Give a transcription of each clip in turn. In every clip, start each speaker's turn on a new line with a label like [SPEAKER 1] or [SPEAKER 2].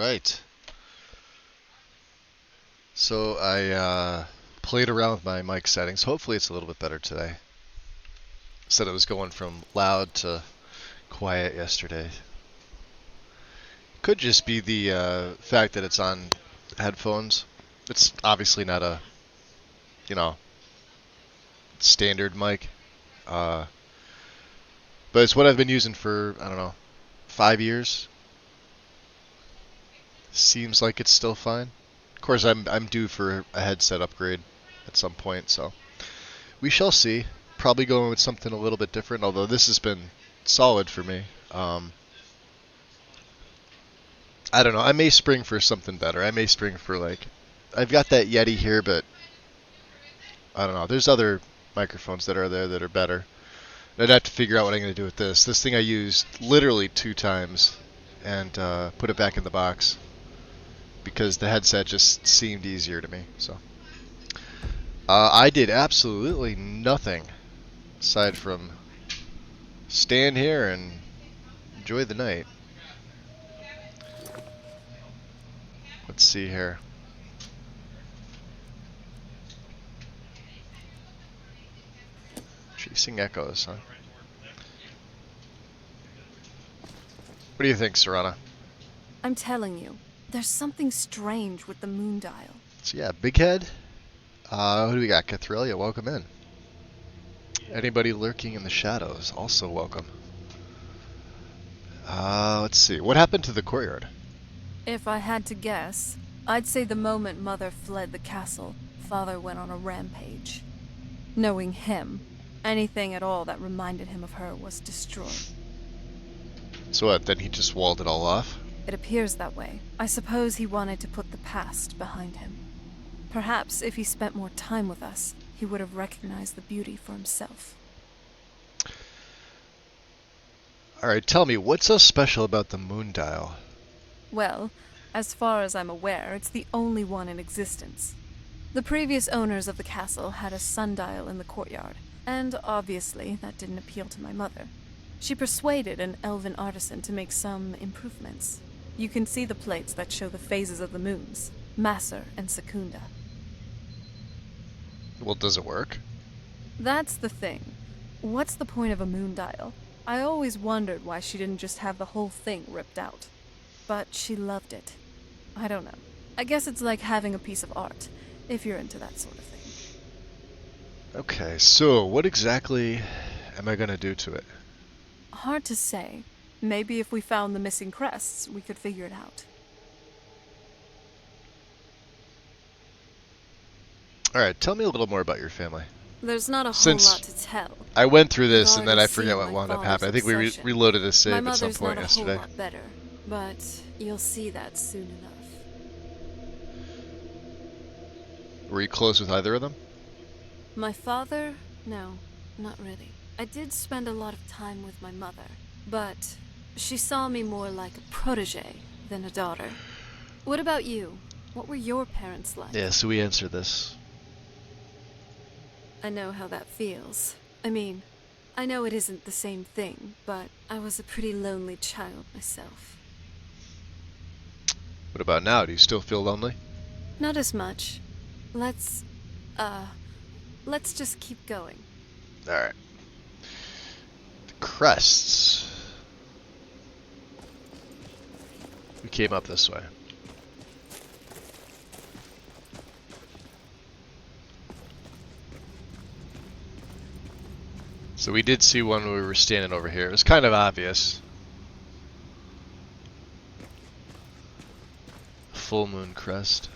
[SPEAKER 1] Alright. So I played around with my mic settings. Hopefully it's a little bit better today. Said it was going from loud to quiet yesterday. Could just be the fact that it's on headphones. It's obviously not a, standard mic. But it's what I've been using for, I don't know, 5 years. Seems like it's still fine. Of course, I'm due for a headset upgrade at some point, so we shall see. Probably going with something a little bit different, although this has been solid for me. I don't know. I may spring for something better. I may spring for I've got that Yeti here, but I don't know. There's other microphones that are there that are better. And I'd have to figure out what I'm going to do with this. This thing I used literally 2 times and put it back in the box because the headset just seemed easier to me. So I did absolutely nothing aside from stand here and enjoy the night. Let's see here. Chasing echoes, huh? What do you think, Serana?
[SPEAKER 2] I'm telling you, there's something strange with the moon dial.
[SPEAKER 1] So yeah, Big Head. Who do we got? Cathrelia, welcome in. Anybody lurking in the shadows, also welcome. Let's see. What happened to the courtyard?
[SPEAKER 2] If I had to guess, I'd say the moment Mother fled the castle, Father went on a rampage. Knowing him, anything at all that reminded him of her was destroyed.
[SPEAKER 1] So what, then he just walled it all off?
[SPEAKER 2] It appears that way. I suppose he wanted to put the past behind him. Perhaps if he spent more time with us, he would have recognized the beauty for himself.
[SPEAKER 1] Alright, tell me, what's so special about the moon dial?
[SPEAKER 2] Well, as far as I'm aware, it's the only one in existence. The previous owners of the castle had a sundial in the courtyard, and obviously that didn't appeal to my mother. She persuaded an elven artisan to make some improvements. You can see the plates that show the phases of the moons, Maser and Secunda.
[SPEAKER 1] Well, does it work?
[SPEAKER 2] That's the thing. What's the point of a moon dial? I always wondered why she didn't just have the whole thing ripped out. But she loved it. I don't know. I guess it's like having a piece of art, if you're into that sort of thing.
[SPEAKER 1] Okay, so what exactly am I gonna do to it?
[SPEAKER 2] Hard to say. Maybe if we found the missing crests, we could figure it out.
[SPEAKER 1] Alright, tell me a little more about your family.
[SPEAKER 2] There's not a
[SPEAKER 1] Since
[SPEAKER 2] whole lot to tell.
[SPEAKER 1] I went through this
[SPEAKER 2] You've
[SPEAKER 1] and then I
[SPEAKER 2] already
[SPEAKER 1] forget
[SPEAKER 2] seen
[SPEAKER 1] what
[SPEAKER 2] my
[SPEAKER 1] wound up
[SPEAKER 2] father's
[SPEAKER 1] happening. I think we
[SPEAKER 2] obsession.
[SPEAKER 1] reloaded a save
[SPEAKER 2] My
[SPEAKER 1] at some
[SPEAKER 2] mother's
[SPEAKER 1] point
[SPEAKER 2] not a
[SPEAKER 1] yesterday.
[SPEAKER 2] whole lot better, but you'll see that soon enough.
[SPEAKER 1] Were you close with either of them?
[SPEAKER 2] My father? No, not really. I did spend a lot of time with my mother, but she saw me more like a protege than a daughter. What about you? What were your parents like?
[SPEAKER 1] Yeah, so we answered this.
[SPEAKER 2] I know how that feels. I mean, I know it isn't the same thing, but I was a pretty lonely child myself.
[SPEAKER 1] What about now? Do you still feel lonely?
[SPEAKER 2] Not as much. Let's just keep going.
[SPEAKER 1] Alright. The crests. We came up this way. So we did see one when we were standing over here. It was kind of obvious. Full moon crest.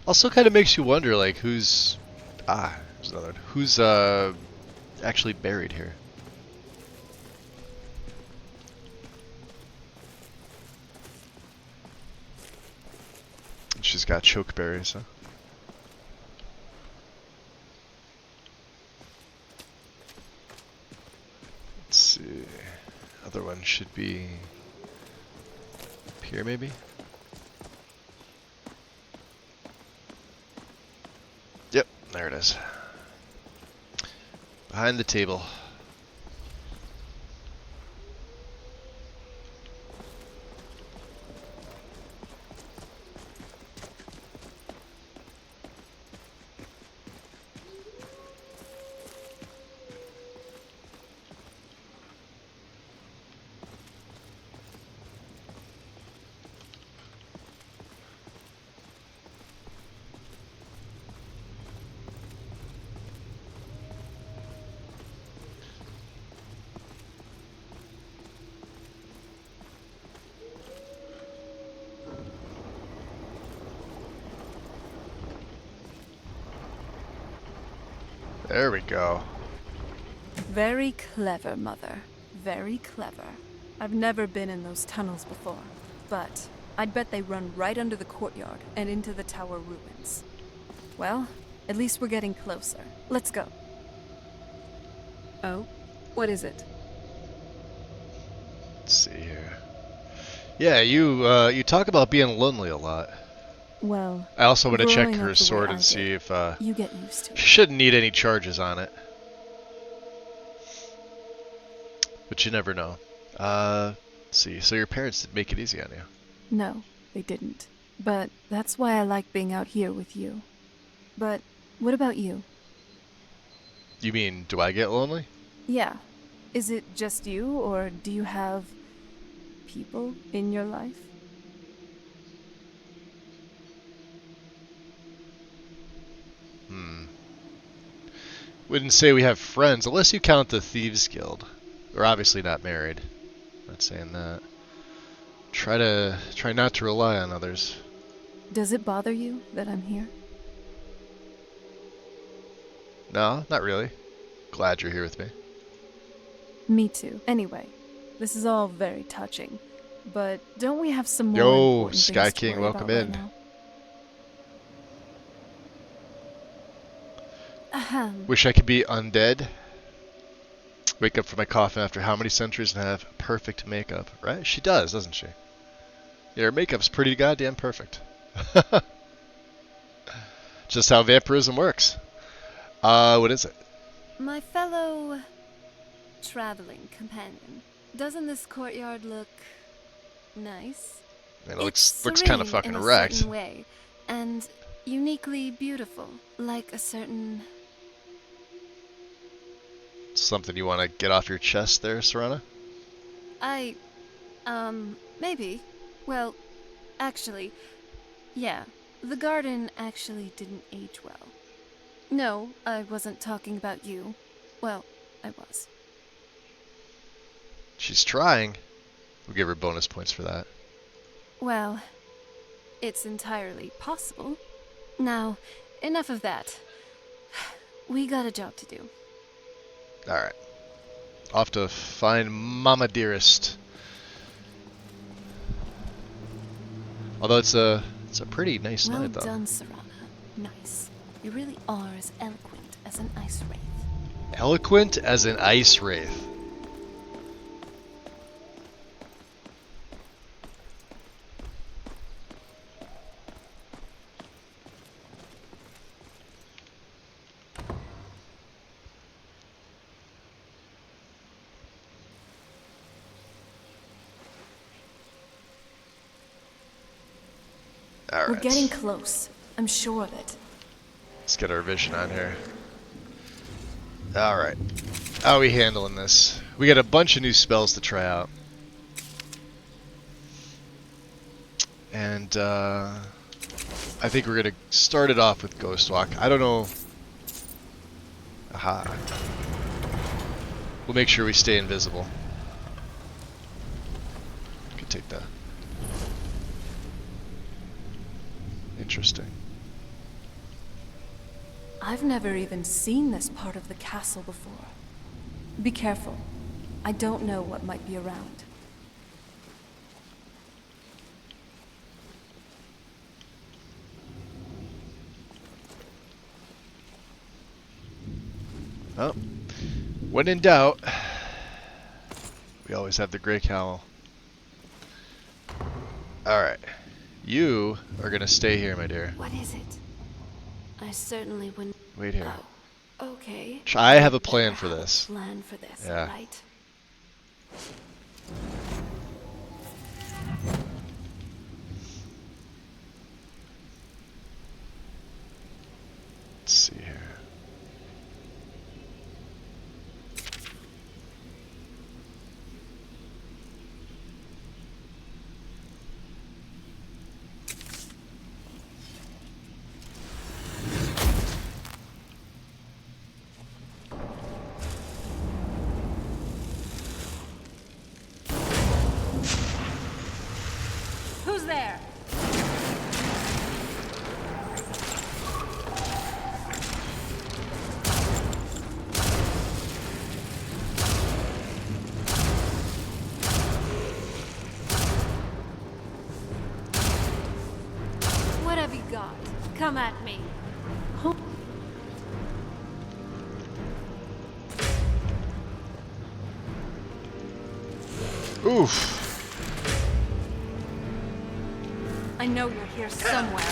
[SPEAKER 1] Also kind of makes you wonder, like, who's... there's another one. Who's, actually buried here? She's got chokeberries, huh? Let's see. Other one should be up here, maybe? Yep, there it is. Behind the table. There we go.
[SPEAKER 2] Very clever, Mother. Very clever. I've never been in those tunnels before, but I'd bet they run right under the courtyard and into the tower ruins. Well, at least we're getting closer. Let's go. Oh? What is it?
[SPEAKER 1] Let's see here. Yeah, you talk about being lonely a lot.
[SPEAKER 2] Well,
[SPEAKER 1] I also want to check
[SPEAKER 2] growing
[SPEAKER 1] her
[SPEAKER 2] up the way
[SPEAKER 1] sword
[SPEAKER 2] I
[SPEAKER 1] and see
[SPEAKER 2] did,
[SPEAKER 1] if
[SPEAKER 2] you get used to it.
[SPEAKER 1] she shouldn't need any charges on it. But you never know. Let's see. So your parents did make it easy on you.
[SPEAKER 2] No, they didn't. But that's why I like being out here with you. But what about you?
[SPEAKER 1] You mean, do I get lonely?
[SPEAKER 2] Yeah. Is it just you, or do you have people in your life?
[SPEAKER 1] Wouldn't say we have friends, unless you count the Thieves Guild. We're obviously not married. Not saying that. Try not to rely on others.
[SPEAKER 2] Does it bother you that I'm here?
[SPEAKER 1] No, not really. Glad you're here with me.
[SPEAKER 2] Me too. Anyway, this is all very touching. But don't we have some more
[SPEAKER 1] Yo,
[SPEAKER 2] important
[SPEAKER 1] Sky
[SPEAKER 2] things to
[SPEAKER 1] King,
[SPEAKER 2] worry
[SPEAKER 1] welcome
[SPEAKER 2] about
[SPEAKER 1] in.
[SPEAKER 2] right now? Ahem.
[SPEAKER 1] Wish I could be undead. Wake up from my coffin after how many centuries and have perfect makeup, right? She does, doesn't she? Yeah, her makeup's pretty goddamn perfect. Just how vampirism works. What is it?
[SPEAKER 2] My fellow traveling companion, doesn't this courtyard look nice?
[SPEAKER 1] It
[SPEAKER 2] It's
[SPEAKER 1] looks kind of
[SPEAKER 2] serene
[SPEAKER 1] fucking
[SPEAKER 2] in a
[SPEAKER 1] wrecked.
[SPEAKER 2] certain way, and uniquely beautiful, like a certain...
[SPEAKER 1] Something you want to get off your chest there, Serana?
[SPEAKER 2] Maybe. Well, actually, yeah, the garden actually didn't age well. No, I wasn't talking about you. Well, I was.
[SPEAKER 1] She's trying. We'll give her bonus points for that.
[SPEAKER 2] Well, it's entirely possible. Now, enough of that. We got a job to do.
[SPEAKER 1] Alright. Off to find Mama Dearest. Although it's a pretty nice
[SPEAKER 2] Well
[SPEAKER 1] night, though.
[SPEAKER 2] done, Serana. Nice. You really are as eloquent as an ice wraith.
[SPEAKER 1] Eloquent as an ice wraith. All
[SPEAKER 2] We're
[SPEAKER 1] right.
[SPEAKER 2] getting close. I'm sure of it.
[SPEAKER 1] Let's get our vision on here. Alright. How are we handling this? We got a bunch of new spells to try out. And, I think we're going to start it off with Ghost Walk. I don't know... Aha. We'll make sure we stay invisible. Could take that. Interesting.
[SPEAKER 2] I've never even seen this part of the castle before. Be careful. I don't know what might be around.
[SPEAKER 1] Oh. When in doubt, we always have the Grey Cowl. Alright. You are going to stay here, my dear.
[SPEAKER 2] What is it? I certainly wouldn't...
[SPEAKER 1] Wait here.
[SPEAKER 2] Oh, okay.
[SPEAKER 1] I have a plan for this.
[SPEAKER 2] Plan for this,
[SPEAKER 1] Yeah.
[SPEAKER 2] right?
[SPEAKER 1] Let's see here. Oof.
[SPEAKER 2] I know you're here somewhere.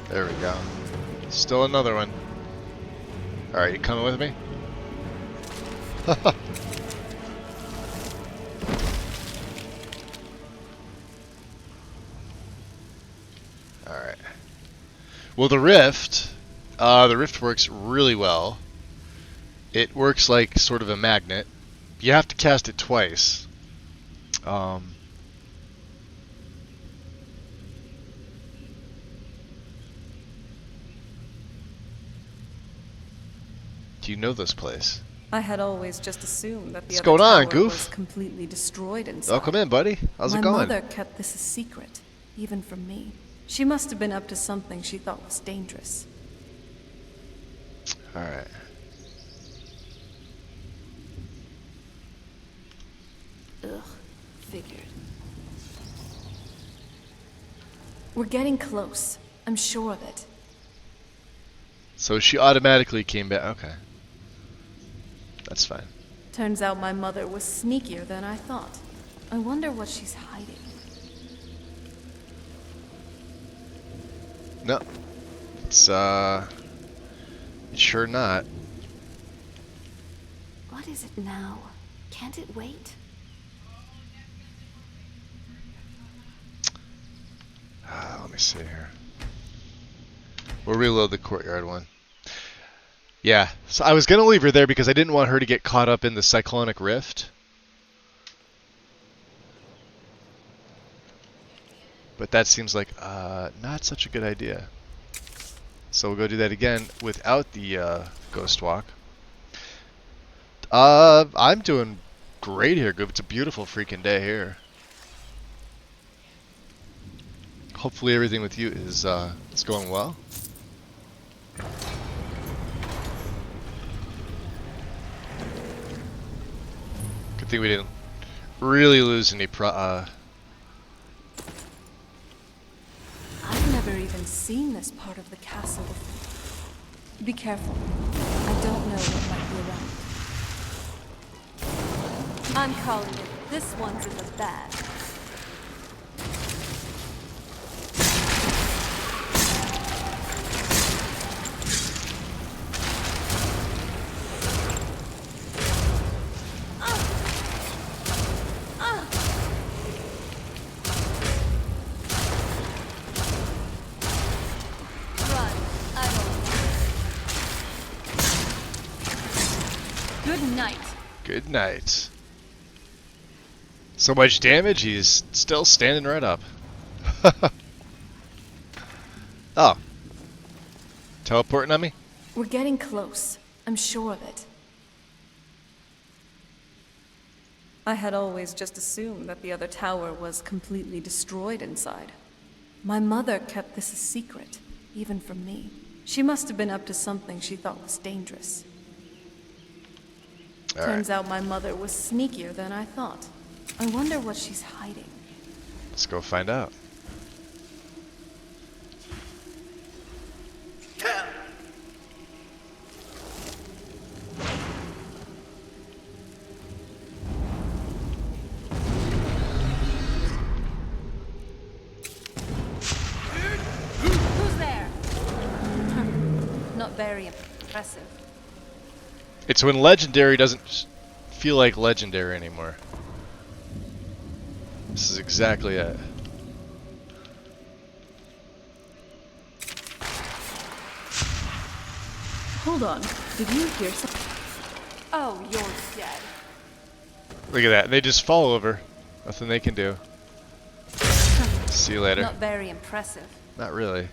[SPEAKER 1] There we go. Still another one. Alright, you coming with me? Alright. Well, the Rift works really well. It works like sort of a magnet. You have to cast it twice. Do you know this place?
[SPEAKER 2] I had always just assumed that the
[SPEAKER 1] What's
[SPEAKER 2] other
[SPEAKER 1] going on,
[SPEAKER 2] tower
[SPEAKER 1] Goof?
[SPEAKER 2] was completely destroyed inside.
[SPEAKER 1] Welcome in, buddy. How's it going?
[SPEAKER 2] My mother kept this a secret, even from me. She must have been up to something she thought was dangerous.
[SPEAKER 1] Alright.
[SPEAKER 2] Ugh, figured. We're getting close. I'm sure of it.
[SPEAKER 1] So she automatically came back. Okay. That's fine.
[SPEAKER 2] Turns out my mother was sneakier than I thought. I wonder what she's hiding.
[SPEAKER 1] No. It's sure not.
[SPEAKER 2] What is it now? Can't it wait?
[SPEAKER 1] Let me see here. We'll reload the courtyard one. Yeah, so I was going to leave her there because I didn't want her to get caught up in the cyclonic rift. But that seems like not such a good idea. So we'll go do that again without the ghost walk. I'm doing great here, Goob. It's a beautiful freaking day here. Hopefully everything with you is going well. Good thing we didn't really lose any
[SPEAKER 2] I've never even seen this part of the castle before. Be careful. I don't know what might be around. I'm calling it. This one's in the bag.
[SPEAKER 1] Good night. So much damage, he's still standing right up. Oh. Teleporting on me?
[SPEAKER 2] We're getting close. I'm sure of it. I had always just assumed that the other tower was completely destroyed inside. My mother kept this a secret, even from me. She must have been up to something she thought was dangerous. Turns out my mother was sneakier than I thought. I wonder what she's hiding.
[SPEAKER 1] Let's go find out.
[SPEAKER 2] Who's there? Not very impressive.
[SPEAKER 1] It's when legendary doesn't feel like legendary anymore. This is exactly it.
[SPEAKER 2] Hold on. Did you hear something? Oh, you're dead.
[SPEAKER 1] Look at that. They just fall over. Nothing they can do. See you later.
[SPEAKER 2] Not very impressive.
[SPEAKER 1] Not really.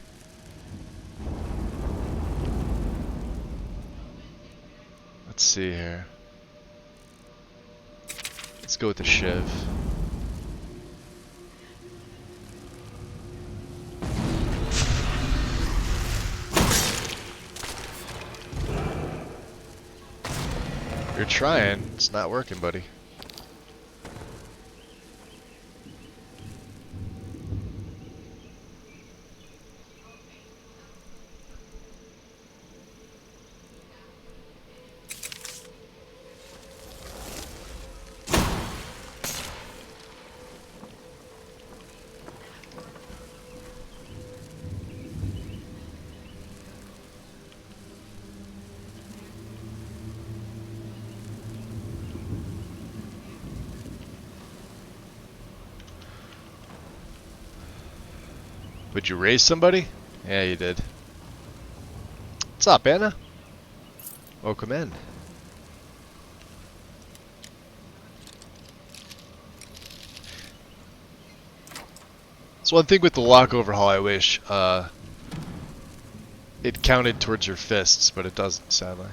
[SPEAKER 1] Let's see here. Let's go with the Shiv. You're trying. It's not working, buddy. Would you raise somebody? Yeah, you did. What's up, Anna? Welcome in. So one thing with the lock overhaul, I wish it counted towards your fists, but it doesn't, sadly.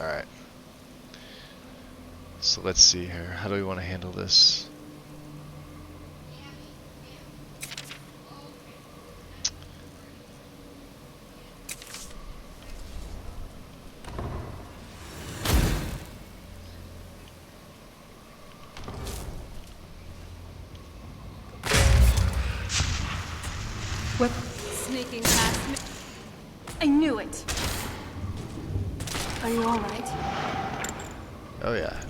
[SPEAKER 1] Alright. So let's see here. How do we want to handle this?
[SPEAKER 2] What? Sneaking past me. I knew it. Are you all right?
[SPEAKER 1] Oh yeah.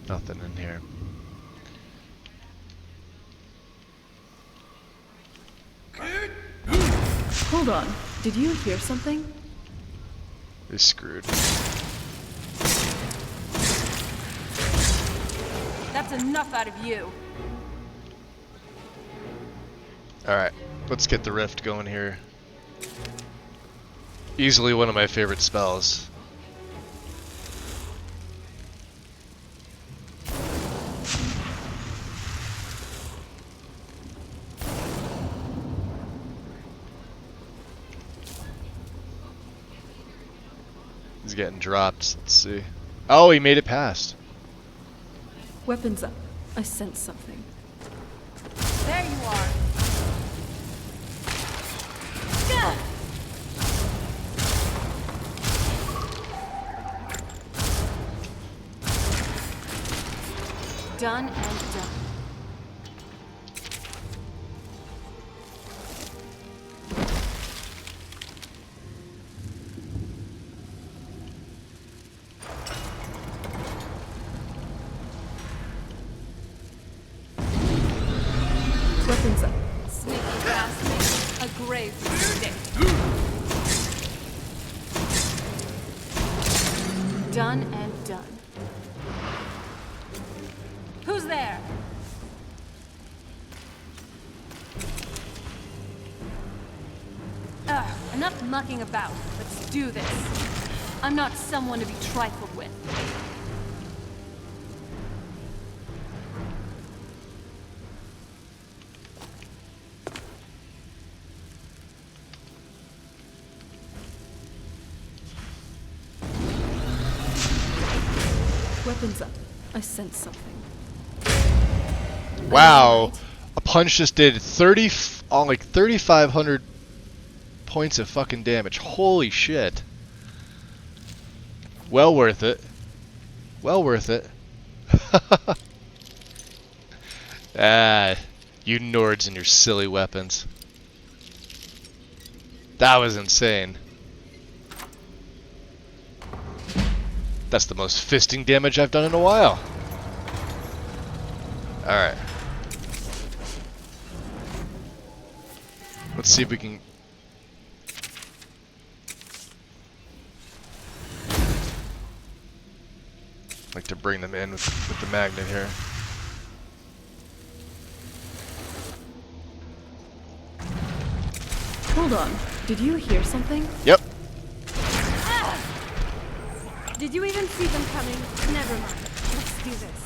[SPEAKER 1] Nothing in here.
[SPEAKER 2] Hold on. Did you hear something?
[SPEAKER 1] We're screwed.
[SPEAKER 2] That's enough out of you.
[SPEAKER 1] Alright, let's get the rift going here. Easily one of my favorite spells. He's getting dropped. Let's see. Oh, he made it past.
[SPEAKER 2] Weapons up. I sense something. There you are. Gah! Done and done. Weapons up. Sneaking past me. A grave mistake. Done and done. Who's there? Ugh, enough mucking about. Let's do this. I'm not someone to be trifled with. Weapons up. I sense something.
[SPEAKER 1] Wow. A punch just did 30 on like 3,500 points of fucking damage. Holy shit. Well worth it. Well worth it. Ah, you Nords and your silly weapons. That was insane. That's the most fisting damage I've done in a while. Alright. Let's see if we can... like to bring them in with the magnet here.
[SPEAKER 2] Hold on. Did you hear something?
[SPEAKER 1] Yep.
[SPEAKER 2] Did you even see them coming? Never mind. Let's do this.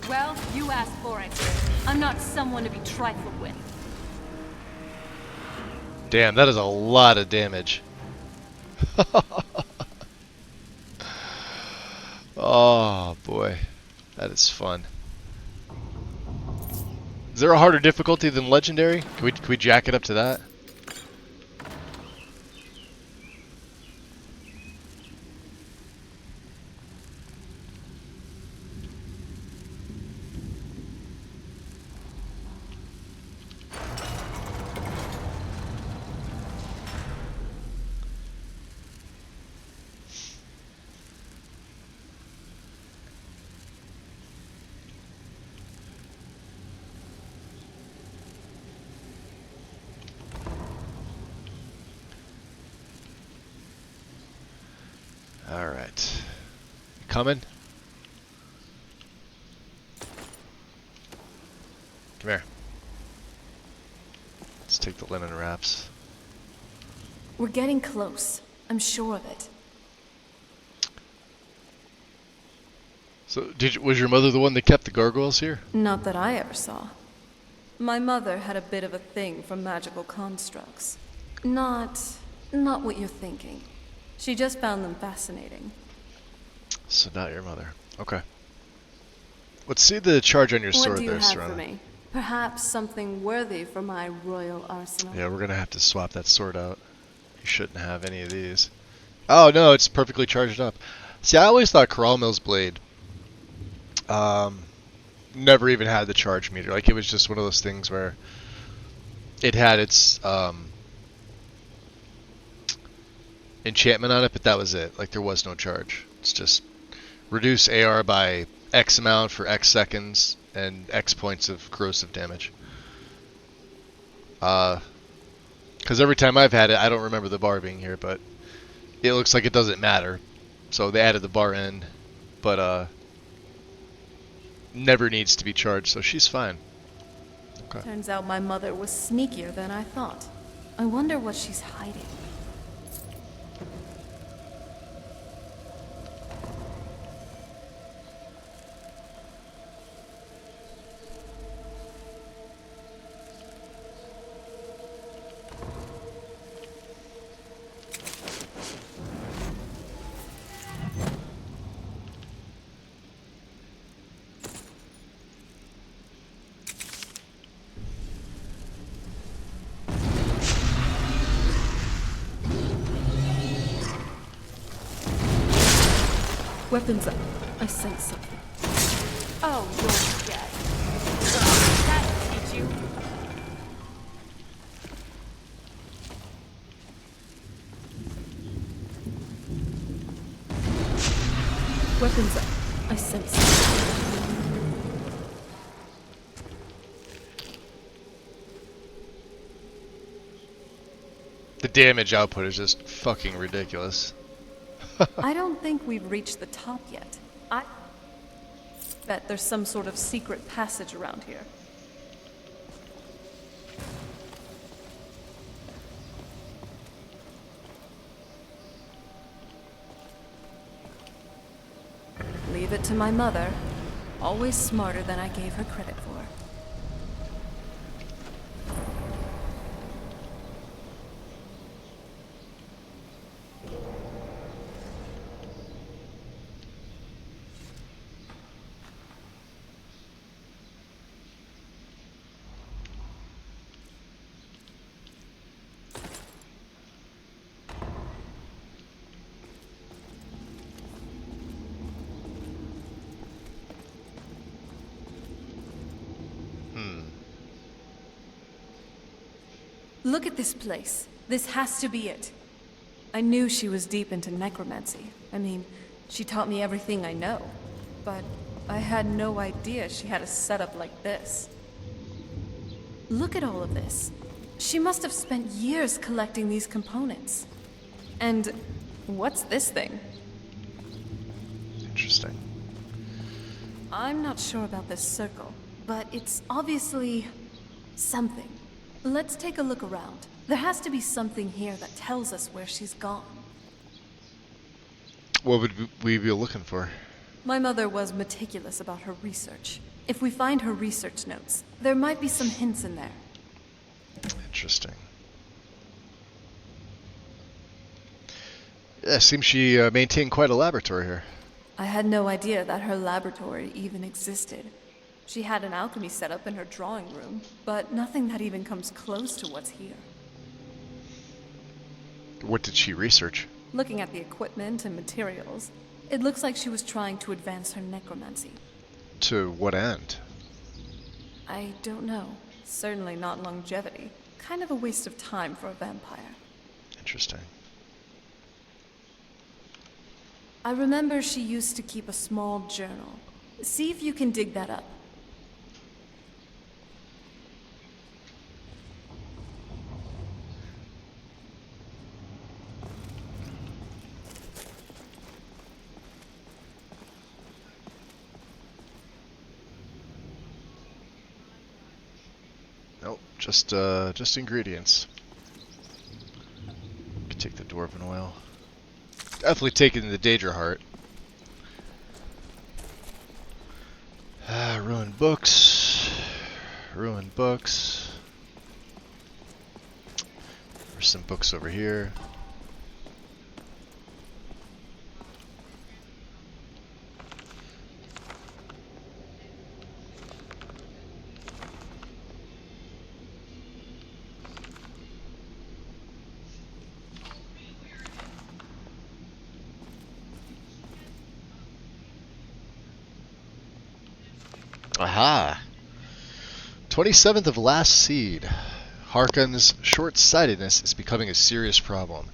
[SPEAKER 2] Well, you asked for it. I'm not someone to be trifled with.
[SPEAKER 1] Damn, that is a lot of damage. Oh boy, that is fun. Is there a harder difficulty than legendary? Can we jack it up to that? Alright. Coming? Come here. Let's take the linen wraps.
[SPEAKER 2] We're getting close. I'm sure of it.
[SPEAKER 1] So, was your mother the one that kept the gargoyles here?
[SPEAKER 2] Not that I ever saw. My mother had a bit of a thing for magical constructs. Not what you're thinking. She just found them fascinating.
[SPEAKER 1] So not your mother. Okay. Let's see the charge on your sword
[SPEAKER 2] What do you
[SPEAKER 1] there,
[SPEAKER 2] have
[SPEAKER 1] Serana.
[SPEAKER 2] for me? Perhaps something worthy for my royal arsenal.
[SPEAKER 1] Yeah, we're gonna have to swap that sword out. You shouldn't have any of these. Oh no, it's perfectly charged up. See, I always thought Coralmill's blade never even had the charge meter. Like, it was just one of those things where it had its enchantment on it, but that was it. Like, there was no charge. It's just reduce AR by X amount for X seconds and X points of corrosive damage. Because every time I've had it, I don't remember the bar being here, but it looks like it doesn't matter. So they added the bar in, but never needs to be charged, so she's fine. Okay.
[SPEAKER 2] Turns out my mother was sneakier than I thought. I wonder what she's hiding. Weapons up. I sense something.
[SPEAKER 3] Oh, you're dead. That'll teach you.
[SPEAKER 2] Weapons up. I sense something.
[SPEAKER 1] The damage output is just fucking ridiculous.
[SPEAKER 2] I don't think we've reached the top yet. I bet there's some sort of secret passage around here. Leave it to my mother. Always smarter than I gave her credit for. Look at this place. This has to be it. I knew she was deep into necromancy. I mean, she taught me everything I know. But I had no idea she had a setup like this. Look at all of this. She must have spent years collecting these components. And what's this thing?
[SPEAKER 1] Interesting.
[SPEAKER 2] I'm not sure about this circle, but it's obviously something. Let's take a look around. There has to be something here that tells us where she's gone.
[SPEAKER 1] What would we be looking for?
[SPEAKER 2] My mother was meticulous about her research. If we find her research notes, there might be some hints in there.
[SPEAKER 1] Interesting. Yeah, seems she maintained quite a laboratory here.
[SPEAKER 2] I had no idea that her laboratory even existed. She had an alchemy setup in her drawing room, but nothing that even comes close to what's here.
[SPEAKER 1] What did she research?
[SPEAKER 2] Looking at the equipment and materials, it looks like she was trying to advance her necromancy.
[SPEAKER 1] To what end?
[SPEAKER 2] I don't know. Certainly not longevity. Kind of a waste of time for a vampire.
[SPEAKER 1] Interesting.
[SPEAKER 2] I remember she used to keep a small journal. See if you can dig that up.
[SPEAKER 1] Nope, just ingredients. Could take the dwarven oil. Definitely taking the Daedra heart. Ruined books. Ruined books. There's some books over here. Aha! 27th of last seed. Harkon's short-sightedness is becoming a serious problem.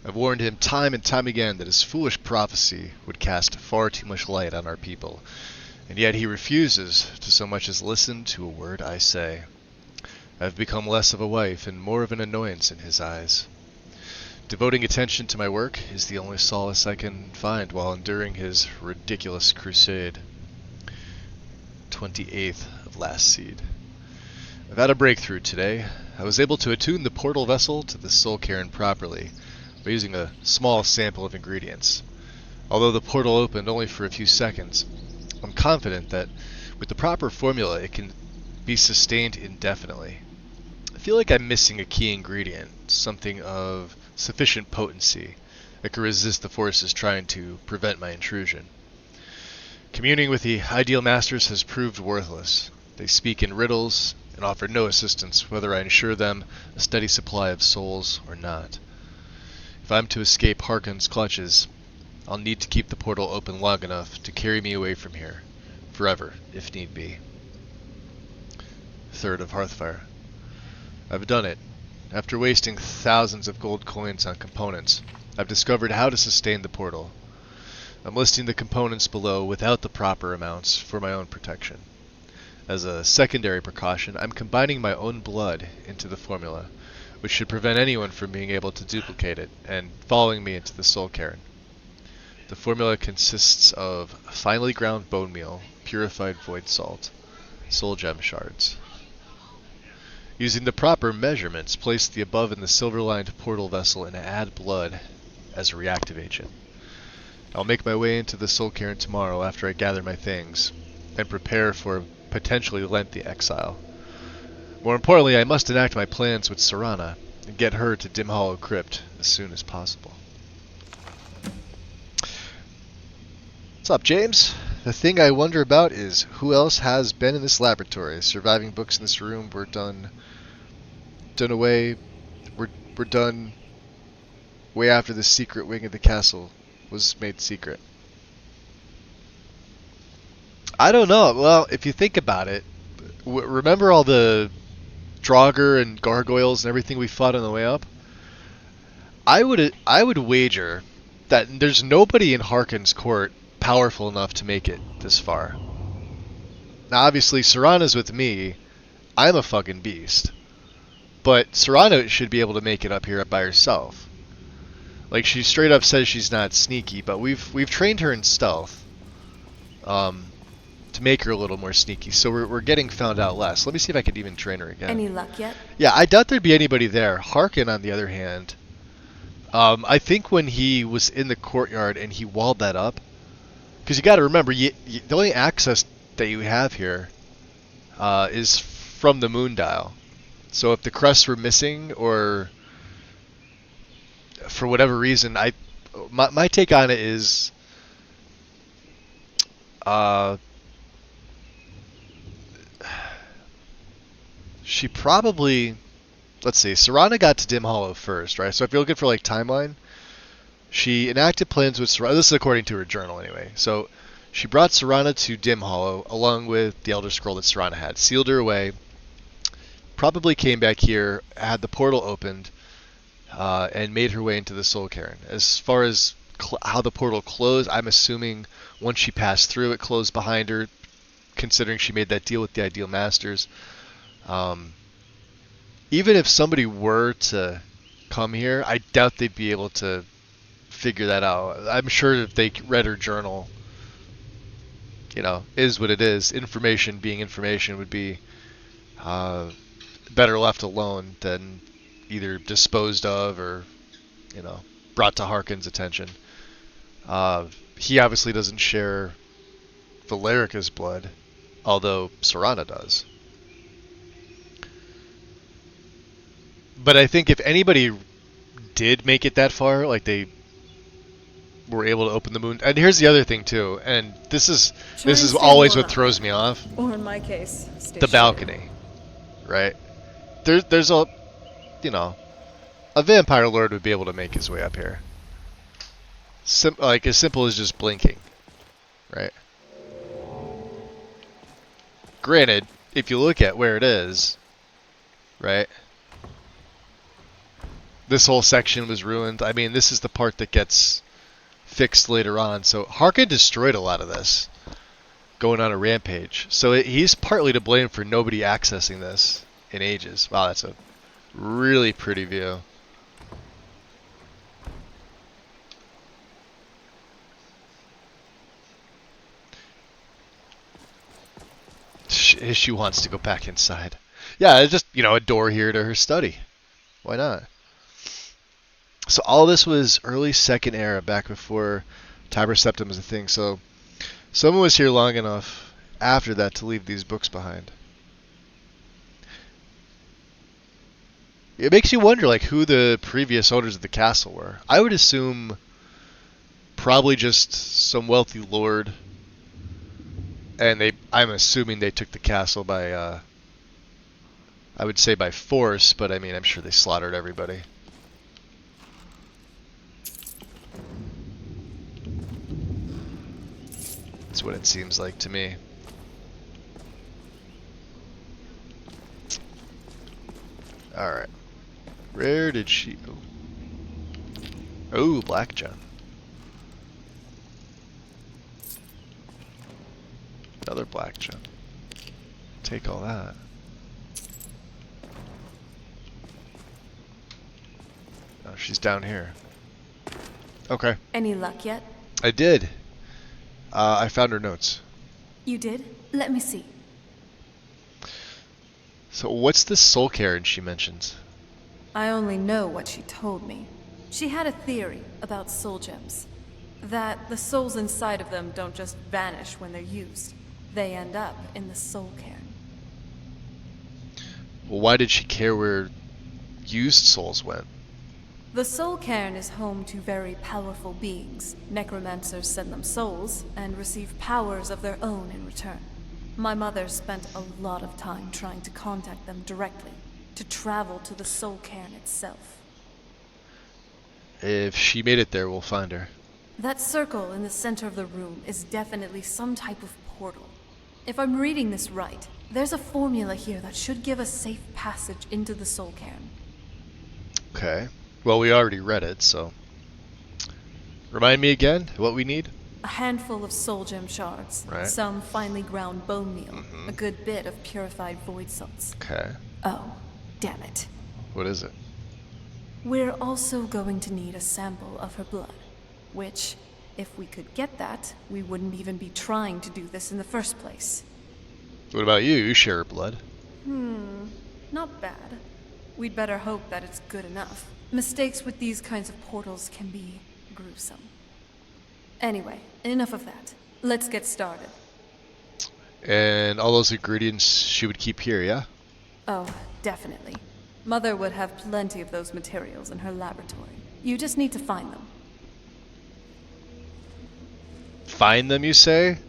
[SPEAKER 1] I've warned him time and time again that his foolish prophecy would cast far too much light on our people, and yet he refuses to so much as listen to a word I say. I've become less of a wife and more of an annoyance in his eyes. Devoting attention to my work is the only solace I can find while enduring his ridiculous crusade. 28th of last seed. I've had a breakthrough today. I was able to attune the portal vessel to the Soul Cairn properly by using a small sample of ingredients. Although the portal opened only for a few seconds, I'm confident that with the proper formula it can be sustained indefinitely. I feel like I'm missing a key ingredient, something of sufficient potency that could resist the forces trying to prevent my intrusion. Communing with the Ideal Masters has proved worthless. They speak in riddles and offer no assistance whether I ensure them a steady supply of souls or not. If I'm to escape Harkon's clutches, I'll need to keep the portal open long enough to carry me away from here, forever, if need be. 3rd of Hearthfire. I've done it. After wasting thousands of gold coins on components, I've discovered how to sustain the portal. I'm listing the components below without the proper amounts for my own protection. As a secondary precaution, I'm combining my own blood into the formula, which should prevent anyone from being able to duplicate it and following me into the Soul Cairn. The formula consists of finely ground bone meal, purified void salt, soul gem shards. Using the proper measurements, place the above in the silver-lined portal vessel and add blood as a reactive agent. I'll make my way into the Soul Cairn tomorrow after I gather my things, and prepare for a potentially lengthy exile. More importantly, I must enact my plans with Serana, and get her to Dim Hollow Crypt as soon as possible. What's up, James? The thing I wonder about is who else has been in this laboratory. Surviving books in this room were done away. We're done way after the secret wing of the castle was made secret. I don't know. Well, if you think about it, remember all the Draugr and gargoyles and everything we fought on the way up? I would wager that there's nobody in Harkon's court powerful enough to make it this far. Now, obviously, Serana's with me. I'm a fucking beast. But Serana should be able to make it up here by herself. Like, she straight up says she's not sneaky, but we've trained her in stealth to make her a little more sneaky, so we're getting found out less. Let me see if I could even train her again.
[SPEAKER 2] Any luck yet?
[SPEAKER 1] Yeah, I doubt there'd be anybody there. Harkon, on the other hand, I think when he was in the courtyard and he walled that up, because you got to remember, the only access that you have here is from the moon dial. So if the crests were missing, or for whatever reason, my take on it is she probably, let's see, Serana got to Dim Hollow first, right? So if you're looking for like timeline, she enacted plans with Serana. This is according to her journal anyway. So she brought Serana to Dim Hollow along with the Elder Scroll that Serana had, sealed her away, probably came back here, had the portal opened, and made her way into the Soul Cairn. As far as how the portal closed, I'm assuming once she passed through, it closed behind her, considering she made that deal with the Ideal Masters. Even if somebody were to come here, I doubt they'd be able to figure that out. I'm sure if they read her journal, is what it is. Information being information would be better left alone than either disposed of or, brought to Harkon's attention. He obviously doesn't share Valerica's blood, although Serana does. But I think if anybody did make it that far, like they were able to open the moon. And here's the other thing too, and this is always what throws me off.
[SPEAKER 2] Or in my case,
[SPEAKER 1] the balcony, right? There's a vampire lord would be able to make his way up here. Like as simple as just blinking, right? Granted, if you look at where it is, right? This whole section was ruined. I mean, this is the part that gets fixed later on. So Harkon destroyed a lot of this going on a rampage. So he's partly to blame for nobody accessing this in ages. Wow, that's a really pretty view. She wants to go back inside. Yeah, it's just, a door here to her study. Why not? So all this was early Second Era, back before Tiber Septim was a thing. So someone was here long enough after that to leave these books behind. It makes you wonder, like, who the previous owners of the castle were. I would assume probably just some wealthy lord, and I'm assuming they took the castle by, I would say by force, but I mean, I'm sure they slaughtered everybody. That's what it seems like to me. Alright. Where did she... Oh, black gem. Another black gem. Take all that. Oh, she's down here. Okay.
[SPEAKER 2] Any luck yet?
[SPEAKER 1] I did. I found her notes.
[SPEAKER 2] You did? Let me see.
[SPEAKER 1] So what's this soul cairn she mentions?
[SPEAKER 2] I only know what she told me. She had a theory about soul gems. That the souls inside of them don't just vanish when they're used. They end up in the soul cairn.
[SPEAKER 1] Well, why did she care where used souls went?
[SPEAKER 2] The soul cairn is home to very powerful beings. Necromancers send them souls and receive powers of their own in return. My mother spent a lot of time trying to contact them directly, to travel to the soul cairn itself.
[SPEAKER 1] If she made it there, we'll find her.
[SPEAKER 2] That circle in the center of the room is definitely some type of portal. If I'm reading this right, there's a formula here that should give us safe passage into the soul cairn.
[SPEAKER 1] Okay. Well, we already read it, so... Remind me again what we need?
[SPEAKER 2] A handful of soul gem shards,
[SPEAKER 1] right.
[SPEAKER 2] Some finely ground bone meal, a good bit of purified void salts.
[SPEAKER 1] Okay.
[SPEAKER 2] Oh, damn it.
[SPEAKER 1] What is it?
[SPEAKER 2] We're also going to need a sample of her blood, which, if we could get that, we wouldn't even be trying to do this in the first place.
[SPEAKER 1] What about you? You share her blood.
[SPEAKER 2] Not bad. We'd better hope that it's good enough. Mistakes with these kinds of portals can be gruesome. Anyway, enough of that. Let's get started.
[SPEAKER 1] And all those ingredients she would keep here, yeah?
[SPEAKER 2] Oh, definitely. Mother would have plenty of those materials in her laboratory. You just need to find them.
[SPEAKER 1] Find them, you say?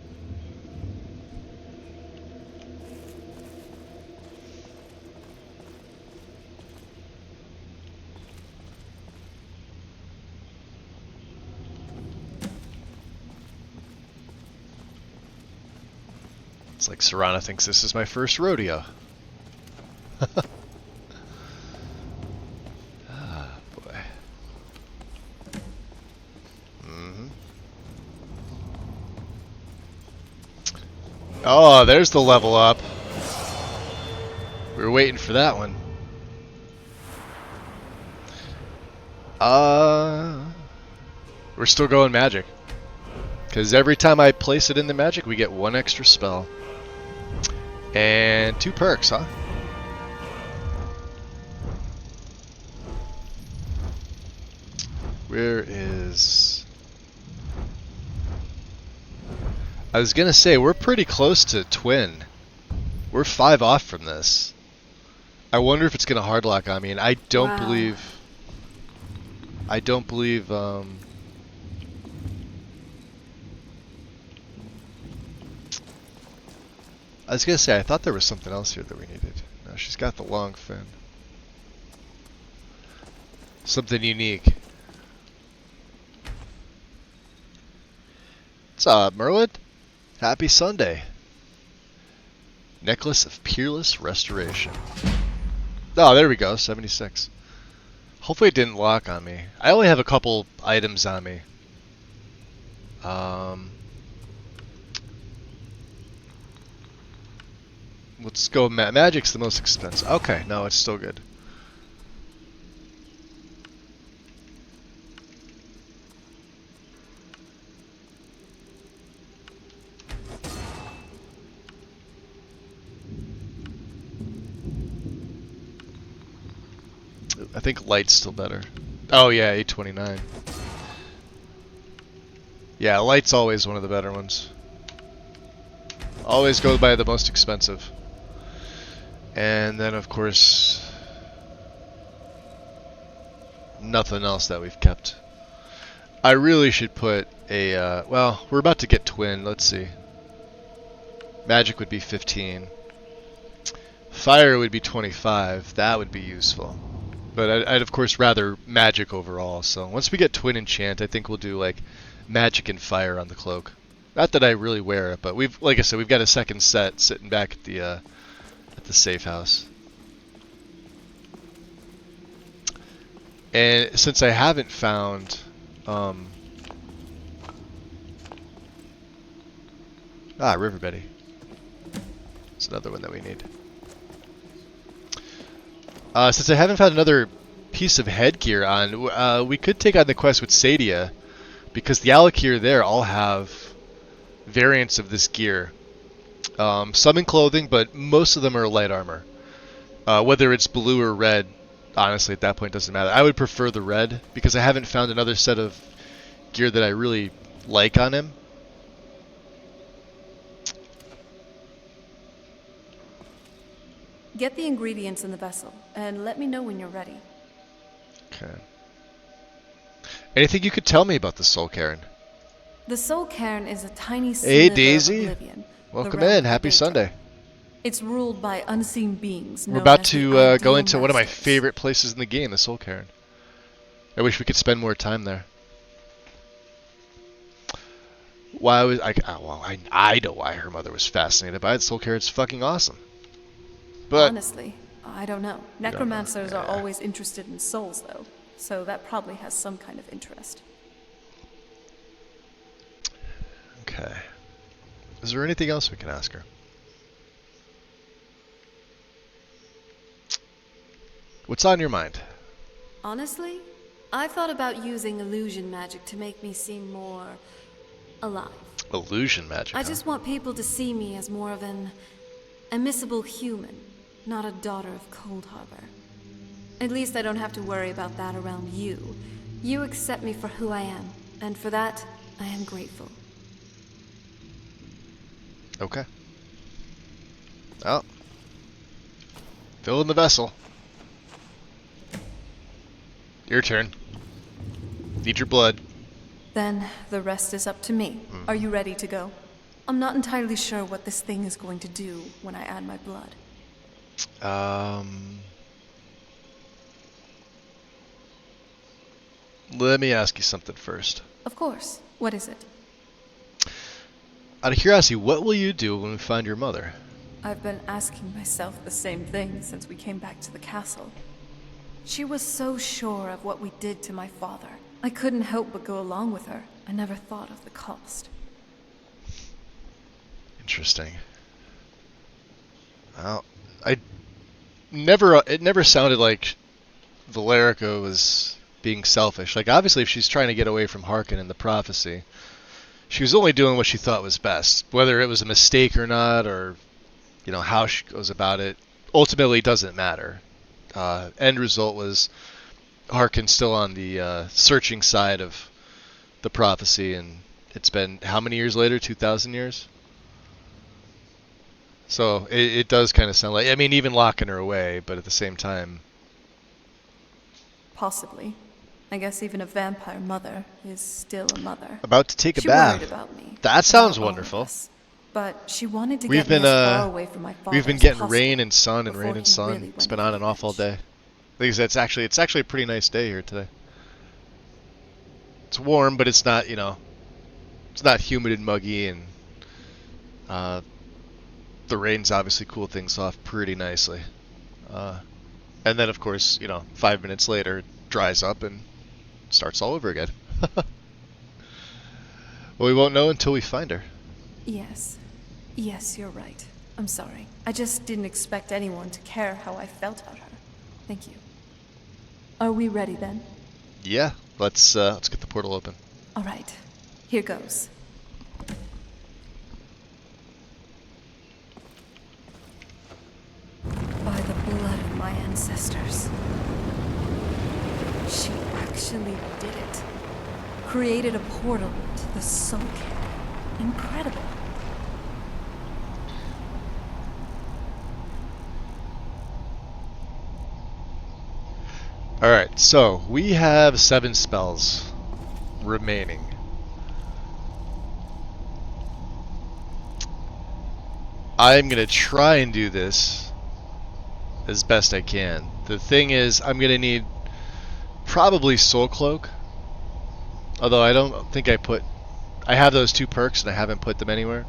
[SPEAKER 1] It's like Serana thinks this is my first rodeo. Ah, boy. Oh, there's the level up. We were waiting for that one. We're still going magic. Because every time I place it in the magic, we get one extra spell. And 2 perks, huh? Where is... I was gonna say, we're pretty close to twin. We're 5 off from this. I wonder if it's gonna hardlock on me, and I don't
[SPEAKER 2] Wow.
[SPEAKER 1] believe... I was gonna say, I thought there was something else here that we needed. No, she's got the long fin. Something unique. What's up, Merlin? Happy Sunday. Necklace of Peerless Restoration. Oh, there we go, 76. Hopefully it didn't lock on me. I only have a couple items on me. Let's go, Magic's the most expensive. Okay, no, it's still good. I think light's still better. Oh yeah, 829. Yeah, light's always one of the better ones. Always go by the most expensive. And then of course, nothing else that we've kept. I really should put a, well, we're about to get twin, let's see. Magic would be 15. Fire would be 25, that would be useful. But I'd of course rather magic overall, so once we get twin enchant, I think we'll do like magic and fire on the cloak. Not that I really wear it, but we've, like I said, we've got a second set sitting back at the safe house. And since I haven't found, River Betty. It's another one that we need. Since I haven't found another piece of headgear on, we could take on the quest with Sadia, because the Alakir there all have variants of this gear. Some in clothing, but most of them are light armor. Whether it's blue or red, honestly, at that point doesn't matter. I would prefer the red, because I haven't found another set of gear that I really like on him.
[SPEAKER 2] Get the ingredients in the vessel, and let me know when you're ready.
[SPEAKER 1] Okay. Anything you could tell me about the Soul Cairn?
[SPEAKER 2] The Soul Cairn is a tiny
[SPEAKER 1] Hey,
[SPEAKER 2] sliver
[SPEAKER 1] Daisy.
[SPEAKER 2] of oblivion.
[SPEAKER 1] Welcome
[SPEAKER 2] the realm
[SPEAKER 1] in.
[SPEAKER 2] of
[SPEAKER 1] Happy
[SPEAKER 2] Beta.
[SPEAKER 1] Sunday.
[SPEAKER 2] It's ruled by unseen beings.
[SPEAKER 1] We're
[SPEAKER 2] known
[SPEAKER 1] about
[SPEAKER 2] as the
[SPEAKER 1] to go
[SPEAKER 2] Ideal
[SPEAKER 1] into one of my
[SPEAKER 2] Masters.
[SPEAKER 1] favorite places in the game, the Soul Cairn. I wish we could spend more time there. Why was I know why her mother was fascinated by it. Soul Cairn's fucking awesome. But
[SPEAKER 2] Honestly, I don't know. Necromancers are always interested in souls, though, so that probably has some kind of interest.
[SPEAKER 1] okay. Is there anything else we can ask her? What's on your mind?
[SPEAKER 2] Honestly, I've thought about using illusion magic to make me seem more alive.
[SPEAKER 1] Illusion magic.
[SPEAKER 2] I
[SPEAKER 1] huh?
[SPEAKER 2] just want people to see me as more of an admissible human, not a daughter of Cold Harbor. At least I don't have to worry about that around you. You accept me for who I am, and for that, I am grateful.
[SPEAKER 1] Okay. Oh. Fill in the vessel. Your turn. Need your blood.
[SPEAKER 2] Then the rest is up to me. Are you ready to go? I'm not entirely sure what this thing is going to do when I add my blood.
[SPEAKER 1] Let me ask you something first.
[SPEAKER 2] Of course. What is it?
[SPEAKER 1] Out of curiosity, what will you do when we find your mother?
[SPEAKER 2] I've been asking myself the same thing since we came back to the castle. She was so sure of what we did to my father. I couldn't help but go along with her. I never thought of the cost.
[SPEAKER 1] Interesting. Well, it never sounded like Valerica was being selfish. Like, obviously, if she's trying to get away from Harkin and the prophecy, she was only doing what she thought was best. Whether it was a mistake or not, or, you know, how she goes about it, ultimately doesn't matter. End result was Harkin's still on the searching side of the prophecy, and it's been how many years later? 2,000 years? So it does kind of sound like, I mean, even locking her away, but at the same time,
[SPEAKER 2] Possibly. I guess even a vampire mother is still a mother.
[SPEAKER 1] about to take a
[SPEAKER 2] She worried
[SPEAKER 1] bath.
[SPEAKER 2] about me.
[SPEAKER 1] That sounds
[SPEAKER 2] about all of
[SPEAKER 1] wonderful.
[SPEAKER 2] us. But she wanted to
[SPEAKER 1] We've
[SPEAKER 2] get me
[SPEAKER 1] been
[SPEAKER 2] as far away from my father
[SPEAKER 1] we've been
[SPEAKER 2] as
[SPEAKER 1] getting
[SPEAKER 2] possible
[SPEAKER 1] rain and sun and
[SPEAKER 2] before
[SPEAKER 1] rain and
[SPEAKER 2] he
[SPEAKER 1] sun.
[SPEAKER 2] really
[SPEAKER 1] It's
[SPEAKER 2] went
[SPEAKER 1] been
[SPEAKER 2] over
[SPEAKER 1] on
[SPEAKER 2] the
[SPEAKER 1] and off all
[SPEAKER 2] edge.
[SPEAKER 1] day. Because it's actually a pretty nice day here today. It's warm, but it's not, it's not humid and muggy, and the rain's obviously cooled things off pretty nicely. And then, of course, 5 minutes later, it dries up and starts all over again. Well, we won't know until we find her.
[SPEAKER 2] Yes. Yes, you're right. I'm sorry. I just didn't expect anyone to care how I felt about her. Thank you. Are we ready then?
[SPEAKER 1] Yeah, let's get the portal open.
[SPEAKER 2] All right. Here goes. By the blood of my ancestors. She actually did it. Created a portal to the soul cave. Incredible.
[SPEAKER 1] Alright, so we have 7 spells remaining. I'm going to try and do this as best I can. The thing is, I'm going to need probably Soul Cloak. Although I don't think I have those 2 perks and I haven't put them anywhere.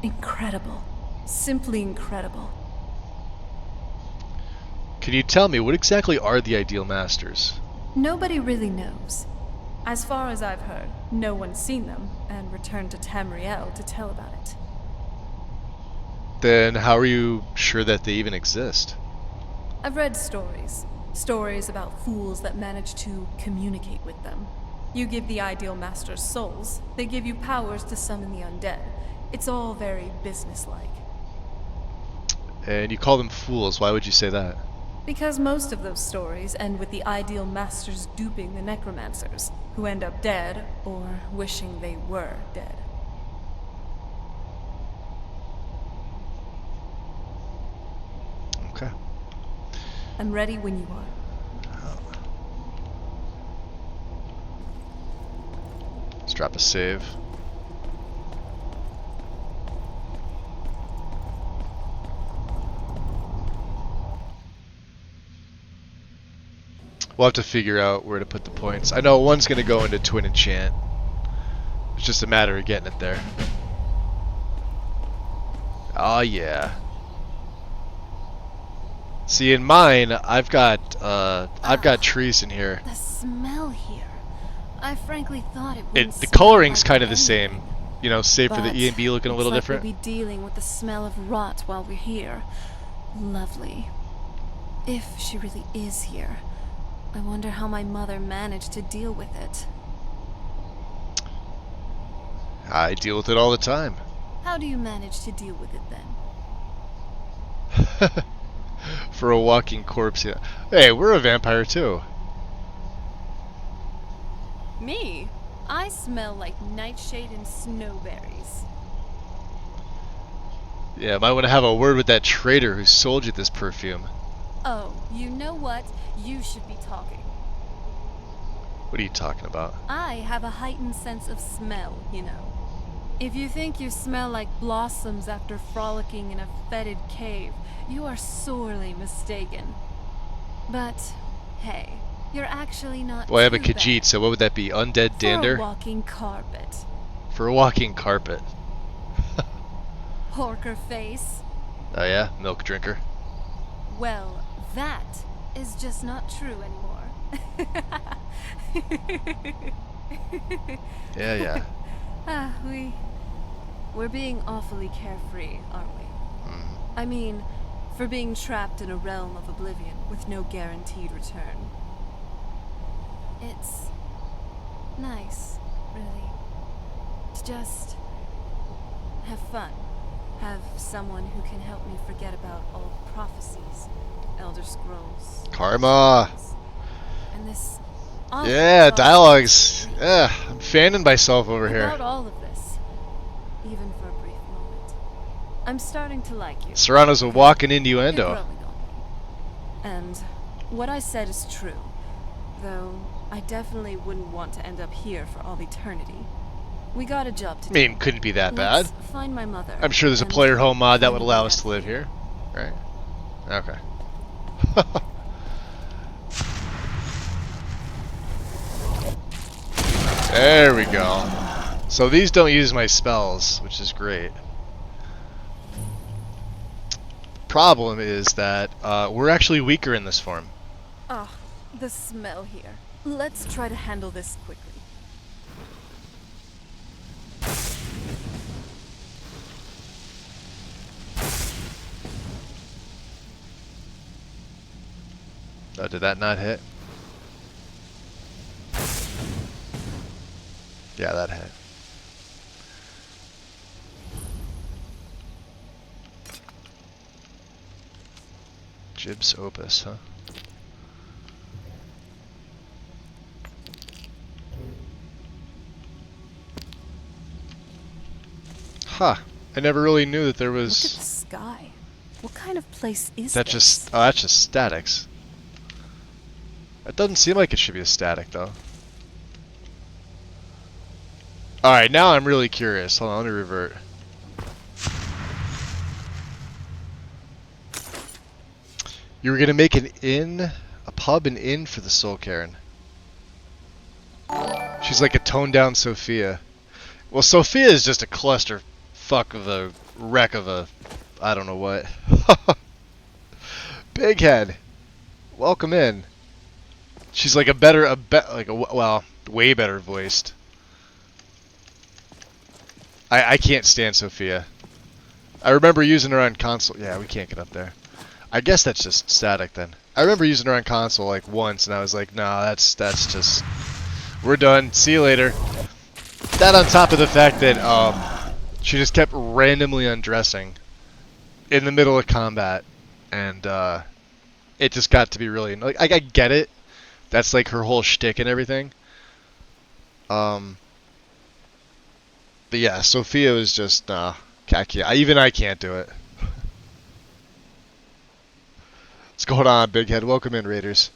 [SPEAKER 2] Incredible. Simply incredible.
[SPEAKER 1] Can you tell me, what exactly are the Ideal Masters?
[SPEAKER 2] Nobody really knows. As far as I've heard, no one's seen them and returned to Tamriel to tell about it.
[SPEAKER 1] Then how are you sure that they even exist?
[SPEAKER 2] I've read stories. Stories about fools that manage to communicate with them. You give the Ideal Masters souls, they give you powers to summon the undead. It's all very businesslike.
[SPEAKER 1] And you call them fools, why would you say that?
[SPEAKER 2] Because most of those stories end with the Ideal Masters duping the necromancers, who end up dead or wishing they were dead.
[SPEAKER 1] Okay.
[SPEAKER 2] I'm ready when you are.
[SPEAKER 1] Let's drop a save. We'll have to figure out where to put the points. I know one's going to go into Twin Enchant. It's just a matter of getting it there. Oh yeah. See, in mine, I've got trees in here.
[SPEAKER 2] The smell here. I frankly thought it wouldn't
[SPEAKER 1] The
[SPEAKER 2] smell
[SPEAKER 1] coloring's
[SPEAKER 2] like
[SPEAKER 1] kind of the
[SPEAKER 2] anything.
[SPEAKER 1] same, save for the
[SPEAKER 2] But
[SPEAKER 1] E and B looking a
[SPEAKER 2] looks
[SPEAKER 1] little
[SPEAKER 2] like
[SPEAKER 1] different.
[SPEAKER 2] We'll be dealing with the smell of rot while we're here. Lovely. If she really is here, I wonder how my mother managed to deal with it.
[SPEAKER 1] I deal with it all the time.
[SPEAKER 2] How do you manage to deal with it then?
[SPEAKER 1] For a walking corpse, yeah. Hey, we're a vampire too.
[SPEAKER 3] Me? I smell like nightshade and snowberries.
[SPEAKER 1] Yeah, might want to have a word with that traitor who sold you this perfume.
[SPEAKER 3] Oh, you know what? You should be talking.
[SPEAKER 1] What are you talking about?
[SPEAKER 3] I have a heightened sense of smell, you know. If you think you smell like blossoms after frolicking in a fetid cave, you are sorely mistaken. But, hey, you're actually not
[SPEAKER 1] Well, I have a
[SPEAKER 3] too
[SPEAKER 1] Khajiit,
[SPEAKER 3] bad.
[SPEAKER 1] so what would that be? Undead
[SPEAKER 3] For a
[SPEAKER 1] dander?
[SPEAKER 3] walking carpet.
[SPEAKER 1] For a walking carpet.
[SPEAKER 3] Porker face.
[SPEAKER 1] Oh yeah? Milk drinker.
[SPEAKER 3] Well, that is just not true anymore.
[SPEAKER 1] Yeah, yeah.
[SPEAKER 3] We're being awfully carefree, aren't we? I mean, for being trapped in a realm of oblivion with no guaranteed return. It's nice, really, to just have fun. Have someone who can help me forget about all the prophecies Elder Scrolls.
[SPEAKER 1] Karma.
[SPEAKER 3] And this awful
[SPEAKER 1] Yeah,
[SPEAKER 3] process
[SPEAKER 1] dialogues.
[SPEAKER 3] of grief.
[SPEAKER 1] Yeah, I'm fanning myself over here.
[SPEAKER 3] Without all of this, even for a brief moment, I'm starting to like you.
[SPEAKER 1] Serrano's a walking
[SPEAKER 3] You're
[SPEAKER 1] innuendo.
[SPEAKER 3] growing on me. And what I said is true. Though, I definitely wouldn't want to end up here for all eternity. We got a job to
[SPEAKER 1] I
[SPEAKER 3] do.
[SPEAKER 1] mean, couldn't be that bad.
[SPEAKER 3] Let's find my mother.
[SPEAKER 1] I'm sure there's a
[SPEAKER 3] and
[SPEAKER 1] player home mod that
[SPEAKER 3] plan
[SPEAKER 1] would
[SPEAKER 3] a
[SPEAKER 1] allow
[SPEAKER 3] way
[SPEAKER 1] us
[SPEAKER 3] out
[SPEAKER 1] to
[SPEAKER 3] of
[SPEAKER 1] live here. Right? Okay. There we go. So these don't use my spells, which is great. Problem is that we're actually weaker in this form.
[SPEAKER 2] Ah, the smell here. Let's try to handle this quickly.
[SPEAKER 1] Oh, did that not hit? Yeah, that hit. Jibs Opus, huh? Huh. I never really knew that there
[SPEAKER 2] Look at the
[SPEAKER 1] was...
[SPEAKER 2] sky. What kind of place is
[SPEAKER 1] That
[SPEAKER 2] this?
[SPEAKER 1] just... Oh, that's just statics. That doesn't seem like it should be a static, though. Alright, now I'm really curious. Hold on, let me revert. You were gonna make an inn, a pub and inn for the Soul Karen. She's like a toned down Sophia. Well, Sophia is just a cluster fuck of a wreck of a, I don't know what. Big head, welcome in. She's like well, way better voiced. I can't stand Sophia. I remember using her on console. Yeah, we can't get up there. I guess that's just static then. I remember using her on console like once, and I was like, nah, that's just... We're done. See you later. That on top of the fact that she just kept randomly undressing in the middle of combat, and it just got to be really... Like, I get it. That's like her whole shtick and everything. But yeah, Sophia was just... Nah, even I can't do it. What's going on, Big Head? Welcome in, Raiders.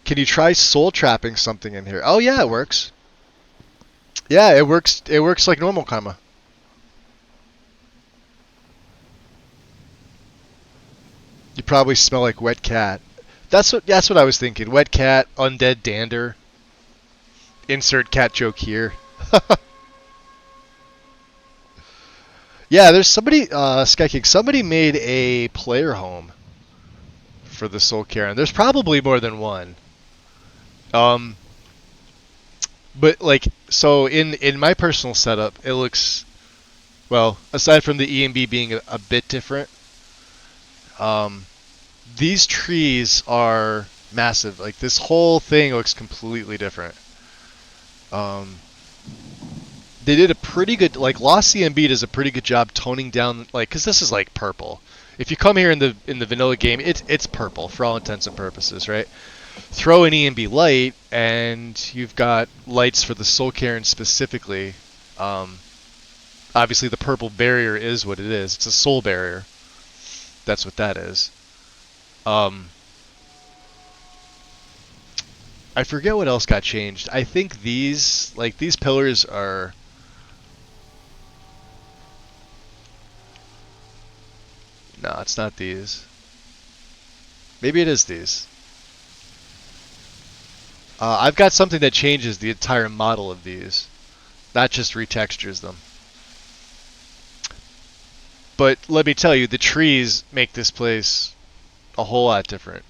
[SPEAKER 1] Can you try soul trapping something in here? Oh yeah, it works. Yeah, it works. It works like normal karma. You probably smell like wet cat. That's what I was thinking. Wet cat, undead dander. Insert cat joke here. Yeah, there's somebody, Sky King, somebody made a player home for the Soul Karen. There's probably more than one. But like, so in my personal setup, it looks, well, aside from the EMB being a bit different, these trees are massive. Like, this whole thing looks completely different. They did a pretty good, like, Lost CMB does a pretty good job toning down, like, because this is like purple. If you come here in the vanilla game, it's purple for all intents and purposes, right? Throw an EMB light, and you've got lights for the Soul Karen specifically. Obviously, the purple barrier is what it is. It's a soul barrier. That's what that is. I forget what else got changed. I think these pillars are... No, it's not these. Maybe it is these. I've got something that changes the entire model of these, not just retextures them. But let me tell you, the trees make this place a whole lot different.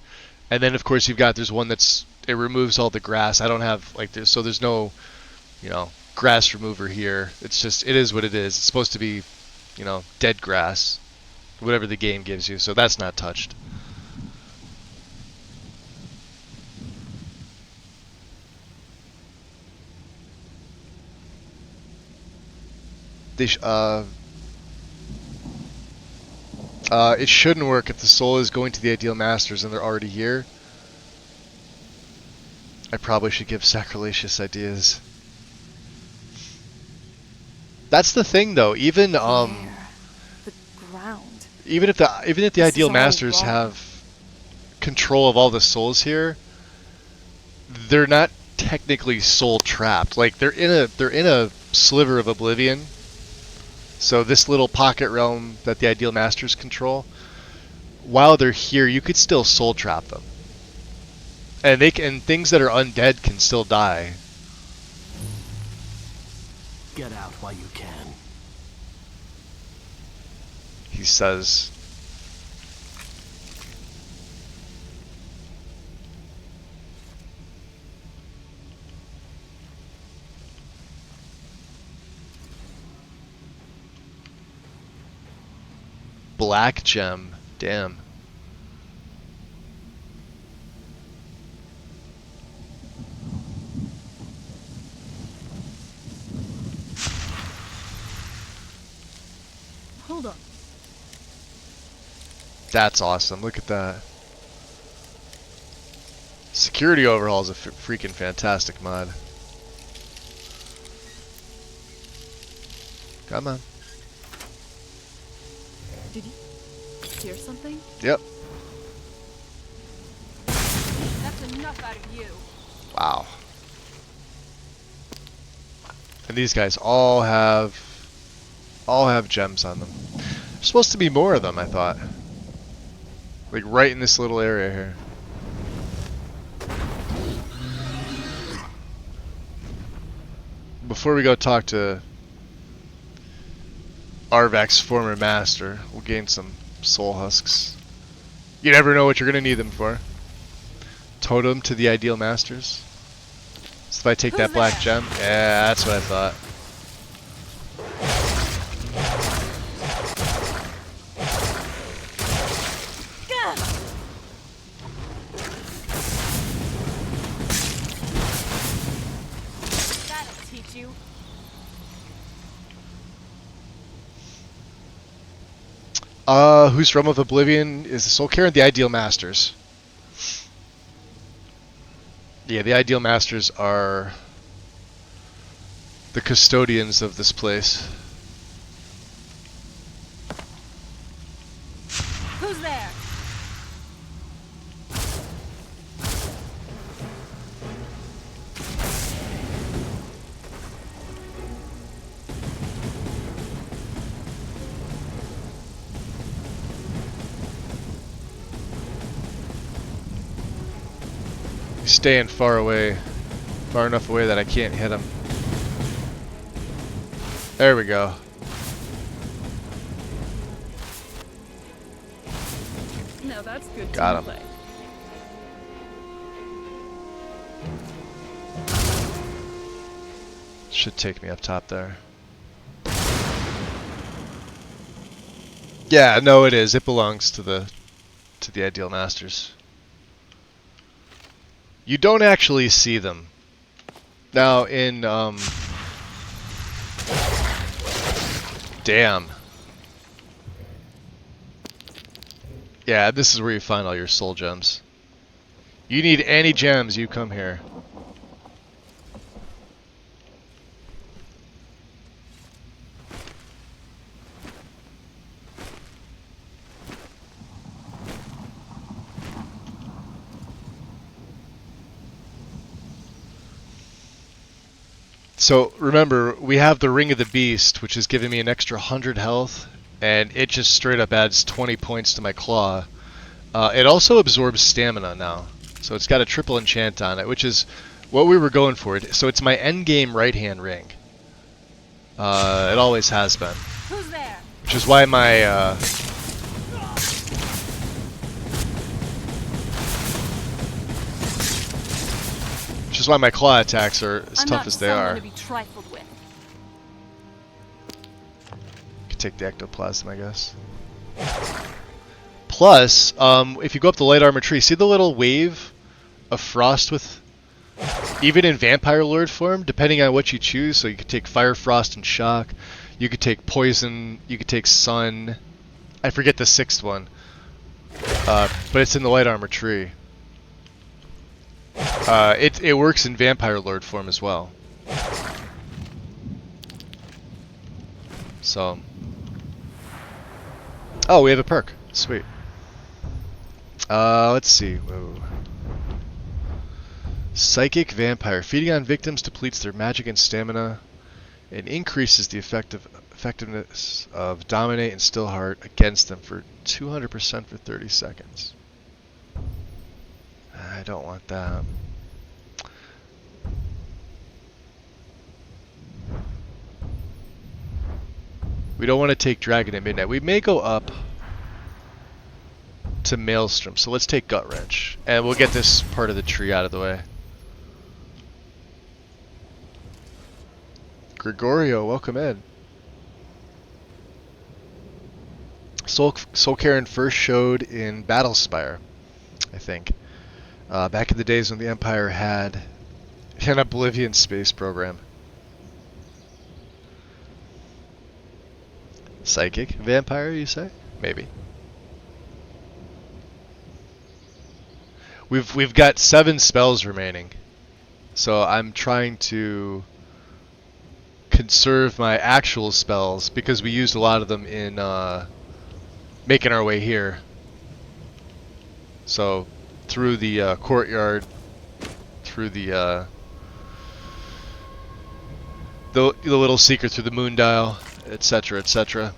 [SPEAKER 1] And then, of course, there's one it removes all the grass. I don't have, like, so there's no, grass remover here. It's just, it is what it is. It's supposed to be, dead grass, whatever the game gives you. So that's not touched. It shouldn't work if the soul is going to the Ideal Masters and they're already here. I probably should give sacrilegious ideas. That's the thing, though. Even
[SPEAKER 2] The ground.
[SPEAKER 1] even if the
[SPEAKER 2] This
[SPEAKER 1] Ideal
[SPEAKER 2] is all
[SPEAKER 1] Masters
[SPEAKER 2] wrong.
[SPEAKER 1] have control of all the souls here, they're not technically soul trapped. Like they're in a sliver of oblivion. So this little pocket realm that the Ideal Masters control, while they're here, you could still soul trap them. And things that are undead can still die.
[SPEAKER 4] Get out while you can.
[SPEAKER 1] He says. Black gem. Damn.
[SPEAKER 2] Hold on.
[SPEAKER 1] That's awesome. Look at that. Security overhaul is a freaking fantastic mod. Come on.
[SPEAKER 2] Did you hear something?
[SPEAKER 1] Yep.
[SPEAKER 3] That's enough out of you.
[SPEAKER 1] Wow. And these guys all have gems on them. There's supposed to be more of them, I thought. Like right in this little area here. Before we go talk to Arvak's former master, we'll gain some soul husks. You never know what you're gonna need them for. Totem to the Ideal Masters. So if I take that black gem, yeah, that's what I thought.
[SPEAKER 3] That'll teach you.
[SPEAKER 1] Whose Realm of Oblivion is the Soul Care? The Ideal Masters. Yeah, the Ideal Masters are the custodians of this place.
[SPEAKER 3] Who's there?
[SPEAKER 1] He's staying far away. Far enough away that I can't hit him. There we go.
[SPEAKER 2] No, that's good.
[SPEAKER 1] Got him.
[SPEAKER 2] Play.
[SPEAKER 1] Should take me up top there. Yeah, no, it is. It belongs to the Ideal Masters. You don't actually see them. Now in damn. Yeah, this is where you find all your soul gems. You need any gems, you come here. So remember, we have the Ring of the Beast, which is giving me an extra 100 health, and it just straight up adds 20 points to my claw. It also absorbs stamina now, so it's got a triple enchant on it, which is what we were going for. So it's my endgame right-hand ring. It always has been.
[SPEAKER 3] Who's there?
[SPEAKER 1] Which is why my claw attacks are as tough as they are.
[SPEAKER 3] To be trifled with.
[SPEAKER 1] Could take the ectoplasm, I guess. Plus, if you go up the light armor tree, see the little wave of frost with, even in vampire lord form, depending on what you choose. So you could take fire, frost, and shock. You could take poison. You could take sun. I forget the 6th one. But it's in the light armor tree. It works in Vampire Lord form as well. So. Oh, we have a perk. Sweet. Let's see. Whoa. Psychic Vampire. Feeding on victims depletes their magic and stamina and increases the effectiveness of Dominate and Still Heart against them for 200% for 30 seconds. I don't want that. We don't want to take Dragon at Midnight. We may go up to Maelstrom, so let's take Gut Wrench. And we'll get this part of the tree out of the way. Gregorio, welcome in. Soul Karen first showed in Battlespire, I think. Back in the days when the Empire had an Oblivion space program. Psychic Vampire, you say? Maybe. We've got 7 spells remaining. So I'm trying to conserve my actual spells because we used a lot of them in making our way here. So through the courtyard, through the little secret through the moon dial, etc., etc.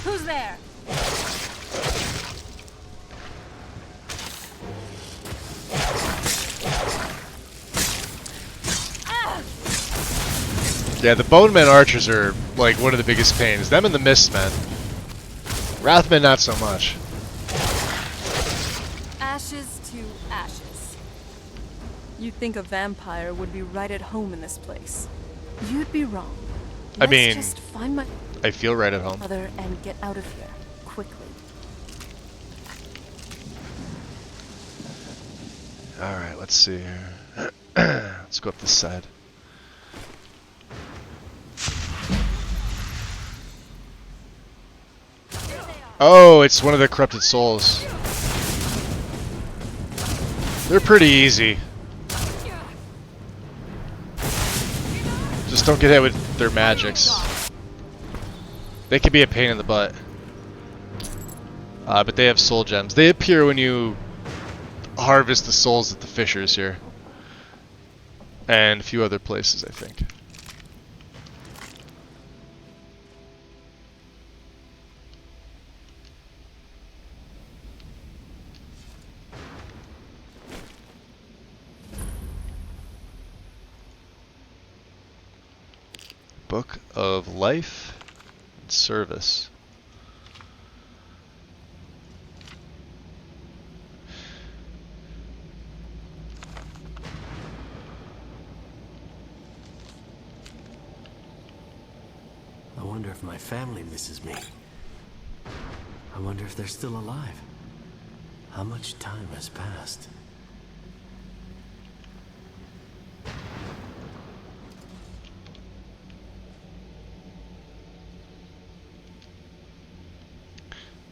[SPEAKER 3] Who's there?
[SPEAKER 1] Yeah, the Bonemen archers are like one of the biggest pains. Them and the Mistmen. Wrathmen not so much.
[SPEAKER 3] Ashes to ashes.
[SPEAKER 2] You'd think a vampire would be right at home in this place. You'd be wrong.
[SPEAKER 1] I
[SPEAKER 2] Let's
[SPEAKER 1] mean,
[SPEAKER 2] just find my
[SPEAKER 1] I feel right at home.
[SPEAKER 2] mother and get out of here quickly.
[SPEAKER 1] Alright, let's see here. Let's go up this side. Oh, it's one of the corrupted souls. They're pretty easy. Just don't get hit with their magics. They can be a pain in the butt. But they have soul gems. They appear when you harvest the souls at the fissures here. And a few other places, I think. Book of Life and Service.
[SPEAKER 4] I wonder if my family misses me. I wonder if they're still alive. How much time has passed?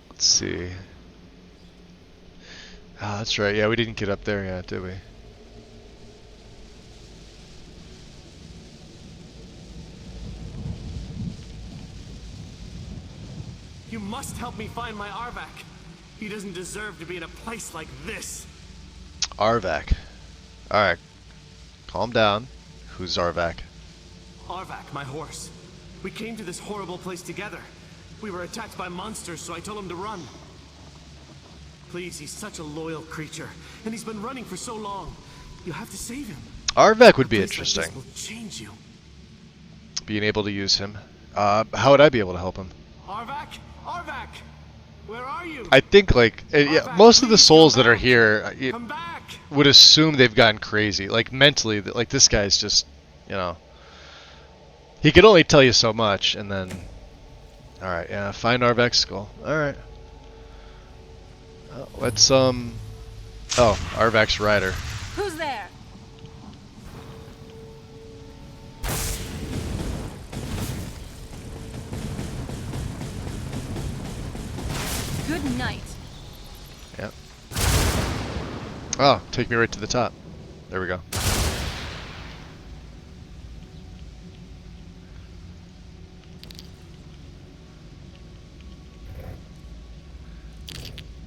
[SPEAKER 1] Let's see. Ah, that's right. Yeah, we didn't get up there yet, did we?
[SPEAKER 4] You must help me find my Arvak. He doesn't deserve to be in a place like this.
[SPEAKER 1] Arvak. Alright. Calm down. Who's Arvak?
[SPEAKER 4] Arvak, my horse. We came to this horrible place together. We were attacked by monsters, so I told him to run. Please, he's such a loyal creature, and he's been running for so long. You have to save him.
[SPEAKER 1] Arvak would be
[SPEAKER 4] A place like
[SPEAKER 1] interesting.
[SPEAKER 4] this will change you.
[SPEAKER 1] Being able to use him. How would I be able to help him?
[SPEAKER 4] Arvak? Arvak! Where are you?
[SPEAKER 1] I think, like, yeah, most of the souls that are here you
[SPEAKER 4] Come back!
[SPEAKER 1] would assume they've gotten crazy. Like, mentally, like, this guy's just, you know, He could only tell you so much, and then... Alright, yeah, find Arvex skull. Alright. Let's, Oh, Arvex rider.
[SPEAKER 3] Who's there? Good night.
[SPEAKER 1] Yep. Oh, take me right to the top. There we go.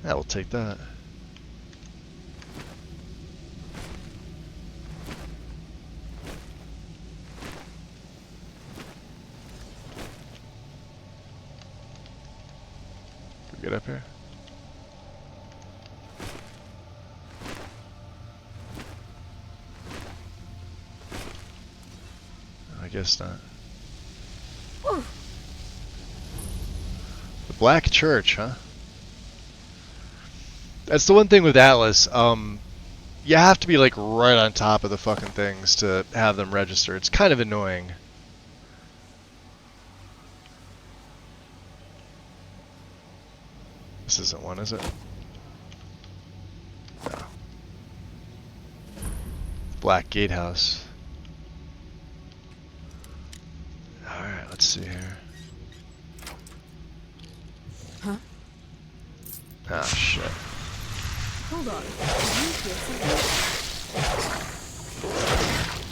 [SPEAKER 1] Yeah, we'll take that. Can we get up here? I guess not.
[SPEAKER 3] Ooh.
[SPEAKER 1] The Black Church, huh? That's the one thing with Atlas. You have to be like right on top of the fucking things to have them register. It's kind of annoying. This isn't one, is it? No. Black Gatehouse. Alright, let's see here.
[SPEAKER 3] Huh?
[SPEAKER 1] Ah, shit.
[SPEAKER 3] Hold on. Did you hear something?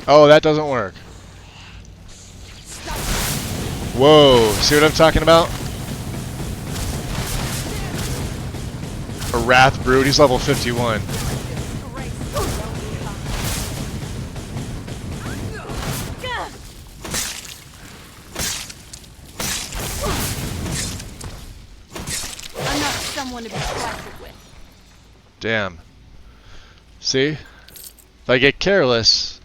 [SPEAKER 1] Oh, that doesn't work. Whoa, see what I'm talking about? A Wrath Brood, he's level 51.
[SPEAKER 3] I'm not someone to be trifled with.
[SPEAKER 1] Damn. See? If I get careless...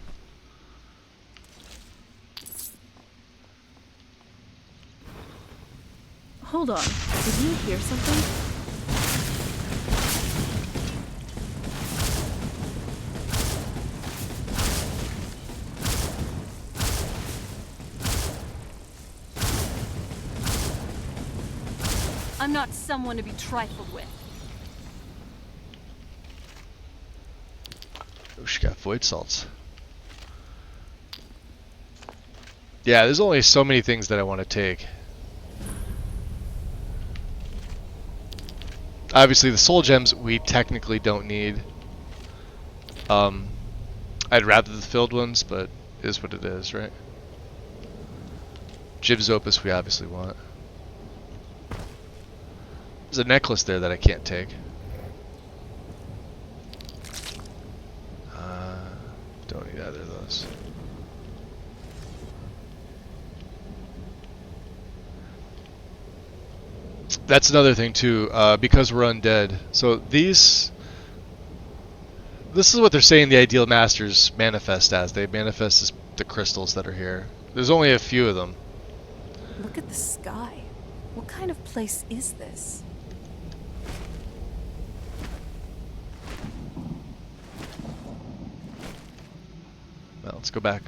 [SPEAKER 2] Hold on. Did you hear something?
[SPEAKER 3] I'm not someone to be trifled with.
[SPEAKER 1] Oh, she got void salts. Yeah, there's only so many things that I want to take. Obviously, the soul gems we technically don't need. I'd rather the filled ones, but it is what it is, right? Jib's Opus we obviously want. There's a necklace there that I can't take. Don't need either of those. That's another thing too, because we're undead. So this is what they're saying the ideal masters manifest as. They manifest as the crystals that are here. There's only a few of them.
[SPEAKER 2] Look at the sky. What kind of place is this?
[SPEAKER 1] Well, let's go back.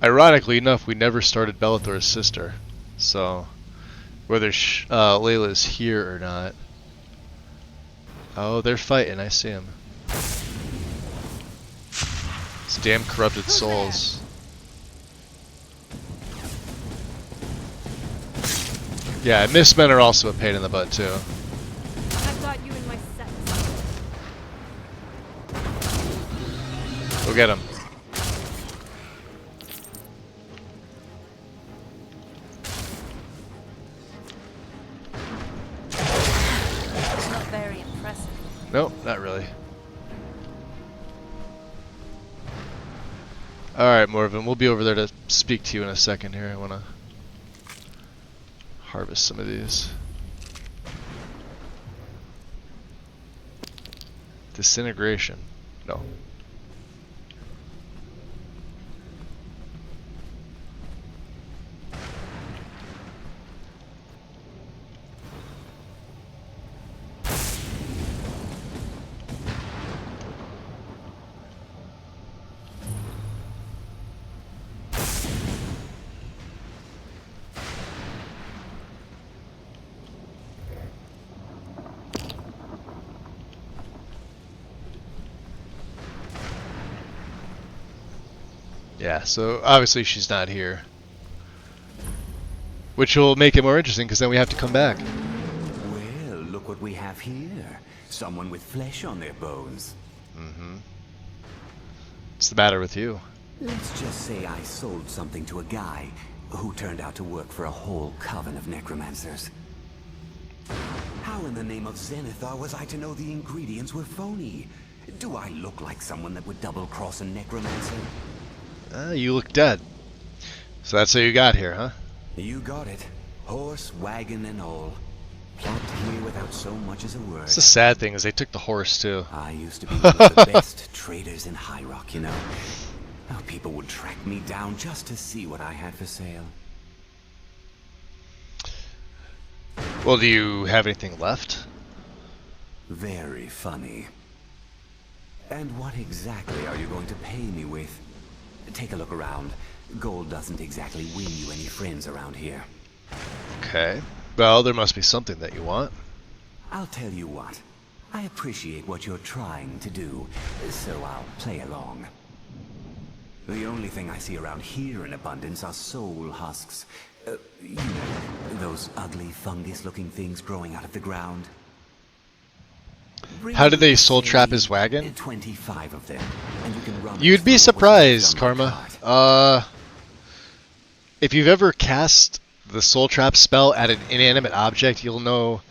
[SPEAKER 1] Ironically enough, we never started Bellathor's sister, so whether Layla's here or not. Oh, they're fighting. I see them. These damn corrupted souls. Yeah, Mistmen are also a pain in the butt too.
[SPEAKER 3] I've got you in my sights.
[SPEAKER 1] Go get him.
[SPEAKER 3] Not very impressive.
[SPEAKER 1] Nope, not really. Alright, Morven, we'll be over there to speak to you in a second here. I want to harvest some of these. Disintegration. No. Yeah, so obviously she's not here. Which will make it more interesting, because then we have to come back.
[SPEAKER 5] Well, look what we have here. Someone with flesh on their bones.
[SPEAKER 1] Mm-hmm. What's the matter with you?
[SPEAKER 5] Let's just say I sold something to a guy who turned out to work for a whole coven of necromancers. How in the name of Zenithar was I to know the ingredients were phony? Do I look like someone that would double-cross a necromancer?
[SPEAKER 1] You look dead. So that's how you got here, huh?
[SPEAKER 5] You got it. Horse, wagon, and all. Plopped here without so much as a word.
[SPEAKER 1] It's the sad thing is they took the horse too.
[SPEAKER 5] I used to be one of the best traders in High Rock, you know. Now people would track me down just to see what I had for sale.
[SPEAKER 1] Well, do you have anything left?
[SPEAKER 5] Very funny. And what exactly are you going to pay me with? Take a look around. Gold doesn't exactly win you any friends around here.
[SPEAKER 1] Okay. Well, there must be something that you want.
[SPEAKER 5] I'll tell you what. I appreciate what you're trying to do, so I'll play along. The only thing I see around here in abundance are soul husks. You know, those ugly fungus-looking things growing out of the ground.
[SPEAKER 1] How did they soul trap his wagon?
[SPEAKER 5] 25 of them, and you can run.
[SPEAKER 1] You'd be surprised,
[SPEAKER 5] Karma.
[SPEAKER 1] Karma. If you've ever cast the soul trap spell at an inanimate object, you'll know.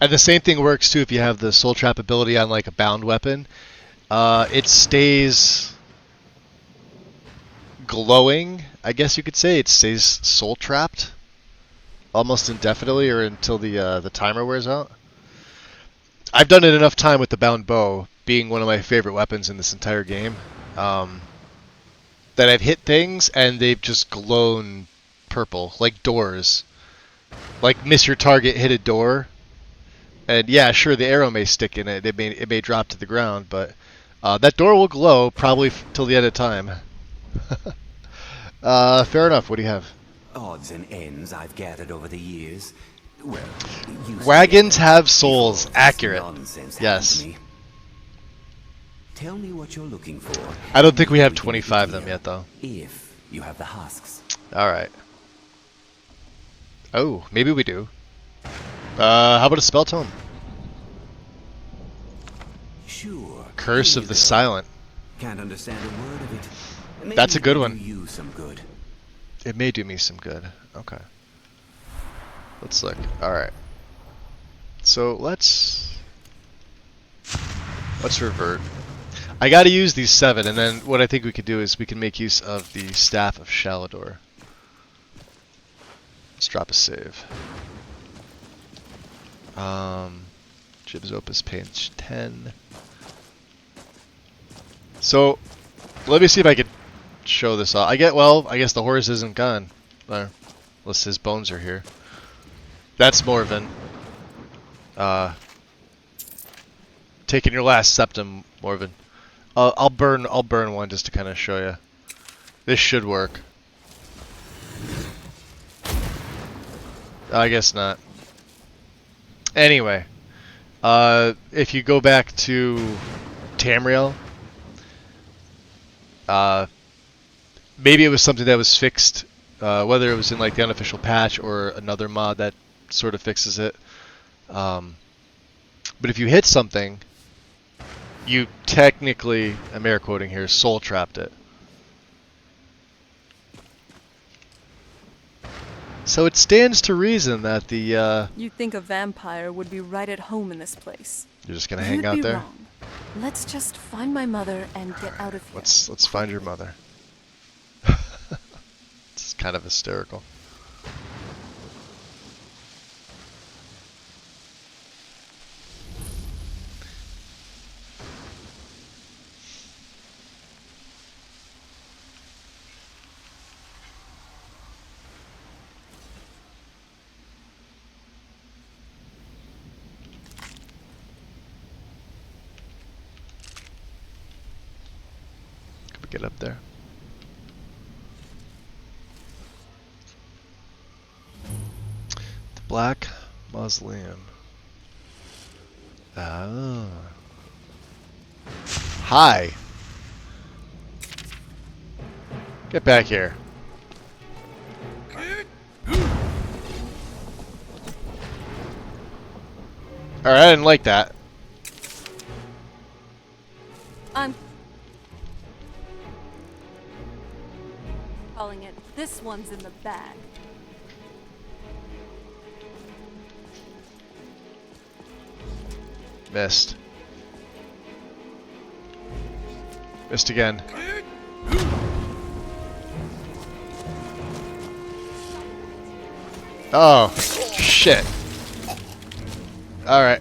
[SPEAKER 1] And the same thing works too if you have the soul trap ability on like a bound weapon. It stays glowing, I guess you could say. It stays soul trapped almost indefinitely, or until the timer wears out. I've done it enough time with the bound bow, being one of my favorite weapons in this entire game, that I've hit things and they've just glown purple, like doors. Like miss your target, hit a door, and yeah, sure, the arrow may stick in it, it may drop to the ground, but that door will glow probably till the end of time. Fair enough. What do you have?
[SPEAKER 5] Odds and ends I've gathered over the years. Well,
[SPEAKER 1] Wagons have souls. Accurate.
[SPEAKER 5] Yes.
[SPEAKER 1] Yes.
[SPEAKER 5] Tell me what you're looking for.
[SPEAKER 1] I don't think we have 25 of them yet, though.
[SPEAKER 5] If you have the husks.
[SPEAKER 1] Alright. Oh, maybe we do. How about a spell tome?
[SPEAKER 5] Sure.
[SPEAKER 1] Curse of the Silent.
[SPEAKER 5] Can't understand a word of it. Maybe
[SPEAKER 1] That's a good
[SPEAKER 5] it'll
[SPEAKER 1] one.
[SPEAKER 5] do you some good.
[SPEAKER 1] It may do me some good. Okay. Let's look. Alright. So let's revert. I gotta use these 7, and then what I think we could do is we can make use of the Staff of Shalador. Let's drop a save. Jib's Opus page 10. So let me see if I could show this off. I guess the horse isn't gone. Unless his bones are here. That's Morven. Taking your last septum, Morven. I'll burn one just to kind of show you. This should work. I guess not. Anyway, if you go back to Tamriel, maybe it was something that was fixed, whether it was in like the unofficial patch or another mod that sort of fixes it. But if you hit something, you technically, I'm air quoting here, soul trapped it. So it stands to reason that the
[SPEAKER 2] You'd think a vampire would be right at home in this place.
[SPEAKER 1] you're just gonna hang
[SPEAKER 2] You'd
[SPEAKER 1] out
[SPEAKER 2] be
[SPEAKER 1] there.
[SPEAKER 2] wrong. Let's just find my mother and get out of here.
[SPEAKER 1] Let's find your mother. It's kind of hysterical. Get up there. The Black Mausoleum. Oh. Get back here. Alright, I didn't like that.
[SPEAKER 3] I'm calling it. This one's in the bag.
[SPEAKER 1] Missed. Missed again. Oh, shit. Alright.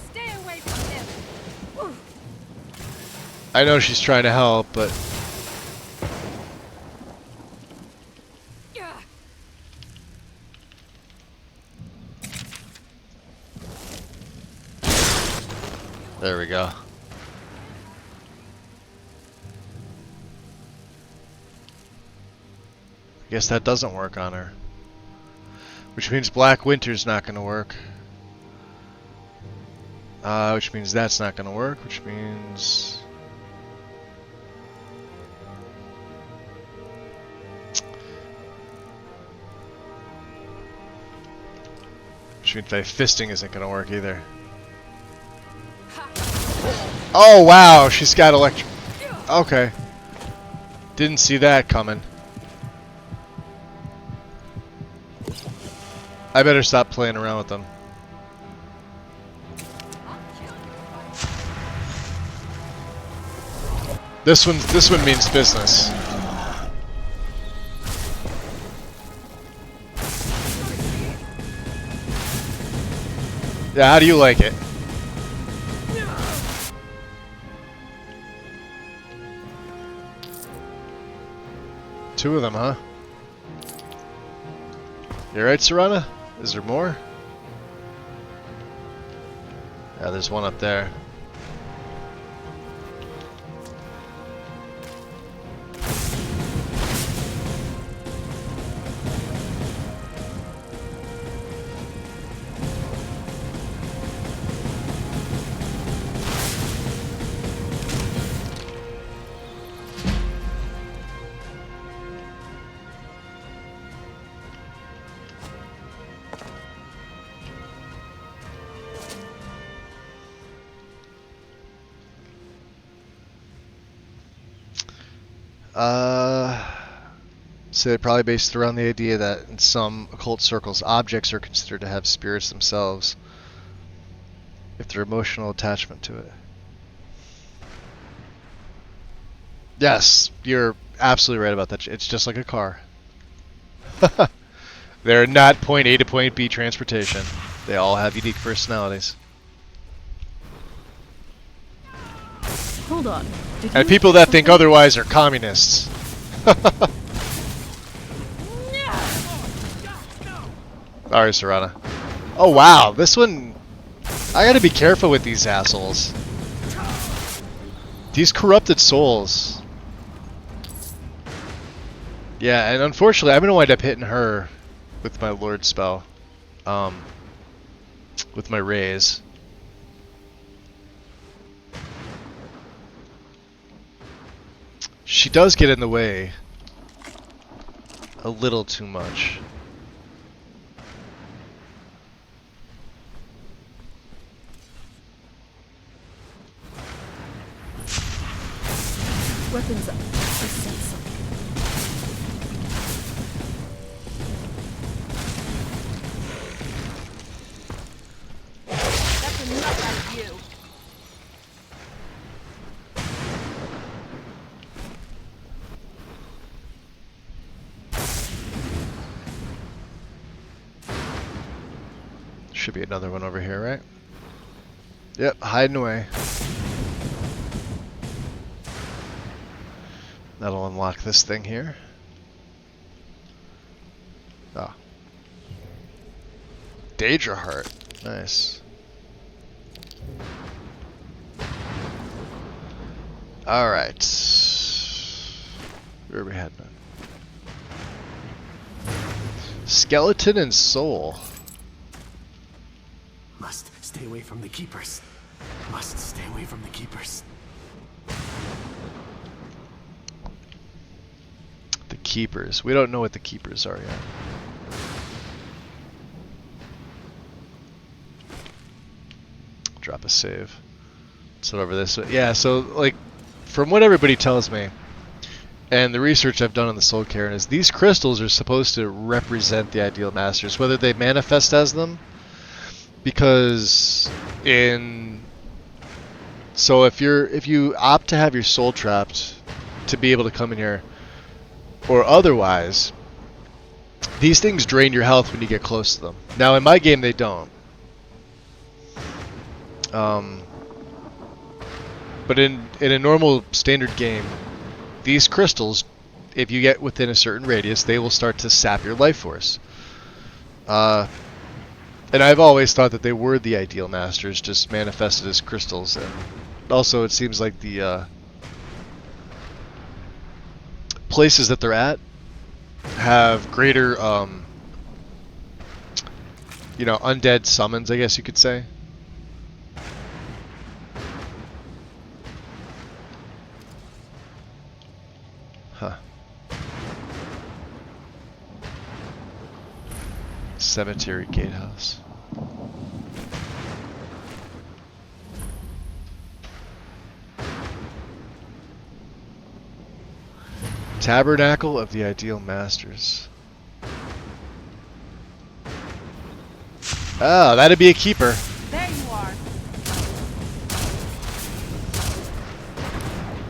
[SPEAKER 3] Stay away from him. Whew.
[SPEAKER 1] I know she's trying to help, but...
[SPEAKER 3] Yeah.
[SPEAKER 1] There we go. I guess that doesn't work on her. Which means Black Winter's not going to work. Which means that's not going to work, which means... Which means my fisting isn't going to work either. Oh wow, she's got electric... Okay. Didn't see that coming. I better stop playing around with them. This one means business. Yeah, how do you like it? Two of them, huh? You alright, Serana? Is there more? Yeah, there's one up there. So they're probably based around the idea that in some occult circles, objects are considered to have spirits themselves if their emotional attachment to it. Yes, you're absolutely right about that. It's just like a car. They're not point A to point B transportation. They all have unique personalities.
[SPEAKER 2] Hold on. Did
[SPEAKER 1] And
[SPEAKER 2] you
[SPEAKER 1] people that think otherwise are communists. Sorry, Serana. Oh wow, this one... I gotta be careful with these assholes. These corrupted souls. Yeah, and unfortunately I'm gonna wind up hitting her with my Lord spell. With my raise. She does get in the way a little too much.
[SPEAKER 2] Weapons up. I sense something.
[SPEAKER 3] That's enough out of you.
[SPEAKER 1] Should be another one over here, right? Yep, hiding away. That'll unlock this thing here. Ah. Daedra Heart. Nice. Alright. Where are we heading? Skeleton and soul.
[SPEAKER 4] Must stay away from the keepers. Must stay away from the keepers.
[SPEAKER 1] The keepers. We don't know what the keepers are yet. Drop a save. Let's head over this way. Yeah, so like from what everybody tells me, and the research I've done on the Soul Cairn is these crystals are supposed to represent the ideal masters, whether they manifest as them. Because so if you opt to have your soul trapped to be able to come in here, or otherwise, these things drain your health when you get close to them. Now in my game they don't. But in a normal standard game, these crystals, if you get within a certain radius, they will start to sap your life force. And I've always thought that they were the ideal masters, just manifested as crystals. And also, it seems like the places that they're at have greater, undead summons, I guess you could say. Huh. Cemetery gatehouse. Tabernacle of the Ideal Masters. Oh, that'd be a keeper.
[SPEAKER 3] There you are.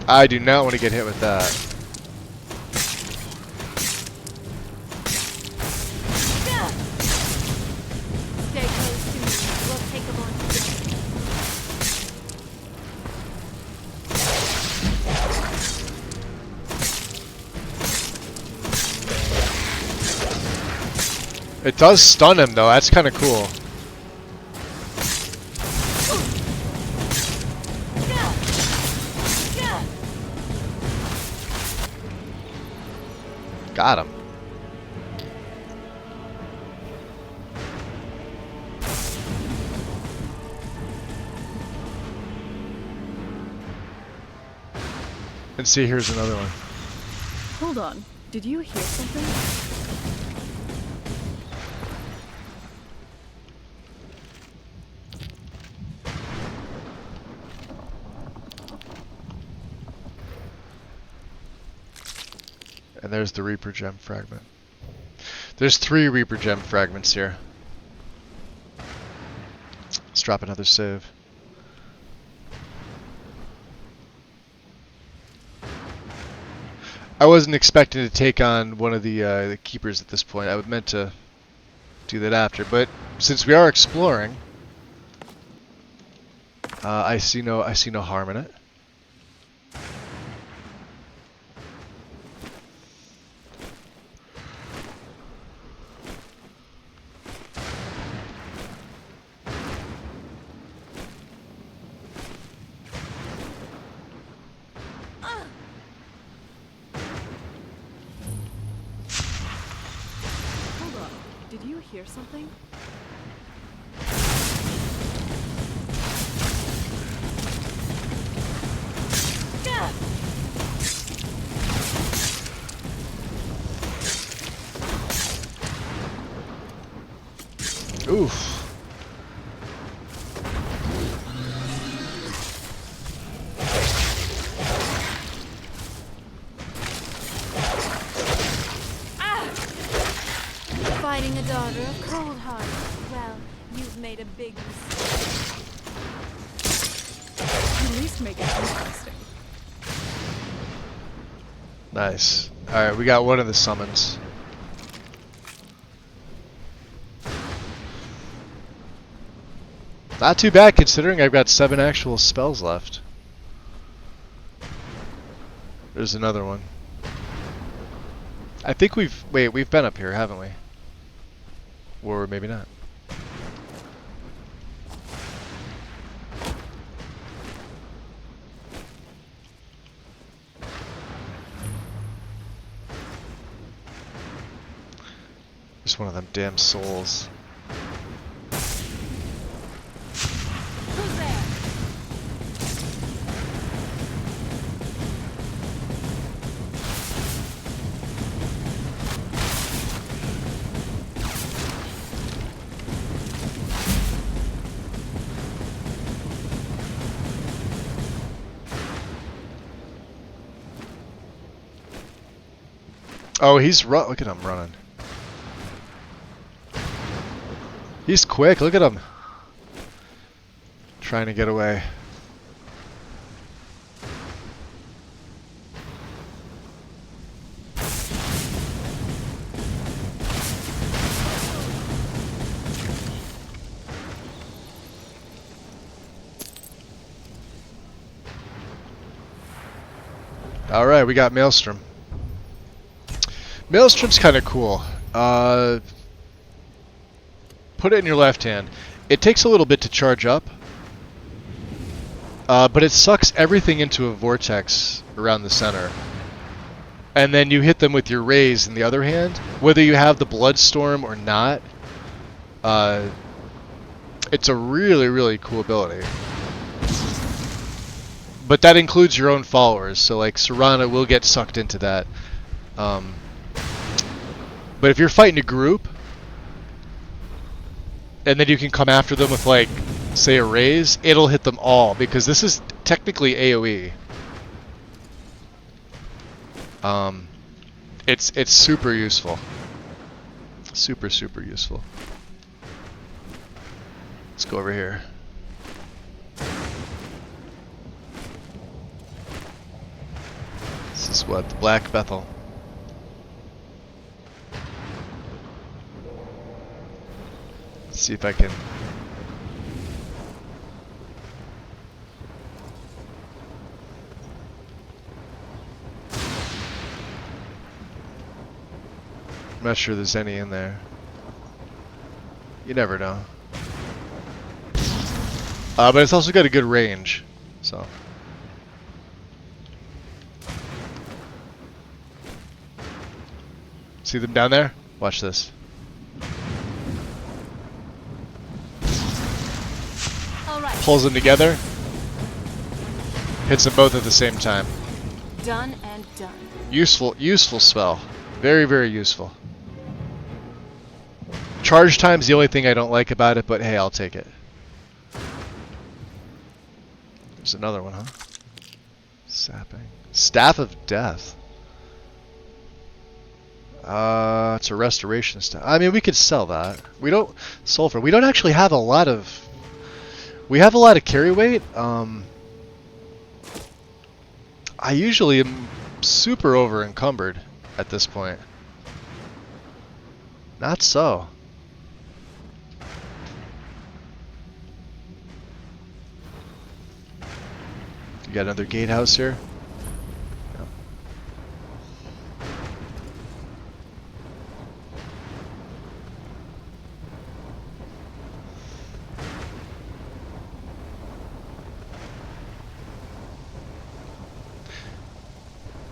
[SPEAKER 1] I do not want to get hit with that.
[SPEAKER 3] Stay close to me. We'll take them on together.
[SPEAKER 1] It does stun him though, that's kind of cool. Got him. And see, here's another one.
[SPEAKER 2] Hold on. Did you hear something?
[SPEAKER 1] And there's the Reaper Gem fragment. There's 3 Reaper Gem fragments here. Let's drop another save. I wasn't expecting to take on one of the keepers at this point. I was meant to do that after, but since we are exploring, I see no harm in it.
[SPEAKER 2] Did you hear something?
[SPEAKER 1] Oof.
[SPEAKER 3] Fighting a daughter of Coldheart. Well, you've made a big mistake.
[SPEAKER 2] At least make it interesting.
[SPEAKER 1] Nice. Alright, we got one of the summons. Not too bad considering I've got 7 actual spells left. There's another one. I think we've been up here, haven't we? Or maybe not. Just one of them damn souls.
[SPEAKER 3] Who's there?
[SPEAKER 1] Oh, he's look at him running. He's quick. Look at him. Trying to get away. All right, we got Maelstrom. Maelstrom's kind of cool. Put it in your left hand. It takes a little bit to charge up, but it sucks everything into a vortex around the center. And then you hit them with your raise in the other hand. Whether you have the Bloodstorm or not, it's a really, really cool ability. But that includes your own followers, so like Serana will get sucked into that. But if you're fighting a group, and then you can come after them with, like, say a raise, it'll hit them all, because this is technically AoE. It's super useful. Super, super useful. Let's go over here. This is what? The Black Bethel. Let's see if I can... I'm not sure there's any in there. You never know. But it's also got a good range, so... See them down there? Watch this.
[SPEAKER 3] All right.
[SPEAKER 1] Pulls them together. Hits them both at the same time.
[SPEAKER 3] Done and done.
[SPEAKER 1] Useful spell. Very, very useful. Charge time's the only thing I don't like about it, but hey, I'll take it. There's another one, huh? Sapping. Staff of Death. It's a restoration stuff. I mean, we could sell that. We don't sulfur. We don't actually have a lot of. We have a lot of carry weight. I usually am super over encumbered at this point. Not so. You got another gatehouse here.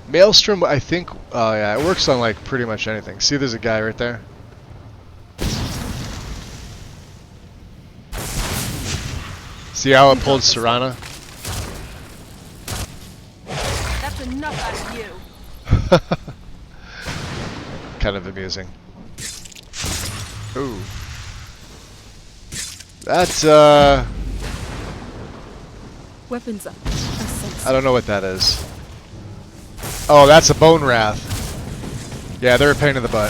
[SPEAKER 1] Maelstrom, I think, yeah, it works on like pretty much anything. See, there's a guy right there. See how it pulled Serana?
[SPEAKER 3] That's enough out of you.
[SPEAKER 1] Kind of amusing. Ooh. That's,
[SPEAKER 2] Weapons up.
[SPEAKER 1] I don't know what that is. Oh, that's a Bone Wrath. Yeah, they're a pain in the butt.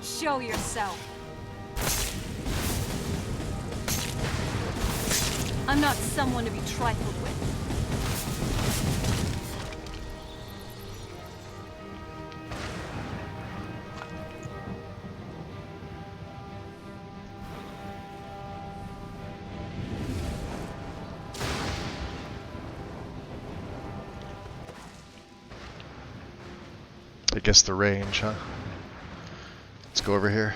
[SPEAKER 3] Show yourself. I'm not someone to be trifled with.
[SPEAKER 1] I guess the range, huh? Let's go over here.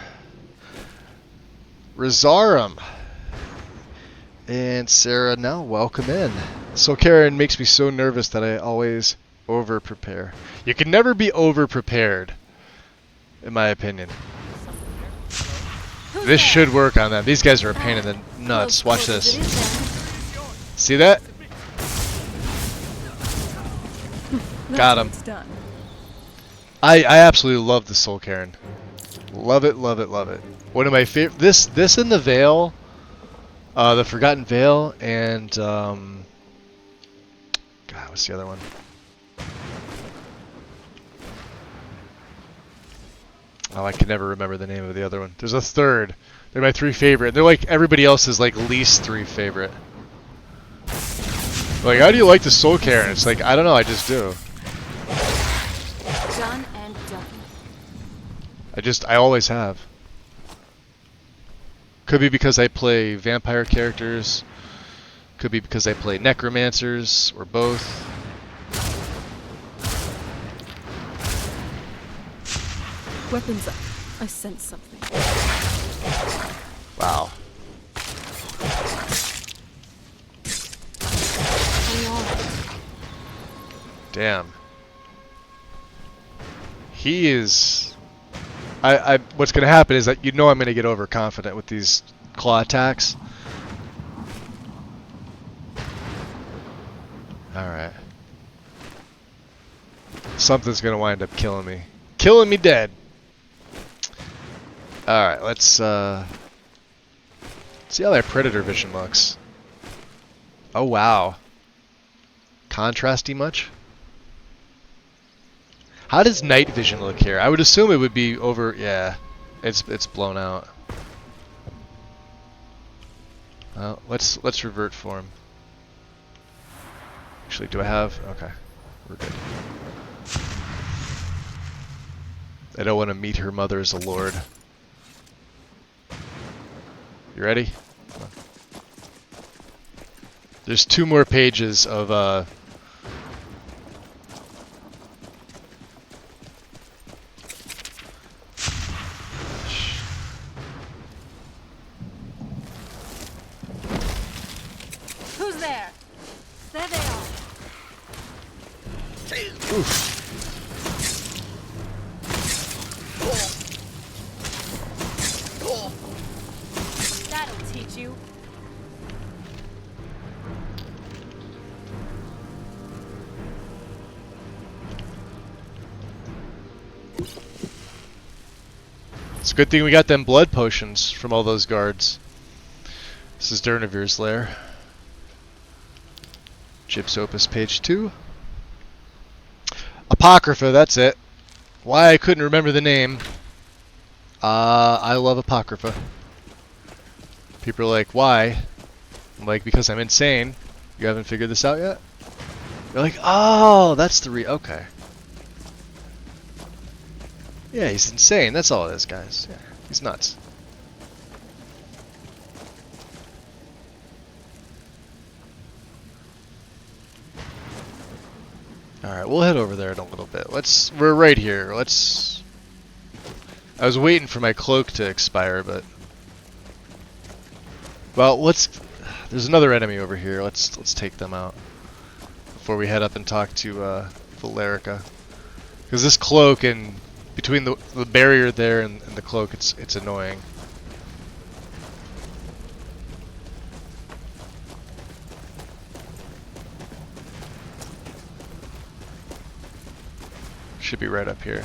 [SPEAKER 1] Dar'Zahrim. And Sarah, now welcome in. So Karen makes me so nervous that I always over-prepare. You can never be over-prepared, in my opinion. This should work on them. These guys are a pain in the nuts. Watch this. See that? Got him. I absolutely love the Soul Cairn. Love it, love it, love it. One of my favorite. This in the Veil, the Forgotten Veil, and God, what's the other one? Oh, I can never remember the name of the other one. There's a third. They're my three favorite. They're like everybody else's like least three favorite. Like, how do you like the Soul Cairn? It's like, I don't know, I just do.
[SPEAKER 3] Done and done.
[SPEAKER 1] I always have. Could be because I play vampire characters. Could be because I play necromancers, or both.
[SPEAKER 2] Weapons up. I sense something.
[SPEAKER 1] Wow. Damn. He is... what's going to happen is that I'm going to get overconfident with these claw attacks. Alright. Something's going to wind up killing me. Killing me dead. Alright, let's see how that Predator vision looks. Oh wow. Contrasty much? How does night vision look here? I would assume it would be over. Yeah, it's blown out. Well, let's revert form. Actually, do I have? Okay, we're good. I don't want to meet her mother as a lord. You ready? Come on. There's 2 more pages of
[SPEAKER 3] Who's there? There they are.
[SPEAKER 1] Oof.
[SPEAKER 3] That'll teach you.
[SPEAKER 1] It's a good thing we got them blood potions from all those guards. This is Dar'Zahr's lair. Gyps Opus, page 2. Apocrypha, that's it. Why I couldn't remember the name. I love Apocrypha. People are like, why? I'm like, because I'm insane. You haven't figured this out yet? They're like, oh, that's the okay. Yeah, he's insane. That's all it is, guys. Yeah, he's nuts. Alright, we'll head over there in a little bit. We're right here. I was waiting for my cloak to expire, but... Well, there's another enemy over here. Let's take them out. Before we head up and talk to, Valerica. Because this cloak and... Between the barrier there and the cloak, it's annoying. Should be right up here.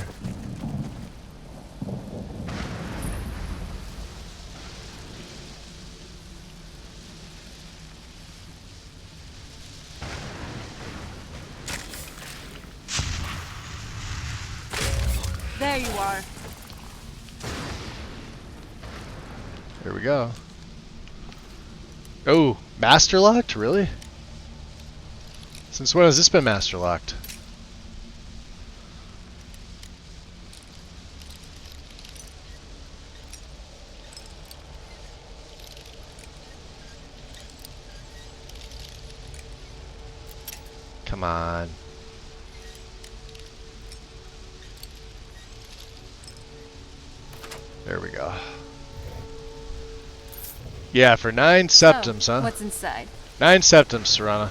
[SPEAKER 3] There you are.
[SPEAKER 1] There we go. Oh, master locked? Really? Since when has this been master locked? Come on. There we go. Yeah, for 9 septums,
[SPEAKER 3] So,
[SPEAKER 1] huh?
[SPEAKER 3] what's inside?
[SPEAKER 1] 9 septums, Serana.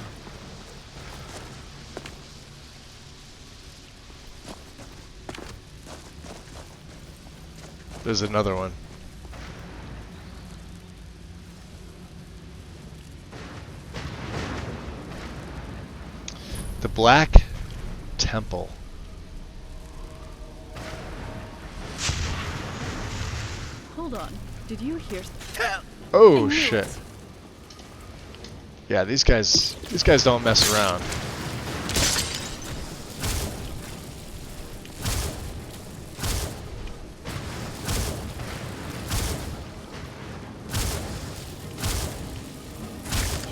[SPEAKER 1] There's another one. The Black Temple.
[SPEAKER 2] Hold on. Did you hear?
[SPEAKER 1] Oh shit. Yeah, these guys don't mess around.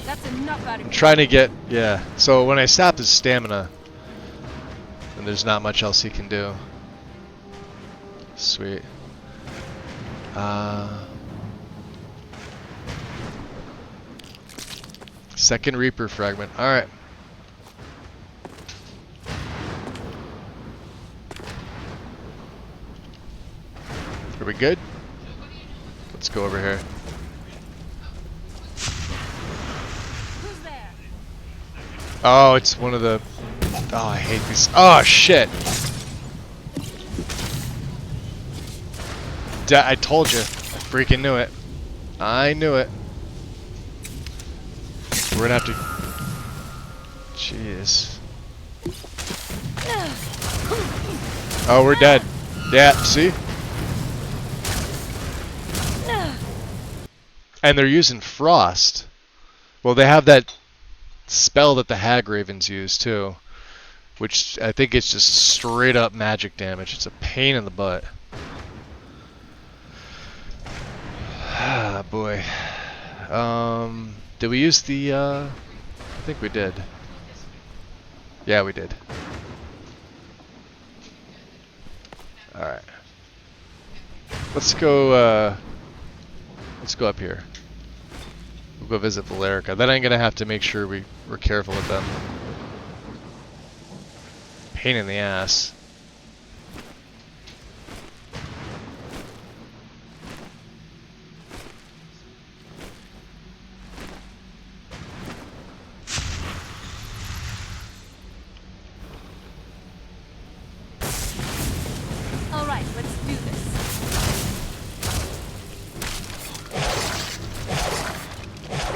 [SPEAKER 3] That's enough out of
[SPEAKER 1] I'm
[SPEAKER 3] you.
[SPEAKER 1] trying to get, yeah. So when I sap his stamina, then there's not much else he can do. Sweet. Second Reaper fragment. Alright. Are we good? Let's go over here.
[SPEAKER 3] Who's there?
[SPEAKER 1] Oh, it's one of the... Oh, I hate these. Oh, shit. I told you. I freaking knew it. I knew it. We're gonna have to... Jeez. Oh, we're dead. Yeah, see? And they're using Frost. Well, they have that spell that the Hag Ravens use, too. Which I think it's just straight up magic damage. It's a pain in the butt. Ah, boy. Did we use the, I think we did. Yeah, we did. Alright. Let's go up here. We'll go visit Valerica. Then I'm gonna have to make sure we're careful with them. Pain in the ass.
[SPEAKER 3] All right, let's do this.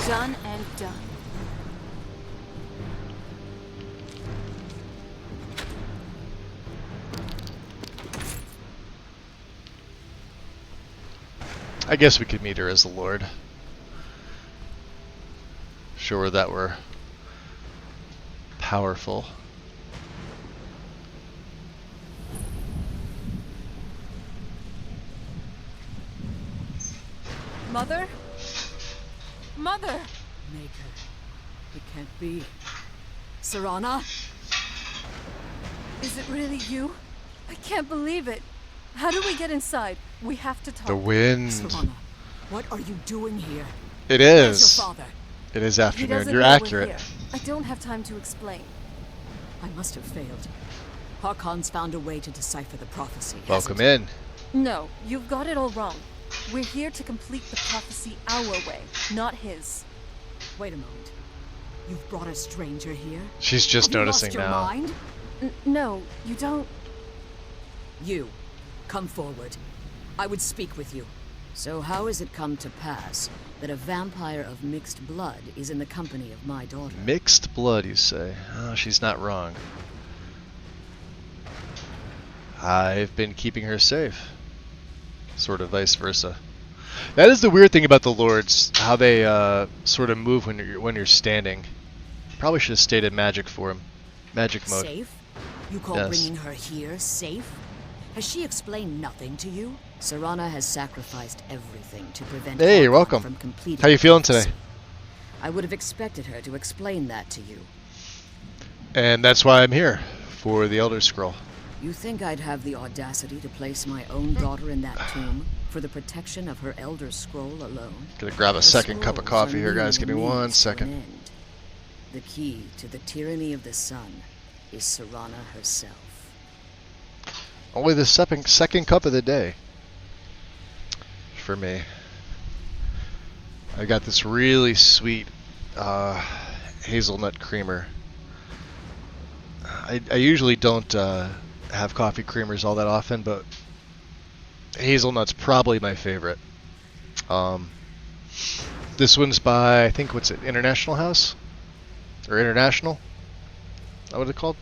[SPEAKER 3] Done and done.
[SPEAKER 1] I guess we could meet her as the Lord. Show her that we're powerful.
[SPEAKER 2] Mother? Mother!
[SPEAKER 6] Maker. It can't be. Serana?
[SPEAKER 2] Is it really you? I can't believe it. How do we get inside? We have to talk.
[SPEAKER 1] The wind.
[SPEAKER 6] Serana, what are you doing here?
[SPEAKER 1] It
[SPEAKER 6] Where's
[SPEAKER 1] is.
[SPEAKER 6] your father?
[SPEAKER 1] It is
[SPEAKER 2] He
[SPEAKER 1] afternoon.
[SPEAKER 2] doesn't
[SPEAKER 1] You're
[SPEAKER 2] know we're
[SPEAKER 1] accurate.
[SPEAKER 2] here. I don't have time to explain.
[SPEAKER 6] I must have failed. Harkon's found a way to decipher the prophecy.
[SPEAKER 1] Welcome
[SPEAKER 6] hasn't
[SPEAKER 1] in.
[SPEAKER 2] No, you've got it all wrong. We're here to complete the prophecy our way, not his.
[SPEAKER 6] he? Wait a moment. You've brought a stranger here?
[SPEAKER 1] She's just
[SPEAKER 6] Have you
[SPEAKER 1] noticing
[SPEAKER 6] lost your
[SPEAKER 1] now.
[SPEAKER 6] mind?
[SPEAKER 2] No, you don't.
[SPEAKER 6] You, come forward. I would speak with you.
[SPEAKER 7] So how has it come to pass that a vampire of mixed blood is in the company of my daughter?
[SPEAKER 1] Mixed blood, you say? Oh, she's not wrong. I've been keeping her safe. Sort of vice versa. That is the weird thing about the lords, how they sort of move when you're standing. Probably should have stated magic form, magic mode.
[SPEAKER 6] Safe? You call
[SPEAKER 1] Yes.
[SPEAKER 6] bringing her here safe? Has she explained nothing to you?
[SPEAKER 7] Serana has sacrificed everything to prevent
[SPEAKER 1] Hey, you're
[SPEAKER 7] Harkon
[SPEAKER 1] welcome.
[SPEAKER 7] from completing
[SPEAKER 1] How you
[SPEAKER 7] the
[SPEAKER 1] feeling
[SPEAKER 7] prophecy.
[SPEAKER 1] today?
[SPEAKER 7] I would have expected her to explain that to you.
[SPEAKER 1] And that's why I'm here, for the Elder Scroll.
[SPEAKER 7] You think I'd have the audacity to place my own daughter in that tomb for the protection of her Elder Scroll alone?
[SPEAKER 1] Gonna grab a
[SPEAKER 7] The
[SPEAKER 1] second cup of
[SPEAKER 7] scrolls
[SPEAKER 1] coffee here,
[SPEAKER 7] unveil
[SPEAKER 1] guys. Give me
[SPEAKER 7] the
[SPEAKER 1] 1
[SPEAKER 7] means to an
[SPEAKER 1] second.
[SPEAKER 7] end. The key to the tyranny of the sun is Serana herself.
[SPEAKER 1] Only the second cup of the day. For me. I got this really sweet hazelnut creamer. I usually don't have coffee creamers all that often, but hazelnut's probably my favorite. This one's by, I think, what's it, International House? Or International? Is that what it's called?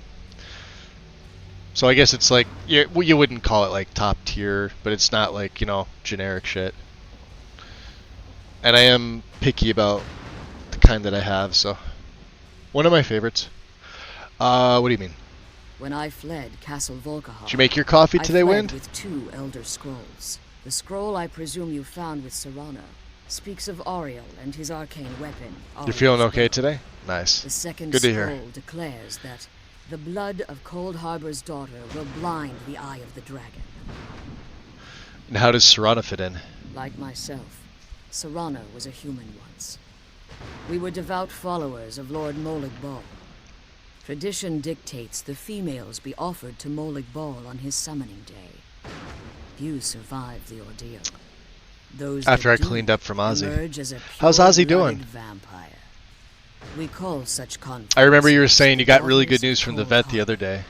[SPEAKER 1] So I guess it's like, you wouldn't call it like top tier, but it's not like, generic shit. And I am picky about the kind that I have, so one of my favorites. What do you mean?
[SPEAKER 7] When I fled Castle Volkahar,
[SPEAKER 1] Did you make your coffee today,
[SPEAKER 7] I fled
[SPEAKER 1] Wind?
[SPEAKER 7] with 2 Elder Scrolls. The scroll I presume you found with Serana speaks of Auriel and his arcane weapon.
[SPEAKER 1] You're feeling
[SPEAKER 7] Auriel's
[SPEAKER 1] okay
[SPEAKER 7] bow.
[SPEAKER 1] today? Nice.
[SPEAKER 7] The second
[SPEAKER 1] Good to
[SPEAKER 7] scroll
[SPEAKER 1] hear.
[SPEAKER 7] declares that the blood of Cold Harbor's daughter will blind the eye of the dragon.
[SPEAKER 1] And how does Serana fit in?
[SPEAKER 7] Like myself, Serana was a human once. We were devout followers of Lord Molig Bal. Tradition dictates the females be offered to Molig Bal on his summoning day. Few survive the ordeal. Those
[SPEAKER 1] After I
[SPEAKER 7] that do
[SPEAKER 1] cleaned up from Ozzy.
[SPEAKER 7] emerge as a
[SPEAKER 1] How's Ozzy
[SPEAKER 7] pure-blooded
[SPEAKER 1] doing?
[SPEAKER 7] Vampire. We call such conflicts
[SPEAKER 1] I remember you were saying you got really
[SPEAKER 7] daughters
[SPEAKER 1] good news
[SPEAKER 7] of
[SPEAKER 1] from the
[SPEAKER 7] Cold
[SPEAKER 1] vet the other
[SPEAKER 7] Harbor.
[SPEAKER 1] day.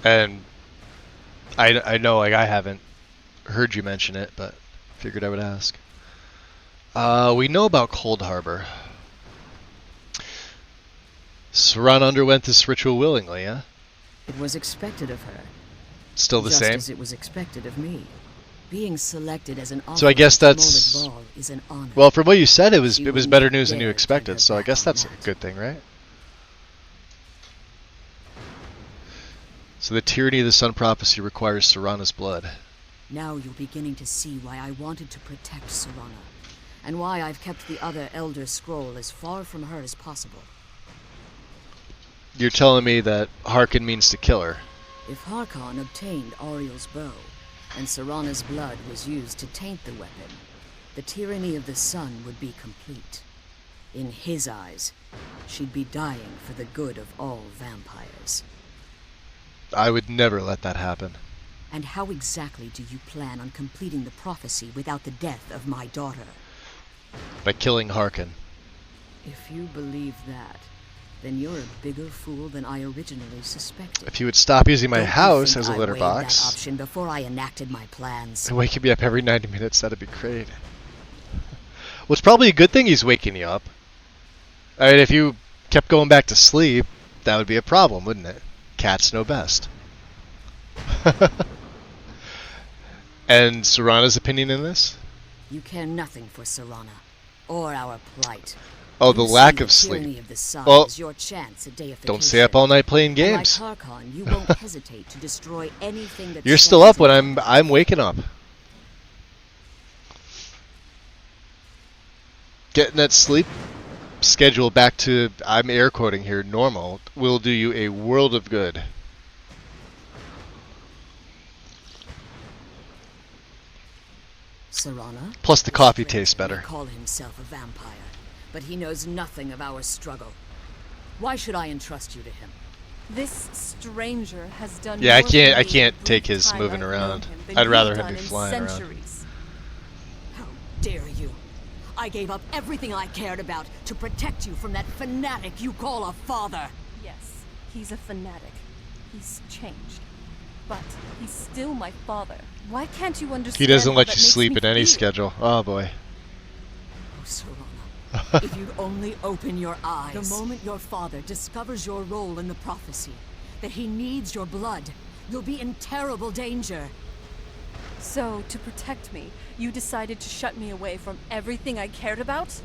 [SPEAKER 1] And I know, like, I haven't heard you mention it, but figured I would ask. We know about Cold Harbor. Serana underwent this ritual willingly, yeah?
[SPEAKER 7] It was expected of her.
[SPEAKER 1] Still the
[SPEAKER 7] just
[SPEAKER 1] same?
[SPEAKER 7] as it was expected of me. Being selected as an
[SPEAKER 1] So I guess
[SPEAKER 7] officer to
[SPEAKER 1] that's-
[SPEAKER 7] Molig Bal is an honor.
[SPEAKER 1] Well, from what you said, it was
[SPEAKER 7] She
[SPEAKER 1] better
[SPEAKER 7] wouldn't
[SPEAKER 1] news than you
[SPEAKER 7] dare turn
[SPEAKER 1] expected,
[SPEAKER 7] her
[SPEAKER 1] so I
[SPEAKER 7] back
[SPEAKER 1] guess
[SPEAKER 7] on
[SPEAKER 1] that's a
[SPEAKER 7] that.
[SPEAKER 1] good thing, right? So the tyranny of the sun prophecy requires Serana's blood.
[SPEAKER 7] Now you're beginning to see why I wanted to protect Serana, and why I've kept the other Elder Scroll as far from her as possible.
[SPEAKER 1] You're telling me that Harkin means to kill her.
[SPEAKER 7] If Harkon obtained Auriel's bow, and Serana's blood was used to taint the weapon, the tyranny of the sun would be complete. In his eyes, she'd be dying for the good of all vampires.
[SPEAKER 1] I would never let that happen.
[SPEAKER 7] And how exactly do you plan on completing the prophecy without the death of my daughter?
[SPEAKER 1] By killing Harkin.
[SPEAKER 7] If you believe that, then you're a bigger fool than I originally suspected.
[SPEAKER 1] If you would stop using my
[SPEAKER 7] Don't you
[SPEAKER 1] house
[SPEAKER 7] think
[SPEAKER 1] as a
[SPEAKER 7] I
[SPEAKER 1] litter
[SPEAKER 7] weighed that
[SPEAKER 1] box
[SPEAKER 7] option before I enacted my plans.
[SPEAKER 1] and waking me up every 90 minutes, that'd be great. Well, it's probably a good thing he's waking you up. I mean, if you kept going back to sleep, that would be a problem, wouldn't it? Cats know best. And Serana's opinion in this?
[SPEAKER 7] You care nothing for Serana, or our plight.
[SPEAKER 1] Oh, the
[SPEAKER 7] You see
[SPEAKER 1] lack of
[SPEAKER 7] the
[SPEAKER 1] sleep.
[SPEAKER 7] tyranny of the sun
[SPEAKER 1] Well,
[SPEAKER 7] as your chance at deification.
[SPEAKER 1] Don't stay up all night playing
[SPEAKER 7] And
[SPEAKER 1] games.
[SPEAKER 7] like Harkon, you won't hesitate to destroy anything that
[SPEAKER 1] You're still
[SPEAKER 7] stands
[SPEAKER 1] up when
[SPEAKER 7] in your
[SPEAKER 1] I'm waking up. Getting that sleep schedule back to, I'm air quoting here, normal will do you a world of good.
[SPEAKER 7] Serana?
[SPEAKER 1] Plus the
[SPEAKER 7] This
[SPEAKER 1] coffee
[SPEAKER 7] stranger
[SPEAKER 1] tastes better.
[SPEAKER 7] may call himself a vampire, but he knows nothing of our struggle. Why should I entrust you to him?
[SPEAKER 2] This stranger has done
[SPEAKER 1] Yeah, I
[SPEAKER 2] more
[SPEAKER 1] can't-
[SPEAKER 2] for
[SPEAKER 1] I
[SPEAKER 2] me in
[SPEAKER 1] can't
[SPEAKER 2] the
[SPEAKER 1] take
[SPEAKER 2] brief
[SPEAKER 1] his
[SPEAKER 2] time
[SPEAKER 1] moving
[SPEAKER 2] I've
[SPEAKER 1] around.
[SPEAKER 2] known than
[SPEAKER 1] I'd
[SPEAKER 2] you've
[SPEAKER 1] rather him
[SPEAKER 2] done
[SPEAKER 1] be
[SPEAKER 2] in
[SPEAKER 1] flying around.
[SPEAKER 2] centuries.
[SPEAKER 7] How dare you? I gave up everything I cared about to protect you from that fanatic you call a father.
[SPEAKER 2] Yes, he's a fanatic. He's changed. But he's still my father. Why can't you understand
[SPEAKER 1] He doesn't
[SPEAKER 2] how
[SPEAKER 1] let
[SPEAKER 2] that
[SPEAKER 1] you
[SPEAKER 2] makes
[SPEAKER 1] sleep
[SPEAKER 2] me
[SPEAKER 1] in any
[SPEAKER 2] feel?
[SPEAKER 1] schedule. Oh boy.
[SPEAKER 7] Oh, Serana, if you'd only open your eyes. The moment your father discovers your role in the prophecy, that he needs your blood, you'll be in terrible danger.
[SPEAKER 2] So, to protect me, you decided to shut me away from everything I cared about?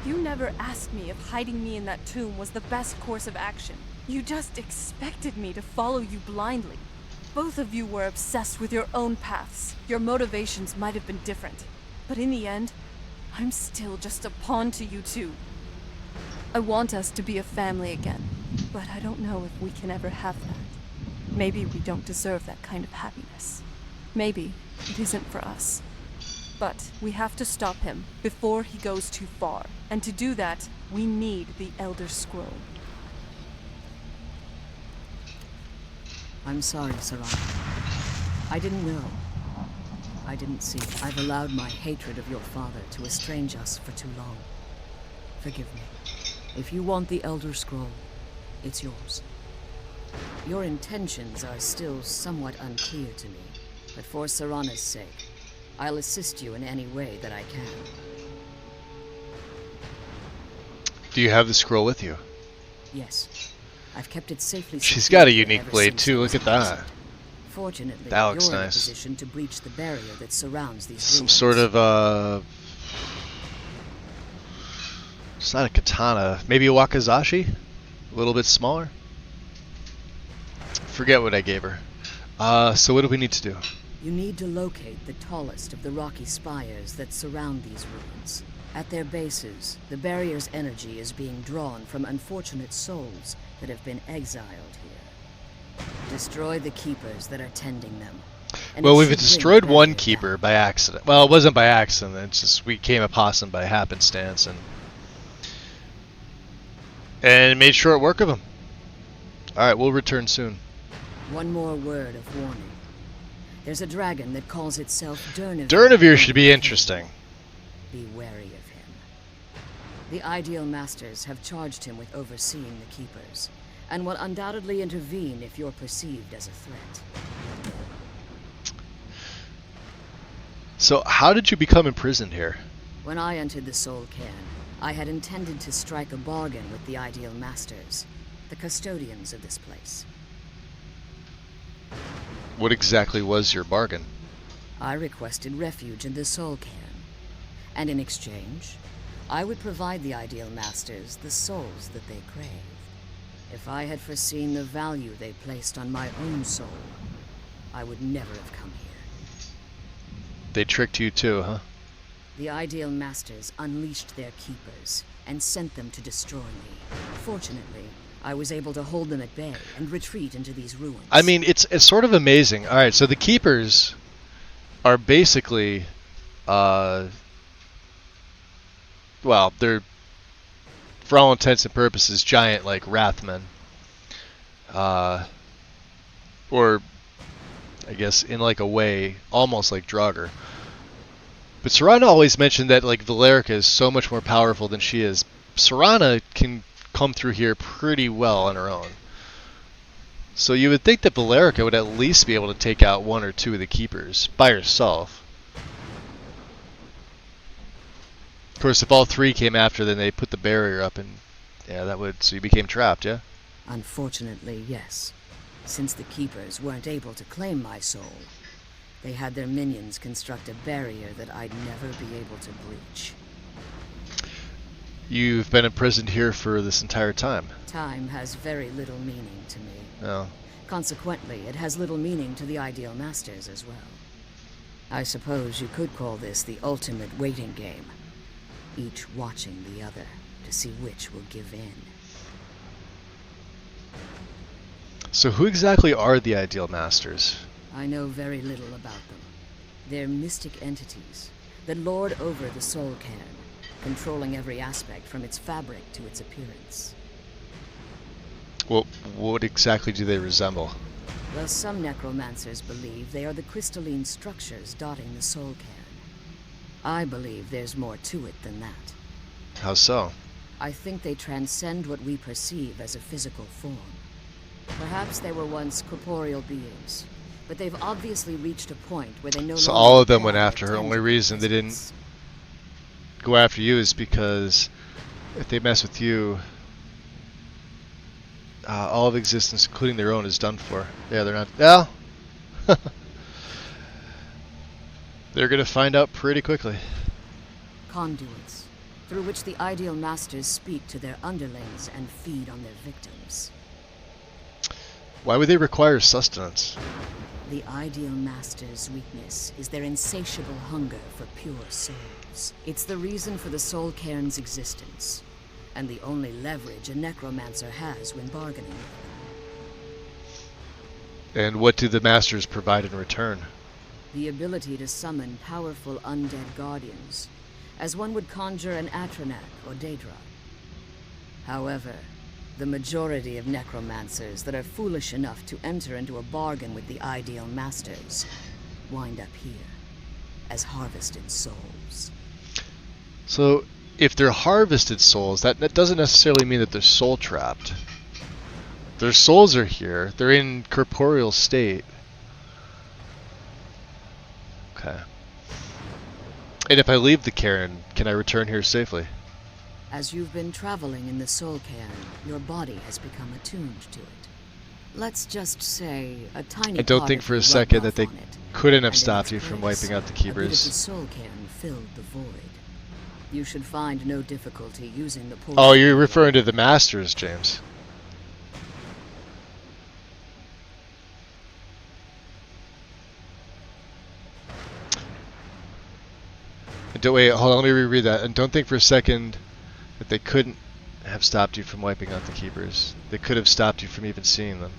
[SPEAKER 2] You never asked me if hiding me in that tomb was the best course of action. You just expected me to follow you blindly. Both of you were obsessed with your own paths. Your motivations might have been different. But in the end, I'm still just a pawn to you two. I want us to be a family again, but I don't know if we can ever have that. Maybe we don't deserve that kind of happiness. Maybe it isn't for us. But we have to stop him before he goes too far. And to do that, we need the Elder Scroll.
[SPEAKER 7] I'm sorry, Serana. I didn't know. I didn't see. I've allowed my hatred of your father to estrange us for too long. Forgive me. If you want the Elder Scroll, it's yours. Your intentions are still somewhat unclear to me, but for Serana's sake, I'll assist you in any way that I can.
[SPEAKER 1] Do you have the scroll with you?
[SPEAKER 7] Yes. I've kept it safely.
[SPEAKER 1] She's got a
[SPEAKER 7] secured
[SPEAKER 1] unique
[SPEAKER 7] ever
[SPEAKER 1] blade
[SPEAKER 7] since
[SPEAKER 1] too.
[SPEAKER 7] it
[SPEAKER 1] Look
[SPEAKER 7] was
[SPEAKER 1] at that.
[SPEAKER 7] imprisoned. Fortunately,
[SPEAKER 1] That looks
[SPEAKER 7] you're in a
[SPEAKER 1] nice.
[SPEAKER 7] position to breach the barrier that surrounds these
[SPEAKER 1] Some
[SPEAKER 7] ruins.
[SPEAKER 1] sort of it's not a katana. Maybe a wakizashi? A little bit smaller? Forget what I gave her. So what do we need to do?
[SPEAKER 7] You need to locate the tallest of the rocky spires that surround these ruins. At their bases, the barrier's energy is being drawn from unfortunate souls that have been exiled here. Destroy the keepers that are tending them. and
[SPEAKER 1] Well,
[SPEAKER 7] it
[SPEAKER 1] we've
[SPEAKER 7] should bring
[SPEAKER 1] destroyed
[SPEAKER 7] the
[SPEAKER 1] one
[SPEAKER 7] barrier
[SPEAKER 1] keeper
[SPEAKER 7] down.
[SPEAKER 1] by accident. Well, it wasn't by accident. It's just we came upon him by happenstance and made short work of him. All right, we'll return soon.
[SPEAKER 7] One more word of warning. There's a dragon that calls itself Dar'Zahrim.
[SPEAKER 1] Dar'Zahrim should be interesting.
[SPEAKER 7] Be wary of him. The Ideal Masters have charged him with overseeing the Keepers, and will undoubtedly intervene if you're perceived as a threat.
[SPEAKER 1] So, how did you become imprisoned here?
[SPEAKER 7] When I entered the Soul Cairn, I had intended to strike a bargain with the Ideal Masters, the custodians of this place.
[SPEAKER 1] What exactly was your bargain?
[SPEAKER 7] I requested refuge in the Soul Cairn, and in exchange, I would provide the Ideal Masters the souls that they craved. If I had foreseen the value they placed on my own soul, I would never have come here.
[SPEAKER 1] They tricked you too, huh?
[SPEAKER 7] The Ideal Masters unleashed their keepers and sent them to destroy me. Fortunately, I was able to hold them at bay and retreat into these ruins.
[SPEAKER 1] I mean, it's sort of amazing. All right, so the keepers are basically, well, they're, for all intents and purposes, giant like Wrathmen, or I guess in like a way, almost like Draugr. But Serana always mentioned that like Valerica is so much more powerful than she is. Serana can come through here pretty well on her own. So you would think that Valerica would at least be able to take out one or two of the keepers by herself. Of course, if all three came after, then they put the barrier up, and yeah, that would, so you became trapped, yeah?
[SPEAKER 7] Unfortunately, yes. Since the Keepers weren't able to claim my soul, they had their minions construct a barrier that I'd never be able to breach.
[SPEAKER 1] You've been imprisoned here for this entire time.
[SPEAKER 7] Time has very little meaning to me.
[SPEAKER 1] No.
[SPEAKER 7] Consequently, it has little meaning to the Ideal Masters as well. I suppose you could call this the ultimate waiting game, each watching the other to see which will give in.
[SPEAKER 1] So who exactly are the Ideal Masters?
[SPEAKER 7] I know very little about them. They're mystic entities that lord over the Soul Cairn, controlling every aspect from its fabric to its appearance.
[SPEAKER 1] Well, what exactly do they resemble?
[SPEAKER 7] Well, some necromancers believe they are the crystalline structures dotting the Soul Cairn. I believe there's more to it than that.
[SPEAKER 1] How so?
[SPEAKER 7] I think they transcend what we perceive as a physical form. Perhaps they were once corporeal beings, but they've obviously reached a point where they no longer...
[SPEAKER 1] So all of them went
[SPEAKER 7] require
[SPEAKER 1] after her. Only
[SPEAKER 7] tangible
[SPEAKER 1] reason they didn't
[SPEAKER 7] presence.
[SPEAKER 1] go after you is because if they mess with you, all of existence, including their own, is done for. Yeah, they're not... Yeah. They're going to find out pretty quickly.
[SPEAKER 7] Conduits, through which the Ideal Masters speak to their underlings and feed on their victims.
[SPEAKER 1] Why would they require sustenance?
[SPEAKER 7] The Ideal Masters' weakness is their insatiable hunger for pure souls. It's the reason for the Soul Cairn's existence, and the only leverage a necromancer has when bargaining with them.
[SPEAKER 1] And what do the Masters provide in return?
[SPEAKER 7] The ability to summon powerful undead guardians, as one would conjure an Atronak or Daedra. However, the majority of necromancers that are foolish enough to enter into a bargain with the Ideal Masters wind up here. as harvested souls.
[SPEAKER 1] So, if they're harvested souls, that doesn't necessarily mean that they're soul trapped. Their souls are here. They're in corporeal state. Okay. And if I leave the cairn, can I return here safely?
[SPEAKER 7] As you've been traveling in the soul cairn, your body has become attuned to it. Let's just say a tiny
[SPEAKER 1] I don't
[SPEAKER 7] part
[SPEAKER 1] think
[SPEAKER 7] of
[SPEAKER 1] for a
[SPEAKER 7] you
[SPEAKER 1] second
[SPEAKER 7] rubbed
[SPEAKER 1] that they
[SPEAKER 7] off on it,
[SPEAKER 1] couldn't have
[SPEAKER 7] and in
[SPEAKER 1] stopped
[SPEAKER 7] its
[SPEAKER 1] you from
[SPEAKER 7] place,
[SPEAKER 1] wiping out the
[SPEAKER 7] a bit of the
[SPEAKER 1] keepers.
[SPEAKER 7] soul cairn filled the void. You should find no difficulty using the portion.
[SPEAKER 1] Oh, you're referring to the masters, James. Wait, hold on, let me reread that. And don't think for a second that they couldn't have stopped you from wiping out the keepers. They could have stopped you from even seeing them.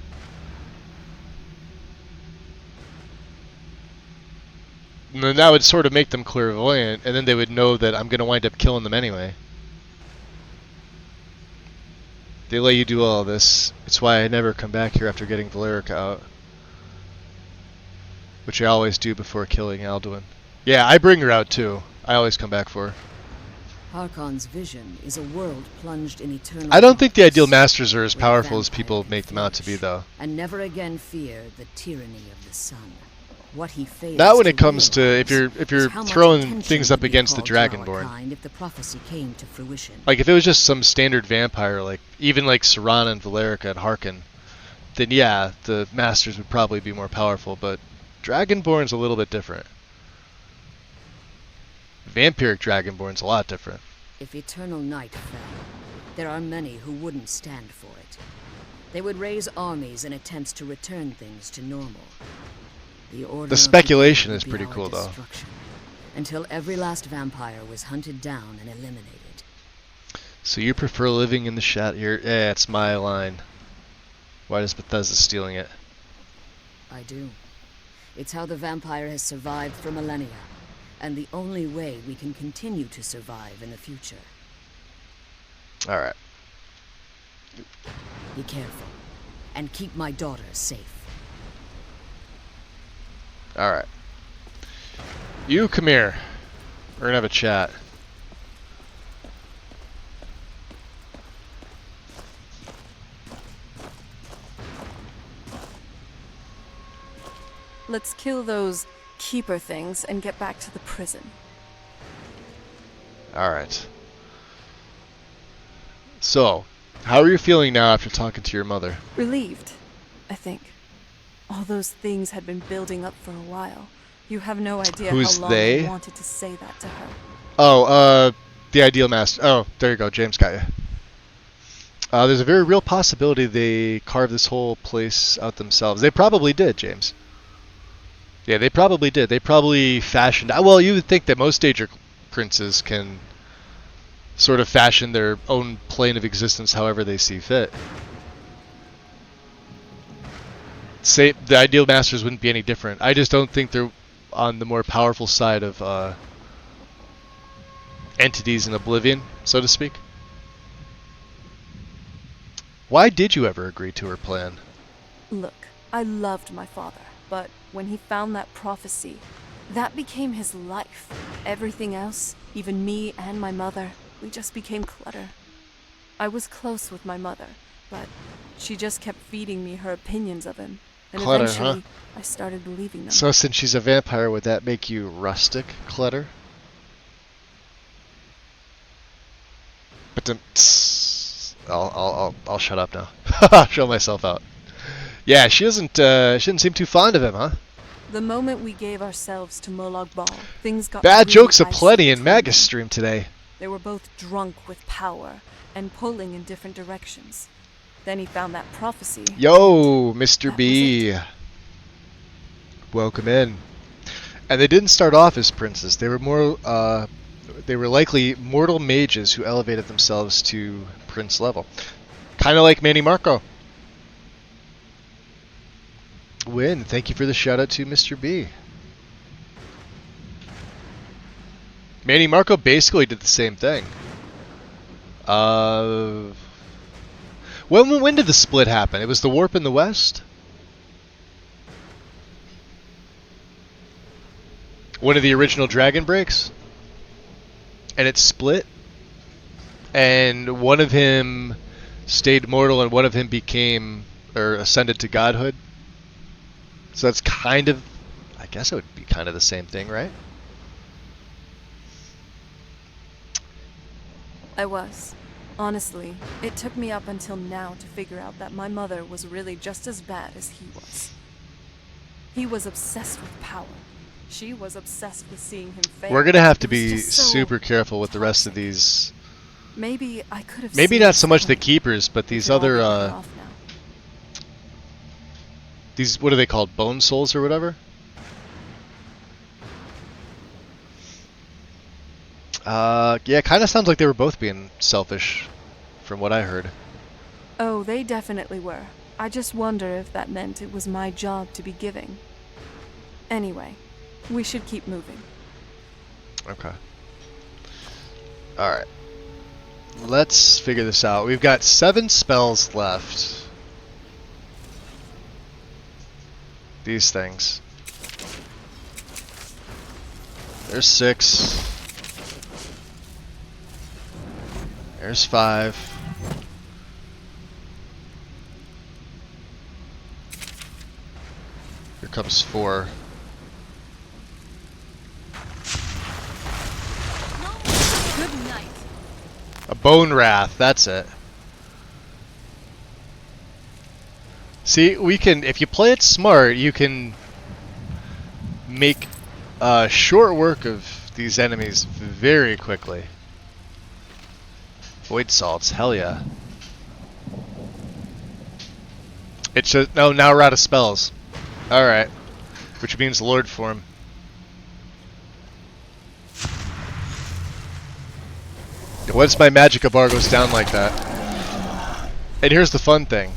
[SPEAKER 1] And then that would sort of make them clairvoyant, and then they would know that I'm going to wind up killing them anyway. They let you do all this. It's why I never come back here after getting Valerica out. Which I always do before killing Alduin. Yeah, I bring her out too. I always come back for her.
[SPEAKER 7] Harkon's vision is a world plunged in eternal
[SPEAKER 1] I don't think the
[SPEAKER 7] darkness,
[SPEAKER 1] ideal masters are as
[SPEAKER 7] where
[SPEAKER 1] powerful as
[SPEAKER 7] vampire
[SPEAKER 1] people
[SPEAKER 7] can
[SPEAKER 1] make them out to be,
[SPEAKER 7] flourish
[SPEAKER 1] though.
[SPEAKER 7] And never again fear the tyranny of the sun. What he fails
[SPEAKER 1] Not when
[SPEAKER 7] to
[SPEAKER 1] it comes to if
[SPEAKER 7] realize
[SPEAKER 1] you're
[SPEAKER 7] is how much
[SPEAKER 1] throwing
[SPEAKER 7] attention
[SPEAKER 1] things
[SPEAKER 7] would
[SPEAKER 1] up
[SPEAKER 7] be
[SPEAKER 1] against the
[SPEAKER 7] called to our
[SPEAKER 1] Dragonborn.
[SPEAKER 7] kind if the prophecy came to fruition.
[SPEAKER 1] Like if it was just some standard vampire, like even like Serana and Valerica and Harkon, then yeah, the masters would probably be more powerful. But Dragonborn's a little bit different. Vampiric Dragonborn's a lot different.
[SPEAKER 7] If eternal night fell, there are many who wouldn't stand for it. They would raise armies in attempts to return things to normal. The order
[SPEAKER 1] The
[SPEAKER 7] of
[SPEAKER 1] speculation
[SPEAKER 7] Dead
[SPEAKER 1] is
[SPEAKER 7] would be
[SPEAKER 1] pretty
[SPEAKER 7] our
[SPEAKER 1] cool, though.
[SPEAKER 7] destruction, until every last vampire was hunted down and eliminated.
[SPEAKER 1] So you prefer living in the shadow? Yeah, it's my line. Why does Bethesda stealing it?
[SPEAKER 7] I do. It's how the vampire has survived for millennia, and the only way we can continue to survive in the future.
[SPEAKER 1] All right.
[SPEAKER 7] Be careful, and keep my daughter safe.
[SPEAKER 1] All right. You come here. We're gonna have a chat.
[SPEAKER 2] Let's kill those keeper things and get back to the prison.
[SPEAKER 1] All right. So, how are you feeling now after talking to your mother?
[SPEAKER 2] Relieved, I think. All those things had been building up for a while. You have no idea
[SPEAKER 1] Who's
[SPEAKER 2] how long
[SPEAKER 1] they?
[SPEAKER 2] I wanted to say that to her.
[SPEAKER 1] Oh, the ideal master. Oh, there you go. James got you. There's a very real possibility they carved this whole place out themselves. They probably did, James. Yeah, they probably did. They probably fashioned... Well, you would think that most Daedric princes can sort of fashion their own plane of existence however they see fit. Say the ideal masters wouldn't be any different. I just don't think they're on the more powerful side of entities in Oblivion, so to speak. Why did you ever agree to her plan?
[SPEAKER 2] Look, I loved my father, but when he found that prophecy, that became his life. Everything else, even me and my mother, we just became clutter. I was close with my mother, but she just kept feeding me her opinions of him. And
[SPEAKER 1] Clutter,
[SPEAKER 2] eventually,
[SPEAKER 1] huh?
[SPEAKER 2] I started believing them.
[SPEAKER 1] So since she's a vampire, would that make you rustic, Clutter? But then, I'll shut up now. Show myself out. Yeah, she didn't seem too fond of him, huh?
[SPEAKER 2] The moment we gave ourselves to Molag Bal, things got
[SPEAKER 1] Bad
[SPEAKER 2] really
[SPEAKER 1] jokes
[SPEAKER 2] icy
[SPEAKER 1] aplenty in
[SPEAKER 2] between
[SPEAKER 1] Magus
[SPEAKER 2] them.
[SPEAKER 1] stream today.
[SPEAKER 2] They were both drunk with power and pulling in different directions. Then he found that prophecy.
[SPEAKER 1] Yo, Mr.
[SPEAKER 2] That
[SPEAKER 1] B. Welcome in. And they didn't start off as princes. They were they were likely mortal mages who elevated themselves to prince level. Kind of like Manny Marco. Win, thank you for the shout out to Mr. B. Manny Marco basically did the same thing. When did the split happen? It was the warp in the west? one of the original Dragon Breaks, and it split, and one of him stayed mortal and one of him became or ascended to godhood. So that's kind of, I guess it would be kind of the same thing, right?
[SPEAKER 2] I was. Honestly, it took me up until now to figure out that my mother was really just as bad as he was. He was obsessed with power. She was obsessed with seeing him fail.
[SPEAKER 1] We're gonna have to
[SPEAKER 2] It was
[SPEAKER 1] be
[SPEAKER 2] just so
[SPEAKER 1] super careful with the rest of
[SPEAKER 2] toxic.
[SPEAKER 1] these.
[SPEAKER 2] Maybe I could have.
[SPEAKER 1] Maybe
[SPEAKER 2] seen
[SPEAKER 1] not so much the
[SPEAKER 2] something.
[SPEAKER 1] keepers, but
[SPEAKER 2] We
[SPEAKER 1] these
[SPEAKER 2] could all be
[SPEAKER 1] other
[SPEAKER 2] better off now.
[SPEAKER 1] these, what are they called? Bone souls or whatever? Yeah, kind of sounds like they were both being selfish, from what I heard.
[SPEAKER 2] Oh, they definitely were. I just wonder if that meant it was my job to be giving. Anyway, we should keep moving.
[SPEAKER 1] Okay. Alright. Let's figure this out. We've got 7 spells left. These things. There's 6. There's 5. Here comes 4.
[SPEAKER 3] Good night.
[SPEAKER 1] A Bone Wrath, that's it. See, we can, if you play it smart, you can make short work of these enemies very quickly. Void Salts, hell yeah. It's just, no, now we're out of spells. Alright. Which means Lord form. Once my Magicka bar goes down like that. And here's the fun thing.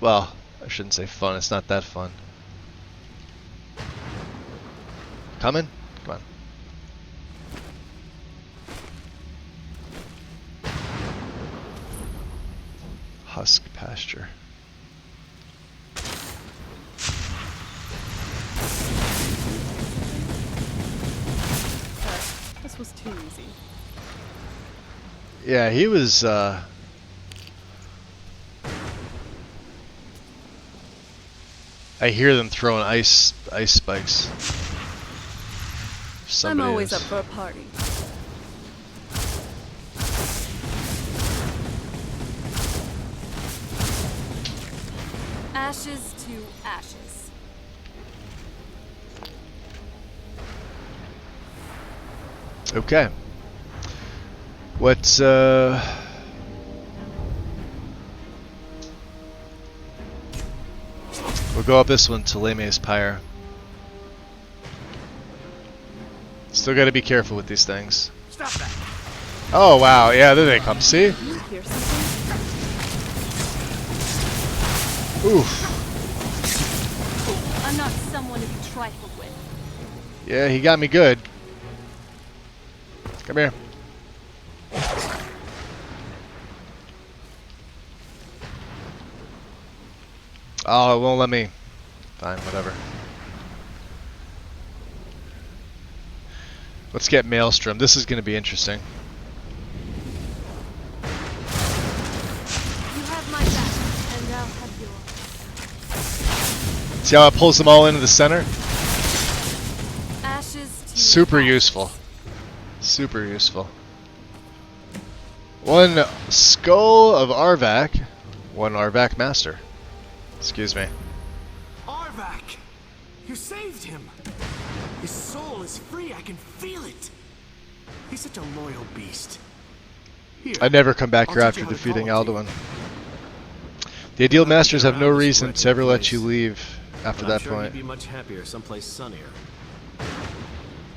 [SPEAKER 1] Well, I shouldn't say fun, it's not that fun. Coming? Come on. Husk pasture.
[SPEAKER 2] This was too easy.
[SPEAKER 1] Yeah, he was, I hear them throwing ice spikes.
[SPEAKER 2] I'm
[SPEAKER 1] Somebody
[SPEAKER 2] always
[SPEAKER 1] is.
[SPEAKER 2] up for a party.
[SPEAKER 3] Ashes to ashes.
[SPEAKER 1] Okay. What's we'll go up this one to Leme's Pyre. Still gotta be careful with these things.
[SPEAKER 4] Stop that!
[SPEAKER 1] Oh wow, yeah, there they come, see?
[SPEAKER 2] You hear something?
[SPEAKER 1] Oof.
[SPEAKER 3] I'm not someone to be trifled with.
[SPEAKER 1] Yeah, he got me good. Come here. Oh, it won't let me. Fine, whatever. Let's get Maelstrom. This is going to be interesting.
[SPEAKER 3] You have my back, and I'll have yours.
[SPEAKER 1] See how it pulls them all into the center?
[SPEAKER 3] Ashes to
[SPEAKER 1] Super
[SPEAKER 3] ashes.
[SPEAKER 1] useful. Super useful. 1 Skull of Arvak. 1 Arvak Master. Excuse me.
[SPEAKER 4] Arvak! You saved him! His soul is free, I can feel it! He's such a loyal beast. Here,
[SPEAKER 1] I never come back
[SPEAKER 4] I'll
[SPEAKER 1] here
[SPEAKER 4] teach
[SPEAKER 1] after
[SPEAKER 4] you how to
[SPEAKER 1] defeating
[SPEAKER 4] call it to you.
[SPEAKER 1] Alduin. The Ideal
[SPEAKER 4] You'll have to
[SPEAKER 1] Masters
[SPEAKER 4] get
[SPEAKER 1] have no
[SPEAKER 4] around this
[SPEAKER 1] reason
[SPEAKER 4] wretched
[SPEAKER 1] to ever let
[SPEAKER 4] place.
[SPEAKER 1] you leave after
[SPEAKER 4] I'm
[SPEAKER 1] that
[SPEAKER 4] sure
[SPEAKER 1] point.
[SPEAKER 4] you'd be much happier someplace sunnier.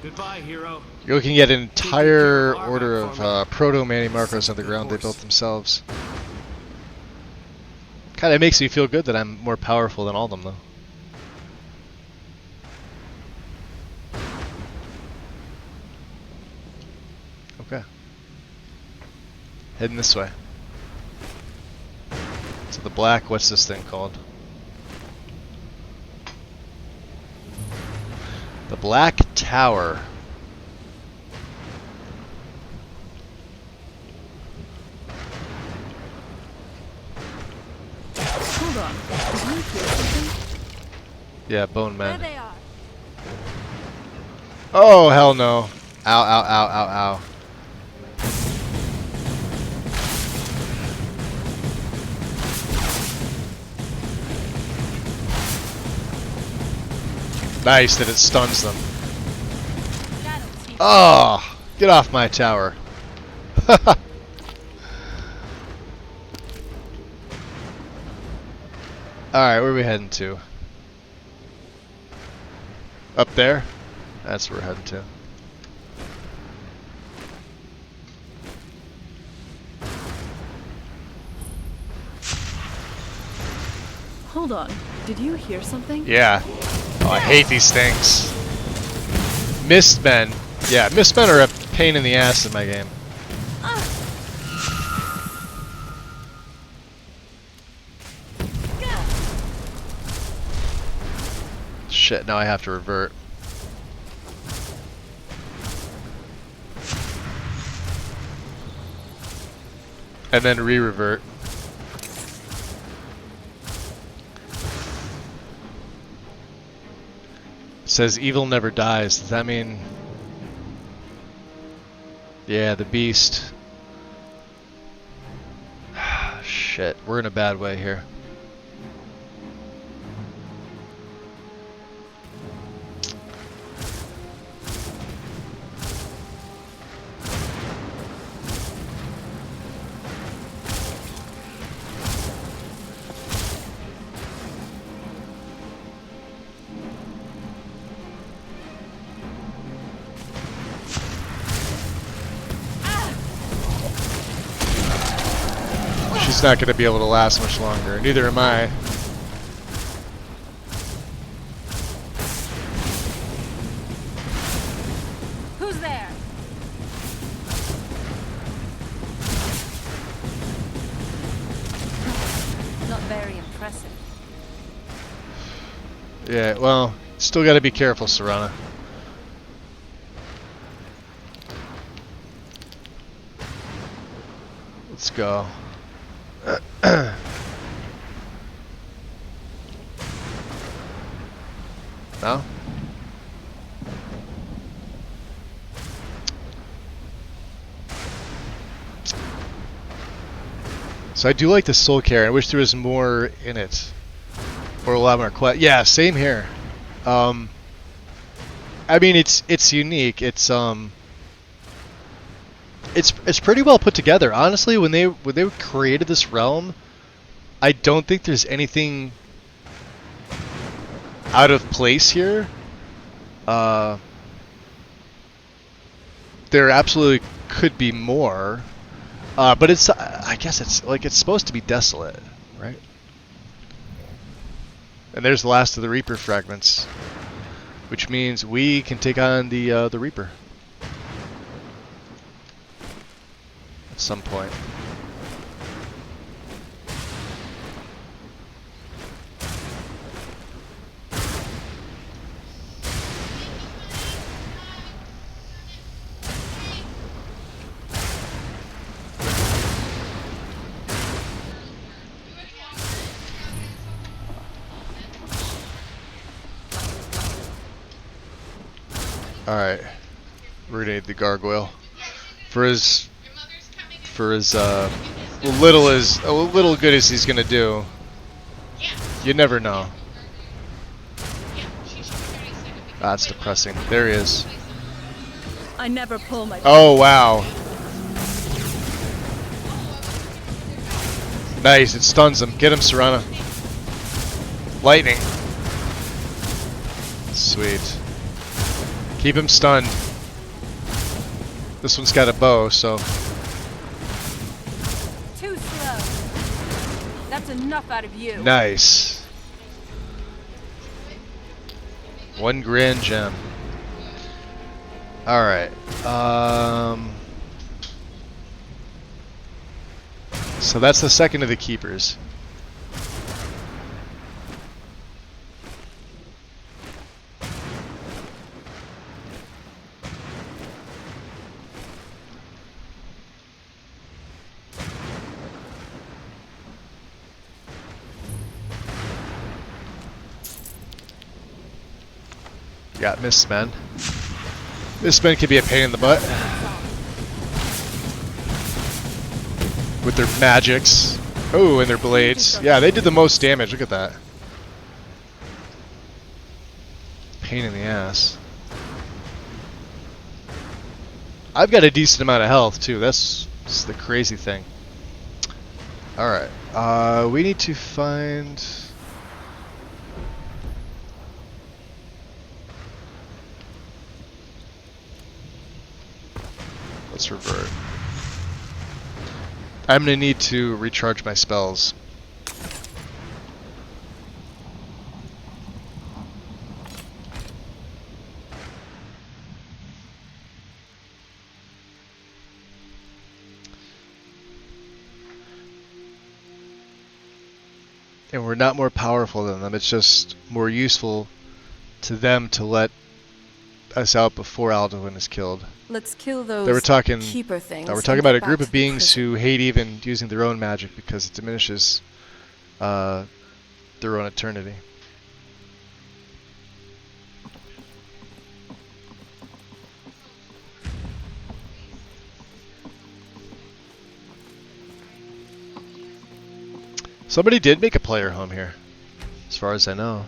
[SPEAKER 4] Goodbye, hero.
[SPEAKER 1] You're looking at an entire
[SPEAKER 4] Arvak
[SPEAKER 1] order
[SPEAKER 4] for
[SPEAKER 1] of
[SPEAKER 4] me.
[SPEAKER 1] proto-Manny Marcos
[SPEAKER 4] Such a
[SPEAKER 1] underground they
[SPEAKER 4] good
[SPEAKER 1] built
[SPEAKER 4] horse.
[SPEAKER 1] themselves. Kinda makes me feel good that I'm more powerful than all of them, though. Okay. Heading this way. So the black, what's this thing called? The Black Tower.
[SPEAKER 2] Hold on. Did you hear something?
[SPEAKER 1] Yeah, Bone
[SPEAKER 3] There
[SPEAKER 1] Men.
[SPEAKER 3] they are.
[SPEAKER 1] Oh, hell no. Ow, ow, ow, ow, ow. Nice that it stuns them.
[SPEAKER 3] That'll teach.
[SPEAKER 1] Oh, get off my tower. Alright, where are we heading to? Up there? That's where we're heading to.
[SPEAKER 2] Hold on. Did you hear something?
[SPEAKER 1] Yeah. Oh, I hate these things. Mistmen. Yeah, Mistmen are a pain in the ass in my game. Shit, now I have to revert. And then re-revert. It says evil never dies. Does that mean... Yeah, the beast. Shit, we're in a bad way here. She's not going to be able to last much longer. Neither am I.
[SPEAKER 3] Who's there? Not very impressive.
[SPEAKER 1] Yeah, well, still got to be careful, Serana. Let's go. No? So I do like the soul care. I wish there was more in it. Or a lot more yeah, same here. I mean it's unique. It's pretty well put together. Honestly, when they created this realm, I don't think there's anything out of place here. There absolutely could be more. But it's I guess it's like it's supposed to be desolate, right? And there's the last of the Reaper fragments, which means we can take on the Reaper at some point. Alright, we're gonna need the gargoyle for as little good as he's gonna do. You never know. That's depressing. There he is.
[SPEAKER 2] I never pull my...
[SPEAKER 1] Oh wow. Nice, it stuns him. Get him, Serana. Lightning. Sweet. Keep him stunned. This one's got a bow, so...
[SPEAKER 3] Too slow. That's enough out of you.
[SPEAKER 1] Nice. 1 grand gem. Alright. So that's the second of the keepers. got Mistmen. Mistmen can be a pain in the butt with their magics. Oh, and their blades. Yeah, they did the most damage. Look at that. Pain in the ass. I've got a decent amount of health too. That's the crazy thing. Alright. We need to find... Let's revert. I'm gonna need to recharge my spells. And we're not more powerful than them, it's just more useful to them to let us out before Alduin is killed.
[SPEAKER 2] Let's kill those
[SPEAKER 1] They were talking,
[SPEAKER 2] keeper things.
[SPEAKER 1] we're talking
[SPEAKER 2] and
[SPEAKER 1] about
[SPEAKER 2] get
[SPEAKER 1] a group
[SPEAKER 2] back
[SPEAKER 1] of
[SPEAKER 2] to the
[SPEAKER 1] beings
[SPEAKER 2] prison.
[SPEAKER 1] who hate even using their own magic because it diminishes their own eternity. Somebody did make a player home here, as far as I know.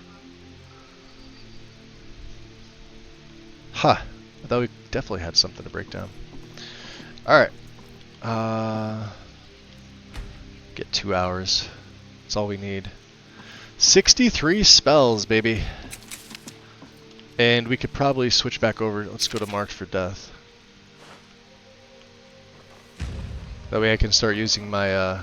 [SPEAKER 1] Huh. I thought we definitely had something to break down. Alright. Get 2 hours. That's all we need. 63 spells, baby. And we could probably switch back over. Let's go to Marked for Death. That way I can start using my...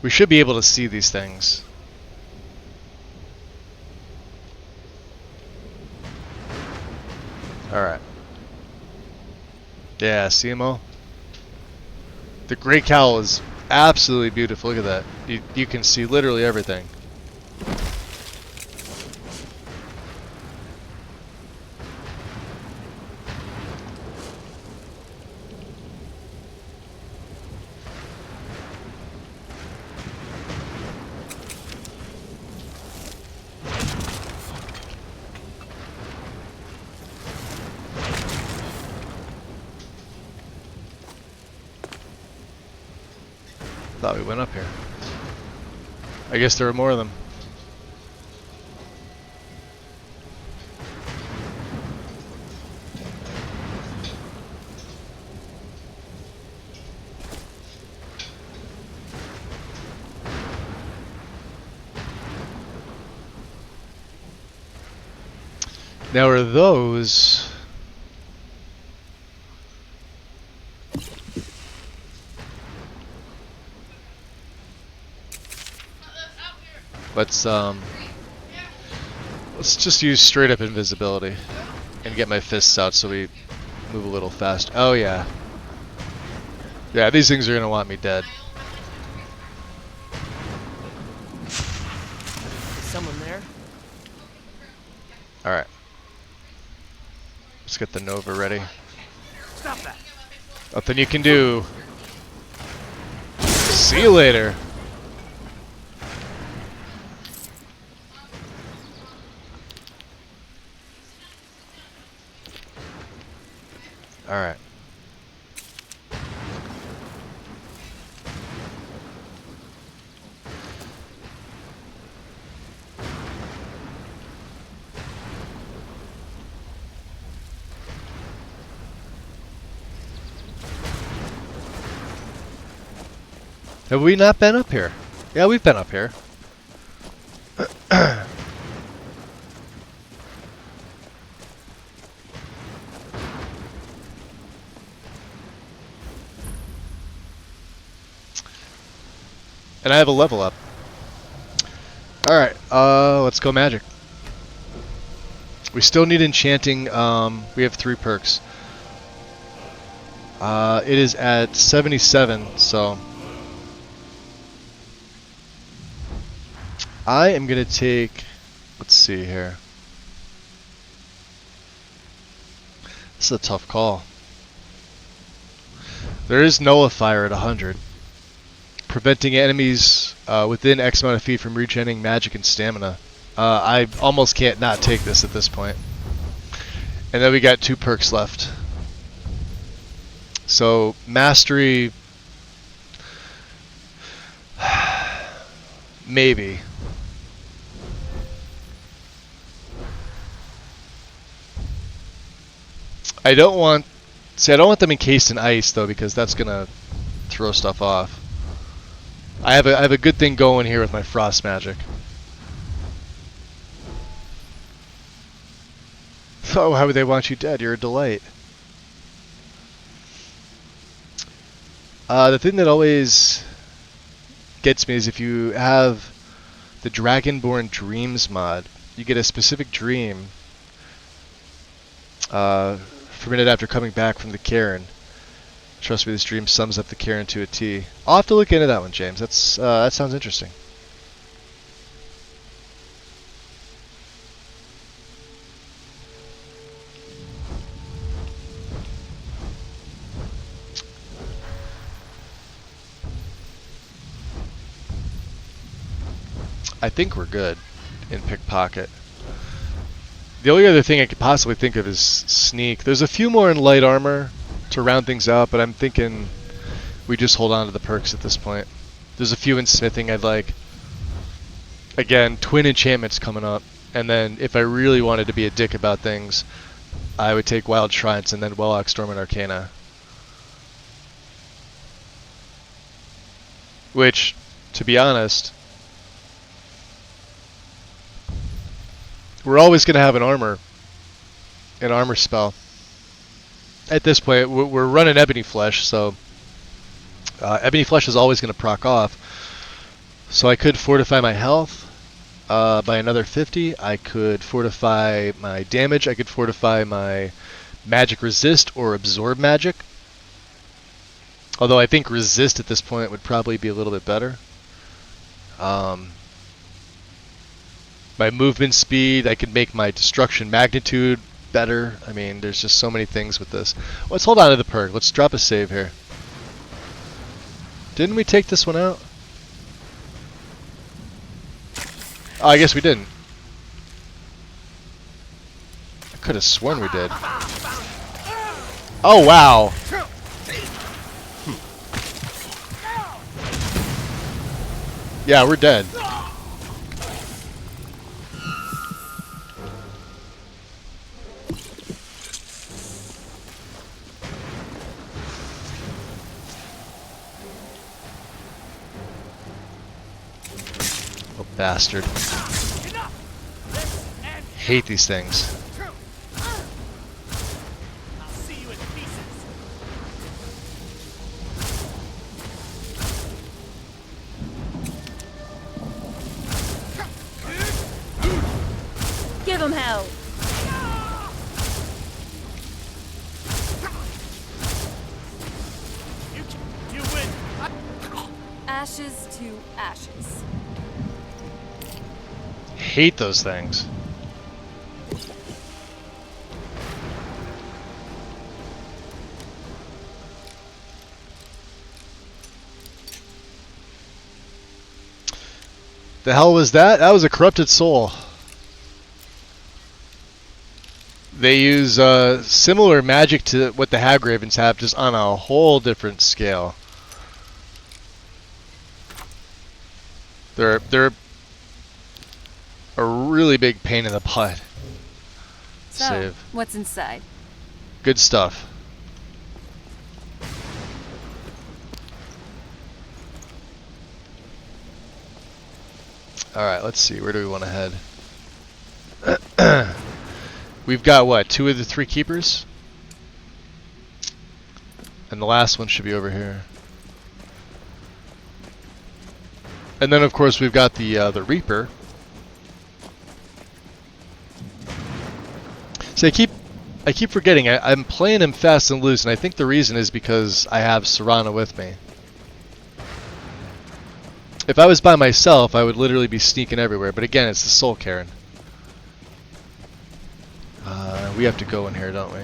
[SPEAKER 1] We should be able to see these things. Alright. Yeah, see them all? The Great Cowl is absolutely beautiful. Look at that. You can see literally everything. Thought we went up here. I guess there were more of them. Now are those... Let's just use straight up invisibility and get my fists out so we move a little fast. Oh yeah. Yeah, these things are gonna want me dead.
[SPEAKER 8] Is someone there?
[SPEAKER 1] Alright. Let's get the Nova ready.
[SPEAKER 4] Stop that!
[SPEAKER 1] Nothing you can do. See you later. Alright. Have we not been up here? Yeah, we've been up here. And I have a level up. Alright, let's go magic. We still need enchanting. We have 3 perks. It is at 77, so... I am going to take... Let's see here. This is a tough call. There is Nullifier at 100%. preventing enemies within X amount of feet from regenerating magic and stamina. I almost can't not take this at this point. And then we got 2 perks left. So, Mastery... maybe. I don't want them encased in ice though, because that's gonna throw stuff off. I have a good thing going here with my frost magic. Oh, how would they want you dead? You're a delight. The thing that always gets me is if you have the Dragonborn Dreams mod, you get a specific dream for a minute after coming back from the Cairn. Trust me, this dream sums up the Cairn to a T. I'll have to look into that one, James. That sounds interesting. I think we're good in pickpocket. The only other thing I could possibly think of is sneak. There's a few more in light armor to round things out, but I'm thinking we just hold on to the perks at this point. There's a few in smithing I'd like. Again, twin enchantments coming up, and then if I really wanted to be a dick about things, I would take Wild Shrines and then Wellok Storm and Arcana. Which, to be honest, we're always going to have an armor spell. At this point, we're running Ebony Flesh, so Ebony Flesh is always going to proc off. So I could fortify my health by another 50. I could fortify my damage. I could fortify my magic resist or absorb magic. Although I think resist at this point would probably be a little bit better. My movement speed, I could make my destruction magnitude better. I mean, there's just so many things with this. Let's hold on to the perk. Let's drop a save here. Didn't we take this one out? Oh, I guess we didn't. I could have sworn we did. Oh, wow. Yeah, we're dead. Oh, bastard. Hate these things.
[SPEAKER 4] I'll see you in pieces.
[SPEAKER 3] Give him hell!
[SPEAKER 4] You win.
[SPEAKER 3] Ashes to ashes.
[SPEAKER 1] Hate those things. The hell was that? That was a corrupted soul. They use similar magic to what the Hagravens have, just on a whole different scale. They're a really big pain in the butt.
[SPEAKER 3] So,
[SPEAKER 1] Save.
[SPEAKER 3] what's inside?
[SPEAKER 1] Good stuff. Alright, let's see. Where do we want to head? We've got, what, 2 of the 3 keepers? And the last one should be over here. And then, of course, we've got the Reaper. See, I keep forgetting. I'm playing him fast and loose, and I think the reason is because I have Serana with me. If I was by myself, I would literally be sneaking everywhere. But again, it's the Soul Cairn. We have to go in here, don't we?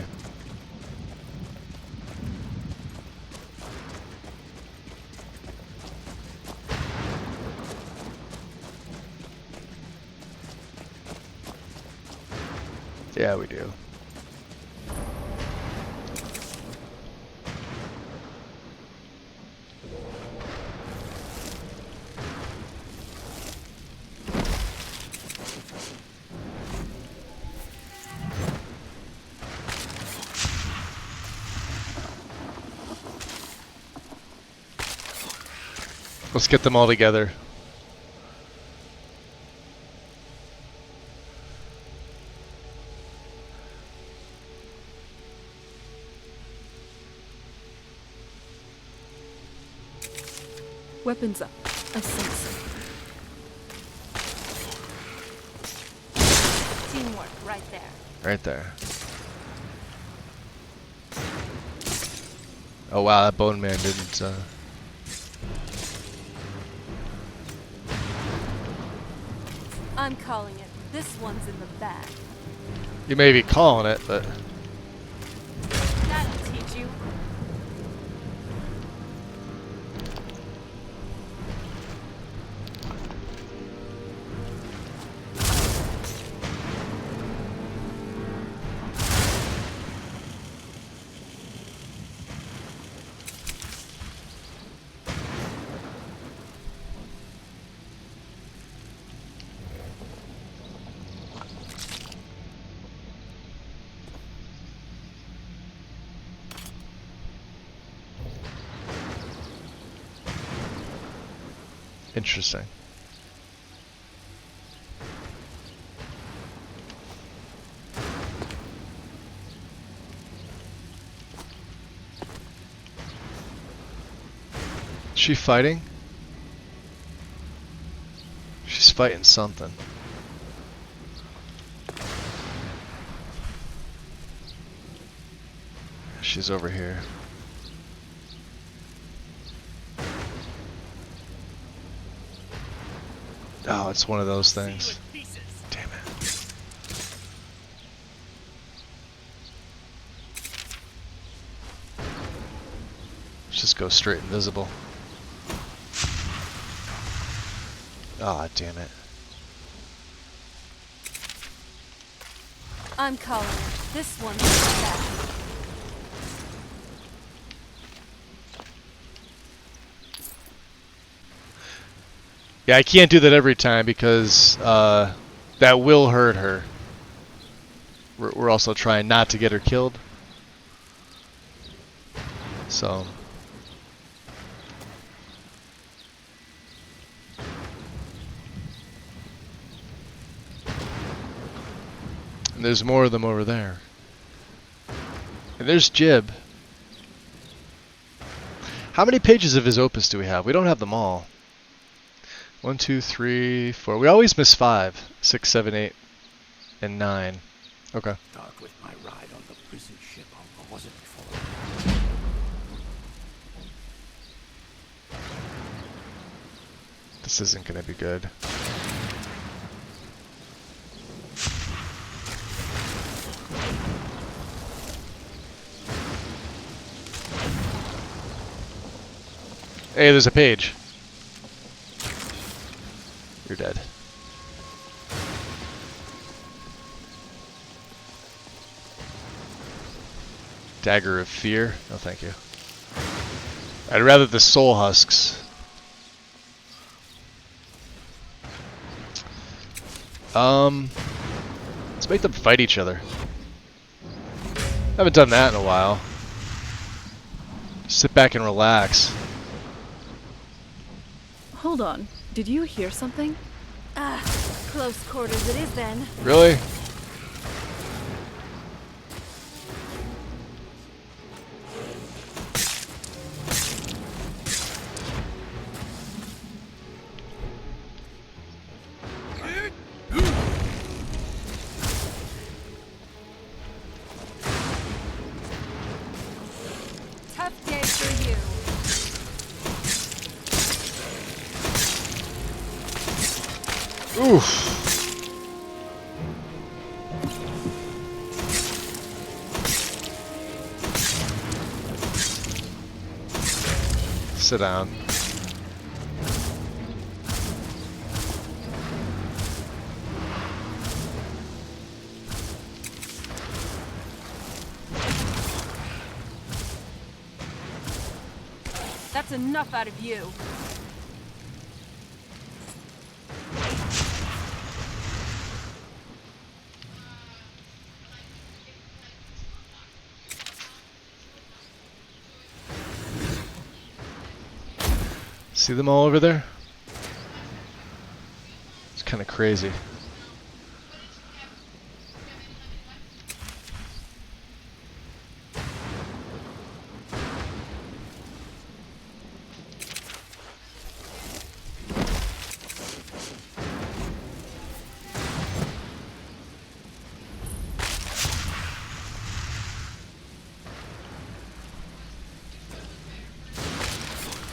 [SPEAKER 1] Yeah, we do. Let's get them all together.
[SPEAKER 2] Weapons up. I sense it.
[SPEAKER 3] Teamwork, right there.
[SPEAKER 1] Right there. Oh wow, that bone man didn't.
[SPEAKER 3] I'm calling it. This one's in the bag.
[SPEAKER 1] You may be calling it, but
[SPEAKER 3] That'll teach you.
[SPEAKER 1] interesting. Is she fighting? She's fighting something. She's over here. Oh, it's one of those things. Damn it. Let's just go straight invisible. Ah, damn it.
[SPEAKER 3] I'm calling it. This one's in the bag.
[SPEAKER 1] Yeah, I can't do that every time because that will hurt her. We're also trying not to get her killed. So. And there's more of them over there. And there's Jib. How many pages of his opus do we have? We don't have them all. 1, 2, 3, 4. We always miss 5, 6, 7, 8, and 9. Okay.
[SPEAKER 5] Dark with my ride on the prison ship, or was it before?
[SPEAKER 1] This isn't gonna be good. Hey, there's a page. You're dead. Dagger of Fear? No, thank you. I'd rather the soul husks. Let's make them fight each other. Haven't done that in a while. Sit back and relax.
[SPEAKER 2] Hold on. Did you hear something?
[SPEAKER 3] Ah, close quarters it is then.
[SPEAKER 1] Really?
[SPEAKER 3] Tough day for you.
[SPEAKER 1] Oof. Sit down.
[SPEAKER 3] That's enough out of you.
[SPEAKER 1] See them all over there? It's kind of crazy.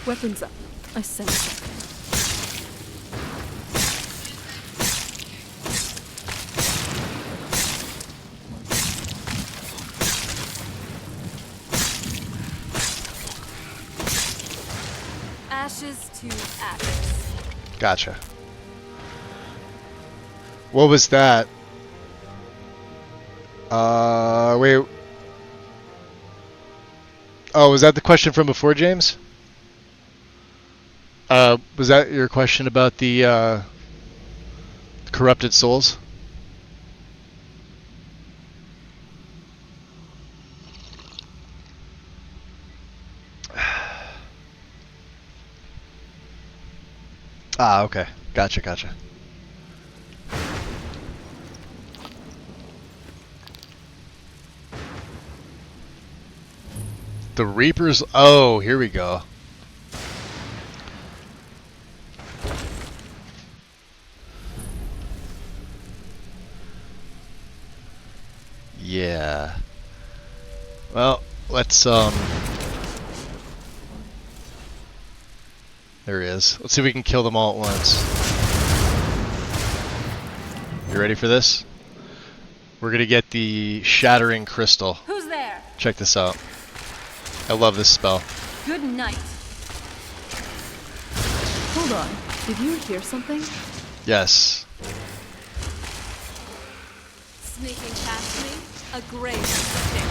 [SPEAKER 2] Weapons up. I sense something.
[SPEAKER 3] Ashes to ashes.
[SPEAKER 1] Gotcha. What was that? Wait. Oh, was that the question from before, James? Was that your question about the corrupted souls? Ah, okay. Gotcha, gotcha. The Reapers. Oh, here we go. Yeah. Well, let's there he is. Let's see if we can kill them all at once. You ready for this? We're gonna get the Shattering Crystal.
[SPEAKER 3] Who's there?
[SPEAKER 1] Check this out. I love this spell.
[SPEAKER 3] Good night.
[SPEAKER 2] Hold on. Did you hear something?
[SPEAKER 1] Yes.
[SPEAKER 3] Sneaking past me? A grave mistake.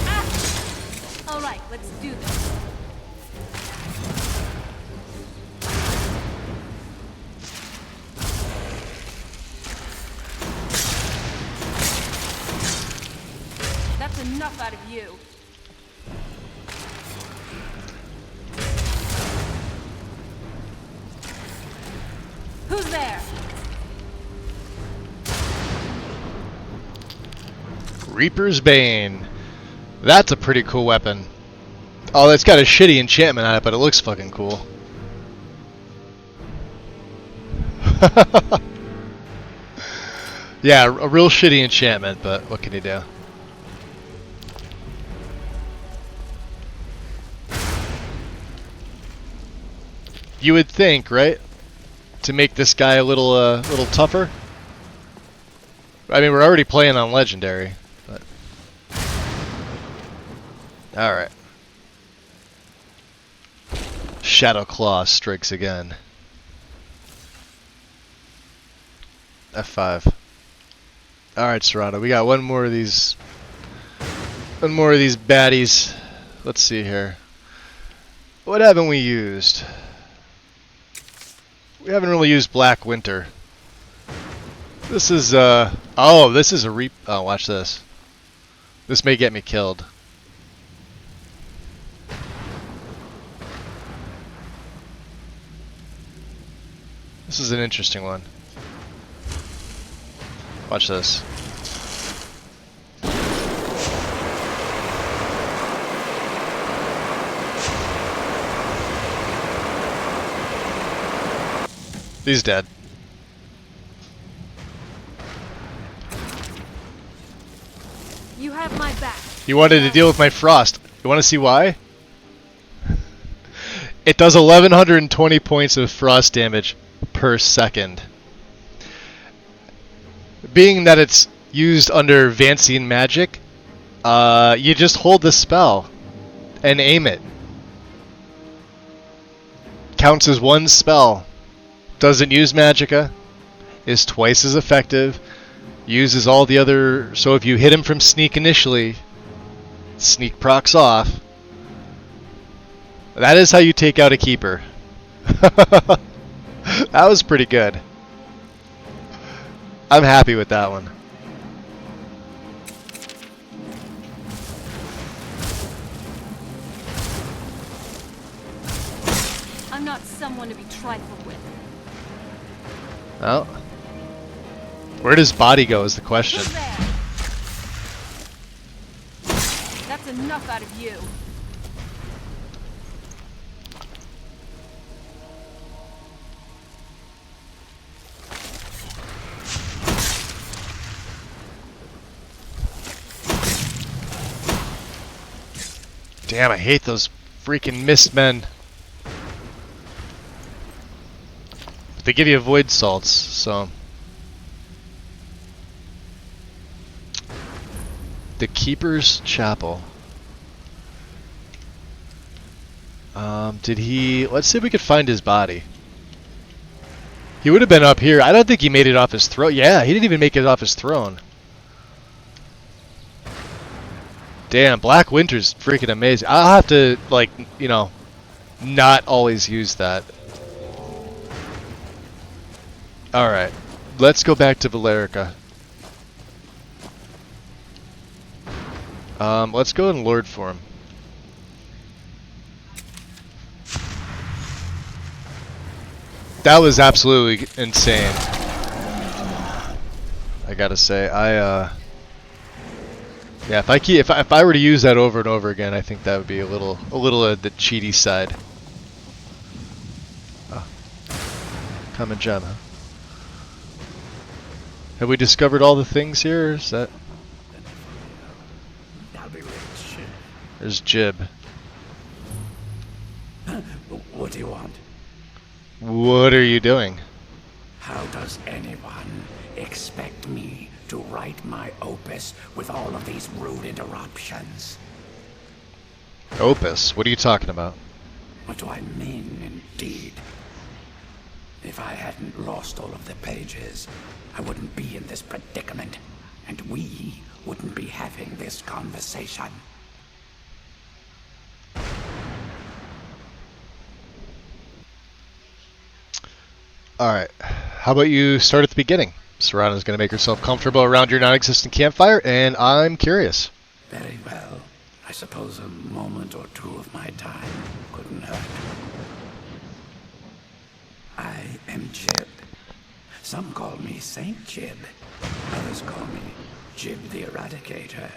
[SPEAKER 3] Ah! Alright, let's do this. That's enough out of you. Who's there?
[SPEAKER 1] Reaper's Bane. That's a pretty cool weapon. Oh, it's got a shitty enchantment on it, but it looks fucking cool. Yeah, a real shitty enchantment, but what can you do? You would think, right? To make this guy a little tougher. I mean, we're already playing on Legendary, but... Alright. Shadowclaw strikes again. F5. Alright, Serrano, we got one more of these baddies. Let's see here. What haven't we used? We haven't really used Black Winter. This is, oh, this is a oh, watch this. This may get me killed. This is an interesting one. Watch this. He's dead.
[SPEAKER 3] You have my back.
[SPEAKER 1] He wanted to deal with my frost. You want to see why? It does 1120 points of frost damage per second. Being that it's used under Vancian magic, you just hold the spell and aim it. Counts as one spell. Doesn't use magicka. Is twice as effective. Uses all the other... So if you hit him from sneak initially, sneak procs off. That is how you take out a keeper. That was pretty good. I'm happy with that one.
[SPEAKER 3] I'm not someone to be trifled with.
[SPEAKER 1] Well, where does body go is the question.
[SPEAKER 3] Who's there? That's enough out of you.
[SPEAKER 1] Damn, I hate those freaking mist men. But they give you void salts, so. The Keeper's Chapel. Did he... Let's see if we could find his body. He would have been up here. I don't think he made it off his throne. Yeah, he didn't even make it off his throne. Damn, Black Winter's freaking amazing. I'll have to, like, you know, not always use that. Alright, let's go back to Valerica. Let's go and lord for him. That was absolutely insane. I gotta say, yeah, if I were to use that over and over again, I think that would be a little the cheaty side. Oh. Common gem, huh? Have we discovered all the things here? Or is that? There's Jib.
[SPEAKER 8] What do you want?
[SPEAKER 1] What are you doing?
[SPEAKER 8] How does anyone expect me to write my opus with all of these rude interruptions?
[SPEAKER 1] Opus? What are you talking about?
[SPEAKER 8] What do I mean, indeed? If I hadn't lost all of the pages, I wouldn't be in this predicament, and we wouldn't be having this conversation.
[SPEAKER 1] Alright, how about you start at the beginning? Serrano's going to make herself comfortable around your non-existent campfire, and I'm curious.
[SPEAKER 8] Very well. I suppose a moment or two of my time couldn't hurt. I am Jib. Some call me Saint Jib. Others call me Jib the Eradicator.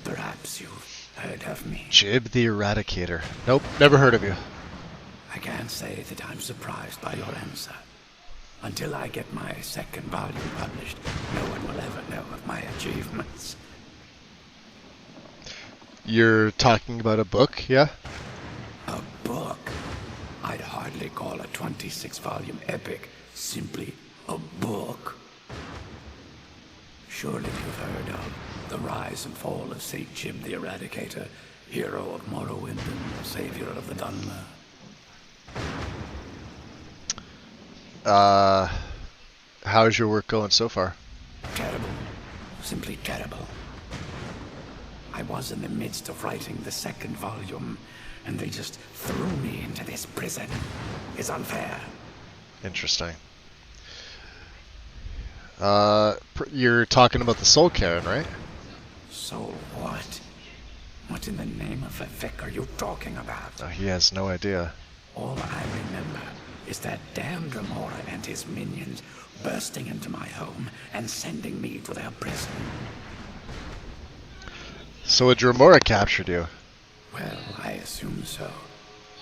[SPEAKER 8] Perhaps you've heard of me.
[SPEAKER 1] Jib the Eradicator. Nope, never heard of you.
[SPEAKER 8] I can't say that I'm surprised by your answer. Until I get my second volume published, no one will ever know of my achievements.
[SPEAKER 1] You're talking about a book, yeah?
[SPEAKER 8] A book? I'd hardly call a 26-volume epic simply a book. Surely you've heard of the rise and fall of Saint Jib the Eradicator, hero of Morrowind and savior of the Dunmer.
[SPEAKER 1] How's your work going so far?
[SPEAKER 8] Terrible. Simply terrible. I was in the midst of writing the second volume, and they just threw me into this prison. It's unfair.
[SPEAKER 1] Interesting. You're talking about the Soul Cairn, right?
[SPEAKER 8] So what? What in the name of the Vic are you talking about?
[SPEAKER 1] Oh, he has no idea.
[SPEAKER 8] All I remember is that damn Dremora and his minions bursting into my home and sending me to their prison.
[SPEAKER 1] So a Dremora captured you?
[SPEAKER 8] Well, I assume so.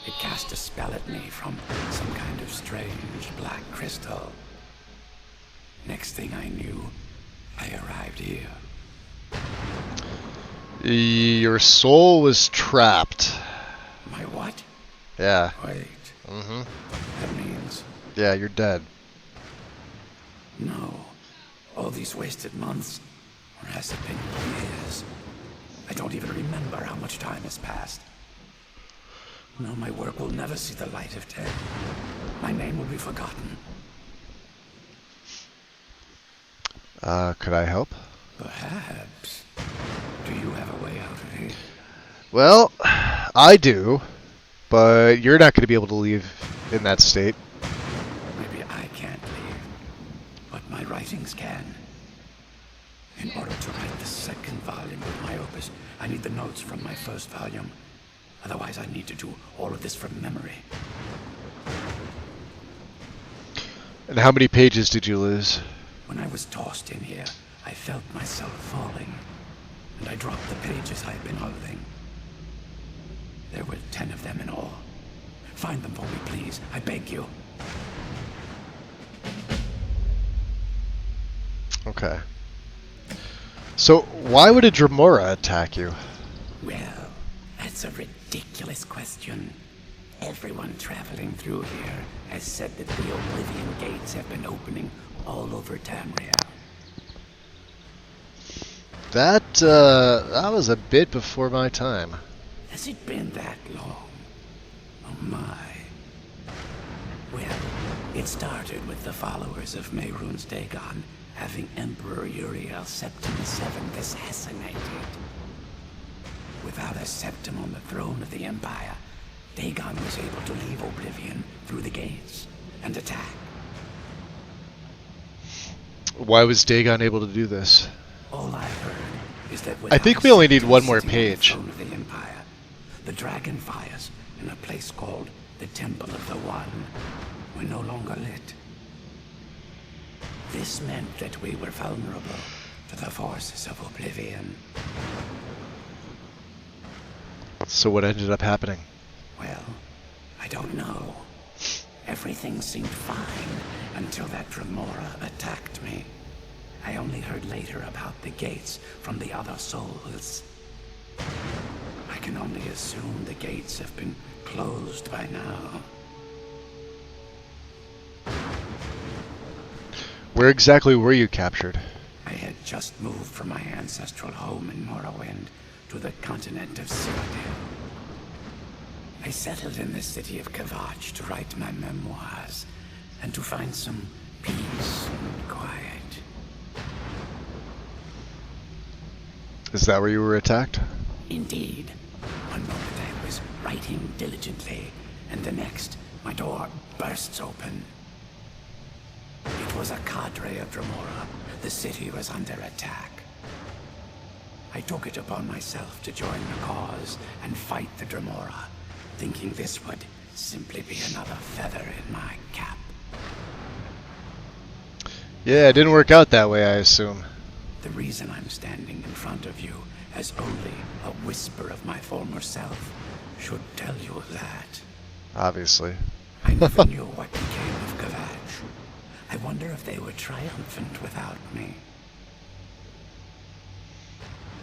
[SPEAKER 8] It cast a spell at me from some kind of strange black crystal. Next thing I knew, I arrived here.
[SPEAKER 1] Your soul was trapped.
[SPEAKER 8] My what?
[SPEAKER 1] Yeah.
[SPEAKER 8] Wait.
[SPEAKER 1] Mm-hmm.
[SPEAKER 8] That means...
[SPEAKER 1] Yeah, you're dead.
[SPEAKER 8] No. All these wasted months, or has it been years? I don't even remember how much time has passed. No, my work will never see the light of day. My name will be forgotten.
[SPEAKER 1] Could I help?
[SPEAKER 8] Perhaps. Do you have a way out of here?
[SPEAKER 1] Well, I do. But you're not going to be able to leave in that state.
[SPEAKER 8] Maybe I can't leave, but my writings can. In order to write the second volume of my opus, I need the notes from my first volume. Otherwise, I need to do all of this from memory.
[SPEAKER 1] And how many pages did you lose?
[SPEAKER 8] When I was tossed in here, I felt myself falling, and I dropped the pages I had been holding. There were 10 of them in all. Find them for me, please. I beg you.
[SPEAKER 1] Okay. So, why would a Dremora attack you?
[SPEAKER 8] Well, that's a ridiculous question. Everyone traveling through here has said that the Oblivion Gates have been opening all over Tamriel.
[SPEAKER 1] That was a bit before my time.
[SPEAKER 8] Has it been that long? Oh my. Well, it started with the followers of Mehrunes Dagon having Emperor Uriel Septimus VII assassinated. Without a septim on the throne of the Empire, Dagon was able to leave Oblivion through the gates and attack.
[SPEAKER 1] Why was Dagon able to do this?
[SPEAKER 8] All I heard is that
[SPEAKER 1] I think we only need one more page.
[SPEAKER 8] The throne of the Empire, the dragon fires in a place called the Temple of the One were no longer lit. This meant that we were vulnerable to the forces of Oblivion.
[SPEAKER 1] So what ended up happening?
[SPEAKER 8] Well, I don't know. Everything seemed fine until that Dremora attacked me. I only heard later about the gates from the other souls. I can only assume the gates have been closed by now.
[SPEAKER 1] Where exactly were you captured?
[SPEAKER 8] I had just moved from my ancestral home in Morrowind to the continent of Cyrodiil. I settled in the city of Kavach to write my memoirs and to find some peace and quiet.
[SPEAKER 1] Is that where you were attacked?
[SPEAKER 8] Indeed. One moment I was writing diligently, and the next, my door bursts open. It was a cadre of Dremora. The city was under attack. I took it upon myself to join the cause and fight the Dremora, thinking this would simply be another feather in my cap.
[SPEAKER 1] Yeah, it didn't work out that way, I assume.
[SPEAKER 8] The reason I'm standing in front of you as only a whisper of my former self should tell you that.
[SPEAKER 1] Obviously.
[SPEAKER 8] I never knew what became of Kavach. I wonder if they were triumphant without me.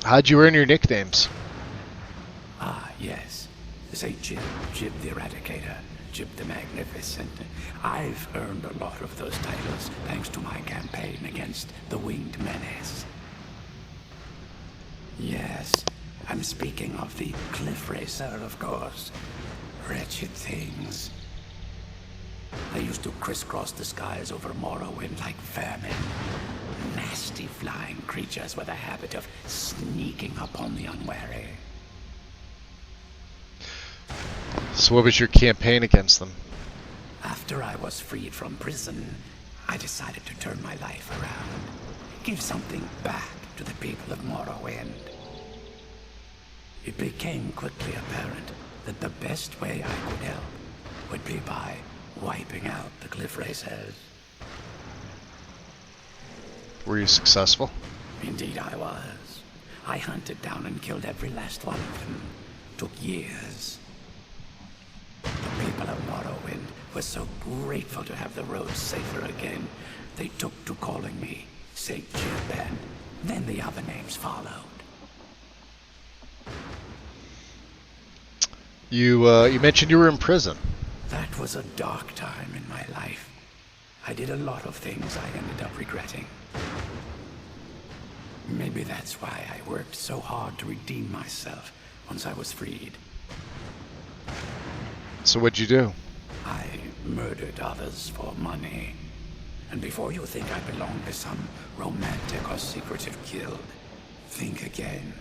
[SPEAKER 1] How'd you earn your nicknames?
[SPEAKER 8] Ah, yes. Say Jib, Jib the Eradicator, Jib the Magnificent. I've earned a lot of those titles thanks to my campaign against the Winged Menace. Yes, I'm speaking of the Cliff Racer, of course. Wretched things. They used to crisscross the skies over Morrowind like vermin. Nasty flying creatures with a habit of sneaking upon the unwary.
[SPEAKER 1] So what was your campaign against them?
[SPEAKER 8] After I was freed from prison, I decided to turn my life around. Give something back to the people of Morrowind. It became quickly apparent that the best way I could help would be by wiping out the Cliff Racers.
[SPEAKER 1] Were you successful?
[SPEAKER 8] Indeed I was. I hunted down and killed every last one of them. Took years. The people of Morrowind were so grateful to have the roads safer again, they took to calling me Saint Jib, and then the other names followed.
[SPEAKER 1] You mentioned you were in prison.
[SPEAKER 8] That was a dark time in my life. I did a lot of things I ended up regretting. Maybe that's why I worked so hard to redeem myself once I was freed.
[SPEAKER 1] So what'd you do?
[SPEAKER 8] I murdered others for money. And before you think I belong to some romantic or secretive guild, think again.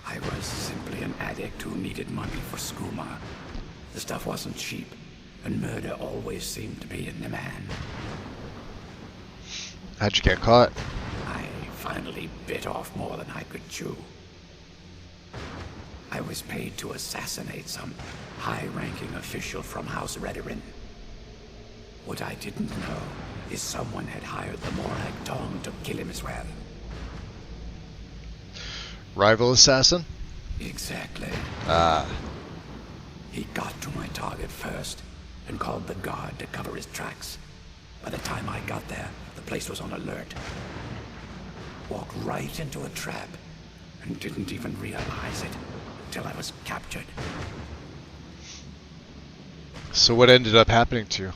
[SPEAKER 8] I was simply an addict who needed money for skooma. The stuff wasn't cheap, and murder always seemed to be in demand.
[SPEAKER 1] How'd you get caught?
[SPEAKER 8] I finally bit off more than I could chew. I was paid to assassinate some high-ranking official from House Redorin. What I didn't know is someone had hired the Morag Tong to kill him as well.
[SPEAKER 1] Rival assassin?
[SPEAKER 8] Exactly.
[SPEAKER 1] Ah.
[SPEAKER 8] He got to my target first and called the guard to cover his tracks. By the time I got there, the place was on alert. Walked right into a trap and didn't even realize it until I was captured.
[SPEAKER 1] So what ended up happening to you?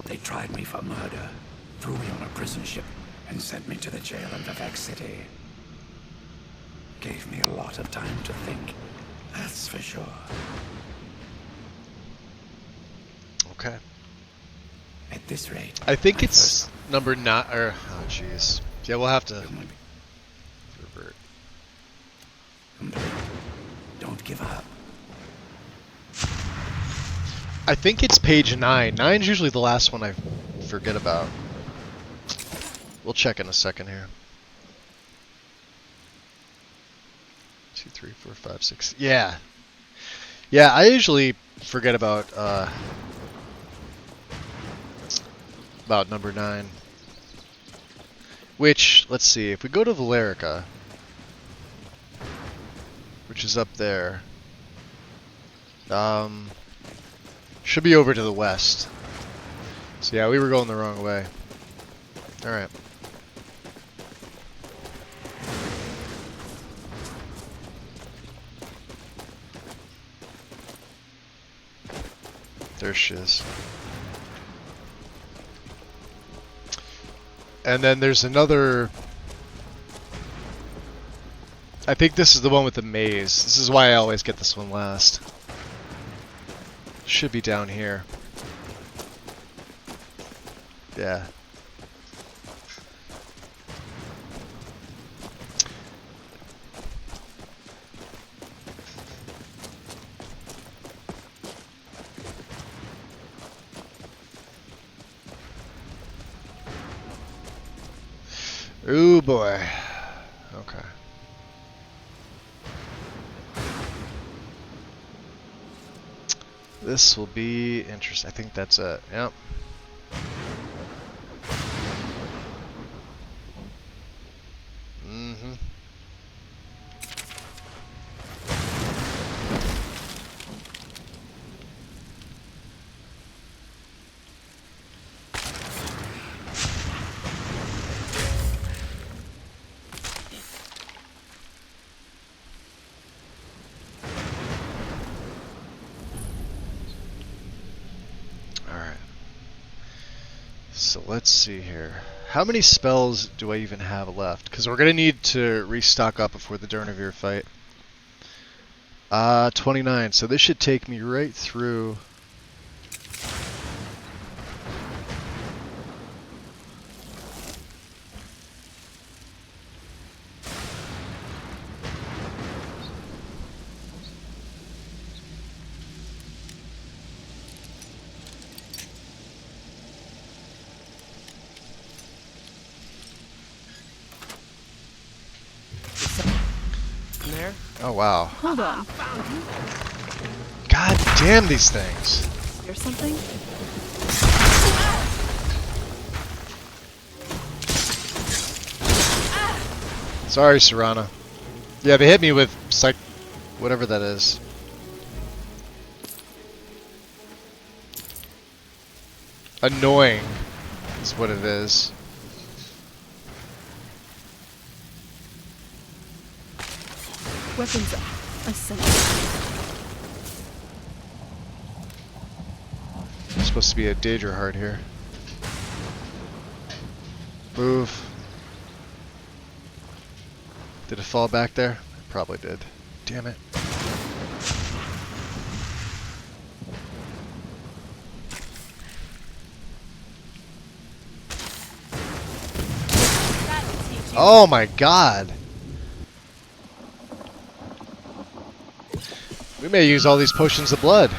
[SPEAKER 8] They tried me for murder, threw me on a prison ship, and sent me to the jail in Vivek City. Gave me a lot of time to think, that's for sure.
[SPEAKER 1] Okay.
[SPEAKER 8] At this rate,
[SPEAKER 1] I think
[SPEAKER 8] my
[SPEAKER 1] it's
[SPEAKER 8] first-
[SPEAKER 1] number 9, or, oh jeez. Yeah, we'll have to revert.
[SPEAKER 8] Complete. Don't give up.
[SPEAKER 1] I think it's page 9. 9's usually the last one I forget about. We'll check in a second here. 2, 3, 4, 5, 6. Yeah. Yeah, I usually forget about number 9. Which, let's see, if we go to Valerica, which is up there, should be over to the west. So yeah, we were going the wrong way. Alright. There she is. And then there's another... I think this is the one with the maze. This is why I always get this one last. Should be down here. Yeah. Ooh boy. Okay. This will be interesting. I think that's it. Yep. Mm-hmm. So let's see here. How many spells do I even have left? Because we're going to need to restock up before the Dar'Zahrim fight. 29. So this should take me right through...
[SPEAKER 4] There?
[SPEAKER 1] Oh wow.
[SPEAKER 2] Hold on.
[SPEAKER 1] God damn these things.
[SPEAKER 2] There's something?
[SPEAKER 1] Sorry, Serana. Yeah, they hit me with psych... whatever that is. Annoying is what it is.
[SPEAKER 2] Weapons assembled.
[SPEAKER 1] There's supposed to be a Daedra heart here. Move. Did it fall back there? It probably did. Damn it. Oh my god. We may use all these potions of blood.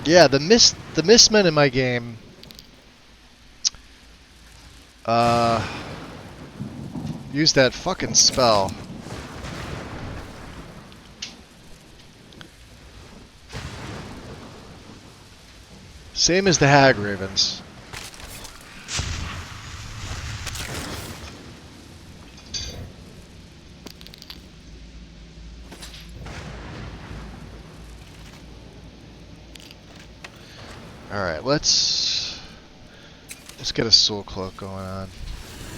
[SPEAKER 1] Yeah, the mistmen in my game use that fucking spell. Same as the Hag Ravens. Alright, let's get a soul cloak going on.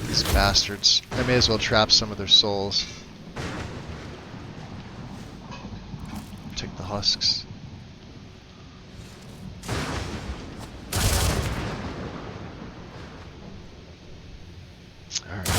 [SPEAKER 1] These bastards. I may as well trap some of their souls. Take the husks. Alright.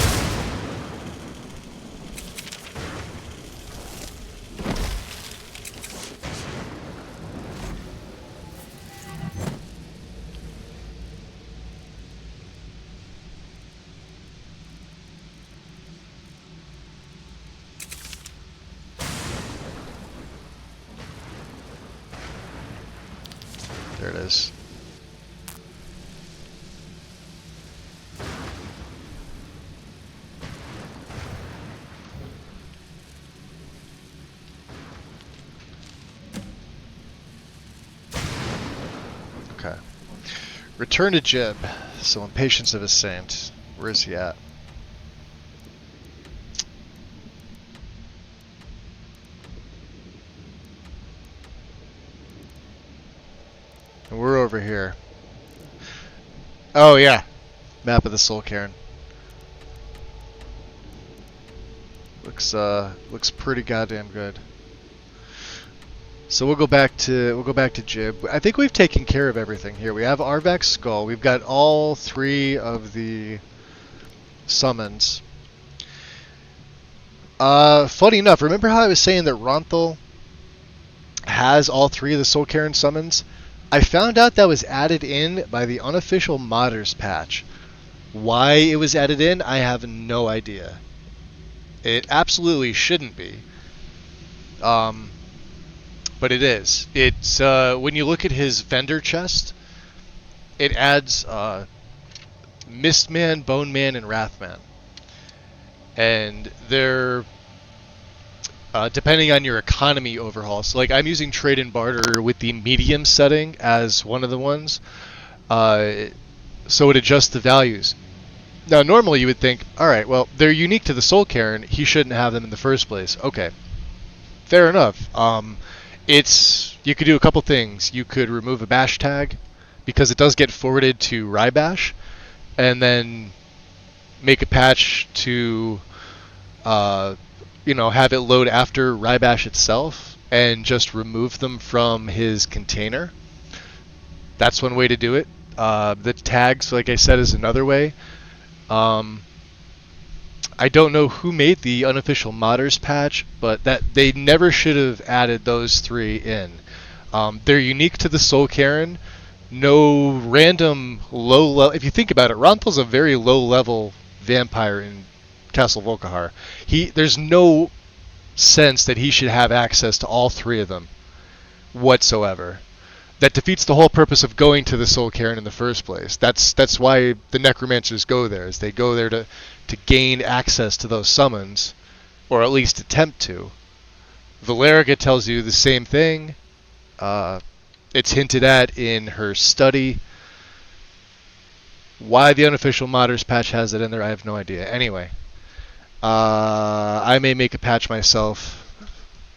[SPEAKER 1] There it is. Okay. Return to Jib. So Impatience of a Saint. Where is he at? And we're over here. Oh yeah. Map of the Soul Cairn. Looks pretty goddamn good. So we'll go back to Jib. I think we've taken care of everything here. We have Arvak's skull. We've got all 3 of the summons. Funny enough, remember how I was saying that Ronthal has all 3 of the Soul Cairn summons? I found out that was added in by the unofficial modders patch. Why it was added in, I have no idea. It absolutely shouldn't be. But it is. It's when you look at his vendor chest, it adds Mistman, Boneman, and Wrathman. And they're depending on your economy overhaul. So like I'm using trade and barter with the medium setting as one of the ones. So it adjusts the values. Now normally you would think, alright, well they're unique to the Soul Cairn, he shouldn't have them in the first place. Okay. Fair enough. You could do a couple things. You could remove a bash tag because it does get forwarded to Rybash, and then make a patch to have it load after Rybash itself and just remove them from his container. That's one way to do it. The tags, like I said, is another way. I don't know who made the unofficial modders patch, but that they never should have added those 3 in. They're unique to the Soul Cairn. No random low level. If you think about it, Ronthal's a very low level vampire in Castle Volkihar. There's no sense that he should have access to all 3 of them whatsoever. That defeats the whole purpose of going to the Soul Cairn in the first place. That's why the necromancers go there. Is they go there to gain access to those summons, or at least attempt to. Valerica tells you the same thing. It's hinted at in her study. Why the unofficial modders patch has it in there, I have no idea. Anyway, I may make a patch myself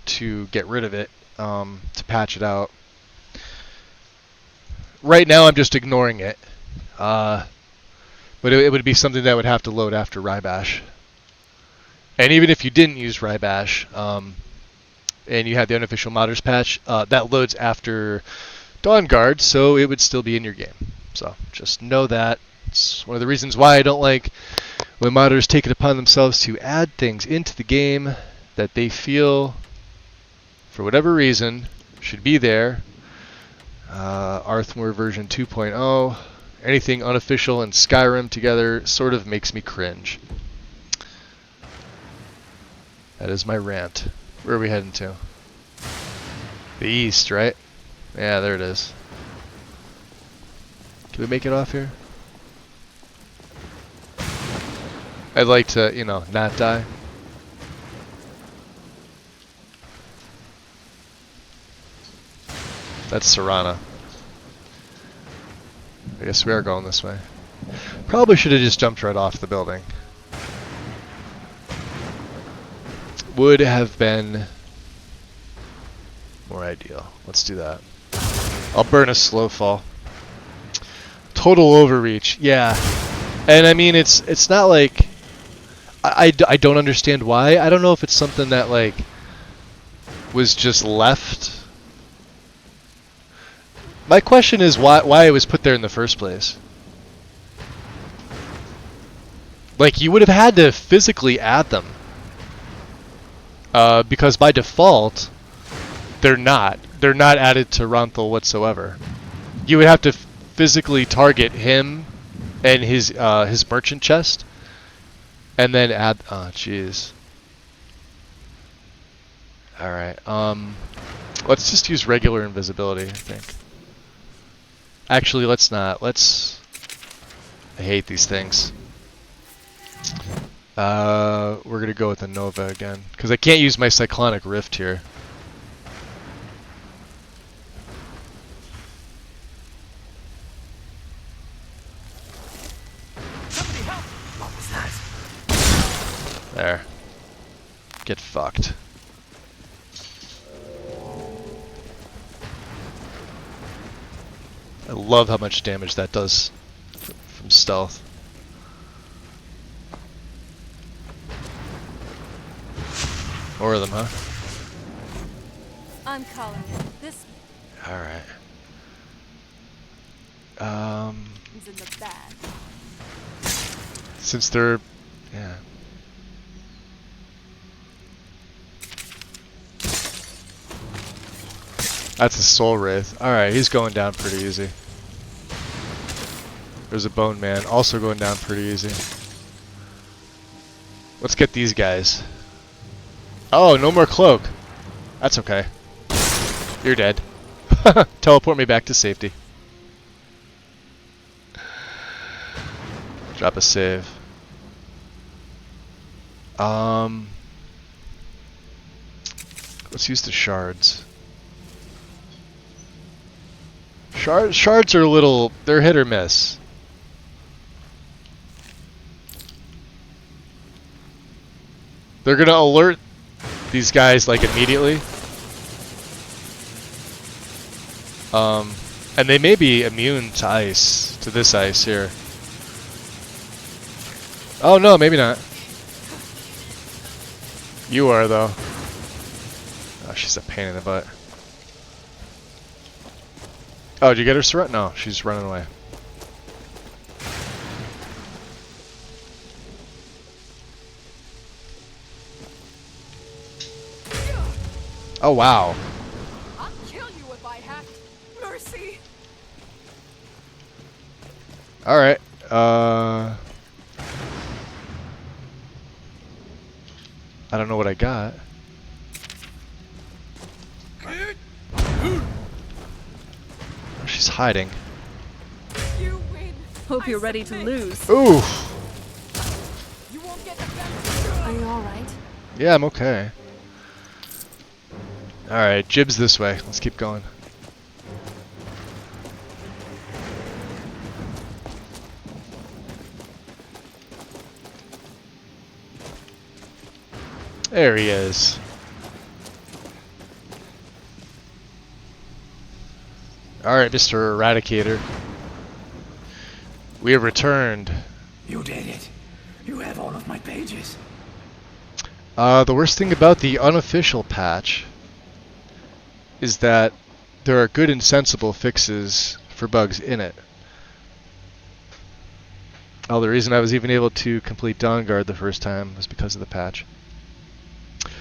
[SPEAKER 1] to get rid of it, to patch it out. Right now I'm just ignoring it. But it would be something that would have to load after Rybash. And even if you didn't use Rybash, and you had the unofficial modders patch, that loads after Dawnguard, so it would still be in your game. So just know that. It's one of the reasons why I don't like when modders take it upon themselves to add things into the game that they feel, for whatever reason, should be there. Arthmore version 2.0, anything unofficial and Skyrim together sort of makes me cringe. That is my rant. Where are we heading to? The east, right? Yeah, there it is. Can we make it off here? I'd like to, you know, not die. That's Serana. I guess we are going this way. Probably should have just jumped right off the building. Would have been more ideal. Let's do that. I'll burn a slow fall. Total overreach. Yeah. And I mean, it's not like... I don't understand why. I don't know if it's something that, like, was just left. My question is why it was put there in the first place. Like, you would have had to physically add them. Because by default, they're not. They're not added to Ronthal whatsoever. You would have to physically target him and his merchant chest, and then add. Oh, jeez. All right. Let's just use regular invisibility, I think. Actually, let's not. Let's. I hate these things. We're gonna go with the Nova again because I can't use my Cyclonic Rift here.
[SPEAKER 8] Somebody help! What was that?
[SPEAKER 1] There. Get fucked. I love how much damage that does from stealth. More of them, huh?
[SPEAKER 3] I'm calling it. This
[SPEAKER 1] Alright.
[SPEAKER 3] is in the bag.
[SPEAKER 1] Since they're... yeah. That's a Soul Wraith. Alright, he's going down pretty easy. There's a Bone Man, also going down pretty easy. Let's get these guys. Oh, no more cloak. That's okay. You're dead. Teleport me back to safety. Drop a save. Let's use the shards. Shards are a little... they're hit or miss. They're gonna alert these guys like immediately. And they may be immune to ice, to this ice here. Oh no, maybe not. You are though. Oh, she's a pain in the butt. Oh, did you get her surrounded? No, she's running away. Oh wow.
[SPEAKER 6] I'll kill you if I have to. Mercy.
[SPEAKER 1] Alright. I don't know what I got. Oh, she's hiding.
[SPEAKER 6] You win.
[SPEAKER 2] Hope you're ready to lose.
[SPEAKER 1] Ooh.
[SPEAKER 6] You won't get the benefit.
[SPEAKER 3] Are you alright?
[SPEAKER 1] Yeah, I'm okay. Alright, Jib's this way. Let's keep going. There he is. Alright, Mr. Eradicator. We have returned.
[SPEAKER 8] You did it. You have all of my pages.
[SPEAKER 1] The worst thing about the unofficial patch is that there are good and sensible fixes for bugs in it. Oh, the reason I was even able to complete Dawnguard the first time was because of the patch.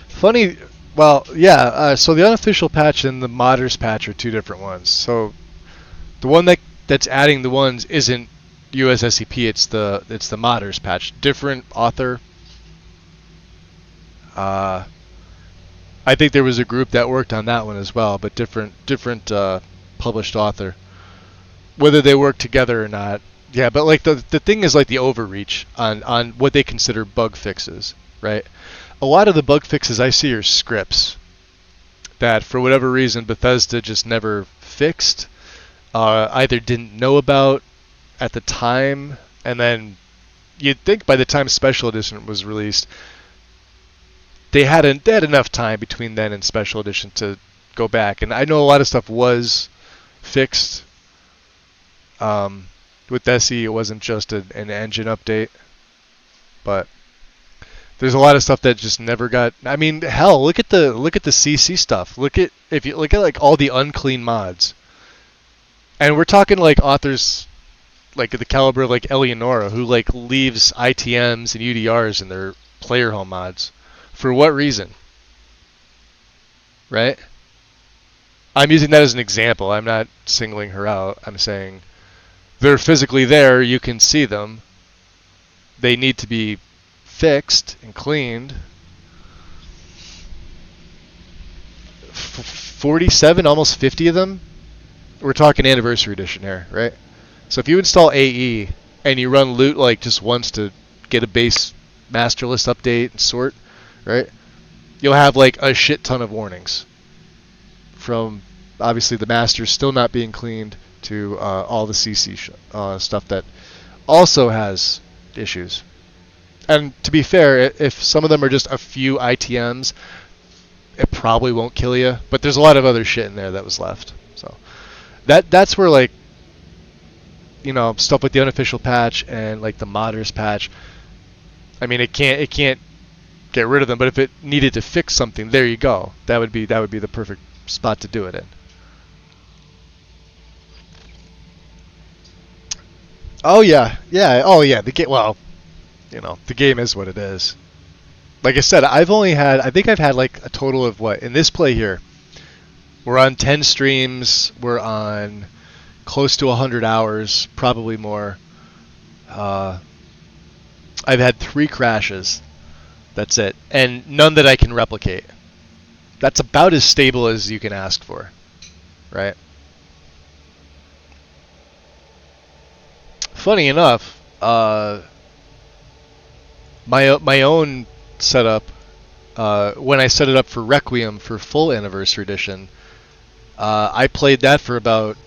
[SPEAKER 1] Funny, well, yeah, so the unofficial patch and the modders patch are two different ones. So the one that's adding the ones isn't USSCP, it's the modders patch. Different author. I I think there was a group that worked on that one as well, but different published author. Whether they work together or not, yeah. But like the thing is like the overreach on what they consider bug fixes, right? A lot of the bug fixes I see are scripts that for whatever reason Bethesda just never fixed, either didn't know about at the time, and then you'd think by the time Special Edition was released, they had enough time between then and Special Edition to go back. And I know a lot of stuff was fixed. With SE, it wasn't just an engine update, but there's a lot of stuff that just never got. I mean, hell, look at the CC stuff. If you look at like all the unclean mods, and we're talking like authors like the caliber of like Eleonora, who like leaves ITMs and UDRs in their player home mods. For what reason? Right? I'm using that as an example. I'm not singling her out. I'm saying they're physically there. You can see them. They need to be fixed and cleaned. 47, almost 50 of them. We're talking Anniversary Edition here, right? So if you install AE and you run loot like just once to get a base master list update and sort, right? You'll have like a shit ton of warnings from obviously the masters still not being cleaned to all the CC stuff that also has issues. And to be fair, if some of them are just a few ITMs, it probably won't kill you. But there's a lot of other shit in there that was left. So that's where like, you know, stuff like the unofficial patch and like the modders patch. I mean, it can't get rid of them. But if it needed to fix something, there you go. That would be the perfect spot to do it in. Oh yeah. The game. Well, you know, the game is what it is. Like I said, I think I've had like a total of what in this play here. We're on 10 streams. We're on close to 100 hours, probably more. I've had 3 crashes. That's it, and none that I can replicate. That's about as stable as you can ask for, right? Funny enough, my own setup, when I set it up for Requiem for full Anniversary Edition, I played that for about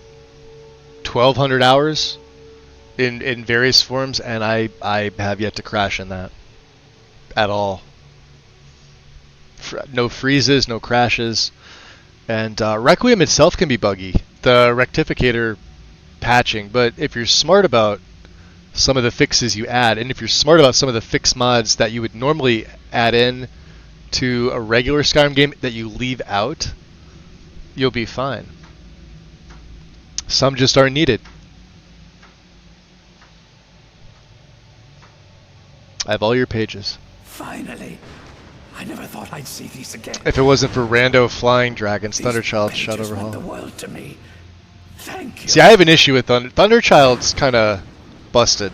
[SPEAKER 1] 1,200 hours in various forms, and I have yet to crash in that at all. No freezes, no crashes, and Requiem itself can be buggy. The rectificator patching, but if you're smart about some of the fixes you add, and if you're smart about some of the fixed mods that you would normally add in to a regular Skyrim game that you leave out, you'll be fine. Some just aren't needed. I have all your pages.
[SPEAKER 8] Finally. I never thought I'd see these again.
[SPEAKER 1] If it wasn't for rando flying dragons, Thunderchild shot over
[SPEAKER 8] meant the
[SPEAKER 1] Hall.
[SPEAKER 8] world to me. Thank you.
[SPEAKER 1] See, I have an issue with Thunderchild's kind of busted.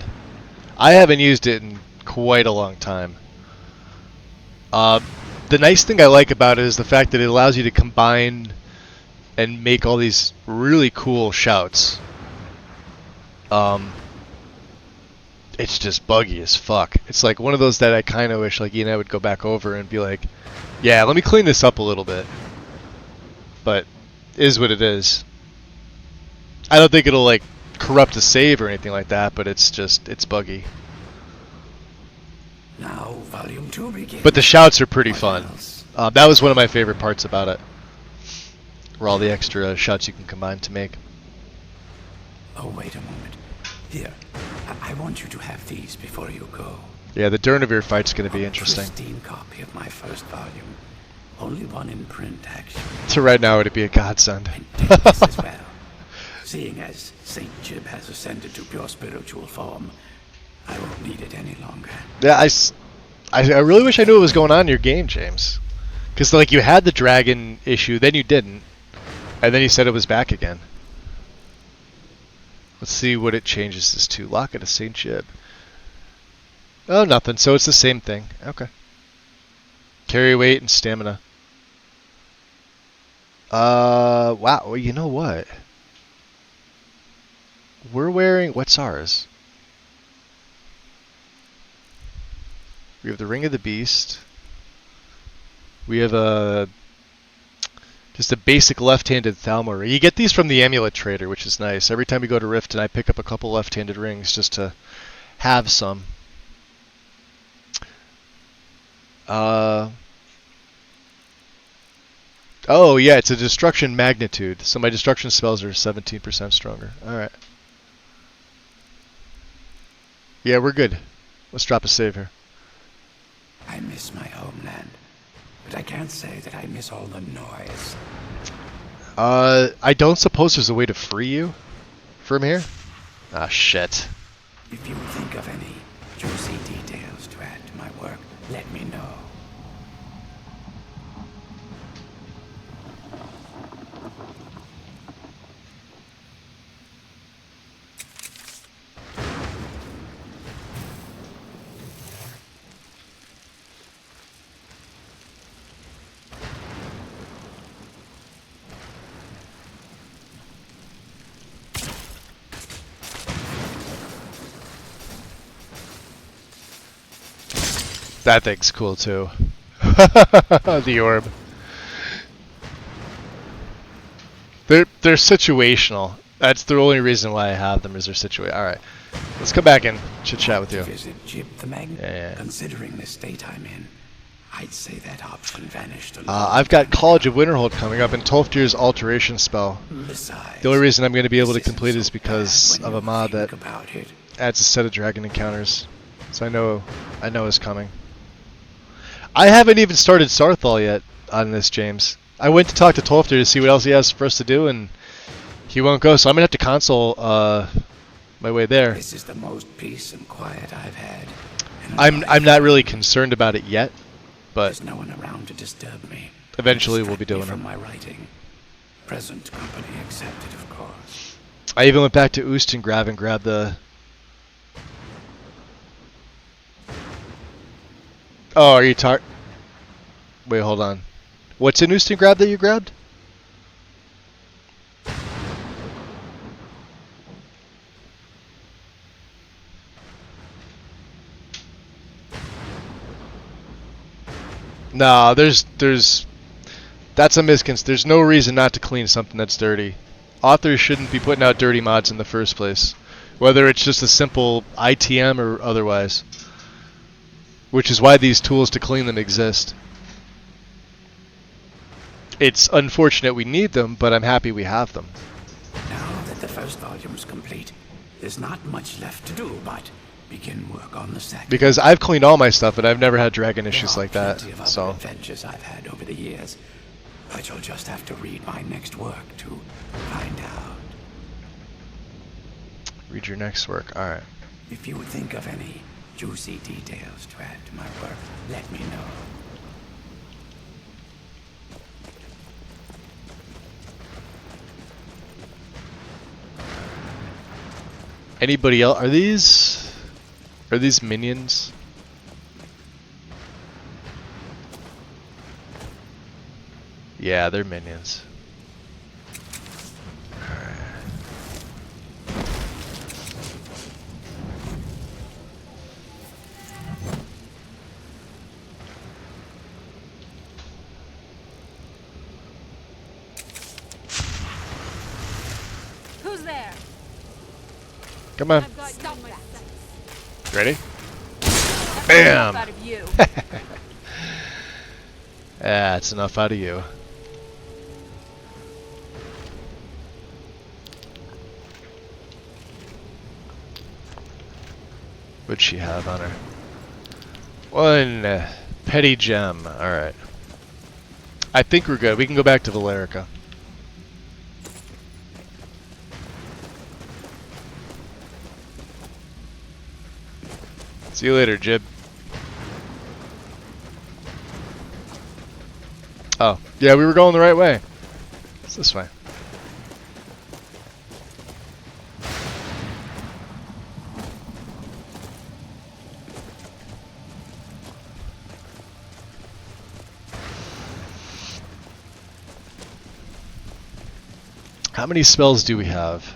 [SPEAKER 1] I haven't used it in quite a long time. The nice thing I like about it is the fact that it allows you to combine and make all these really cool shouts. It's just buggy as fuck. It's like one of those that I kind of wish like you and I would go back over and be like, yeah, let me clean this up a little bit. But it is what it is. I don't think it'll like corrupt a save or anything like that, but it's buggy.
[SPEAKER 8] Now, Volume 2 begins.
[SPEAKER 1] But the shouts are pretty
[SPEAKER 8] What
[SPEAKER 1] fun.
[SPEAKER 8] else?
[SPEAKER 1] That was one of my favorite parts about it. Were all the extra shouts you can combine to make.
[SPEAKER 8] Oh, wait a moment. Here, I want you to have these before you go.
[SPEAKER 1] Yeah, the Durnavir fight's going to be
[SPEAKER 8] A
[SPEAKER 1] interesting.
[SPEAKER 8] pristine copy of my first volume. Only one in print, actually.
[SPEAKER 1] So right now it'd be a godsend.
[SPEAKER 8] And take this as well. Seeing as Saint Jib has ascended to pure spiritual form, I won't need it any longer.
[SPEAKER 1] Yeah, I really wish I knew what was going on in your game, James. Because like you had the dragon issue, then you didn't, and then you said it was back again. Let's see what it changes this to. Locket of Saint Jib. Oh, nothing. So it's the same thing. Okay. Carry weight and stamina. Wow. Well, you know what? We're wearing... What's ours? We have the Ring of the Beast. We have just a basic left-handed Thalmor ring. You get these from the Amulet Trader, which is nice. Every time we go to Riften, I pick up a couple left-handed rings just to have some. Oh, yeah, it's a destruction magnitude. So my destruction spells are 17% stronger. Alright. Yeah, we're good. Let's drop a save here.
[SPEAKER 8] I miss my homeland, but I can't say that I miss all the noise.
[SPEAKER 1] I don't suppose there's a way to free you from here? Ah, shit.
[SPEAKER 8] If you think of any juicy details to add to my work, let me know.
[SPEAKER 1] That thing's cool too. The orb. They're situational. That's the only reason why I have them, is they're situated. Alright. Let's come back and chit chat with you.
[SPEAKER 8] Visit Jib the Magnet.
[SPEAKER 1] Yeah.
[SPEAKER 8] Considering the state I'm in, I'd say that option vanished a long
[SPEAKER 1] I've got
[SPEAKER 8] time
[SPEAKER 1] College
[SPEAKER 8] ago.
[SPEAKER 1] of Winterhold coming up and Tolfdir's Alteration spell.
[SPEAKER 8] Besides,
[SPEAKER 1] The only reason I'm going to be able to
[SPEAKER 8] this isn't
[SPEAKER 1] complete it is
[SPEAKER 8] so
[SPEAKER 1] because
[SPEAKER 8] bad when
[SPEAKER 1] of a
[SPEAKER 8] you
[SPEAKER 1] mod
[SPEAKER 8] think
[SPEAKER 1] that
[SPEAKER 8] about it.
[SPEAKER 1] adds a set of dragon encounters. So I know it's coming. I haven't even started Sarthal yet on this, James. I went to talk to Tolfdir to see what else he has for us to do, and he won't go, so I'm going to have to console my way there.
[SPEAKER 8] This is the most peace and quiet I've had.
[SPEAKER 1] I'm not really concerned about it yet, but
[SPEAKER 8] There's no one around to disturb me.
[SPEAKER 1] eventually we'll be
[SPEAKER 8] Distract me
[SPEAKER 1] doing
[SPEAKER 8] from
[SPEAKER 1] it.
[SPEAKER 8] my writing. Present company accepted, of course.
[SPEAKER 1] I even went back to Oostengrav and grabbed the... Oh, are you Wait, hold on. What's in Oostengrav that you grabbed? No, that's a misconception. There's no reason not to clean something that's dirty. Authors shouldn't be putting out dirty mods in the first place, whether it's just a simple ITM or otherwise. Which is why these tools to clean them exist. It's unfortunate we need them, but I'm happy we have them.
[SPEAKER 8] Now that the first volume's complete, there's not much left to do but begin work on the second.
[SPEAKER 1] Because I've cleaned all my stuff, and I've never had dragon
[SPEAKER 8] There
[SPEAKER 1] issues
[SPEAKER 8] are
[SPEAKER 1] like that.
[SPEAKER 8] plenty of other
[SPEAKER 1] So
[SPEAKER 8] adventures I've had over the years, but you'll just have to read my next work to find out.
[SPEAKER 1] read your next work. All right.
[SPEAKER 8] If you think of any juicy details to add to my work, let me know.
[SPEAKER 1] Anybody else? Are these minions? Yeah, they're minions.
[SPEAKER 3] Who's there?
[SPEAKER 1] Come on.
[SPEAKER 3] I've got you in my sights.
[SPEAKER 1] Ready?
[SPEAKER 3] Enough
[SPEAKER 1] Bam!
[SPEAKER 3] out of you.
[SPEAKER 1] That's enough out of you. What'd she have on her? One petty gem. Alright. I think we're good. We can go back to Valerica. See you later, Jib. Oh, yeah, we were going the right way. It's this way. How many spells do we have?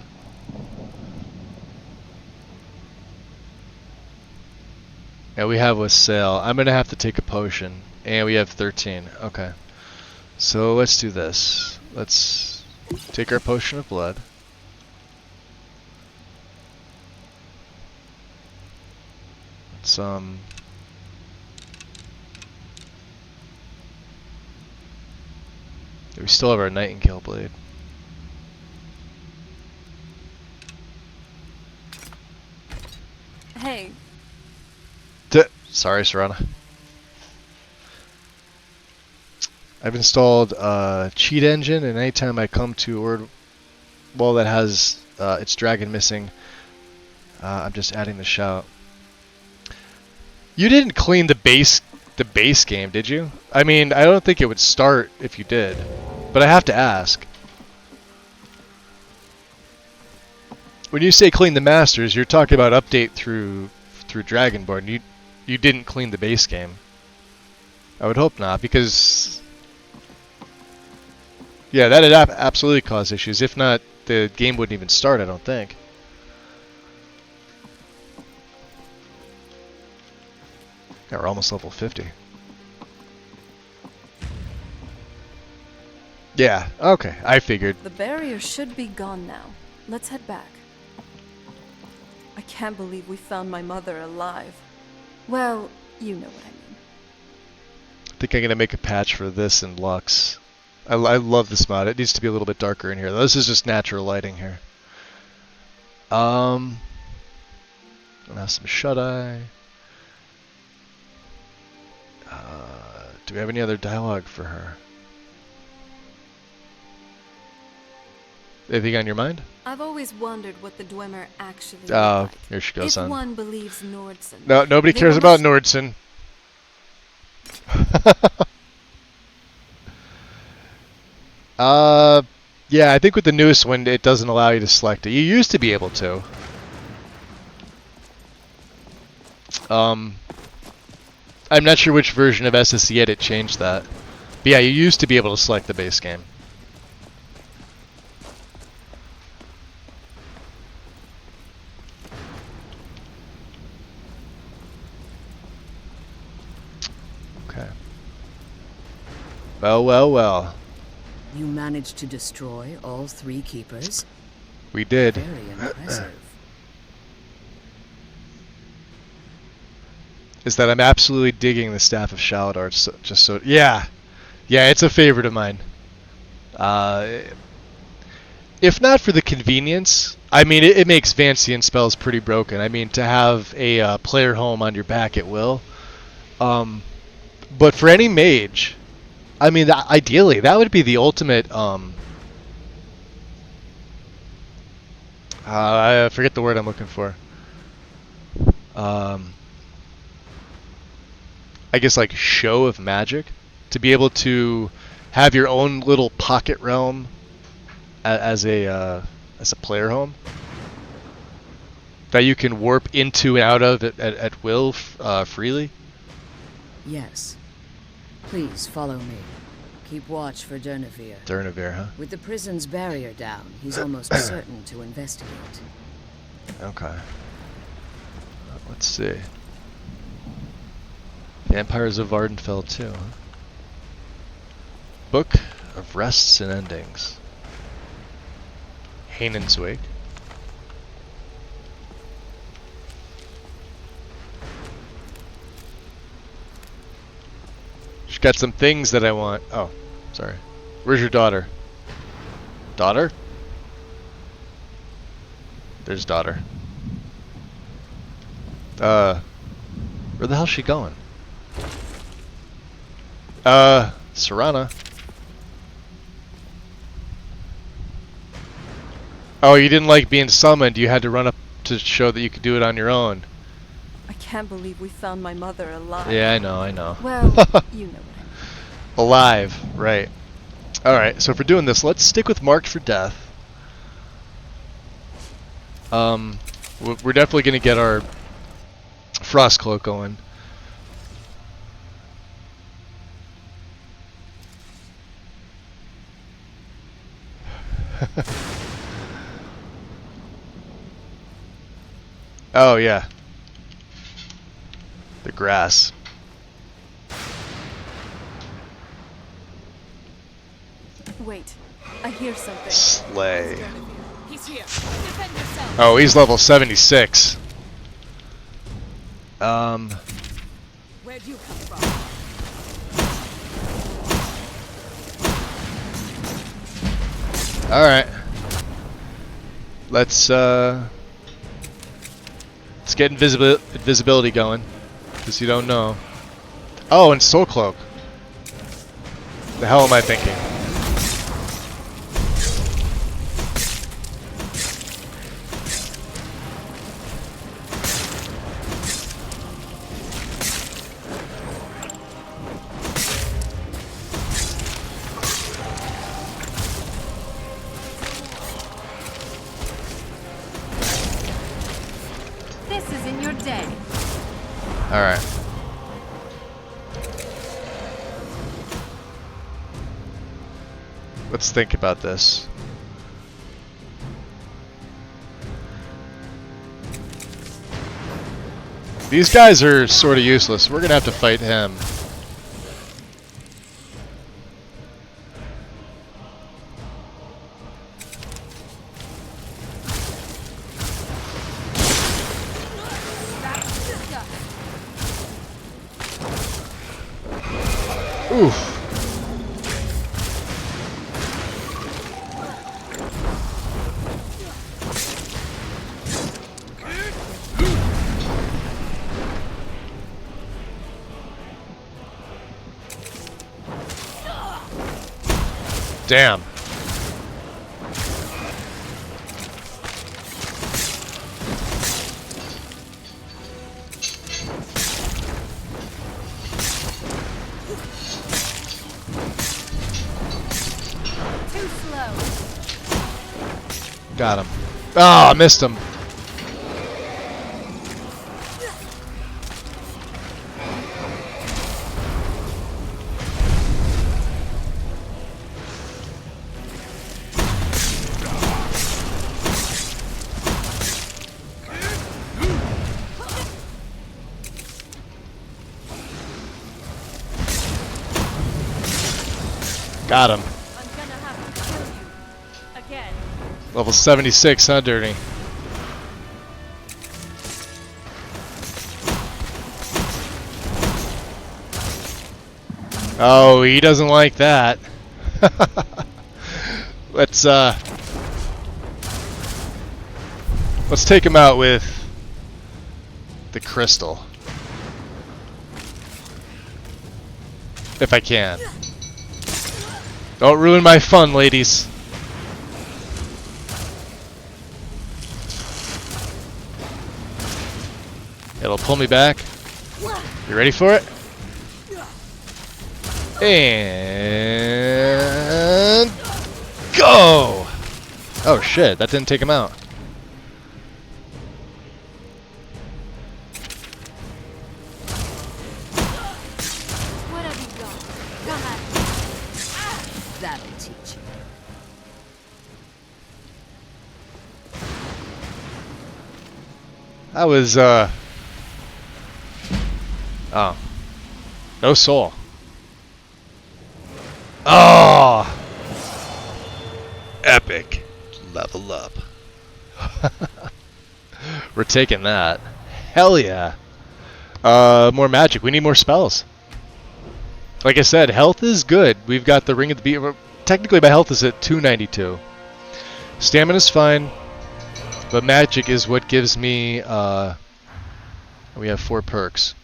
[SPEAKER 1] Yeah, we have with Sail. I'm gonna have to take a potion. And we have 13. Okay. So let's do this. Let's take our potion of blood. Let's we still have our Nightingale blade.
[SPEAKER 2] Hey,
[SPEAKER 1] Sorry, Serana. I've installed cheat engine, and anytime I come to a word wall that has its dragon missing, I'm just adding the shout. You didn't clean the base game, did you? I mean, I don't think it would start if you did, but I have to ask. When you say clean the masters, you're talking about update through Dragonborn. You didn't clean the base game. I would hope not, because yeah, that'd absolutely cause issues. If not, the game wouldn't even start, I don't think. Yeah, we're almost level 50. Yeah, okay, I figured.
[SPEAKER 2] the barrier should be gone now. Let's head back. I can't believe we found my mother alive. Well, you know what I mean.
[SPEAKER 1] I think I'm going to make a patch for this in Lux. I love this mod. It needs to be a little bit darker in here. This is just natural lighting here. I'll have some shut-eye. Do we have any other dialogue for her? Anything on your mind?
[SPEAKER 2] I've always wondered what the Dwemer actually look
[SPEAKER 1] Oh,
[SPEAKER 2] like.
[SPEAKER 1] here she goes
[SPEAKER 2] If
[SPEAKER 1] on.
[SPEAKER 2] one believes Nordson.
[SPEAKER 1] No, nobody
[SPEAKER 2] they
[SPEAKER 1] cares
[SPEAKER 2] were
[SPEAKER 1] about
[SPEAKER 2] much-
[SPEAKER 1] Nordson. Yeah, I think with the newest one, it doesn't allow you to select it. You used to be able to. I'm not sure which version of SSE Edit changed that. But yeah, you used to be able to select the base game. Okay. Well, well, well.
[SPEAKER 7] You managed to destroy all 3 keepers?
[SPEAKER 1] We did.
[SPEAKER 7] Very impressive.
[SPEAKER 1] Is that I'm absolutely digging the Staff of Shaladar. Just so, yeah, it's a favorite of mine. If not for the convenience, I mean, it makes Vancian spells pretty broken. I mean, to have a player home on your back at will. But for any mage, I mean, ideally, that would be the ultimate. I forget the word I'm looking for. I guess like show of magic, to be able to have your own little pocket realm as a player home that you can warp into and out of at will freely.
[SPEAKER 7] Yes. Please follow me. Keep watch for Durnavir.
[SPEAKER 1] Durnavir, huh?
[SPEAKER 7] With the prison's barrier down, he's almost certain to investigate.
[SPEAKER 1] Okay. Let's see. Vampires of Vardenfell too, huh? Book of Rests and Endings. Haenon's Wake. She's got some things that I want. Oh, sorry. Where's your daughter? Daughter? There's daughter. Where the hell's she going? Serana. Oh, you didn't like being summoned. You had to run up to show that you could do it on your own.
[SPEAKER 2] I can't believe we found my mother alive.
[SPEAKER 1] Yeah, I know.
[SPEAKER 2] Well, you know what I mean.
[SPEAKER 1] Alive, right. Alright, so if we're doing this, let's stick with Marked for Death. We're definitely going to get our Frost Cloak going. Oh, yeah. The grass.
[SPEAKER 2] Wait, I hear something.
[SPEAKER 1] Slay.
[SPEAKER 7] He's here. Defend yourself.
[SPEAKER 1] Oh, he's level 76.
[SPEAKER 7] Where'd you come from?
[SPEAKER 1] Alright. Let's get invisibility going. Because you don't know. Oh, and Soul Cloak. The hell am I thinking?
[SPEAKER 3] This is in your day.
[SPEAKER 1] Alright. Let's think about this. These guys are sort of useless. We're gonna have to fight him. Oof. Damn.
[SPEAKER 3] Too slow.
[SPEAKER 1] Got him. Ah, I missed him. Got him.
[SPEAKER 3] I'm gonna have to kill you. Again.
[SPEAKER 1] Level 76, huh, Dirty? Oh, he doesn't like that. Let's take him out with the crystal. If I can. Don't ruin my fun, ladies. It'll pull me back. You ready for it? And go! Oh shit, that didn't take him out.
[SPEAKER 3] What have you got? Come at me.
[SPEAKER 7] That'll teach you.
[SPEAKER 1] That was oh. No soul. Oh! Epic. Level up. We're taking that. Hell yeah. More magic. We need more spells. Like I said, health is good. We've got the Ring of the Beast. Technically, my health is at 292. Stamina's fine. But magic is what gives me... we have 4 perks.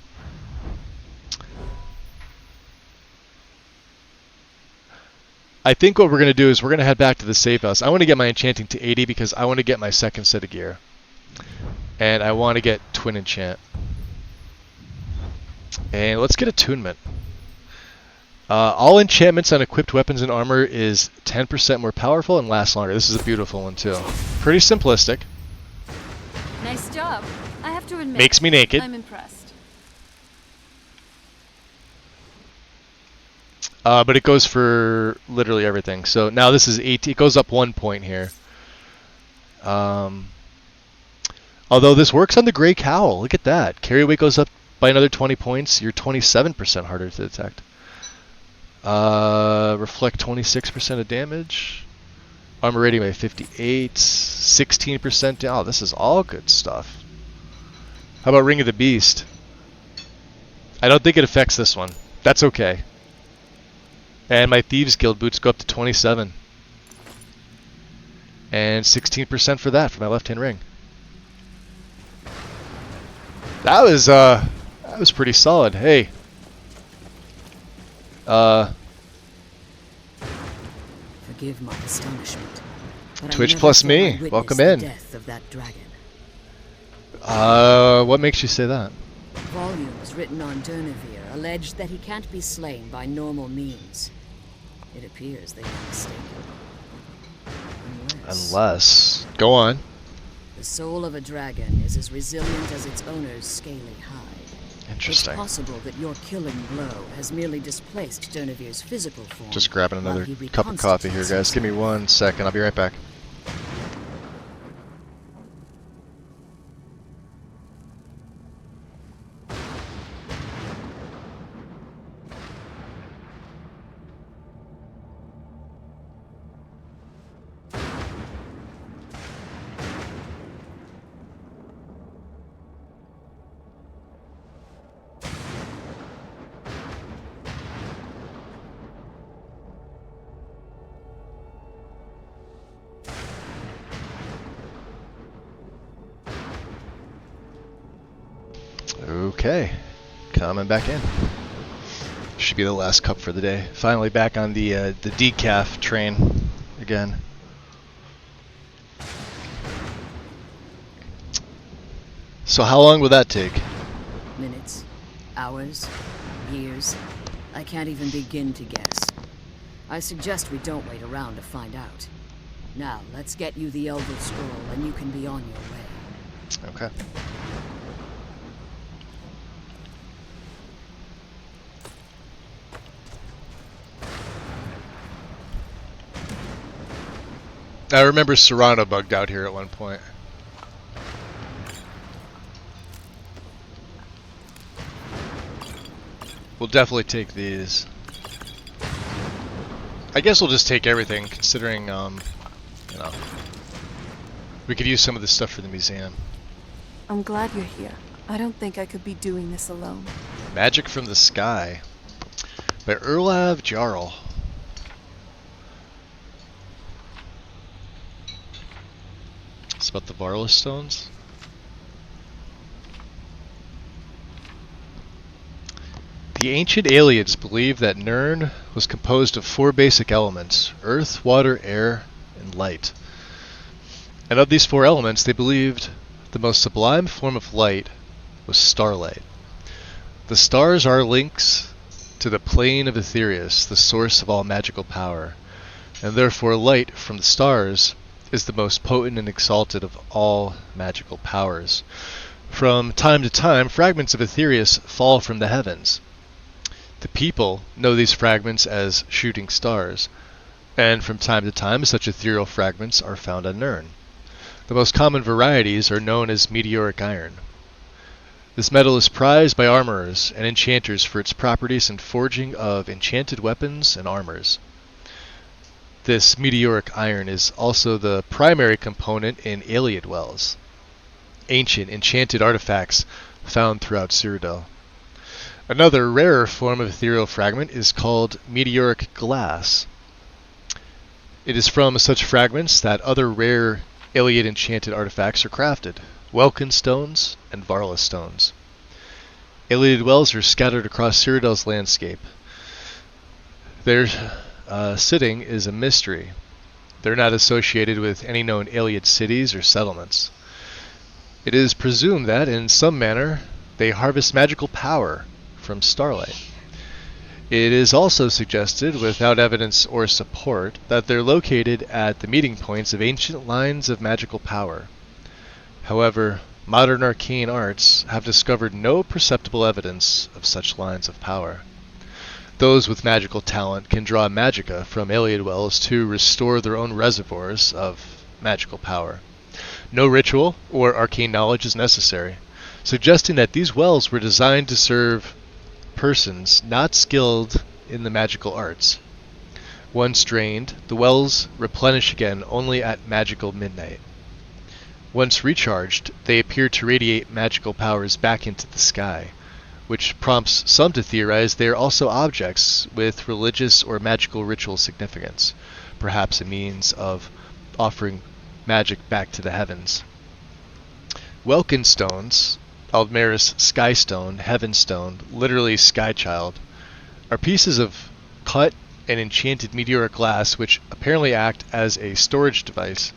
[SPEAKER 1] I think what we're going to do is we're going to head back to the safe house. I want to get my enchanting to 80 because I want to get my second set of gear. And I want to get twin enchant. And let's get attunement. All enchantments on equipped weapons and armor is 10% more powerful and lasts longer. This is a beautiful one too. Pretty simplistic.
[SPEAKER 3] Nice job. I have to admit,
[SPEAKER 1] Makes me naked.
[SPEAKER 3] I'm impressed.
[SPEAKER 1] But it goes for literally everything. So now this is 18. It goes up 1 point here. Although this works on the Grey Cowl. Look at that. Carry weight goes up by another 20 points. You're 27% harder to detect. Reflect 26% of damage. Armor rating by 58. 16% down. Oh, this is all good stuff. How about Ring of the Beast? I don't think it affects this one. That's okay. And my Thieves Guild boots go up to 27. And 16% for that, for my left-hand ring. That was pretty solid. Hey.
[SPEAKER 7] Forgive my astonishment. But
[SPEAKER 1] Twitch
[SPEAKER 7] I never
[SPEAKER 1] plus
[SPEAKER 7] thought
[SPEAKER 1] me.
[SPEAKER 7] I'd witness
[SPEAKER 1] Welcome
[SPEAKER 7] the
[SPEAKER 1] in.
[SPEAKER 7] death of that dragon.
[SPEAKER 1] What makes you say that?
[SPEAKER 7] Volumes written on Durnevere allege that he can't be slain by normal means. It appears they are mistaken.
[SPEAKER 1] Unless. Go on.
[SPEAKER 7] The soul of a dragon is as resilient as its owner's scaly hide.
[SPEAKER 1] Interesting.
[SPEAKER 7] It's possible that your killing blow has merely displaced Durnevere's physical form.
[SPEAKER 1] Just grabbing
[SPEAKER 7] while
[SPEAKER 1] another
[SPEAKER 7] he
[SPEAKER 1] cup of coffee here, guys. Give me 1 second. I'll be right back. Okay, coming back in. Should be the last cup for the day. Finally back on the decaf train again. So how long will that take?
[SPEAKER 7] Minutes, hours, years. I can't even begin to guess. I suggest we don't wait around to find out. Now, let's get you the Elder Scroll and you can be on your way.
[SPEAKER 1] Okay. I remember Serrano bugged out here at one point. We'll definitely take these. I guess we'll just take everything, considering, you know, we could use some of this stuff for the museum.
[SPEAKER 2] I'm glad you're here. I don't think I could be doing this alone.
[SPEAKER 1] Magic from the Sky by Erlav Jarl. It's about the Varla stones. The ancient aliens believed that Nirn was composed of 4 basic elements: earth, water, air, and light. And of these 4 elements, they believed the most sublime form of light was starlight. The stars are links to the plane of Aetherius, the source of all magical power, and therefore light from the stars is the most potent and exalted of all magical powers. From time to time, fragments of Aetherius fall from the heavens. The people know these fragments as shooting stars, and from time to time such ethereal fragments are found on Nirn. The most common varieties are known as meteoric iron. This metal is prized by armorers and enchanters for its properties in forging of enchanted weapons and armors. This meteoric iron is also the primary component in Ayleid wells, ancient enchanted artifacts found throughout Cyrodiil. Another rarer form of ethereal fragment is called meteoric glass. It is from such fragments that other rare Ayleid enchanted artifacts are crafted: Welkin stones and Varla stones. Ayleid wells are scattered across Cyrodiil's landscape. Their sitting is a mystery. They're not associated with any known Ayleid cities or settlements. It is presumed that, in some manner, they harvest magical power from starlight. It is also suggested, without evidence or support, that they're located at the meeting points of ancient lines of magical power. However, modern arcane arts have discovered no perceptible evidence of such lines of power. Those with magical talent can draw magicka from Ayleid wells to restore their own reservoirs of magical power. No ritual or arcane knowledge is necessary, suggesting that these wells were designed to serve persons not skilled in the magical arts. Once drained, the wells replenish again only at magical midnight. Once recharged, they appear to radiate magical powers back into the sky, which prompts some to theorize they are also objects with religious or magical ritual significance, perhaps a means of offering magic back to the heavens. Welkin stones, Aldmeris Skystone, Heavenstone, literally Skychild, are pieces of cut and enchanted meteoric glass which apparently act as storage devices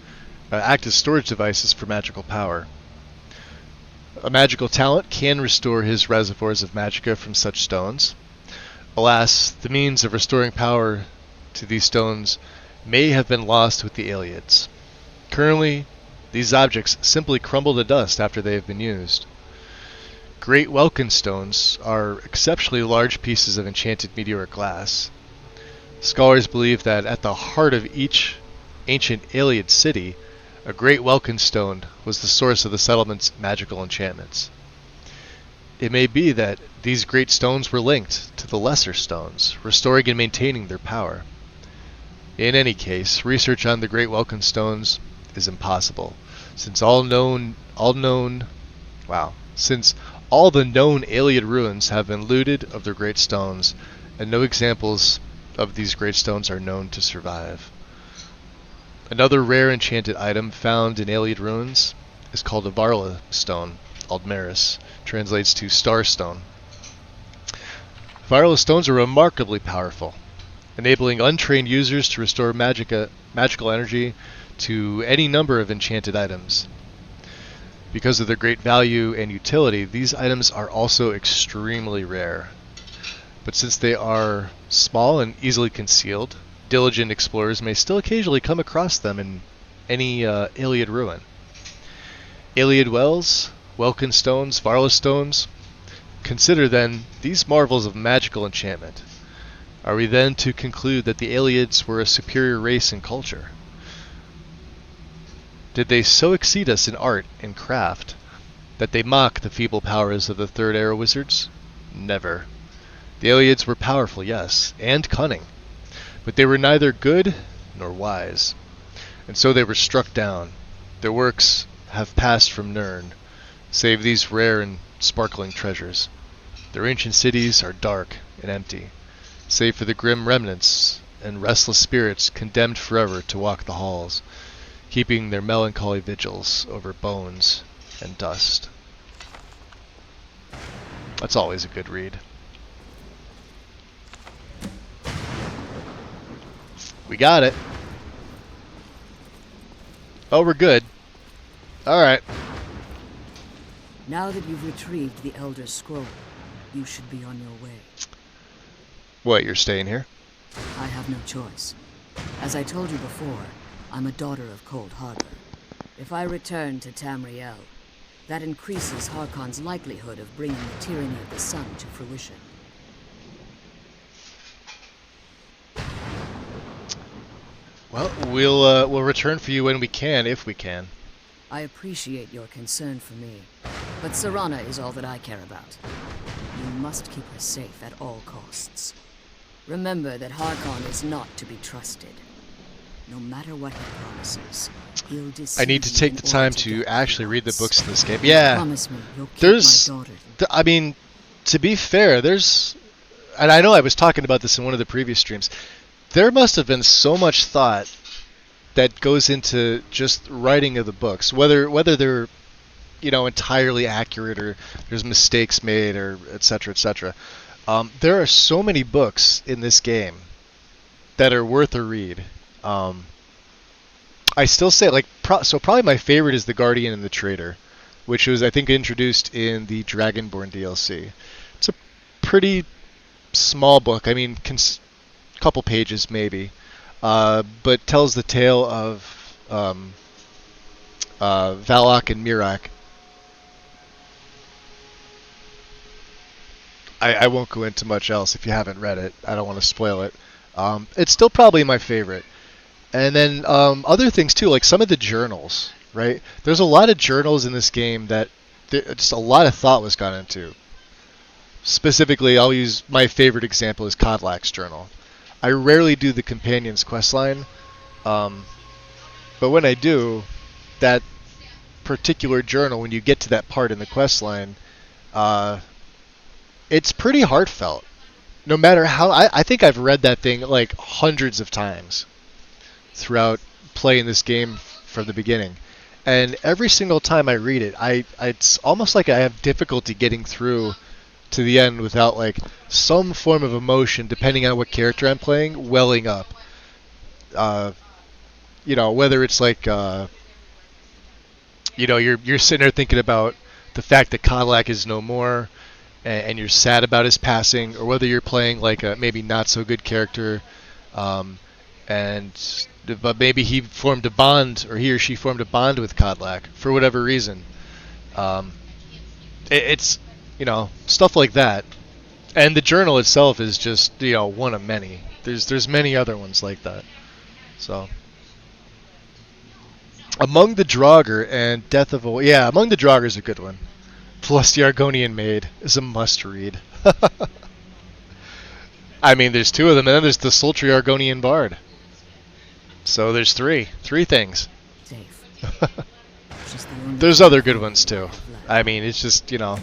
[SPEAKER 1] for magical power. A magical talent can restore his reservoirs of magicka from such stones. Alas, the means of restoring power to these stones may have been lost with the Aelids. Currently, these objects simply crumble to dust after they have been used. Great Welkin stones are exceptionally large pieces of enchanted meteoric glass. Scholars believe that at the heart of each ancient Aeliid city, a great Welkin stone was the source of the settlement's magical enchantments. It may be that these great stones were linked to the lesser stones, restoring and maintaining their power. In any case, research on the great Welkin stones is impossible, since all the known Aeliid ruins have been looted of their great stones, and no examples of these great stones are known to survive. Another rare enchanted item found in Aeliid ruins is called a Varla stone, Aldmeris, translates to star stone. Varla stones are remarkably powerful, enabling untrained users to restore magical energy to any number of enchanted items. Because of their great value and utility, these items are also extremely rare. But since they are small and easily concealed, diligent explorers may still occasionally come across them in any Aeliid ruin. Aeliid wells, Welkin stones, Varla stones. Consider then these marvels of magical enchantment. Are we then to conclude that the Aelids were a superior race in culture? Did they so exceed us in art and craft that they mock the feeble powers of the Third Era wizards? Never. The Aelids were powerful, yes, and cunning, but they were neither good nor wise, and so they were struck down. Their works have passed from Nirn, save these rare and sparkling treasures. Their ancient cities are dark and empty, save for the grim remnants and restless spirits condemned forever to walk the halls, keeping their melancholy vigils over bones and dust. That's always a good read. We got it. Oh, we're good. Alright.
[SPEAKER 7] Now that you've retrieved the Elder Scroll, you should be on your way.
[SPEAKER 1] What, you're staying here?
[SPEAKER 7] I have no choice. As I told you before, I'm a daughter of Cold Harbor. If I return to Tamriel, that increases Harkon's likelihood of bringing the tyranny of the sun to fruition.
[SPEAKER 1] Well, we'll return for you when we can, if we can.
[SPEAKER 7] I appreciate your concern for me, but Serana is all that I care about. You must keep her safe at all costs. Remember that Harkon is not to be trusted. No matter what he promises, he'll deceive
[SPEAKER 1] I need to take
[SPEAKER 7] you
[SPEAKER 1] the
[SPEAKER 7] in
[SPEAKER 1] time
[SPEAKER 7] order
[SPEAKER 1] to
[SPEAKER 7] get
[SPEAKER 1] actually
[SPEAKER 7] what
[SPEAKER 1] read the
[SPEAKER 7] he
[SPEAKER 1] books in
[SPEAKER 7] wants.
[SPEAKER 1] this game. Yeah,
[SPEAKER 7] Promise me you'll keep
[SPEAKER 1] there's,
[SPEAKER 7] my daughter.
[SPEAKER 1] I mean, to be fair, there's, and I know I was talking about this in one of the previous streams, there must have been so much thought that goes into just writing of the books, whether they're, entirely accurate or there's mistakes made or etc. etc. There are so many books in this game that are worth a read. I still say probably my favorite is The Guardian and the Traitor, which was I think introduced in the Dragonborn DLC. It's a pretty small book. I mean, couple pages maybe. But tells the tale of Valak and Mirak. I won't go into much else if you haven't read it. I don't want to spoil it. It's still probably my favorite. And then other things too, like some of the journals right? There's a lot of journals in this game that just a lot of thought was gone into. Specifically, I'll use my favorite example is Kodlak's journal. I rarely do the companion's questline, but when I do, that particular journal, when you get to that part in the questline, it's pretty heartfelt. No matter how, I think I've read that thing like hundreds of times throughout playing this game from the beginning. And every single time I read it, it's almost like I have difficulty getting through to the end without like some form of emotion, depending on what character I'm playing, welling up. Whether it's like, you're sitting there thinking about the fact that Cadillac is no more, and you're sad about his passing, or whether you're playing like a maybe not so good character, but maybe he formed a bond, or he or she formed a bond with Cadillac for whatever reason. It's stuff like that, and the journal itself is just one of many. There's many other ones like that. So, Among the Draugr and Death of Among the Draugr is a good one. Plus, the Argonian Maid is a must-read. I mean, there's two of them, and then there's the sultry Argonian Bard. So there's three things.
[SPEAKER 7] Safe.
[SPEAKER 1] There's other good ones too. I mean, it's just Return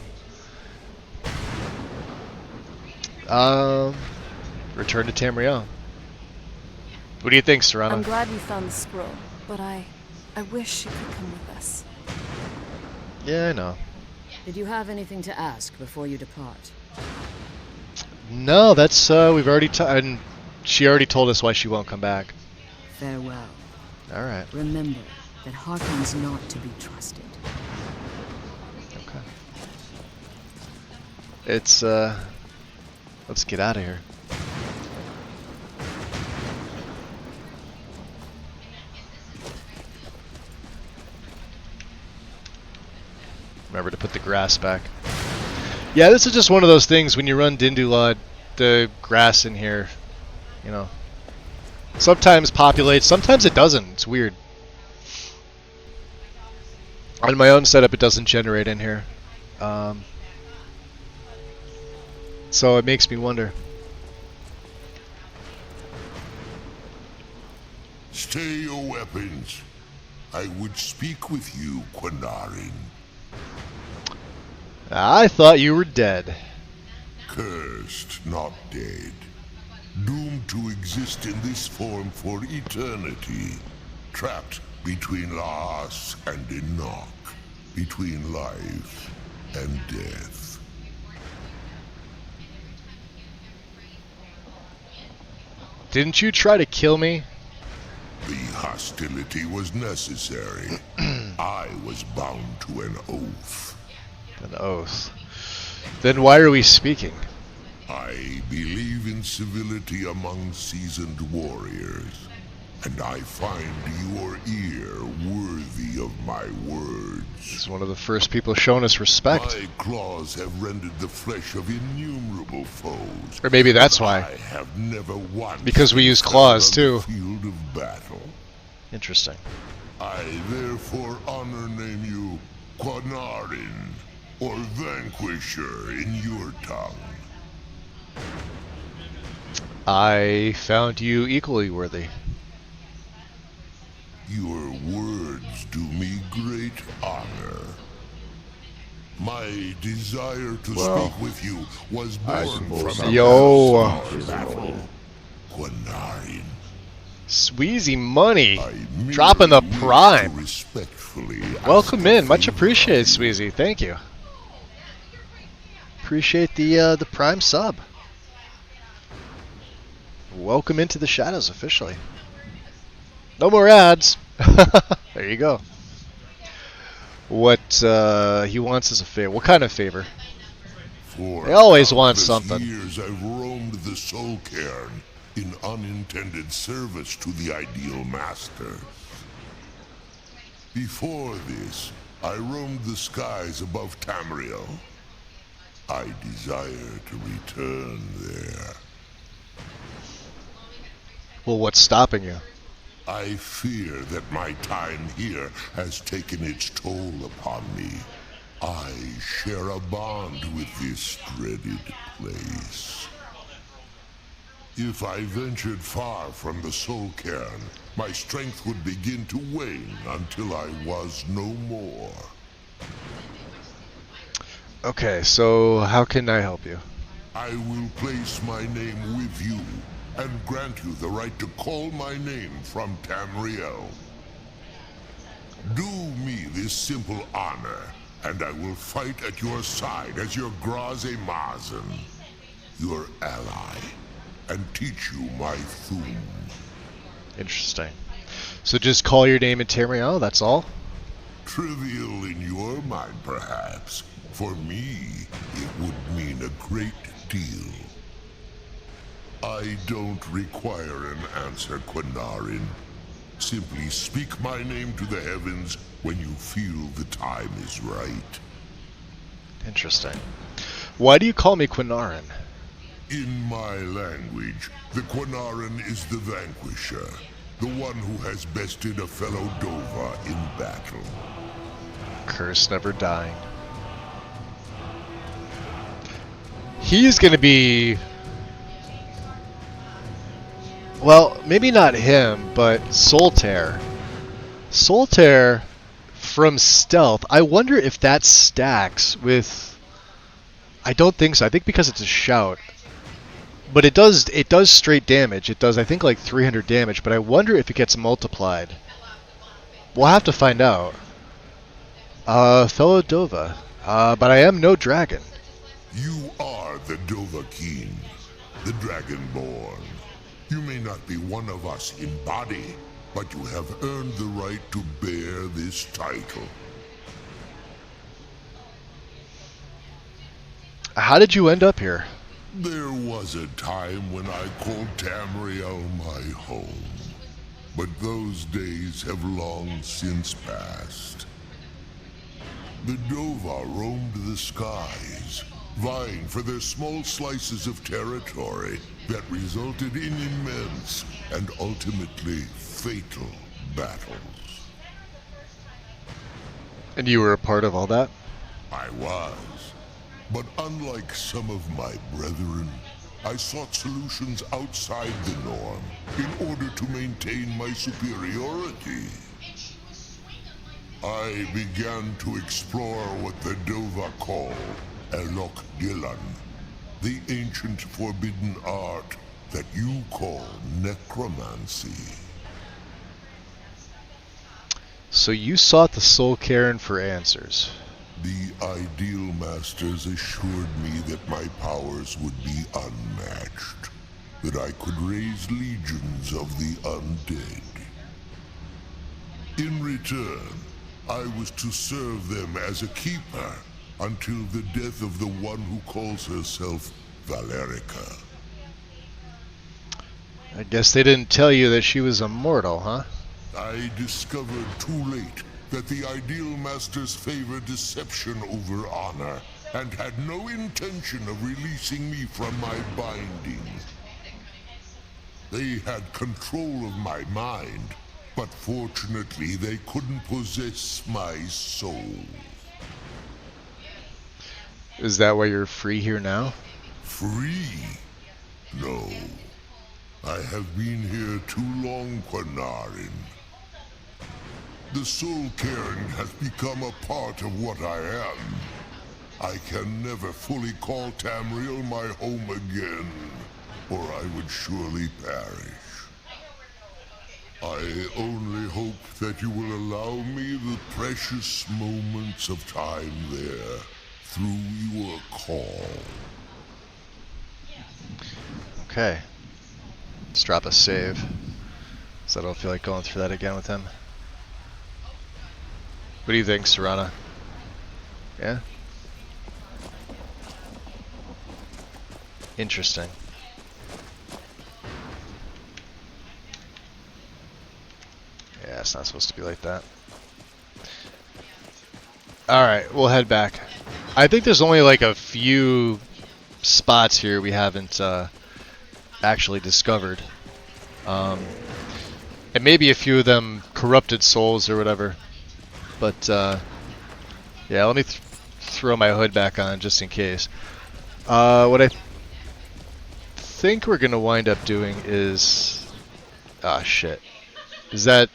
[SPEAKER 1] to Tamriel. What do you think, Serana?
[SPEAKER 2] I'm glad we found the scroll, but I wish she could come with us.
[SPEAKER 1] Yeah, I know.
[SPEAKER 7] Did you have anything to ask before you depart?
[SPEAKER 1] No, that's we've already and she already told us why she won't come back.
[SPEAKER 7] Farewell.
[SPEAKER 1] All right.
[SPEAKER 7] Remember that Harkon's not to be trusted.
[SPEAKER 1] Okay. It's let's get out of here. Remember to put the grass back. Yeah, this is just one of those things when you run Dindulad, the grass in here, sometimes populates, sometimes it doesn't. It's weird. On my own setup, it doesn't generate in here. So it makes me wonder.
[SPEAKER 9] Stay your weapons. I would speak with you, Quinarin.
[SPEAKER 1] I thought you were dead.
[SPEAKER 9] Cursed, not dead. Doomed to exist in this form for eternity. Trapped between Laas and Enoch. Between life and death.
[SPEAKER 1] Didn't you try to kill me?
[SPEAKER 9] The hostility was necessary. I was bound to an oath.
[SPEAKER 1] An oath. Then why are we speaking?
[SPEAKER 9] I believe in civility among seasoned warriors, and I find your ear worthy of my words.
[SPEAKER 1] He's one of the first people showing us respect.
[SPEAKER 9] My claws have rendered the flesh of innumerable foes.
[SPEAKER 1] Or maybe that's why.
[SPEAKER 9] I have never once
[SPEAKER 1] because we use claws too.
[SPEAKER 9] Field of battle.
[SPEAKER 1] Interesting.
[SPEAKER 9] I therefore honor name you Quinarin, or Vanquisher in your tongue.
[SPEAKER 1] I found you equally worthy.
[SPEAKER 9] Your words do me great honor. My desire to speak with you was born from a battle. Quinarin.
[SPEAKER 1] Sweezy money.
[SPEAKER 9] I
[SPEAKER 1] Dropping the
[SPEAKER 9] merely wish
[SPEAKER 1] prime.
[SPEAKER 9] to respectfully
[SPEAKER 1] Welcome
[SPEAKER 9] ask
[SPEAKER 1] in.
[SPEAKER 9] a
[SPEAKER 1] Much
[SPEAKER 9] favor
[SPEAKER 1] appreciated,
[SPEAKER 9] of you.
[SPEAKER 1] Sweezy. Thank you. Appreciate the prime sub. Welcome into the shadows officially. No more ads. There you go. What he wants is a favor. What kind of favor?
[SPEAKER 9] For
[SPEAKER 1] They always want
[SPEAKER 9] countless
[SPEAKER 1] something.
[SPEAKER 9] years I've roamed the Soul Cairn in unintended service to the ideal master. Before this, I roamed the skies above Tamriel. I desire to return there.
[SPEAKER 1] Well, what's stopping you?
[SPEAKER 9] I fear that my time here has taken its toll upon me. I share a bond with this dreaded place. If I ventured far from the Soul Cairn, my strength would begin to wane until I was no more.
[SPEAKER 1] Okay, so how can I help you?
[SPEAKER 9] I will place my name with you and grant you the right to call my name from Tamriel. Do me this simple honor, and I will fight at your side as your Graze Mazen, your ally, and teach you my Thum.
[SPEAKER 1] Interesting. So just call your name in Tamriel, that's all?
[SPEAKER 9] Trivial in your mind, perhaps. For me, it would mean a great deal. I don't require an answer, Quinarin. Simply speak my name to the heavens when you feel the time is right.
[SPEAKER 1] Interesting. Why do you call me Quinarin?
[SPEAKER 9] In my language, the Quinarin is the vanquisher, the one who has bested a fellow Dova in battle.
[SPEAKER 1] Curse never dying. He's gonna be... Well, maybe not him, but Soltaire. Soltaire from Stealth. I wonder if that stacks with... I don't think so. I think because it's a shout. But it does straight damage. It does, I think, like 300 damage, but I wonder if it gets multiplied. We'll have to find out. Fellow Dova. But I am no dragon.
[SPEAKER 9] You are the Dovahkiin, the Dragonborn. You may not be one of us in body, but you have earned the right to bear this title.
[SPEAKER 1] How did you end up here?
[SPEAKER 9] There was a time when I called Tamriel my home, but those days have long since passed. The Dova roamed the skies, vying for their small slices of territory that resulted in immense and ultimately fatal battles.
[SPEAKER 1] And you were a part of all that?
[SPEAKER 9] I was. But unlike some of my brethren, I sought solutions outside the norm in order to maintain my superiority. I began to explore what the Dova call Elok Gillan, the ancient forbidden art that you call necromancy.
[SPEAKER 1] So you sought the Soul Cairn for answers.
[SPEAKER 9] The Ideal Masters assured me that my powers would be unmatched, that I could raise legions of the undead. In return, I was to serve them as a keeper until the death of the one who calls herself Valerica.
[SPEAKER 1] I guess they didn't tell you that she was immortal, huh?
[SPEAKER 9] I discovered too late that the Ideal Masters favor deception over honor, and had no intention of releasing me from my binding. They had control of my mind, but fortunately they couldn't possess my soul.
[SPEAKER 1] Is that why you're free here now?
[SPEAKER 9] Free? No. I have been here too long, Quinarin. The Soul Cairn has become a part of what I am. I can never fully call Tamriel my home again, or I would surely perish. I only hope that you will allow me the precious moments of time there, through your call.
[SPEAKER 1] Okay. Let's drop a save. So I don't feel like going through that again with him. What do you think, Serana? Yeah? Interesting. Yeah, it's not supposed to be like that. Alright, we'll head back. I think there's only like a few spots here we haven't actually discovered. And And maybe a few of them corrupted souls or whatever. But, yeah, let me throw my hood back on just in case. What I think we're going to wind up doing is... Ah, shit. Is that...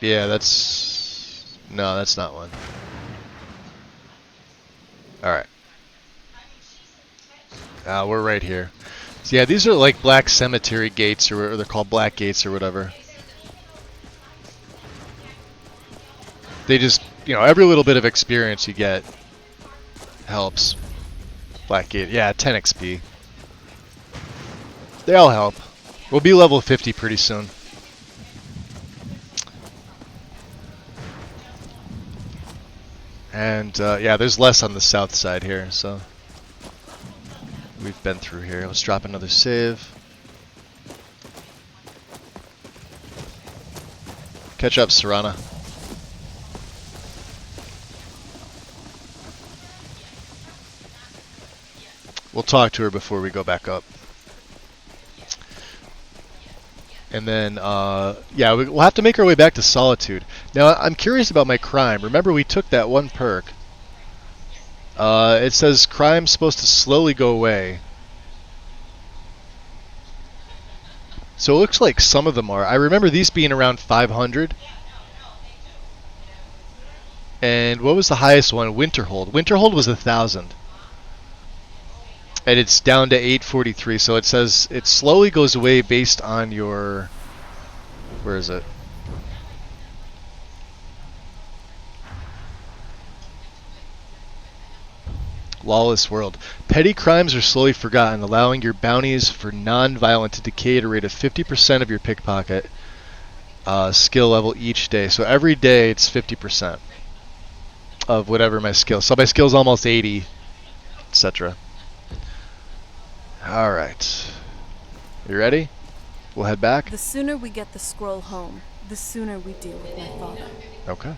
[SPEAKER 1] Yeah, that's... No, that's not one. Alright. We're right here. So yeah, these are like black cemetery gates, or they're called black gates or whatever. They just, you know, every little bit of experience you get helps. Black gate, yeah, 10 XP. They all help. We'll be level 50 pretty soon. And yeah, there's less on the south side here, so we've been through here. Let's drop another save. Catch up, Serana. We'll talk to her before we go back up. And then, yeah, we'll have to make our way back to Solitude. Now, I'm curious about my crime. Remember, we took that one perk. It says crime's supposed to slowly go away. So it looks like some of them are. I remember these being around 500. And what was the highest one? Winterhold. Winterhold was 1,000. And it's down to 843, so it says it slowly goes away based on your... Where is it? Lawless World. Petty crimes are slowly forgotten, allowing your bounties for non-violent to decay at a rate of 50% of your pickpocket skill level each day. So every day it's 50% of whatever my skill. So my skill's almost 80, etc. Alright. You ready? We'll head back?
[SPEAKER 2] The sooner we get the scroll home, the sooner we deal with my father.
[SPEAKER 1] Okay.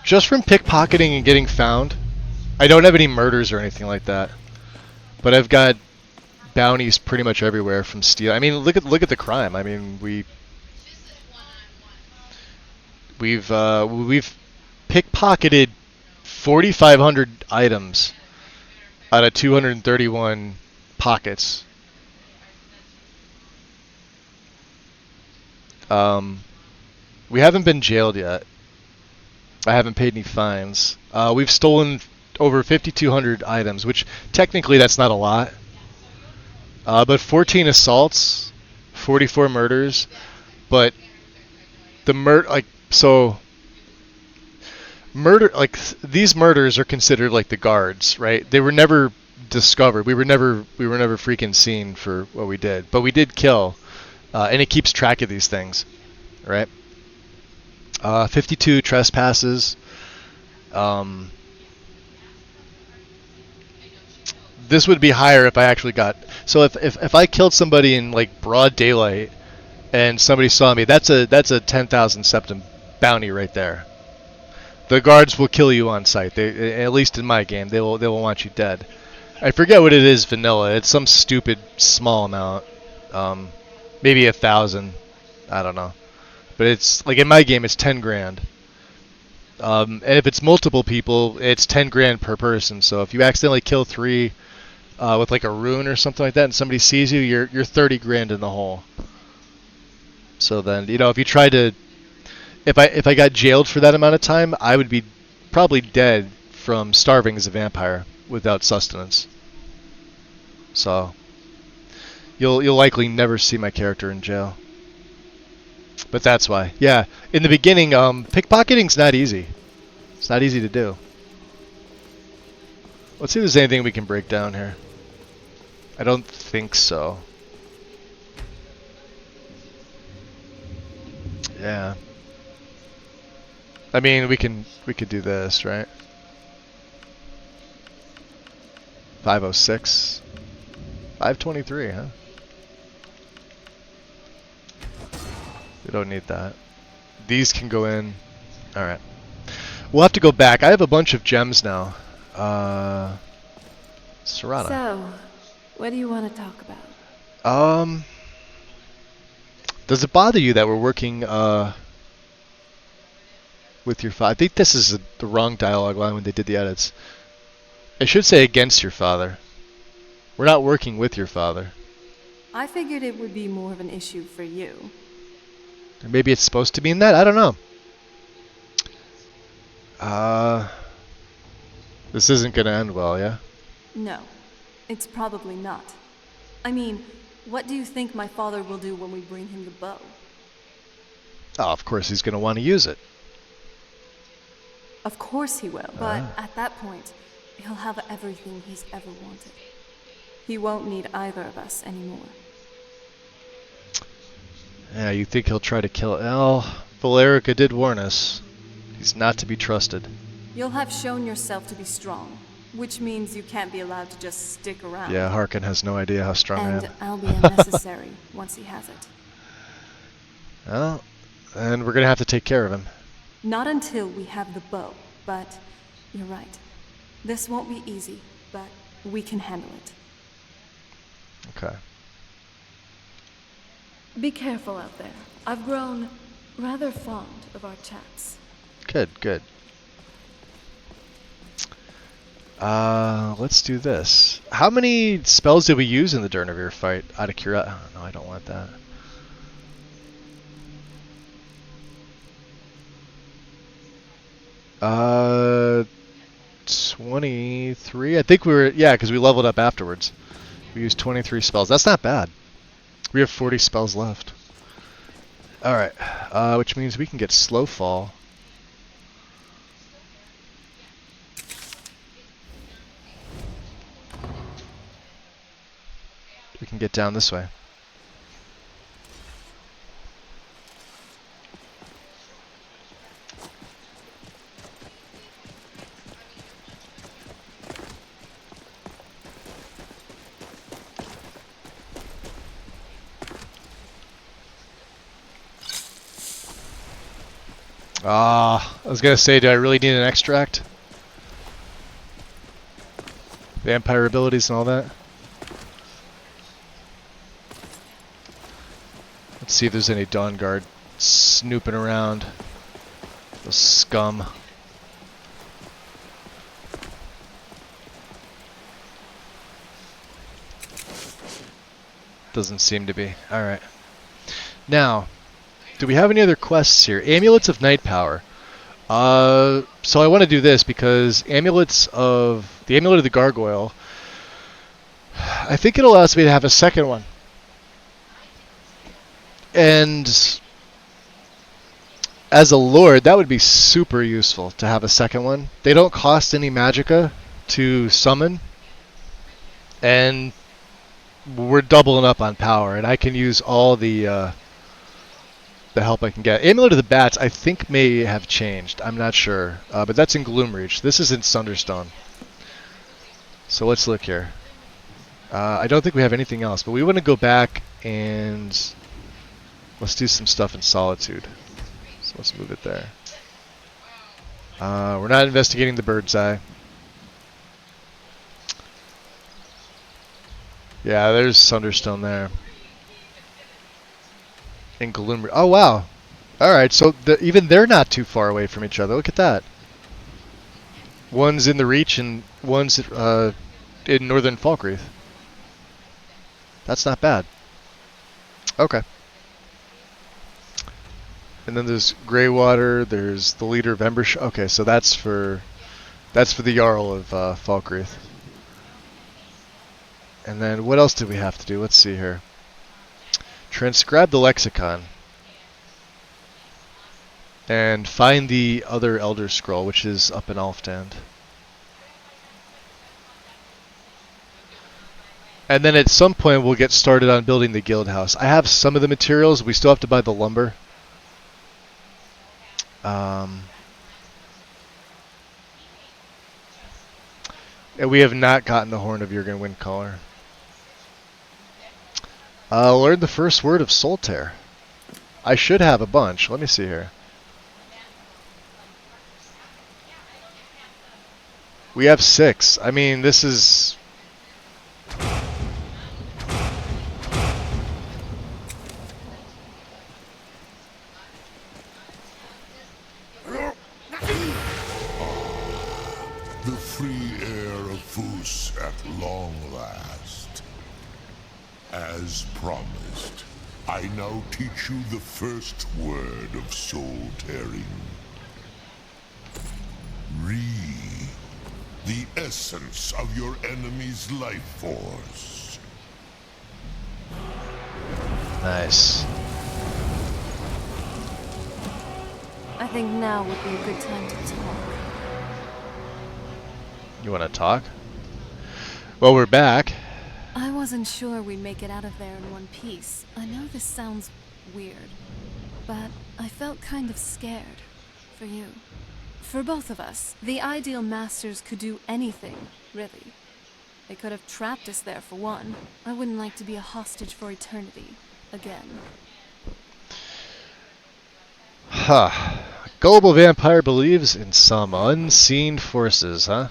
[SPEAKER 1] Just from pickpocketing and getting found. I don't have any murders or anything like that. But I've got bounties pretty much everywhere from steal. I mean, look at the crime. I mean, we've pickpocketed 4,500 items out of 231 pockets. We haven't been jailed yet. I haven't paid any fines. We've stolen over 5,200 items, which technically that's not a lot. But 14 assaults, 44 murders. But the these murders are considered like the guards, right? They were never discovered. We were never freaking seen for what we did. But we did kill, and it keeps track of these things, right? 52 trespasses. This would be higher if I actually got... So if I killed somebody in like broad daylight and somebody saw me, that's a 10,000 septim bounty right there. The guards will kill you on sight. They, at least in my game, they will want you dead. I forget what it is vanilla. It's some stupid small amount. Maybe 1,000. I don't know. But it's like in my game, it's 10 grand. And if it's multiple people, it's 10 grand per person. So if you accidentally kill 3 with like a rune or something like that, and somebody sees you, you're 30 grand in the hole. So then, you know, if you tried to, if I got jailed for that amount of time, I would be probably dead from starving as a vampire without sustenance. So you'll likely never see my character in jail. But that's why. Yeah, in the beginning, pickpocketing's not easy. It's not easy to do. Let's see if there's anything we can break down here. I don't think so. Yeah. I mean, we could do this, right? 506. 523, huh? We don't need that. These can go in. Alright. We'll have to go back. I have a bunch of gems now. Serrana.
[SPEAKER 3] So, what do you want to talk about?
[SPEAKER 1] Does it bother you that we're working with your father? I think this is the wrong dialogue line when they did the edits. I should say against your father. We're not working with your father.
[SPEAKER 3] I figured it would be more of an issue for you.
[SPEAKER 1] Or maybe it's supposed to mean that? I don't know. This isn't going to end well, yeah?
[SPEAKER 3] No, it's probably not. I mean, what do you think my father will do when we bring him the bow?
[SPEAKER 1] Oh, of course he's going to want to use it.
[SPEAKER 3] Of course he will, but at that point, he'll have everything he's ever wanted. He won't need either of us anymore.
[SPEAKER 1] Yeah, you think he'll try to kill it? Well, Valerica did warn us. He's not to be trusted.
[SPEAKER 3] You'll have shown yourself to be strong, which means you can't be allowed to just stick around.
[SPEAKER 1] Yeah, Harkin has no idea how strong I am.
[SPEAKER 3] And I'll be unnecessary once he has it.
[SPEAKER 1] Well, and we're going to have to take care of him.
[SPEAKER 3] Not until we have the bow, but you're right. This won't be easy, but we can handle it.
[SPEAKER 1] Okay.
[SPEAKER 2] Be careful out there. I've grown rather fond of our chats.
[SPEAKER 1] Good, good. Let's do this. How many spells did we use in the Dar'Zahrim fight? Out of curiosity. No, I don't want that. Uh, 23. I think we were, yeah, because we leveled up afterwards. We used 23 spells. That's not bad. We have 40 spells left. Alright, which means we can get slow fall. We can get down this way. I was gonna say, do I really need an extract? Vampire abilities and all that? Let's see if there's any Dawn Guard snooping around. The scum. Doesn't seem to be. Alright. Now, do we have any other quests here? Amulets of Night Power. So I want to do this because the Amulet of the Gargoyle, I think it allows me to have a second one. And as a lord, that would be super useful to have a second one. They don't cost any magicka to summon, and we're doubling up on power, and I can use all the help I can get. Amulet of the Bats, I think, may have changed. I'm not sure, but that's in Gloomreach. This is in Sunderstone. So let's look here. I don't think we have anything else, but we want to go back and let's do some stuff in Solitude. So let's move it there. We're not investigating the Bird's Eye. Yeah, there's Sunderstone there. In Gloomreach. Oh, wow. Alright, so even they're not too far away from each other. Look at that. One's in the Reach and one's in Northern Falkreath. That's not bad. Okay. And then there's Greywater, there's the leader of Embersh. Okay, so that's for the Jarl of Falkreath. And then what else did we have to do? Let's see here. Transcribe the lexicon. And find the other Elder Scroll, which is up in Alfdand. And then at some point we'll get started on building the guild house. I have some of the materials. We still have to buy the lumber. And we have not gotten the Horn of Jurgen Windcaller. Learn the first word of Soltaire. I should have a bunch. Let me see here. We have 6. I mean, this is...
[SPEAKER 9] The free air of Fus at long last. As promised, I now teach you the first word of soul tearing. Re, the essence of your enemy's life force.
[SPEAKER 1] Nice.
[SPEAKER 2] I think now would be a good time to talk.
[SPEAKER 1] You want to talk? Well, we're back.
[SPEAKER 2] I wasn't sure we'd make it out of there in one piece. I know this sounds weird, but I felt kind of scared. For you. For both of us. The Ideal Masters could do anything, really. They could have trapped us there for one. I wouldn't like to be a hostage for eternity. Again.
[SPEAKER 1] Huh. A gullible vampire believes in some unseen forces, huh?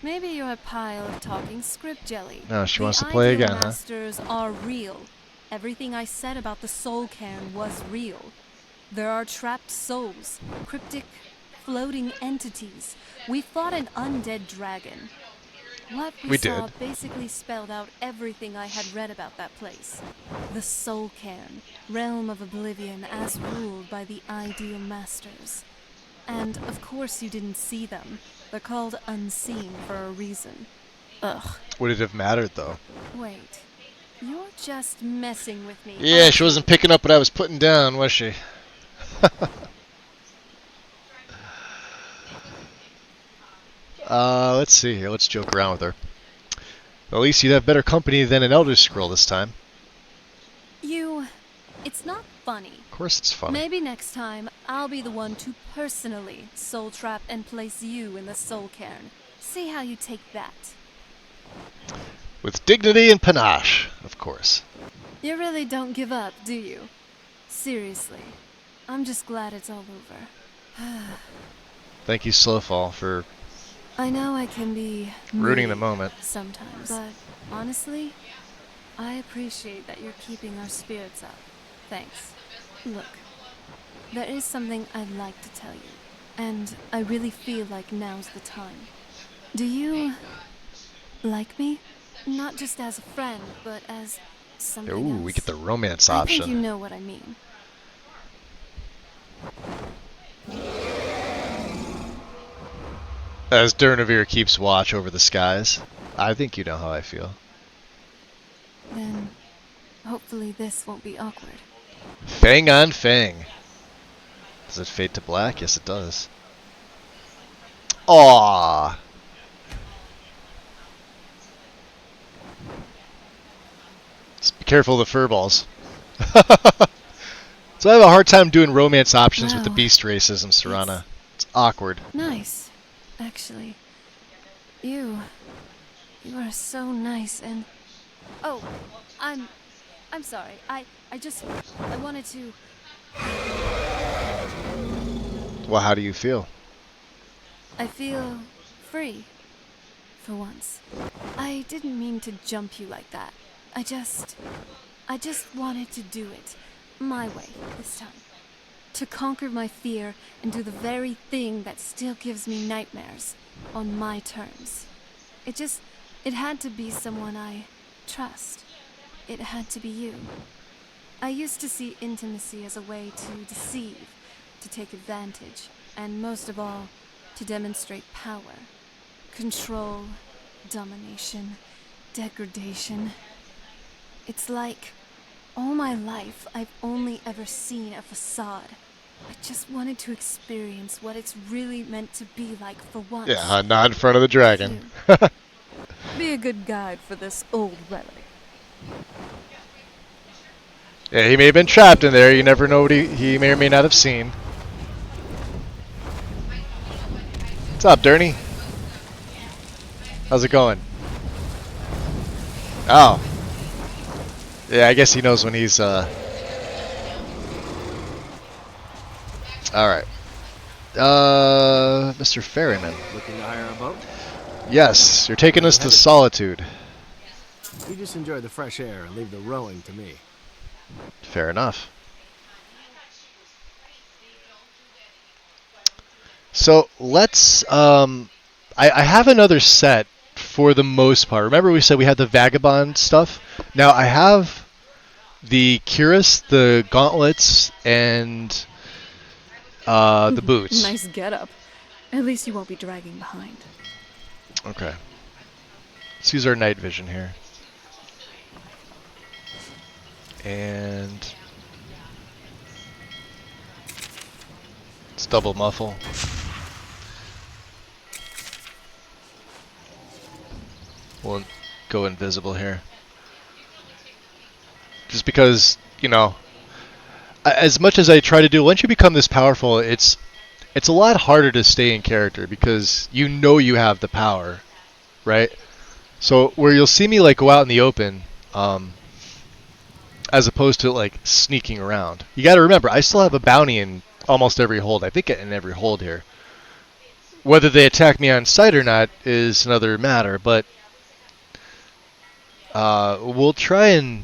[SPEAKER 2] Maybe you're a pile of talking script jelly.
[SPEAKER 1] No, she wants to play again, huh?
[SPEAKER 2] The Masters are real. Everything I said about the soul cairn was real. There are trapped souls, cryptic, floating entities. We fought an undead dragon. What we saw
[SPEAKER 1] did.
[SPEAKER 2] basically spelled out everything I had read about that place. The soul cairn, realm of oblivion as ruled by the Ideal Masters. And, of course, you didn't see them. They're called unseen for a reason. Ugh.
[SPEAKER 1] Would it have mattered, though?
[SPEAKER 2] Wait. You're just messing with me.
[SPEAKER 1] Yeah, she wasn't picking up what I was putting down, was she? Let's see here. Let's joke around with her. At least you'd have better company than an Elder Scroll this time.
[SPEAKER 2] It's not funny.
[SPEAKER 1] Of course it's funny.
[SPEAKER 2] Maybe next time, I'll be the one to personally soul trap and place you in the soul cairn. See how you take that.
[SPEAKER 1] With dignity and panache, of course.
[SPEAKER 2] You really don't give up, do you? Seriously. I'm just glad it's all over.
[SPEAKER 1] Thank you, Slowfall, for
[SPEAKER 2] I know I can be
[SPEAKER 1] ruining the
[SPEAKER 2] moody
[SPEAKER 1] moment.
[SPEAKER 2] sometimes, but honestly, I appreciate that you're keeping our spirits up. Thanks. Look, there is something I'd like to tell you, and I really feel like now's the time. Do you like me? Not just as a friend, but as something
[SPEAKER 1] Ooh,
[SPEAKER 2] else.
[SPEAKER 1] we get the romance
[SPEAKER 2] I
[SPEAKER 1] option.
[SPEAKER 2] think you know what I mean.
[SPEAKER 1] As Dar'Zahrim keeps watch over the skies, I think you know how I feel.
[SPEAKER 2] Then, hopefully this won't be awkward.
[SPEAKER 1] Fang on Fang. Does it fade to black? Yes, it does. Aww. Just be careful of the furballs. So I have a hard time doing romance options with the
[SPEAKER 2] Wow.
[SPEAKER 1] beast racism, Serana. It's awkward.
[SPEAKER 2] Nice, actually. You are so nice and... Oh, I'm sorry. I wanted to...
[SPEAKER 1] Well, how do you feel?
[SPEAKER 2] I feel free, for once. I didn't mean to jump you like that. I just wanted to do it my way this time. To conquer my fear and do the very thing that still gives me nightmares on my terms. It had to be someone I trust. It had to be you. I used to see intimacy as a way to deceive, to take advantage, and most of all, to demonstrate power. Control, domination, degradation. It's like, all my life, I've only ever seen a facade. I just wanted to experience what it's really meant to be like for once.
[SPEAKER 1] Yeah, not in front of the dragon.
[SPEAKER 2] Be a good guide for this old relic.
[SPEAKER 1] Yeah, he may have been trapped in there. You never know what he may or may not have seen. What's up, Derny? How's it going? Oh. Yeah, I guess he knows when he's, Alright. Mr. Ferryman.
[SPEAKER 10] Looking to hire a boat?
[SPEAKER 1] Yes, you're taking us to Solitude.
[SPEAKER 10] You just enjoy the fresh air and leave the rowing to me.
[SPEAKER 1] Fair enough. So, let's, I have another set for the most part. Remember we said we had the Vagabond stuff? Now, I have the cuirass, the gauntlets, and the boots.
[SPEAKER 2] Nice getup. At least you won't be dragging behind.
[SPEAKER 1] Okay. Let's use our night vision here. And let's double muffle. We'll go invisible here. Just because, you know, as much as I try to do, once you become this powerful, it's a lot harder to stay in character because you know you have the power, right? So where you'll see me like go out in the open, as opposed to like sneaking around. You got to remember, I still have a bounty in almost every hold. I think in every hold here. Whether they attack me on sight or not is another matter, but we'll try and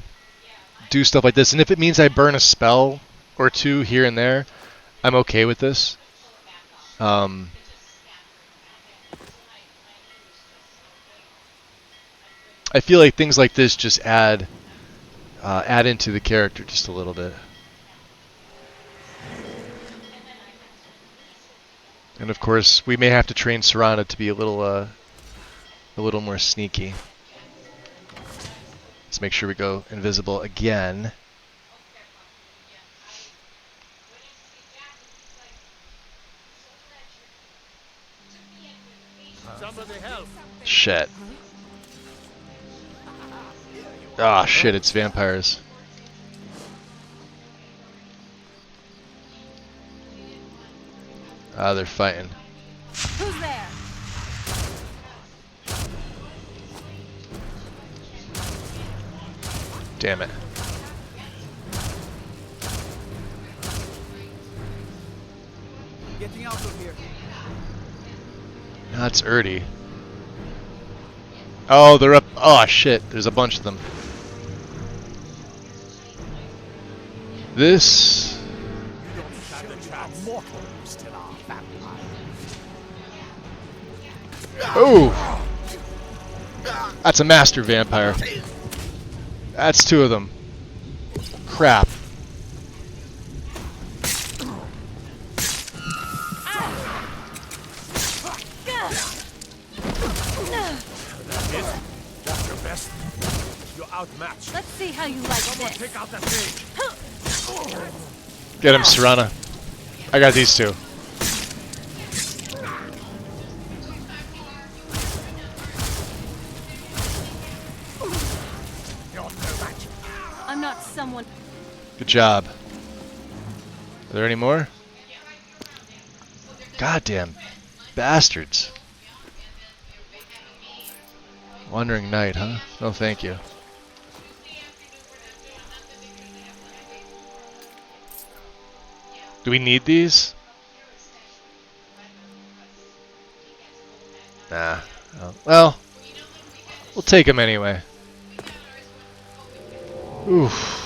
[SPEAKER 1] do stuff like this. And if it means I burn a spell or two here and there, I'm okay with this. I feel like things like this just add into the character just a little bit. And of course, we may have to train Serana to be a little more sneaky. Let's make sure we go invisible again. Shit. Ah, shit, it's vampires. Ah, they're fighting.
[SPEAKER 3] Who's there?
[SPEAKER 1] Damn it.
[SPEAKER 10] Getting out of here.
[SPEAKER 1] That's Erdy. Oh, they're up. Oh, shit. There's a bunch of them. This... Oh! That's a master vampire. That's two of them. Crap.
[SPEAKER 8] That's your best. You're outmatched.
[SPEAKER 3] Let's see how you like this.
[SPEAKER 8] Take out that thing.
[SPEAKER 1] Get him, Serana. I got these two.
[SPEAKER 3] I'm not someone.
[SPEAKER 1] Good job. Are there any more? Goddamn bastards. Wandering Knight, huh? No, thank you. Do we need these? Nah. Oh, well, we'll take them anyway. Oof.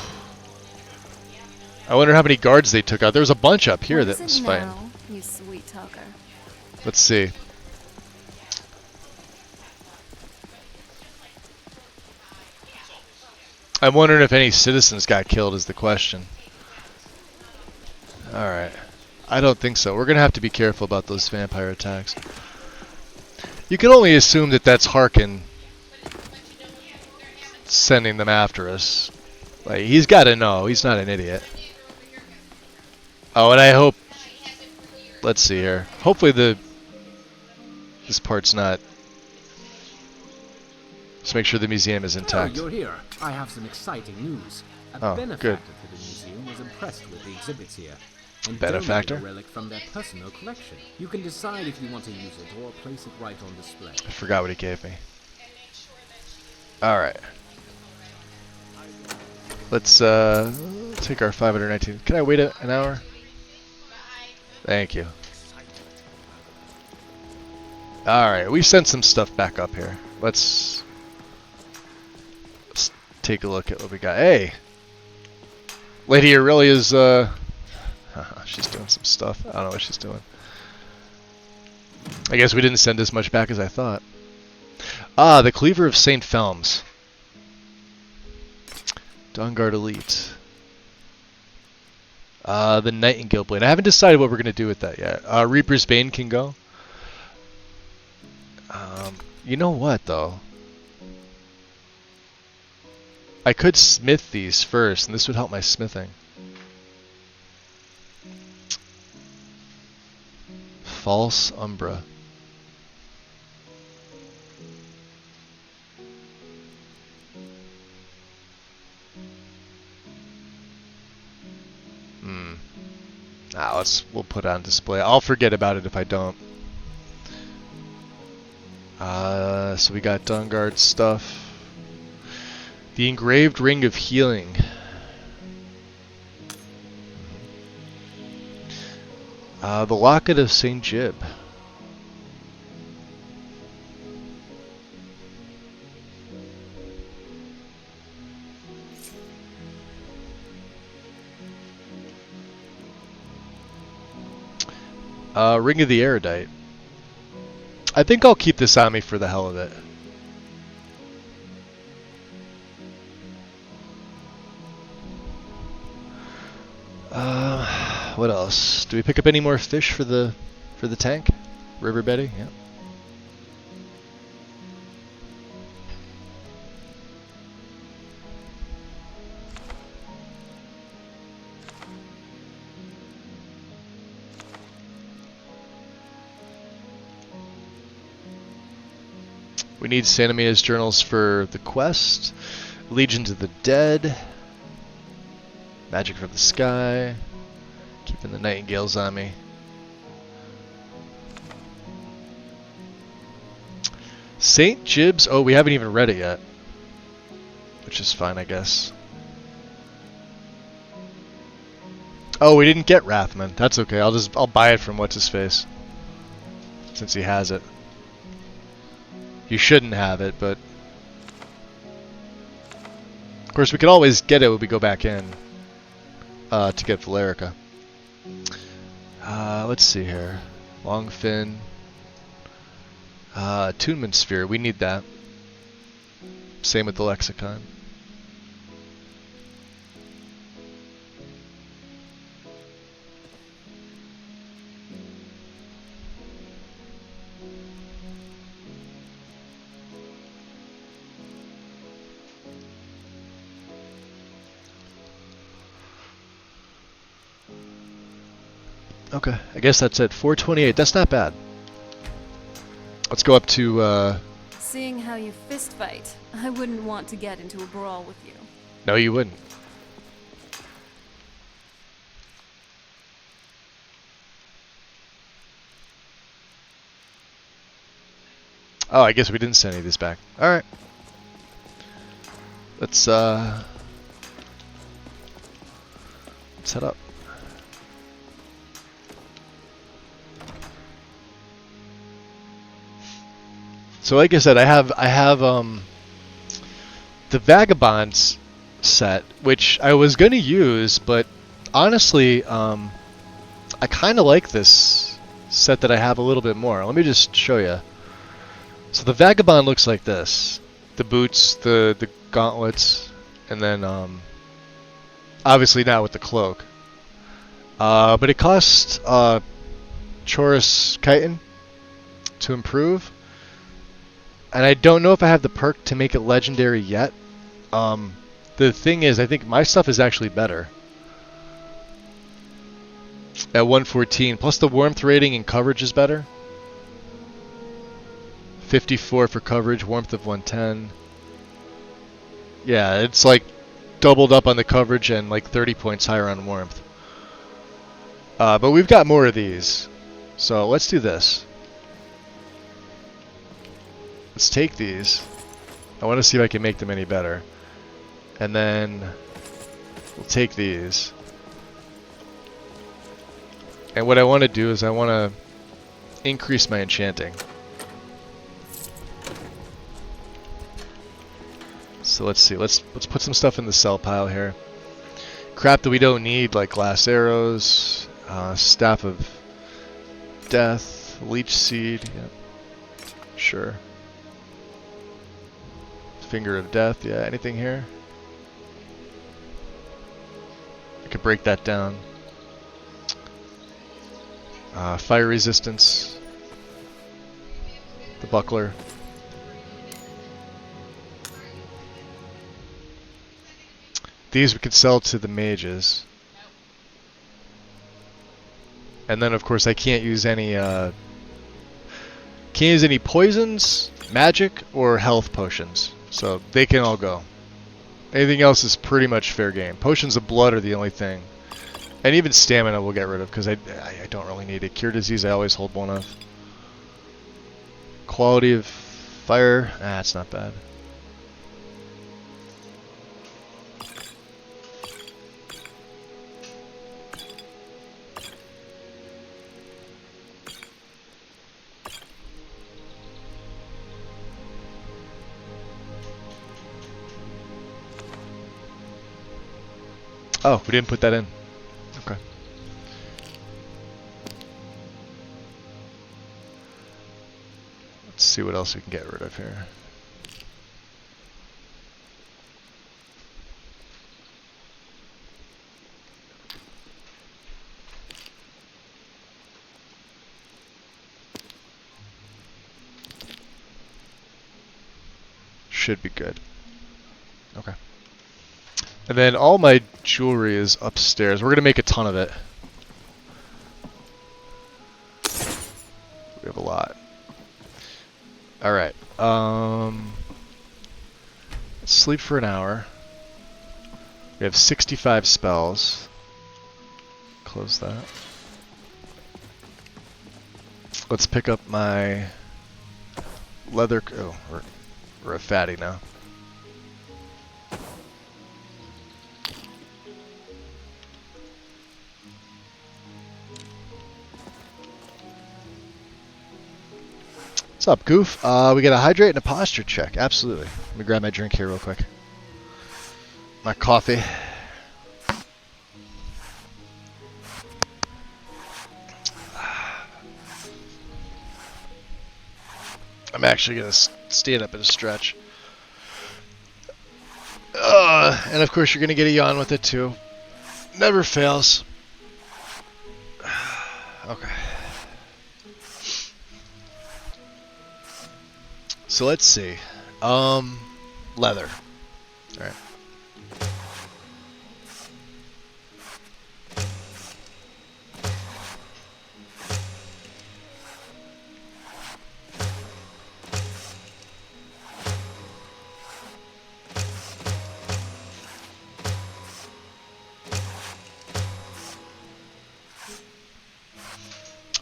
[SPEAKER 1] I wonder how many guards they took out. There was a bunch up here that was fighting.
[SPEAKER 3] Now, you sweet talker.
[SPEAKER 1] Let's see. I'm wondering if any citizens got killed is the question. Alright. I don't think so. We're going to have to be careful about those vampire attacks. You can only assume that that's Harkin sending them after us. Like, he's got to know. He's not an idiot. Oh, and I hope... Let's see here. Hopefully this part's not... Let's make sure the museum is intact.
[SPEAKER 11] Oh, you're here. I have some exciting news. A benefactor
[SPEAKER 1] good.
[SPEAKER 11] for the museum was impressed with the exhibits here.
[SPEAKER 10] and
[SPEAKER 1] Benefactor?
[SPEAKER 10] donate a relic from their personal collection. You can decide if you want to use it or place it right on display.
[SPEAKER 1] I forgot what he gave me. Alright. Let's take our 519. Can I wait an hour? Thank you. Alright, we sent some stuff back up here. Let's take a look at what we got. Hey! Lady Aurelia's, she's doing some stuff. I don't know what she's doing. I guess we didn't send as much back as I thought. Ah, the Cleaver of St. Felms. Dawnguard Elite. The Nightingale Blade. I haven't decided what we're going to do with that yet. Reaper's Bane can go. You know what, though? I could smith these first, and this would help my smithing. False Umbra. We'll put it on display. I'll forget about it if I don't. So we got Dawnguard stuff. The Engraved Ring of Healing. The Locket of St. Jib. Ring of the Erudite. I think I'll keep this on me for the hell of it. What else? Do we pick up any more fish for the tank? River Betty? Yeah. We need Santa Mia's journals for the quest. Legions of the Dead. Magic from the Sky. Keeping the Nightingales on me. St. Jib's. Oh, we haven't even read it yet. Which is fine, I guess. Oh, we didn't get Rathman. That's okay. I'll buy it from what's-his-face. Since he has it. You shouldn't have it, but... Of course, we can always get it when we go back in. To get Valerica. Let's see here. Longfin. Attunement Sphere. We need that. Same with the Lexicon. Okay, I guess that's it. 428. That's not bad. Let's go up to.
[SPEAKER 3] Seeing how you fist fight, I wouldn't want to get into a brawl with you.
[SPEAKER 1] No, you wouldn't. Oh, I guess we didn't send any of this back. All right. Let's head up. So like I said, I have the Vagabonds set, which I was gonna use, but honestly, I kind of like this set that I have a little bit more. Let me just show you. So the Vagabond looks like this: the boots, the gauntlets, and then obviously not with the cloak. But it costs Chorus Chitin to improve. And I don't know if I have the perk to make it legendary yet. The thing is, I think my stuff is actually better. At 114. Plus the warmth rating and coverage is better. 54 for coverage, warmth of 110. Yeah, it's like doubled up on the coverage and like 30 points higher on warmth. But we've got more of these. So let's do this. Let's take these. I want to see if I can make them any better. And then we'll take these. And what I want to do is I want to increase my enchanting. So let's see. Let's put some stuff in the sell pile here. Crap that we don't need, like glass arrows, staff of death, leech seed. Yeah. Sure. Finger of death. Yeah. Anything here? I could break that down. Fire resistance. The buckler. These we could sell to the mages. And then of course I can't use any poisons, magic, or health potions. So they can all go. Anything else is pretty much fair game. Potions of blood are the only thing. And even stamina we'll get rid of because I don't really need it. Cure disease I always hold one of. Quality of fire, it's not bad. Oh, we didn't put that in. Okay. Let's see what else we can get rid of here. Should be good. Okay. And then all my jewelry is upstairs. We're going to make a ton of it. We have a lot. Alright. Let's sleep for an hour. We have 65 spells. Close that. Let's pick up my leather... Oh, we're a fatty now. What's up, Goof? We got a hydrate and a posture check. Absolutely. Let me grab my drink here real quick. My coffee. I'm actually going to stand up and stretch. And of course you're going to get a yawn with it too. Never fails. Okay. So let's see. Leather. Alright.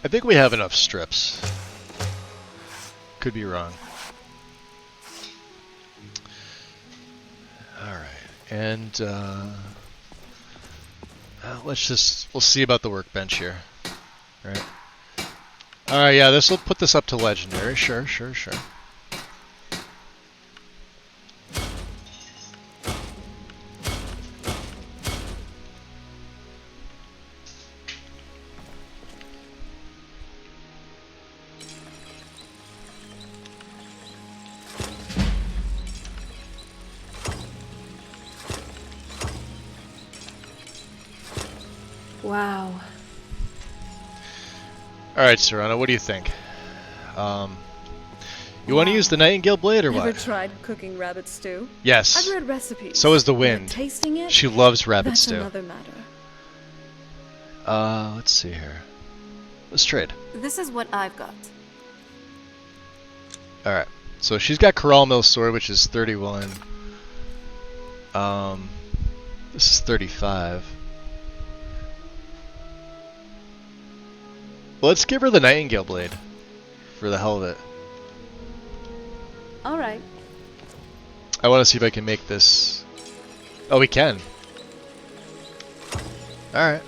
[SPEAKER 1] I think we have enough strips. Could be wrong. Alright, and we'll see about the workbench here. Alright. Alright, yeah, we'll put this up to legendary. Sure.
[SPEAKER 2] Wow.
[SPEAKER 1] Alright, Serrano, what do you think? You want to use the Nightingale Blade or
[SPEAKER 2] Ever
[SPEAKER 1] what?
[SPEAKER 2] tried cooking rabbit stew?
[SPEAKER 1] Yes.
[SPEAKER 2] I've read recipes.
[SPEAKER 1] So is the
[SPEAKER 2] but
[SPEAKER 1] Wind.
[SPEAKER 2] tasting it?
[SPEAKER 1] She loves rabbit
[SPEAKER 2] That's
[SPEAKER 1] stew.
[SPEAKER 2] another matter.
[SPEAKER 1] Let's see here. Let's trade.
[SPEAKER 2] This is what I've got.
[SPEAKER 1] Alright. So she's got Corral Mill Sword, which is 31. This is 35. Let's give her the Nightingale Blade. For the hell of it.
[SPEAKER 3] Alright.
[SPEAKER 1] I want to see if I can make this... Oh, we can. Alright.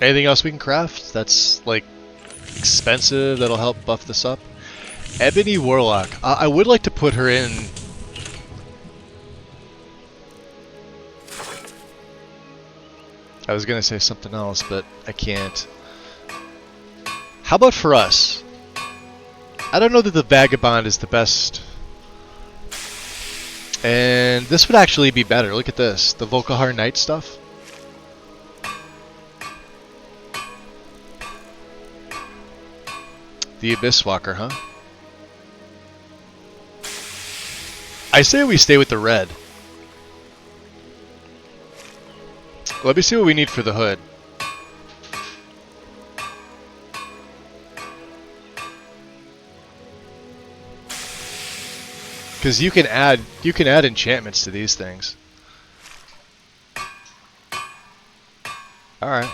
[SPEAKER 1] Anything else we can craft that's, like, expensive that'll help buff this up? Ebony Warlock. I would like to put her in... I was going to say something else, but I can't. How about for us? I don't know that the Vagabond is the best. And this would actually be better. Look at this. The Volkihar Knight stuff. The Abyss Walker, huh? I say we stay with the red. Let me see what we need for the hood. Because you can add enchantments to these things. All right.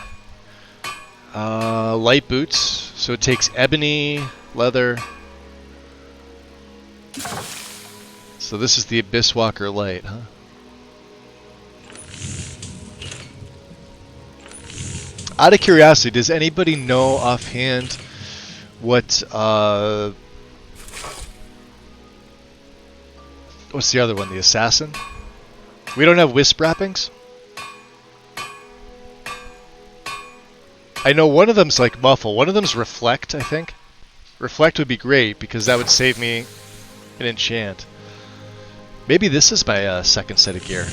[SPEAKER 1] Light boots. So it takes ebony, leather. So this is the Abyss Walker Light, huh? Out of curiosity, does anybody know offhand what what's the other one? The Assassin? We don't have wisp wrappings? I know one of them's like muffle. One of them's reflect, I think. Reflect would be great because that would save me an enchant. Maybe this is my second set of gear.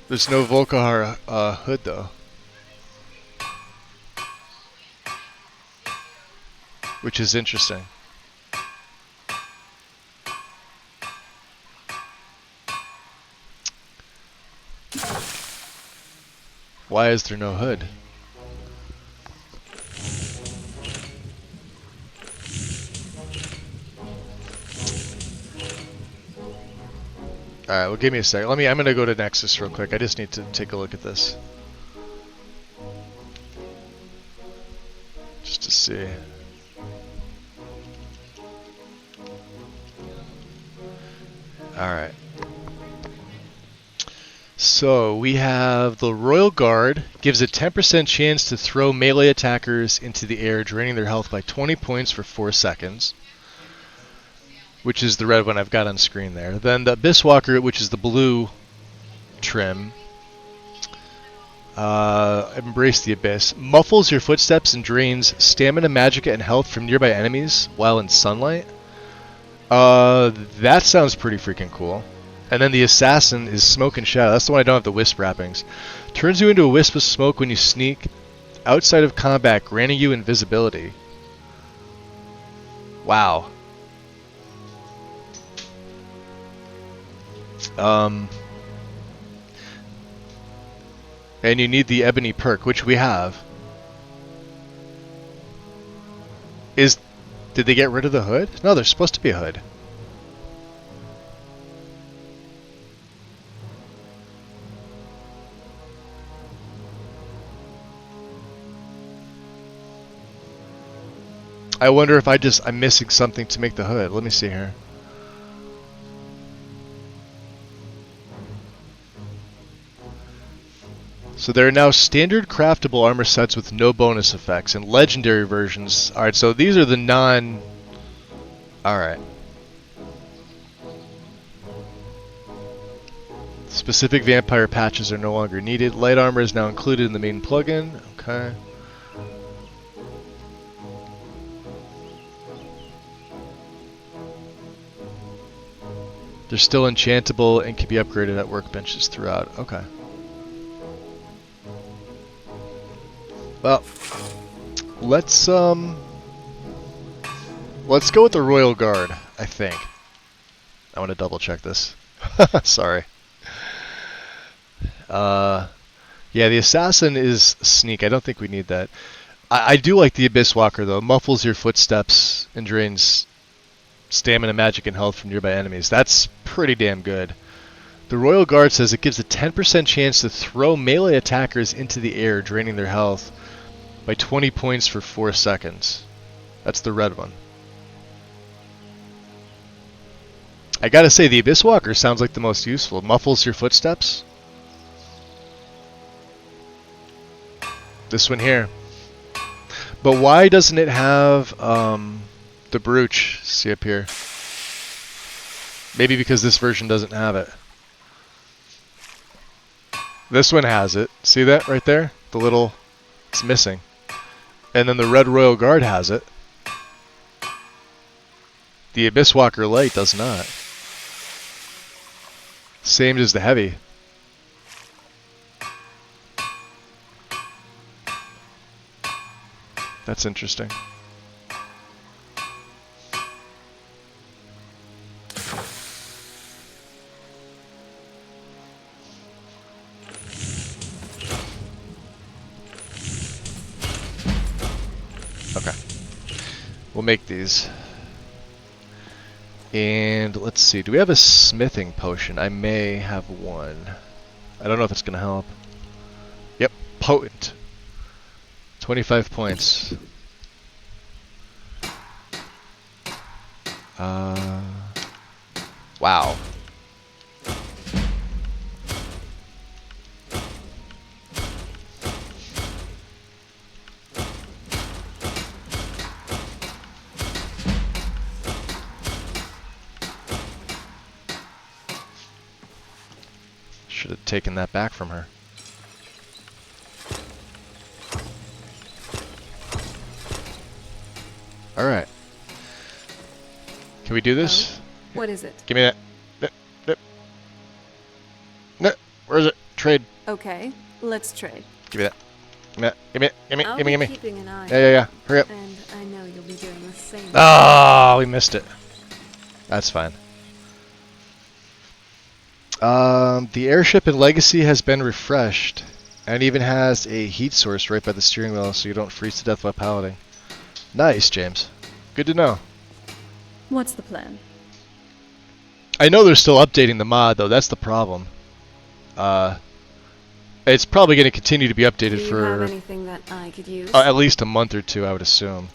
[SPEAKER 1] There's no Volkihar hood though. Which is interesting. Why is there no hood? Alright, well give me a sec. I'm gonna go to Nexus real quick. I just need to take a look at this. Just to see. Alright. So we have the Royal Guard. Gives a 10% chance to throw melee attackers into the air, draining their health by 20 points for 4 seconds. Which is the red one I've got on screen there. Then the Abyss Walker, which is the blue trim. Embrace the Abyss. Muffles your footsteps and drains stamina, magicka, and health from nearby enemies while in sunlight. That sounds pretty freaking cool. And then the Assassin is Smoke and Shadow. That's the one I don't have the wisp wrappings. Turns you into a wisp of smoke when you sneak outside of combat, granting you invisibility. Wow. And you need the Ebony perk, which we have. Did they get rid of the hood? No, there's supposed to be a hood. I wonder if I'm missing something to make the hood. Let me see here. So there are now standard craftable armor sets with no bonus effects and legendary versions. Alright, so these are the non... Alright. Specific vampire patches are no longer needed. Light armor is now included in the main plugin. Okay. They're still enchantable and can be upgraded at workbenches throughout. Okay. Well, let's go with the Royal Guard, I think. I want to double check this. Sorry. Yeah, the Assassin is sneak. I don't think we need that. I do like the Abyss Walker though. Muffles your footsteps and drains stamina, magic, and health from nearby enemies. That's pretty damn good. The Royal Guard says it gives a 10% chance to throw melee attackers into the air, draining their health by 20 points for 4 seconds. That's the red one. I gotta say, the Abyss Walker sounds like the most useful. Muffles your footsteps. This one here. But why doesn't it have the brooch? See up here. Maybe because this version doesn't have it. This one has it. See that right there? The little... It's missing. And then the Red Royal Guard has it. The Abyss Walker Light does not. Same as the Heavy. That's interesting. Okay. We'll make these. And let's see, do we have a smithing potion? I may have one. I don't know if it's going to help. Yep, potent. 25 points. Wow. Should have taken that back from her. Alright. Can we do this?
[SPEAKER 3] What is it?
[SPEAKER 1] Give me that. No, where is it? Trade.
[SPEAKER 3] Okay, let's trade.
[SPEAKER 1] Give me that. Give me it. Give me.
[SPEAKER 3] I'll
[SPEAKER 1] Give me.
[SPEAKER 3] be
[SPEAKER 1] Give me.
[SPEAKER 3] keeping an eye.
[SPEAKER 1] Yeah. Hurry up.
[SPEAKER 3] And I know you'll be doing the same.
[SPEAKER 1] Ah, we missed it. That's fine. The airship in Legacy has been refreshed, and even has a heat source right by the steering wheel, so you don't freeze to death while piloting. Nice, James. Good to know.
[SPEAKER 2] What's the plan?
[SPEAKER 1] I know they're still updating the mod, though. That's the problem. It's probably going to continue to be updated
[SPEAKER 3] Do you
[SPEAKER 1] for
[SPEAKER 3] have anything that I could use?
[SPEAKER 1] at least a month or two, I would assume.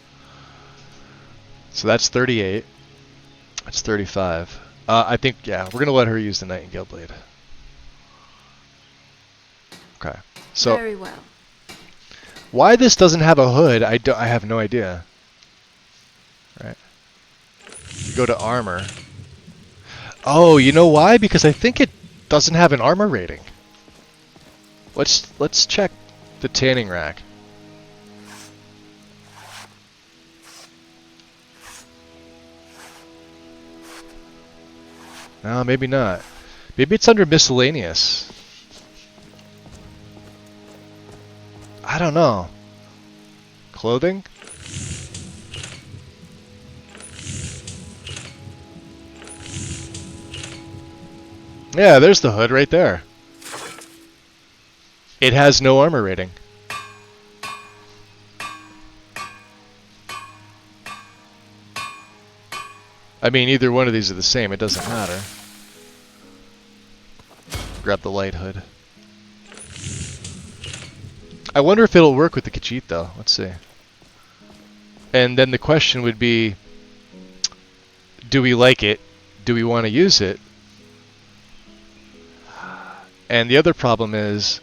[SPEAKER 1] So that's 38. That's 35. I think, yeah, we're going to let her use the Nightingale Blade. Okay. So
[SPEAKER 3] Very well.
[SPEAKER 1] why this doesn't have a hood, I have no idea. Right. You go to armor. Oh, you know why? Because I think it doesn't have an armor rating. Let's check the tanning rack. No, maybe not. Maybe it's under miscellaneous. I don't know. Clothing? Yeah, there's the hood right there. It has no armor rating. I mean, either one of these are the same. It doesn't matter. Grab the light hood. I wonder if it'll work with the Khajiit, though. Let's see. And then the question would be, do we like it? Do we want to use it? And the other problem is,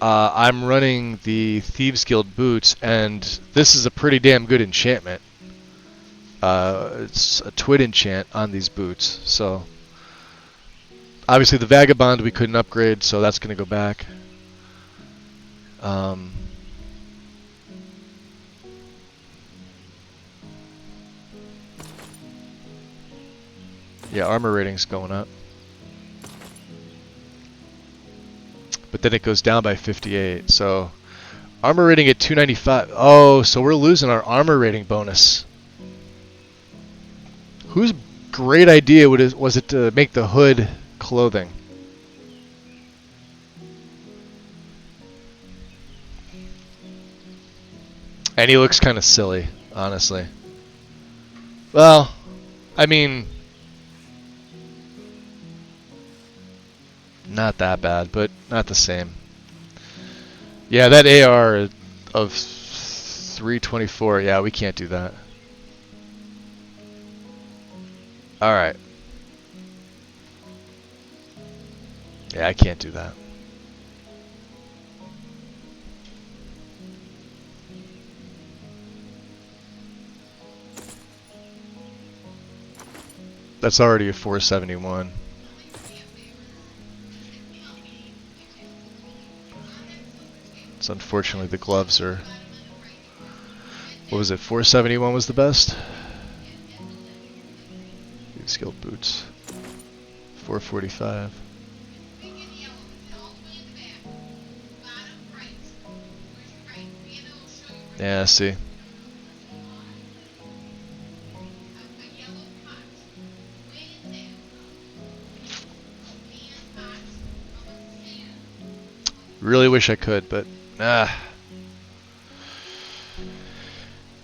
[SPEAKER 1] I'm running the Thieves Guild boots, and this is a pretty damn good enchantment. It's a twin enchant on these boots, so obviously the Vagabond we couldn't upgrade, so that's going to go back. Yeah, armor rating's going up. But then it goes down by 58, so armor rating at 295. Oh, so we're losing our armor rating bonus. Whose great idea was it to make the hood clothing? And he looks kind of silly, honestly. Well, I mean, not that bad, but not the same. Yeah, that AR of 324, yeah, we can't do that. Alright. Yeah, I can't do that. That's already a 471. So unfortunately the gloves are... What was it? 471 was the best? Big skilled boots. 445. Yeah, I see. Really wish I could, but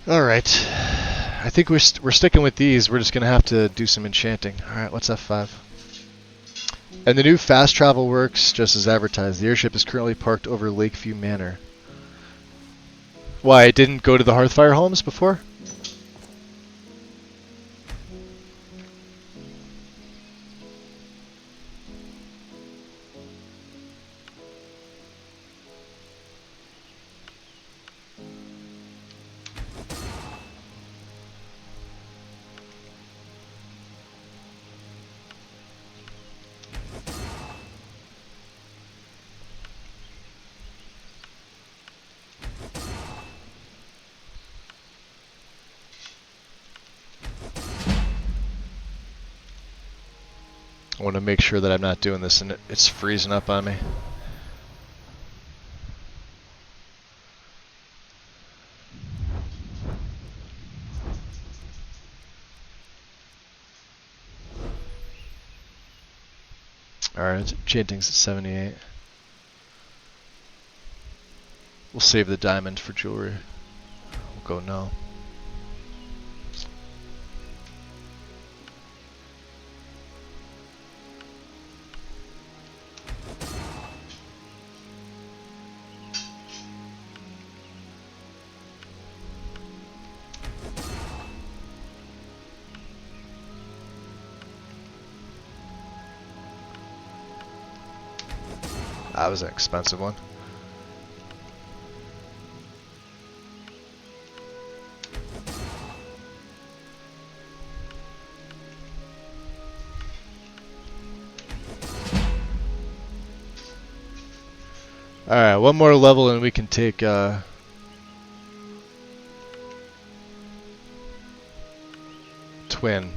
[SPEAKER 1] Alright. I think we're sticking with these. We're just going to have to do some enchanting. Alright, what's F5? And the new fast travel works just as advertised. The airship is currently parked over Lakeview Manor. Why, it didn't go to the Hearthfire homes before? I want to make sure that I'm not doing this and it's freezing up on me. Alright, enchanting's at 78. We'll save the diamond for jewelry. We'll go no. That was an expensive one. Alright, one more level and we can take Twin,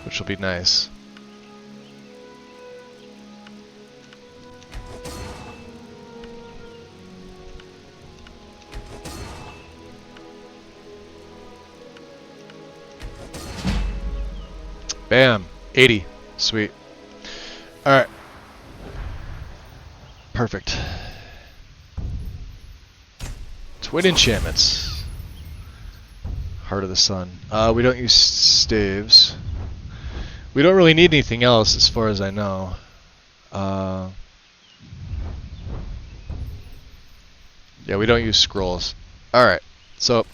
[SPEAKER 1] which will be nice. Bam! 80. Sweet. Alright. Perfect. Twin enchantments. Heart of the Sun. We don't use staves. We don't really need anything else as far as I know. Yeah, we don't use scrolls. Alright, so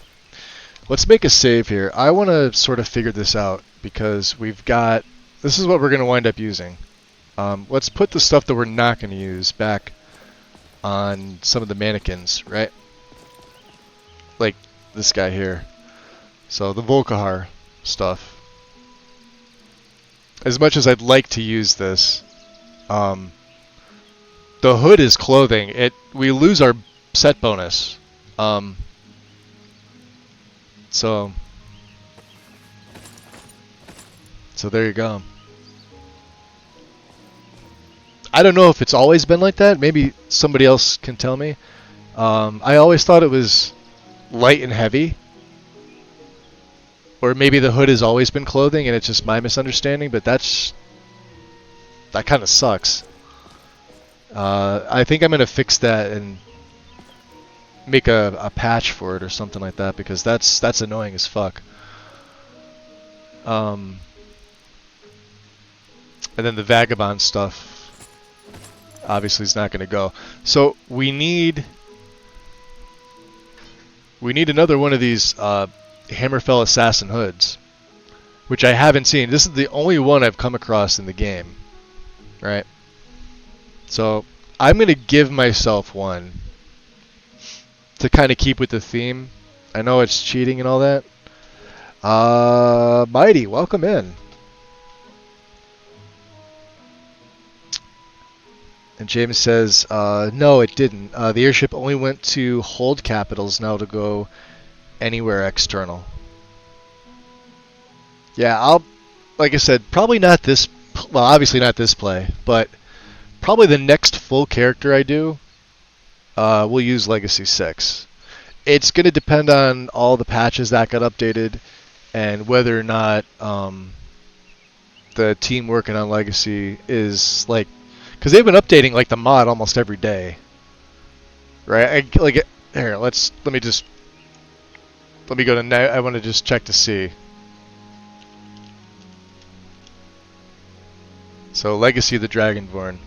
[SPEAKER 1] let's make a save here. I want to sort of figure this out because we've got... This is what we're going to wind up using. Let's put the stuff that we're not going to use back on some of the mannequins, right? Like this guy here. So the Volkahar stuff. As much as I'd like to use this, the hood is clothing. We lose our set bonus. So there you go. I don't know if it's always been like that. Maybe somebody else can tell me. I always thought it was light and heavy. Or maybe the hood has always been clothing and it's just my misunderstanding, but that kind of sucks. I think I'm going to fix that and make a patch for it or something like that because that's annoying as fuck. And then the Vagabond stuff obviously is not going to go. So we need another one of these Hammerfell Assassin hoods, which I haven't seen. This is the only one I've come across in the game, right? So I'm going to give myself one to kind of keep with the theme. I know it's cheating and all that. Mighty, welcome in. And James says, no, it didn't. The airship only went to hold capitals, now to go anywhere external. Yeah, like I said, probably not this, well, obviously not this play, but probably the next full character I do, we'll use Legacy 6. It's going to depend on all the patches that got updated and whether or not the team working on Legacy is like, because they've been updating like the mod almost every day, right? Here, let me go to I want to just check to see. So Legacy of the Dragonborn.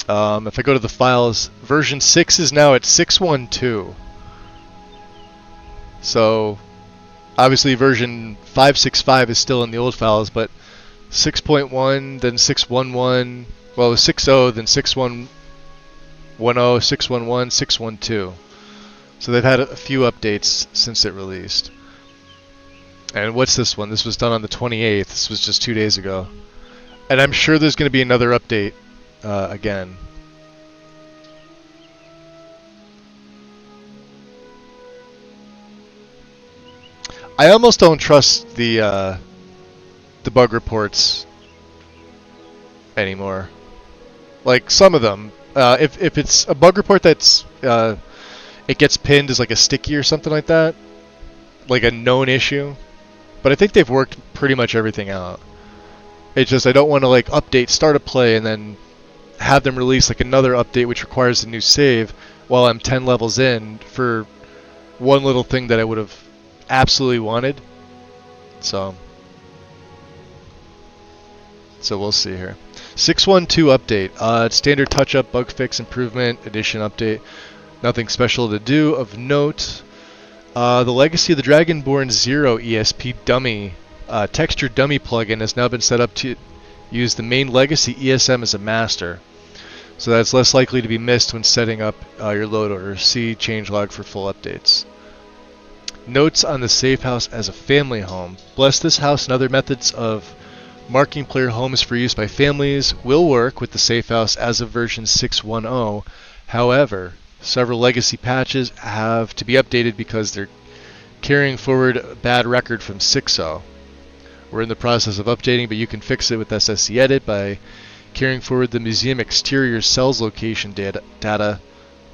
[SPEAKER 1] If I go to the files, version 6 is now at 6.12. So obviously version 5.65 is still in the old files, but 6.1, then 6.11, well, it was 6.0, then 6.110, 6.11, 6.12. So they've had a few updates since it released. And what's this one? This was done on the 28th. This was just 2 days ago. And I'm sure there's going to be another update again. I almost don't trust the bug reports anymore. Like some of them, if it's a bug report that's it gets pinned as like a sticky or something like that, like a known issue. But I think they've worked pretty much everything out. It's just I don't want to like update, start a play, and then have them release like another update which requires a new save while I'm 10 levels in for one little thing that I would have absolutely wanted. So we'll see here. 6.12 update. Standard touch-up, bug fix, improvement, edition update. Nothing special to do of note. The Legacy of the Dragonborn 0 ESP dummy texture dummy plugin has now been set up to use the main Legacy ESM as a master, so that's less likely to be missed when setting up your load order. See changelog for full updates. Notes on the safe house as a family home. Bless this house and other methods of marking player homes for use by families will work with the safe house as of version 6.10. However, several legacy patches have to be updated because they're carrying forward a bad record from 6.0. We're in the process of updating, but you can fix it with SSC Edit by carrying forward the museum exterior cells location data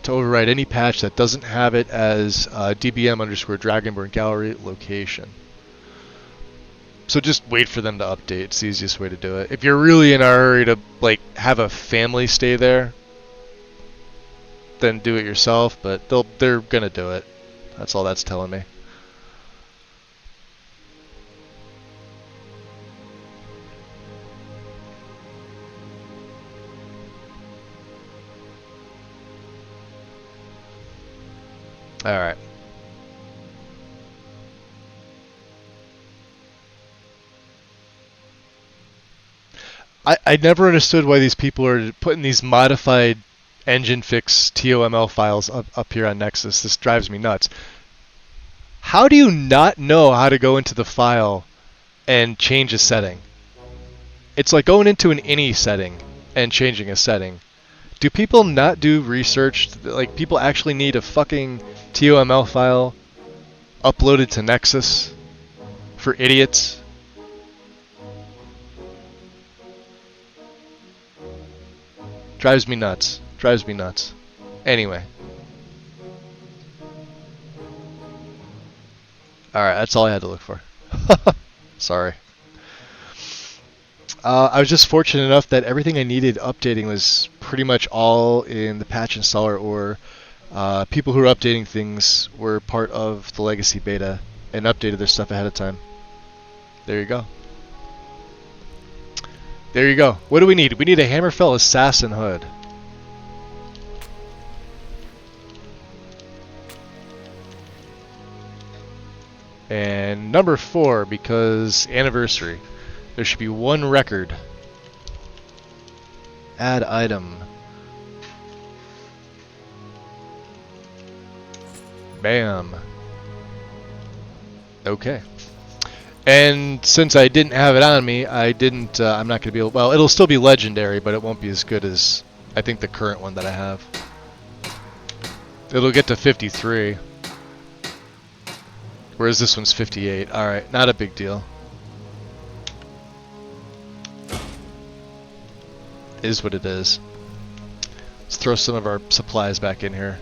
[SPEAKER 1] to override any patch that doesn't have it as dbm_Dragonborn gallery location. So just wait for them to update. It's the easiest way to do it. If you're really in a hurry to like have a family stay there, then do it yourself, but they're gonna do it. That's all that's telling me. Alright. I never understood why these people are putting these modified engine fix TOML files up here on Nexus. This drives me nuts. How do you not know how to go into the file and change a setting? It's like going into an ini setting and changing a setting. Do people not do research? Like, people actually need a fucking TOML file uploaded to Nexus for idiots? Drives me nuts. Drives me nuts. Anyway. Alright, that's all I had to look for. Sorry. I was just fortunate enough that everything I needed updating was pretty much all in the patch installer, or people who were updating things were part of the legacy beta and updated their stuff ahead of time. There you go. There you go. What do we need? We need a Hammerfell Assassin Hood. And number 4, because anniversary. There should be 1 record. Add item. Bam. Okay. And since I didn't have it on me, I didn't, I'm not going to be able, well, it'll still be legendary, but it won't be as good as, I think, the current one that I have. It'll get to 53. Whereas this one's 58. Alright, not a big deal. Is what it is. Let's throw some of our supplies back in here.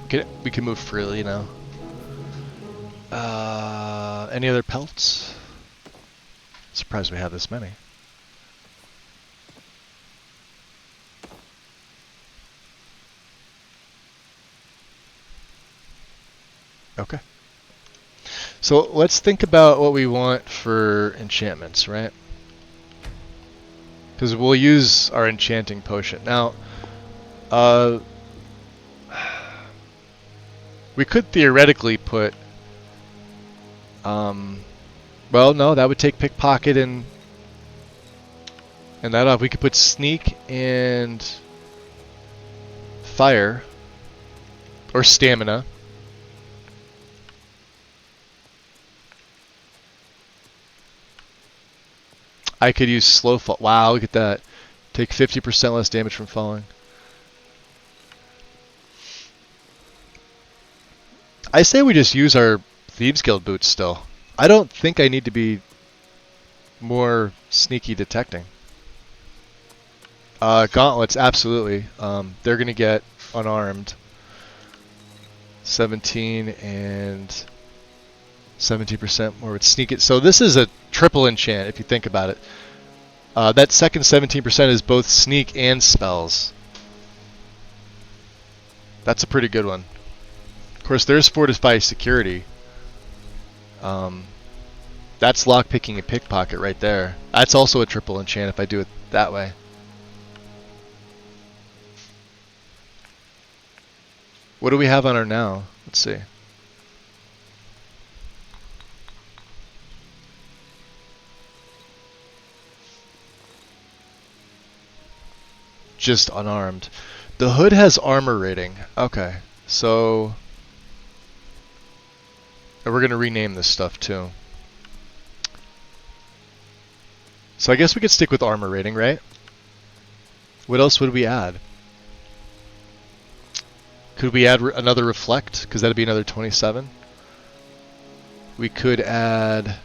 [SPEAKER 1] Okay, we can move freely now. Any other pelts? Surprised we have this many. Okay. So let's think about what we want for enchantments, right? Because we'll use our enchanting potion. Now, we could theoretically put, well, no, that would take pickpocket and that off. We could put sneak and fire, or stamina. I could use slow fall. Wow, look at that. Take 50% less damage from falling. I say we just use our Thieves Guild boots still. I don't think I need to be more sneaky detecting. Gauntlets, absolutely. They're going to get unarmed. 17 and 17% more with sneak it. So this is a triple enchant if you think about it. That second 17% is both sneak and spells. That's a pretty good one. Of course, there's fortify security. That's lockpicking and pickpocket right there. That's also a triple enchant if I do it that way. What do we have on her now? Let's see. Just unarmed. The hood has armor rating. Okay, so and we're gonna rename this stuff too. So I guess we could stick with armor rating, right? What else would we add? Could we add another reflect? Because that'd be another 27. We could add.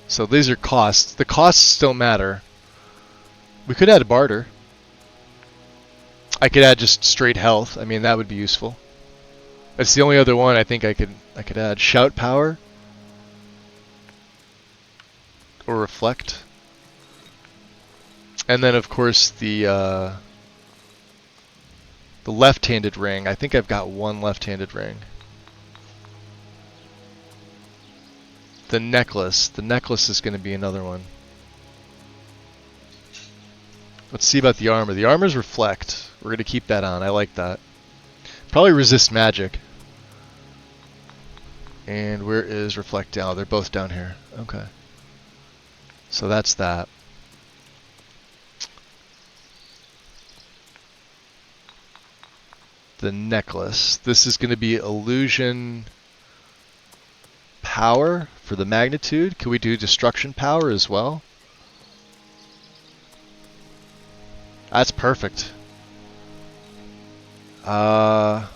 [SPEAKER 1] So these are costs. The costs still matter. We could add a barter. I could add just straight health. I mean, that would be useful. That's the only other one I think I could add. Shout power or reflect. And then of course the left-handed ring. I think I've got one left-handed ring. The necklace. The necklace is going to be another one. Let's see about the armor. The armor's reflect. We're going to keep that on. I like that. Probably resist magic. And where is reflect down? Oh, they're both down here. Okay. So that's that. The necklace. This is going to be illusion power for the magnitude. Can we do destruction power as well? That's perfect. And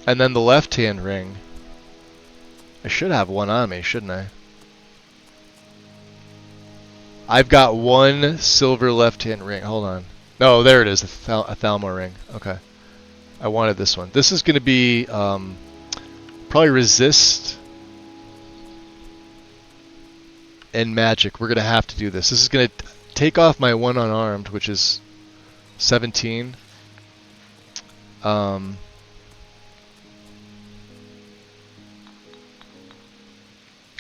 [SPEAKER 1] then the left-hand ring. I should have one on me, shouldn't I? I've got one silver left-hand ring. Hold on. No, there it is. A Thalmor ring. Okay. I wanted this one. This is going to be probably resist and magic. We're going to have to do this. This is going to take off my one unarmed, which is 17. Of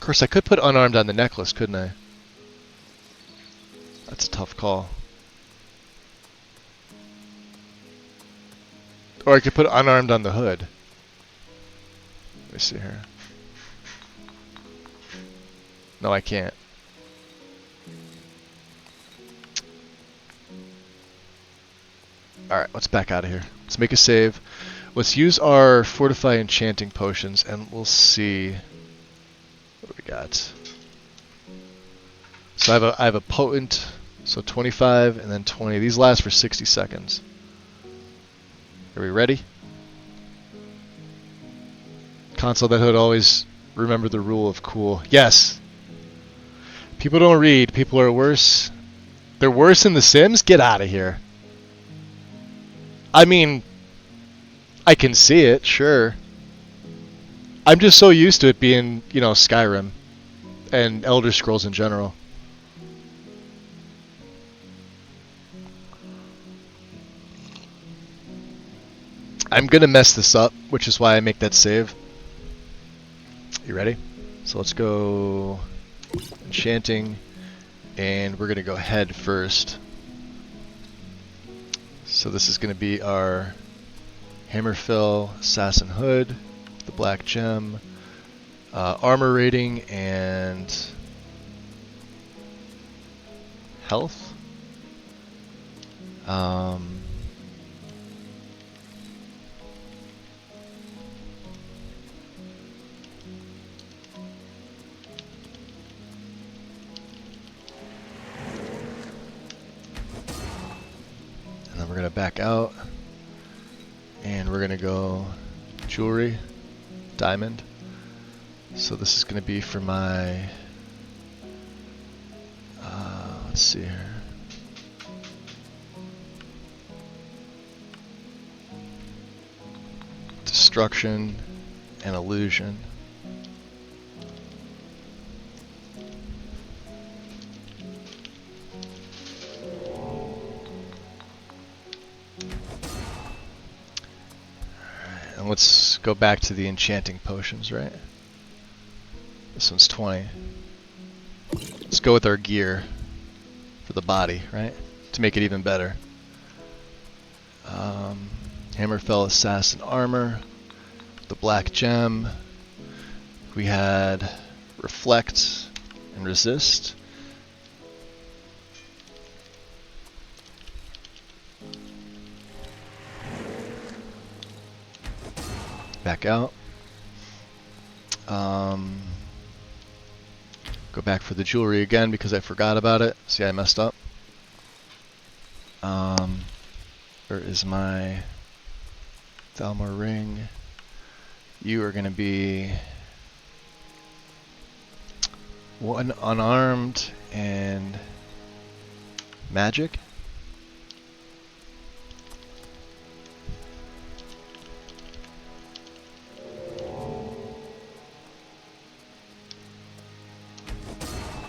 [SPEAKER 1] course, I could put unarmed on the necklace, couldn't I? That's a tough call. Or I could put unarmed on the hood. Let me see here. No, I can't. Alright, let's back out of here. Let's make a save. Let's use our Fortify Enchanting Potions, and we'll see what we got. So I have a Potent, so 25, and then 20. These last for 60 seconds. Are we ready? Console that hood, always remember the rule of cool. Yes! People don't read. People are worse. They're worse in The Sims? Get out of here. I mean, I can see it, sure. I'm just so used to it being, you know, Skyrim and Elder Scrolls in general. I'm gonna mess this up, which is why I make that save. You ready? So let's go enchanting, and we're gonna go head first. So this is gonna be our Hammerfell Assassin Hood, the black gem, armor rating, and health. And then we're gonna back out, and we're gonna go jewelry, diamond. So this is gonna be for my, let's see here. Destruction and illusion. And let's go back to the enchanting potions, right? This one's 20. Let's go with our gear for the body, right? To make it even better. Hammerfell Assassin Armor, the black gem. We had Reflect and Resist. Back out. Go back for the jewelry again because I forgot about it. See, I messed up. Where is my Thalmor ring? You are going to be one unarmed and magic.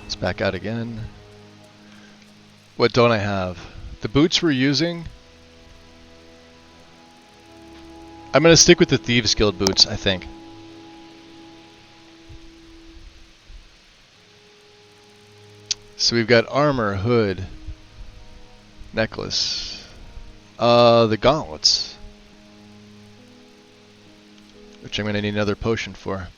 [SPEAKER 1] Let's back out again. What don't I have? The boots we're using. I'm going to stick with the Thieves Guild boots, I think. So we've got armor, hood, necklace, the gauntlets, which I'm going to need another potion for.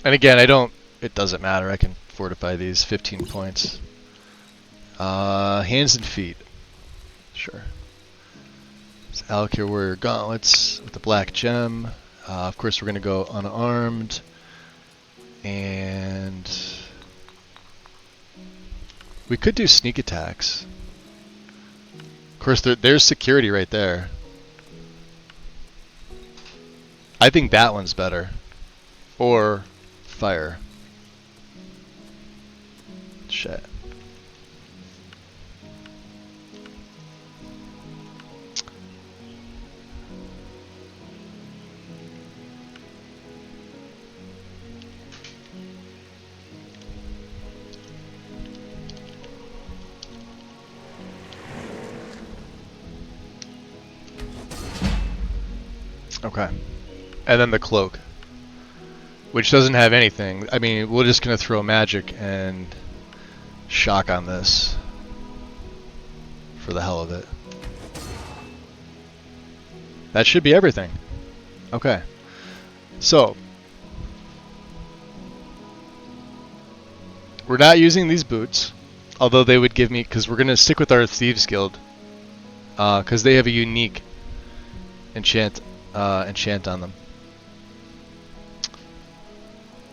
[SPEAKER 1] And again, it doesn't matter, I can fortify these, 15 points. Hands and feet, sure. So Alkir Warrior gauntlets with the black gem. Of course, we're going to go unarmed. And we could do sneak attacks. Of course, there's security right there. I think that one's better. Or fire. Shit. Okay. And then the cloak, which doesn't have anything. I mean, we're just going to throw magic and shock on this for the hell of it. That should be everything. Okay. So, we're not using these boots, although they would give me, because we're going to stick with our Thieves Guild, because they have a unique enchant on them.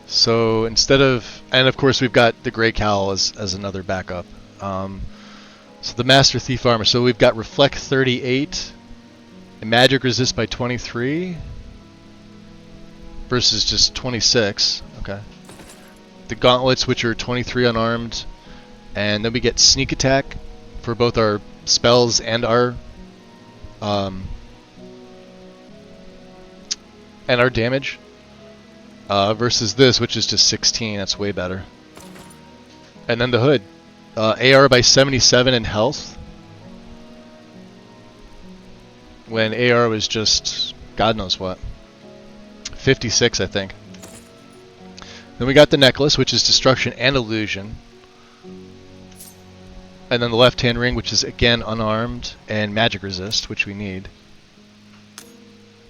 [SPEAKER 1] So instead of, and of course we've got the Grey Cowl as another backup. So the Master Thief armor. So we've got Reflect 38, and Magic Resist by 23 versus just 26. Okay. The gauntlets, which are 23 unarmed, and then we get Sneak Attack for both our spells and our damage. Versus this, which is just 16. That's way better. And then the hood. AR by 77 in health. When AR was just God knows what. 56, I think. Then we got the necklace, which is destruction and illusion. And then the left hand ring, which is again unarmed, and magic resist, which we need.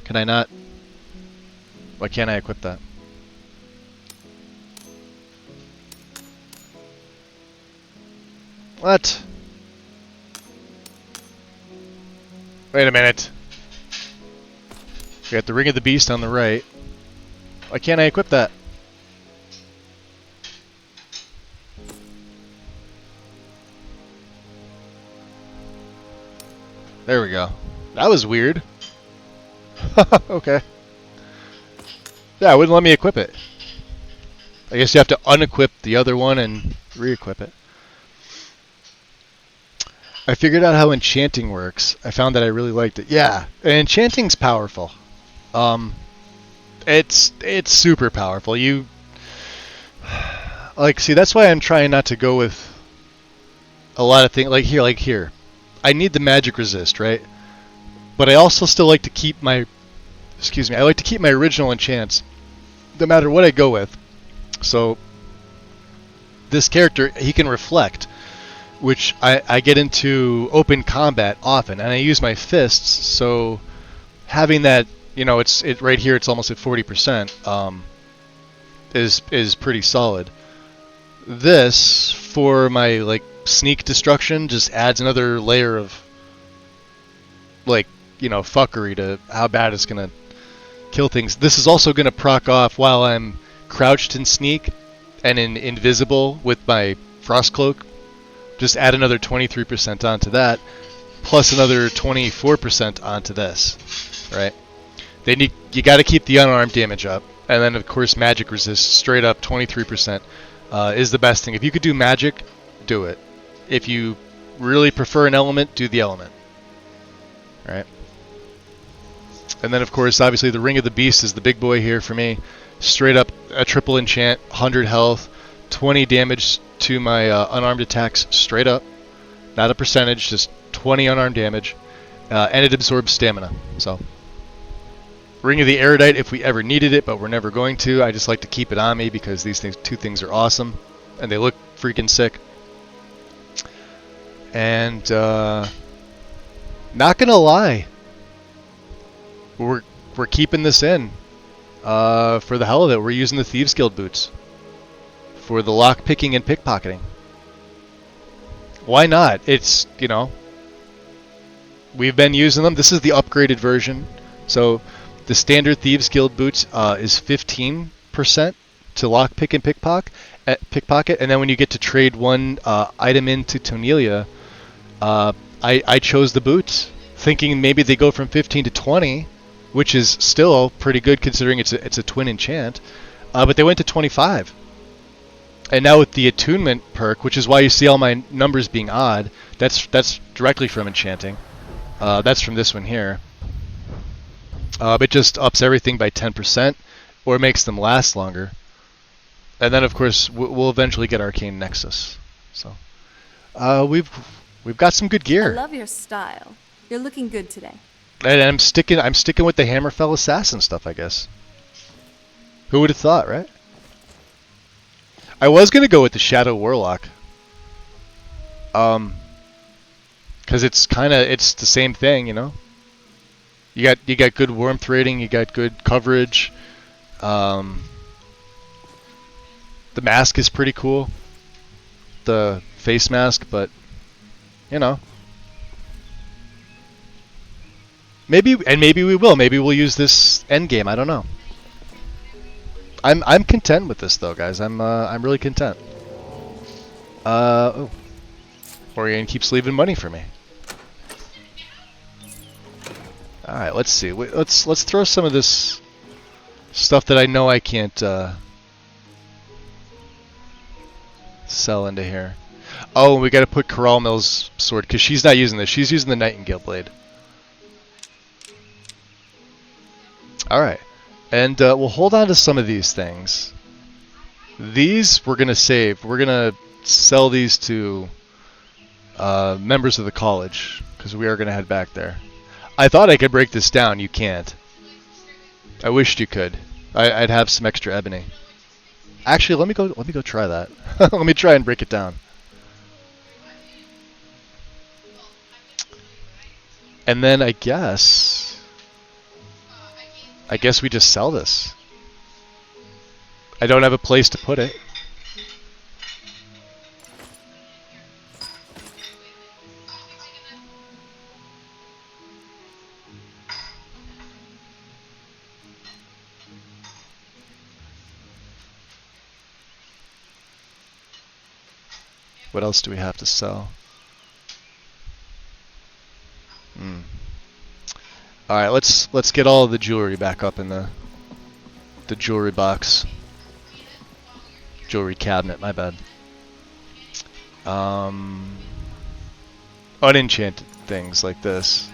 [SPEAKER 1] Can I not? Why can't I equip that? What? Wait a minute. We got the Ring of the Beast on the right. Why can't I equip that? There we go. That was weird. Okay. Yeah, it wouldn't let me equip it. I guess you have to unequip the other one and re-equip it. I figured out how enchanting works. I found that I really liked it. Yeah, enchanting's powerful. It's super powerful. You see, that's why I'm trying not to go with a lot of things like here. I need the magic resist, right? But I also still like to keep my I like to keep my original enchants no matter what I go with. So this character, he can reflect, which I get into open combat often, and I use my fists, so having that, it's right here, it's almost at 40%, is pretty solid. This, for my, sneak destruction, just adds another layer of, fuckery to how bad it's going to kill things. This is also going to proc off while I'm crouched in sneak and in invisible with my frost cloak. Just add another 23% onto that, plus another 24% onto this, right? You got to keep the unarmed damage up, and then of course magic resist straight up 23% is the best thing. If you could do magic, do it. If you really prefer an element, do the element. All right. And then of course, obviously, the Ring of the Beast is the big boy here for me. Straight up a triple enchant, 100 health, 20 damage to my unarmed attacks straight up. Not a percentage, just 20 unarmed damage. And it absorbs stamina. So, Ring of the Erudite if we ever needed it, but we're never going to. I just like to keep it on me because these two things are awesome. And they look freaking sick. And, not gonna lie. We're keeping this in. For the hell of it, we're using the Thieves Guild boots for the lock picking and pickpocketing. Why not? It's, we've been using them. This is the upgraded version. So the standard Thieves Guild boots is 15% to lockpick and pickpocket, and then when you get to trade one item into Tonelia, I chose the boots, thinking maybe they go from 15 to 20, which is still pretty good considering it's a twin enchant, but they went to 25. And now with the attunement perk, which is why you see all my numbers being odd, that's directly from enchanting. That's from this one here. It just ups everything by 10%, or makes them last longer. And then, of course, we'll eventually get Arcane Nexus. So, we've got some good
[SPEAKER 3] I
[SPEAKER 1] gear.
[SPEAKER 3] love your style. You're looking good today.
[SPEAKER 1] And I'm sticking with the Hammerfell Assassin stuff, I guess. Who would have thought, right? I was gonna go with the Shadow Warlock. Because it's the same thing, you know. You got good warmth rating, you got good coverage. The mask is pretty cool. The face mask, but you know. Maybe we will. Maybe we'll use this endgame. I don't know. I'm content with this though, guys. I'm really content. Oh. Orion keeps leaving money for me. All right, let's see. Let's throw some of this stuff that I know I can't sell into here. Oh, we got to put Corral Mill's sword because she's not using this. She's using the Nightingale blade. All right, and we'll hold on to some of these things. These we're gonna save. We're gonna sell these to members of the college because we are gonna head back there. I thought I could break this down. You can't. I wished you could. I'd have some extra ebony. Actually, let me go try that. Let me try and break it down. And then I guess we just sell this. I don't have a place to put it. What else do we have to sell? All right, let's get all of the jewelry back up in the jewelry box. Jewelry cabinet, my bad. Unenchanted things like this.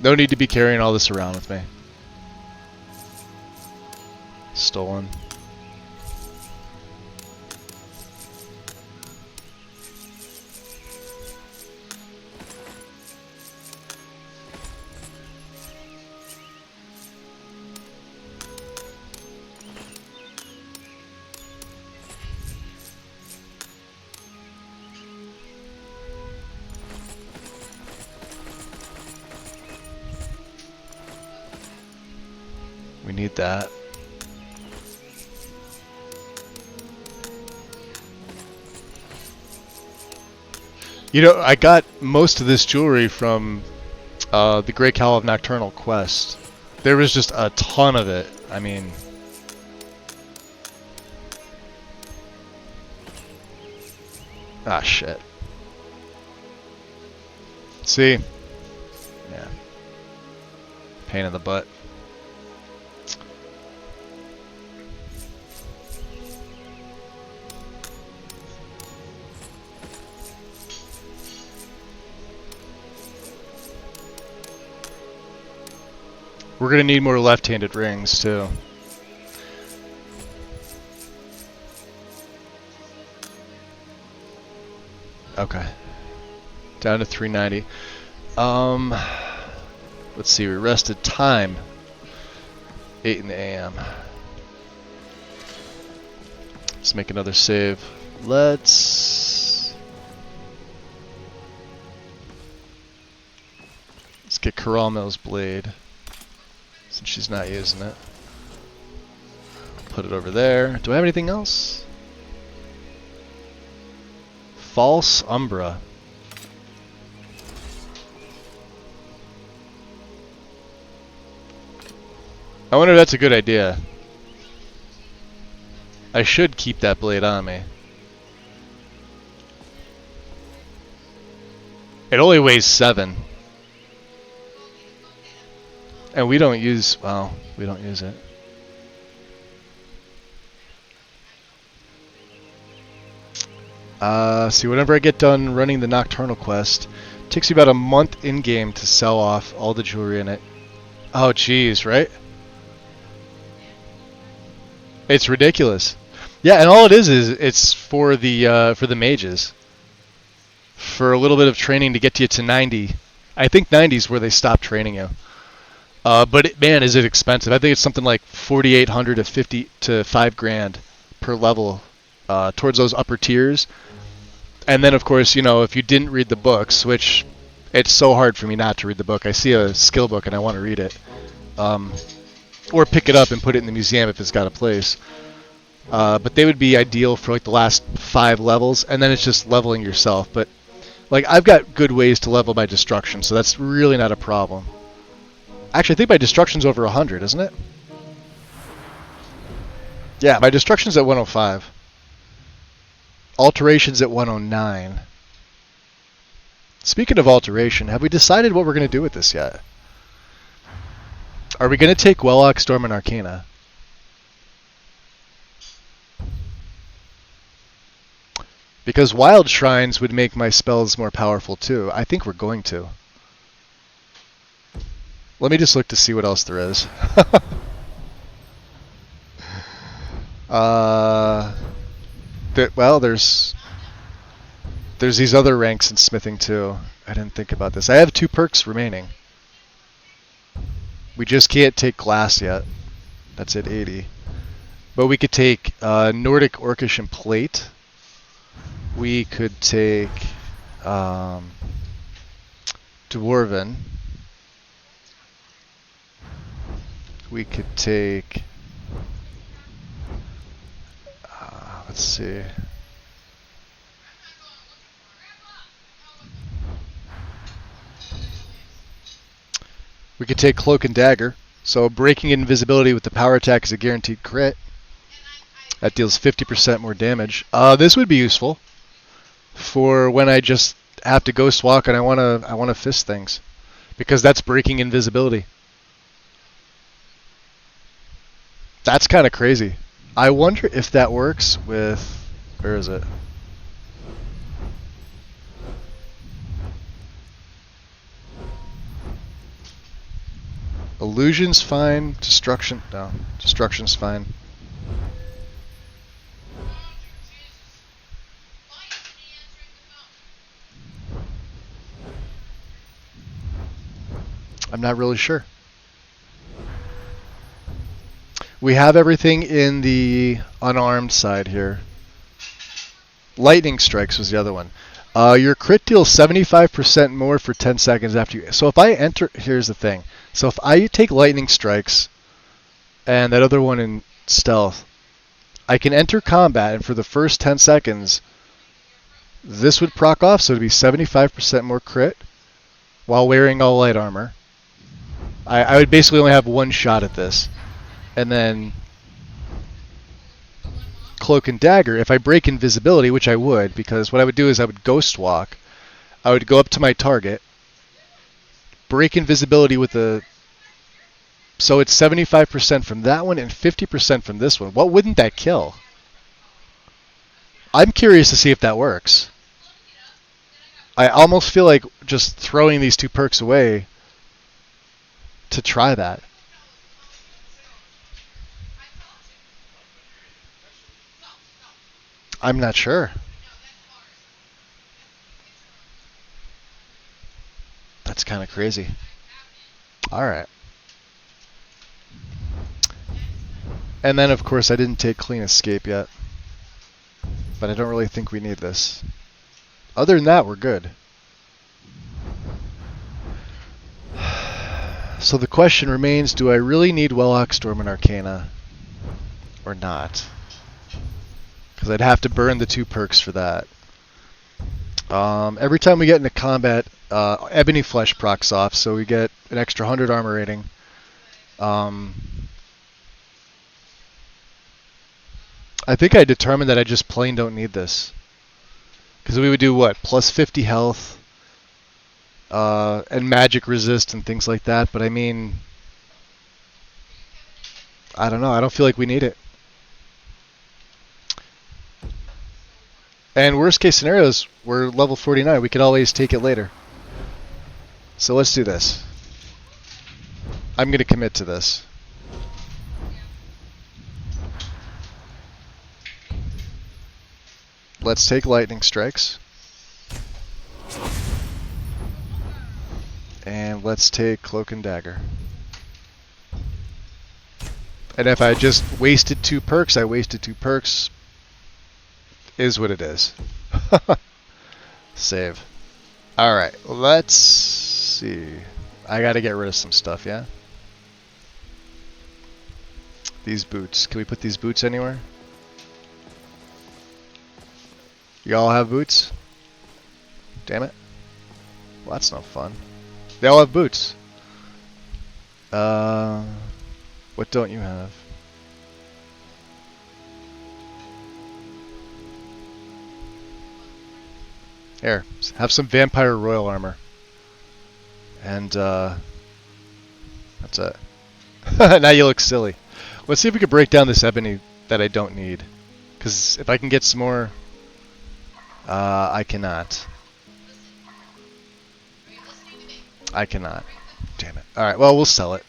[SPEAKER 1] No need to be carrying all this around with me. Stolen. We need that. You know, I got most of this jewelry from the Grey Cowl of Nocturnal Quest. There was just a ton of it. I mean... Ah, shit. See? Yeah. Pain in the butt. We're gonna need more left-handed rings too. Okay. Down to 390. Let's see, we rested time. 8 in the AM. Let's make another save. Let's get Corral Mill's blade. Since she's not using it. Put it over there. Do I have anything else? False Umbra. I wonder if that's a good idea. I should keep that blade on me. It only weighs 7. And we don't use, well, we don't use it. See, whenever I get done running the Nocturnal quest, it takes me about a month in-game to sell off all the jewelry in it. Oh, jeez, right? It's ridiculous. Yeah, and all it is it's for the mages. For a little bit of training to get you to 90. I think 90 is where they stop training you. But man, is it expensive. I think it's something like 4,800 to 50 to 5 grand per level towards those upper tiers. And then, of course, you know, if you didn't read the books, which it's so hard for me not to read the book. I see a skill book and I want to read it. Or pick it up and put it in the museum if it's got a place. But they would be ideal for like the last 5 levels, and then it's just leveling yourself. But like I've got good ways to level my destruction, so that's really not a problem. Actually, I think my destruction's over 100, isn't it? Yeah, my destruction's at 105. Alteration's at 109. Speaking of alteration, have we decided what we're going to do with this yet? Are we going to take Wellock, Storm, and Arcana? Because Wild Shrines would make my spells more powerful too. I think we're going to. Let me just look to see what else there is. Well, there's these other ranks in smithing too. I didn't think about this. I have 2 perks remaining. We just can't take glass yet. That's at 80. But we could take Nordic, Orcish, and Plate. We could take Dwarven. We could take... let's see. We could take Cloak and Dagger. So breaking invisibility with the power attack is a guaranteed crit. That deals 50% more damage. This would be useful for when I just have to ghost walk and I wanna fist things, because that's breaking invisibility. That's kind of crazy. I wonder if that works with, where is it? Illusion's fine. Destruction, no. Destruction's fine. I'm not really sure. We have everything in the unarmed side here. Lightning Strikes was the other one. Your crit deals 75% more for 10 seconds after you... So if I enter... Here's the thing. So if I take Lightning Strikes and that other one in Stealth, I can enter combat, and for the first 10 seconds, this would proc off, so it would be 75% more crit while wearing all light armor. I would basically only have 1 shot at this. And then Cloak and Dagger, if I break invisibility, which I would, because what I would do is I would ghost walk. I would go up to my target, break invisibility with the... So it's 75% from that one and 50% from this one. What wouldn't that kill? I'm curious to see if that works. I almost feel like just throwing these 2 perks away to try that. I'm not sure. That's kind of crazy. Alright. And then, of course, I didn't take Clean Escape yet. But I don't really think we need this. Other than that, we're good. So the question remains, do I really need Wellock, Storm, and Arcana? Or not? Because I'd have to burn the 2 perks for that. Every time we get into combat, Ebony Flesh procs off, so we get an extra 100 armor rating. I think I determined that I just plain don't need this. Because we would do what? Plus 50 health, and magic resist and things like that. But I mean, I don't know. I don't feel like we need it. And worst case scenarios, we're level 49. We could always take it later. So let's do this. I'm going to commit to this. Let's take lightning strikes. And let's take cloak and dagger. And if I just wasted 2 perks, I wasted 2 perks. Is what it is. Save. Alright, let's see. I gotta get rid of some stuff, yeah? These boots. Can we put these boots anywhere? You all have boots? Damn it. Well, that's no fun. They all have boots. What don't you have? Here, have some vampire royal armor. And, that's it. Now you look silly. Let's see if we can break down this ebony that I don't need. Because if I can get some more... I cannot. I cannot. Damn it. Alright, well, we'll sell it.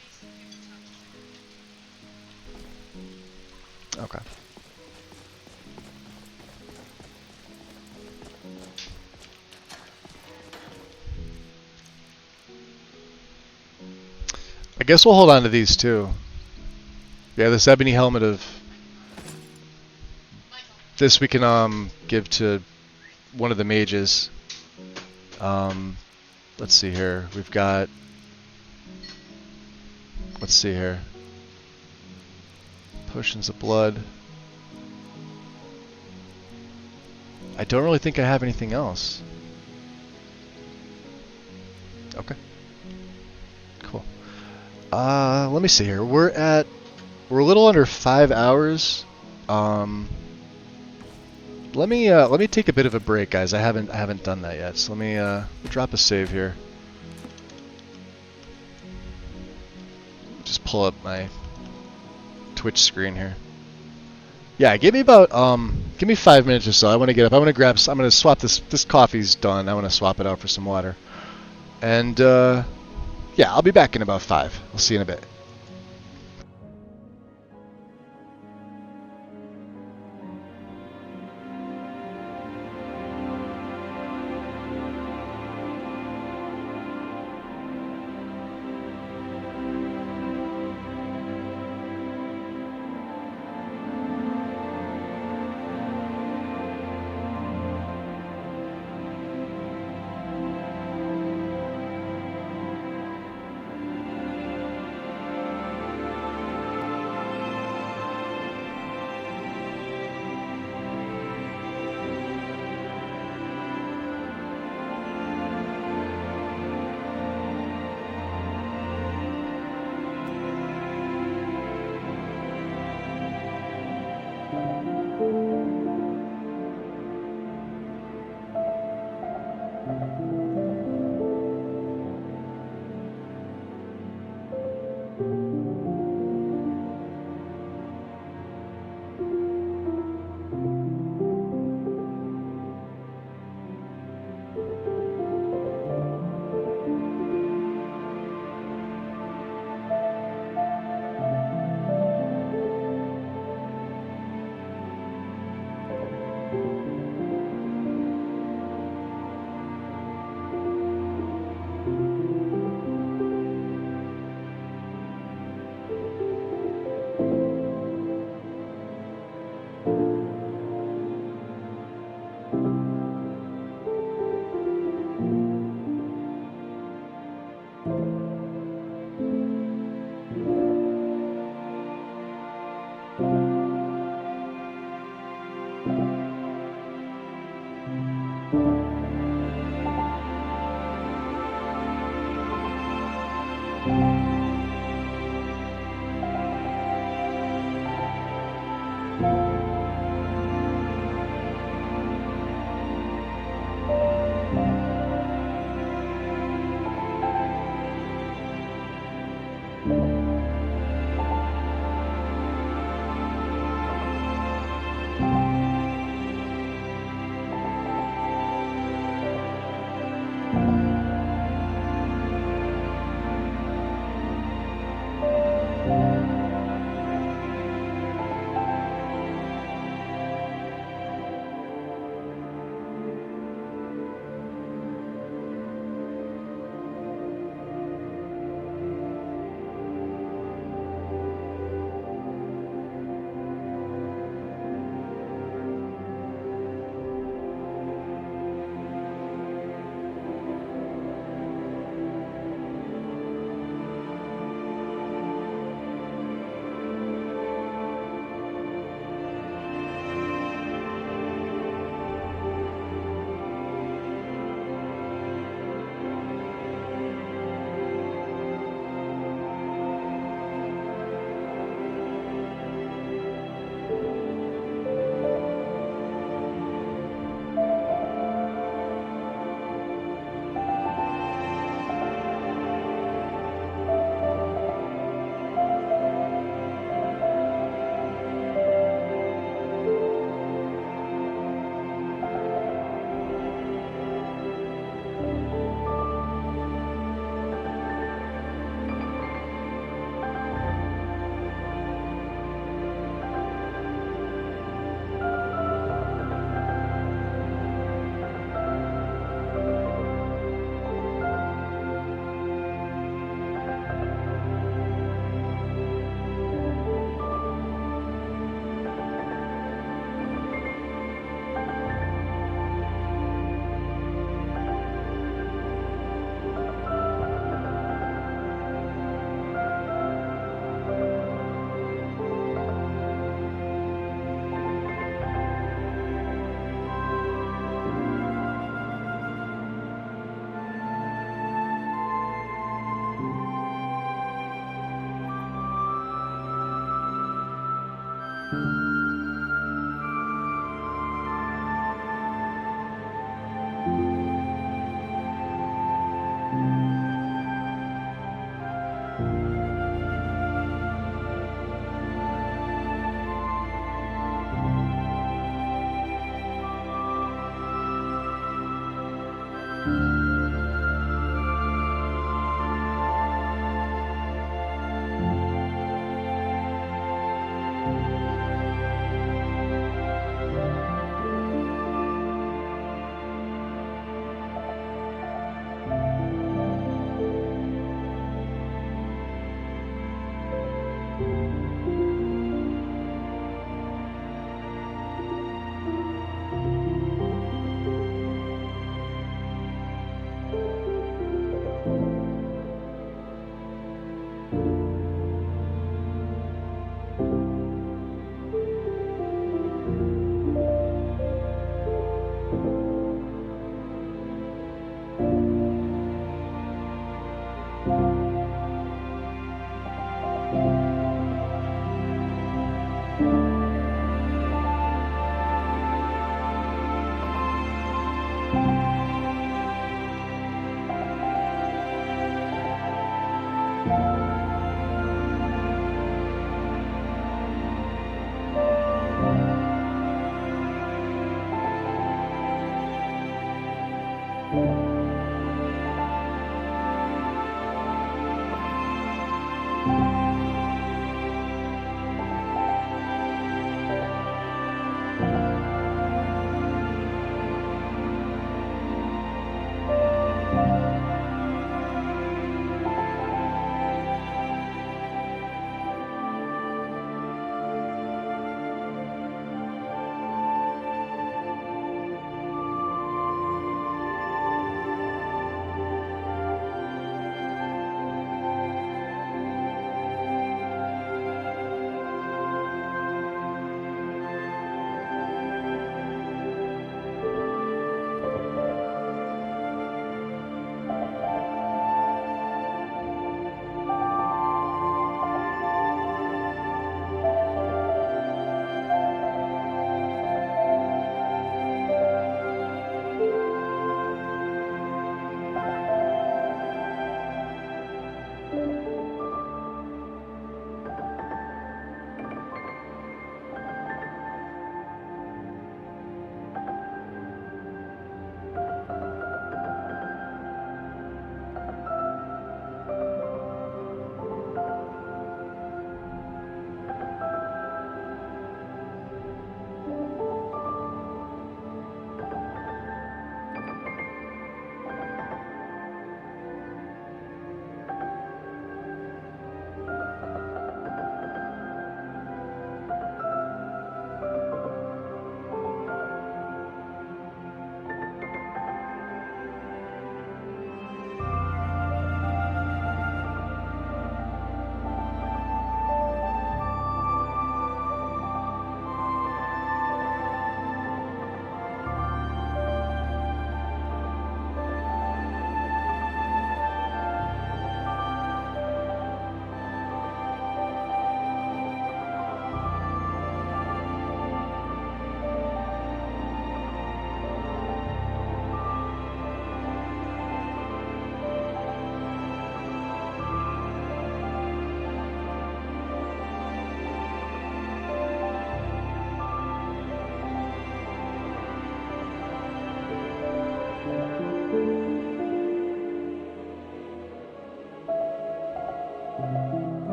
[SPEAKER 1] Okay. I guess we'll hold on to these too. Yeah, this ebony helmet of... This we can give to one of the mages. Let's see here. We've got... Let's see here. Potions of blood. I don't really think I have anything else. Okay. Cool. Let me see here. We're a little under 5 hours. Let me take a bit of a break, guys. I haven't done that yet. So let me drop a save here. Just pull up my Twitch screen here. Yeah, give me 5 minutes or so. I want to get up. I'm gonna swap this. This coffee's done. I want to swap it out for some water. And yeah, I'll be back in about 5. I'll see you in a bit.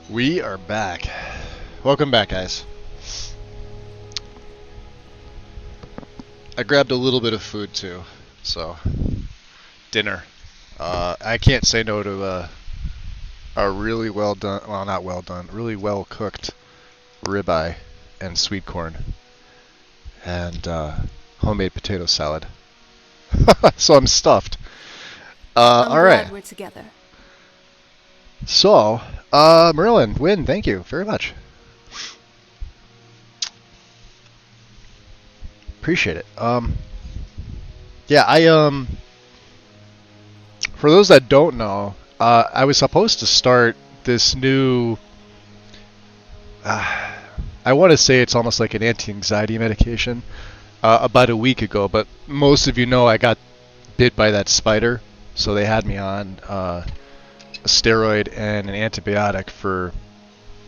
[SPEAKER 1] We are back. Welcome back, guys. I grabbed a little bit of food too, so dinner. I can't say no to a really well done, well not well done, really well cooked ribeye and sweet corn and homemade potato salad. So I'm stuffed.
[SPEAKER 2] I'm
[SPEAKER 1] all
[SPEAKER 2] glad
[SPEAKER 1] right.
[SPEAKER 2] we're together.
[SPEAKER 1] So, Merlin, Win, thank you very much. Appreciate it. Yeah, for those that don't know, I was supposed to start this new, I want to say it's almost like an anti-anxiety medication, about a week ago, but most of you know I got bit by that spider, so they had me on a steroid and an antibiotic for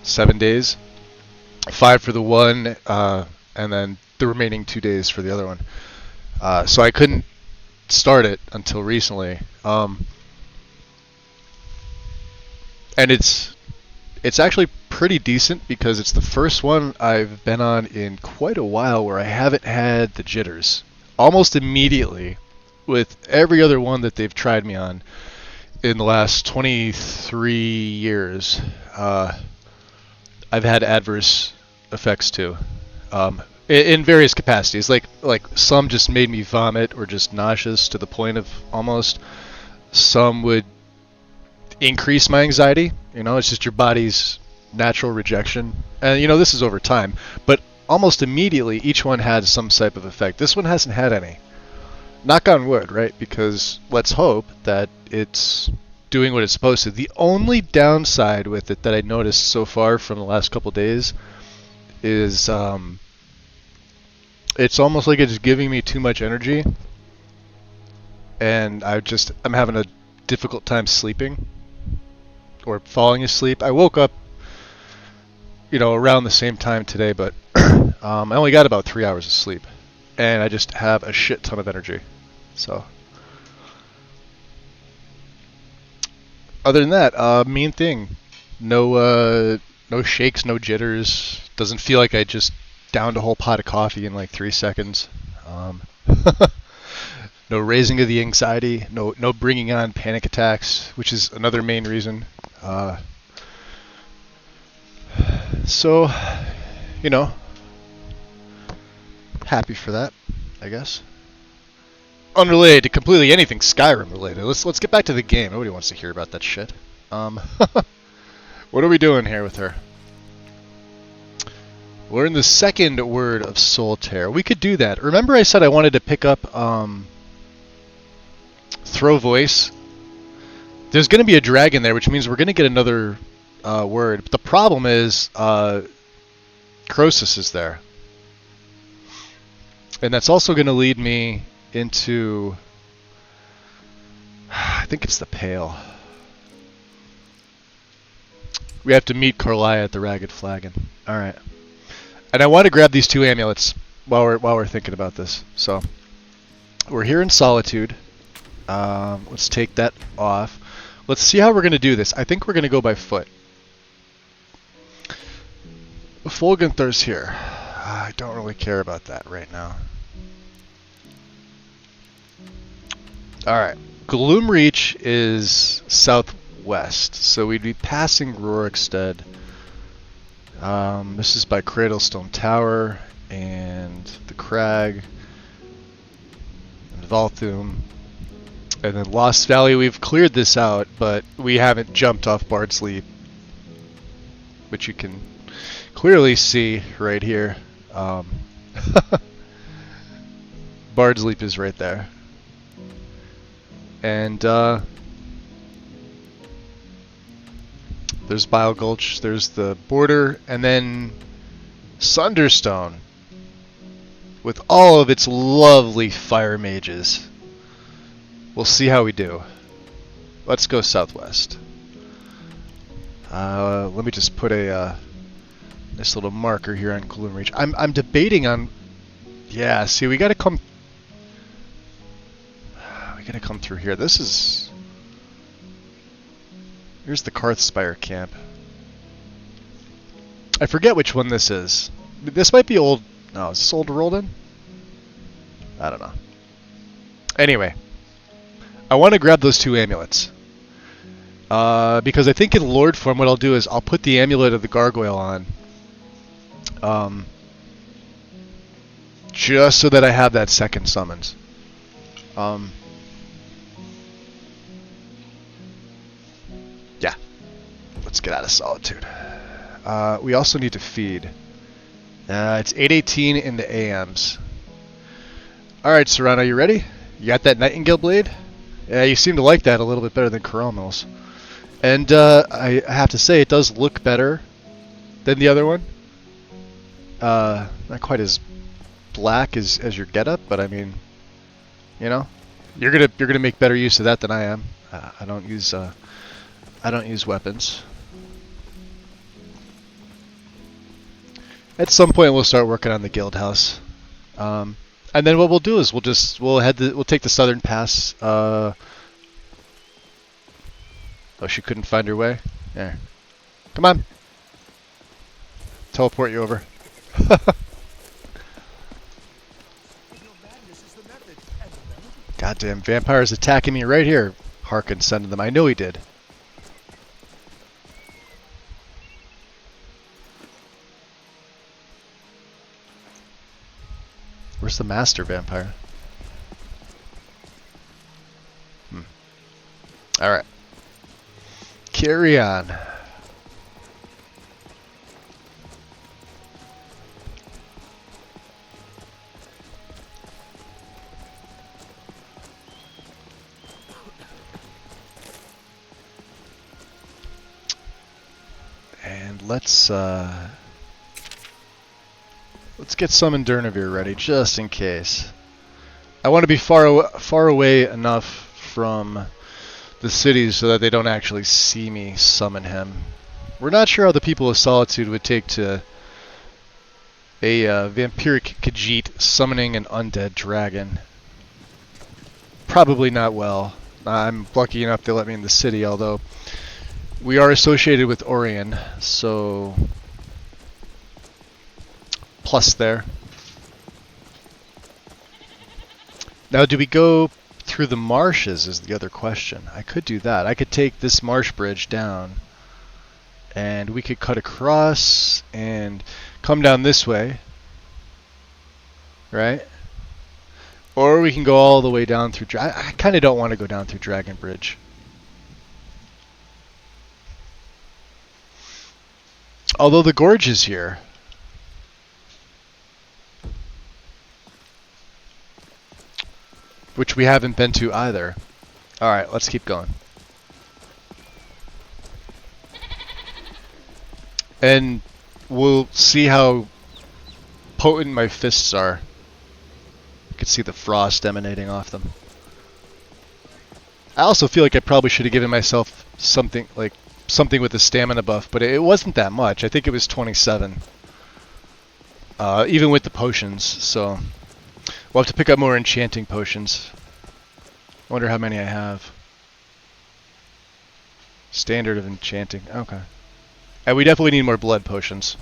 [SPEAKER 1] 7 days, 5 for the one, and then the remaining 2 days for the other one. So I couldn't start it until recently, and it's actually pretty decent because it's the first one I've been on in quite a while where I haven't had the jitters. Almost immediately, with every other one that they've tried me on in the last 23 years, I've had adverse effects too, in various capacities. Like some just made me vomit or just nauseous to the point of almost. Some would increase my anxiety. You know, it's just your body's natural rejection. And you know, this is over time, but almost immediately each one had some type of effect. This one hasn't had any. Knock on wood, right? Because let's hope that it's doing what it's supposed to. The only downside with it that I noticed so far from the last couple days is it's almost like it's giving me too much energy, and I'm having a difficult time sleeping or falling asleep. I woke up, you know, around the same time today, but I only got about 3 hours of sleep, and I just have a shit ton of energy. So, other than that, main thing, no shakes, no jitters. Doesn't feel like I just downed a whole pot of coffee in like 3 seconds. No raising of the anxiety, no bringing on panic attacks, which is another main reason. So, you know, happy for that, I guess. Unrelated to completely anything Skyrim related. Let's get back to the game. Nobody wants to hear about that shit. What are we doing here with her? Learn the second word of Solitaire. We could do that. Remember I said I wanted to pick up Throw Voice? There's going to be a dragon there, which means we're going to get another word. But the problem is Croesus is there. And that's also going to lead me into, I think it's the Pale. We have to meet Carlia at the Ragged Flagon. All right. And I want to grab these 2 amulets while we're thinking about this. So we're here in Solitude. Let's take that off. Let's see how we're going to do this. I think we're going to go by foot. Fulganthar's here. I don't really care about that right now. Alright. Gloomreach is southwest, so we'd be passing Rorikstead. This is by Cradlestone Tower and the Crag and Volthoom. And then Lost Valley, we've cleared this out, but we haven't jumped off Bard's Leap, which you can clearly see right here. Bard's Leap is right there. And there's Bile Gulch, there's the border, and then Sunderstone with all of its lovely fire mages. We'll see how we do. Let's go southwest. Let me just put a this little marker here on Gloomreach. I'm debating on. Yeah, see, we gotta come. We gotta come through here. This is. Here's the Karthspire camp. I forget which one this is. This might be old. No, is this old Roldan? I don't know. Anyway, I want to grab those 2 amulets. Because I think in Lord form what I'll do is I'll put the amulet of the gargoyle on. Just so that I have that second summons. Yeah. Let's get out of Solitude. We also need to feed. It's 8:18 in the AMs. Alright, Serrano, you ready? You got that Nightingale blade? Yeah, you seem to like that a little bit better than Caramel's. And I have to say, it does look better than the other one. Not quite as black as your getup, but I mean, you know, you're gonna make better use of that than I am. I don't use weapons. At some point, we'll start working on the guild house, and then what we'll do is we'll take the southern pass. Oh, she couldn't find her way. There, come on. Teleport you over. Goddamn vampires attacking me right here. Harkin sending them. I know he did. Where's the master vampire? Alright. Carry on. And let's get some Endurnivir ready, just in case. I want to be far away enough from the cities so that they don't actually see me summon him. We're not sure how the people of Solitude would take to a vampiric Khajiit summoning an undead dragon. Probably not well. I'm lucky enough they let me in the city, although we are associated with Orion, so plus there. Now, do we go through the marshes is the other question. I could do that. I could take this marsh bridge down, and we could cut across and come down this way, right? Or we can go all the way down through... I kind of don't want to go down through Dragon Bridge. Although the gorge is here. Which we haven't been to either. Alright, let's keep going. And we'll see how potent my fists are. You can see the frost emanating off them. I also feel like I probably should have given myself something with a stamina buff, but it wasn't that much. I think it was 27. Even with the potions, so we'll have to pick up more enchanting potions. I wonder how many I have. Standard of enchanting. Okay. And we definitely need more blood potions.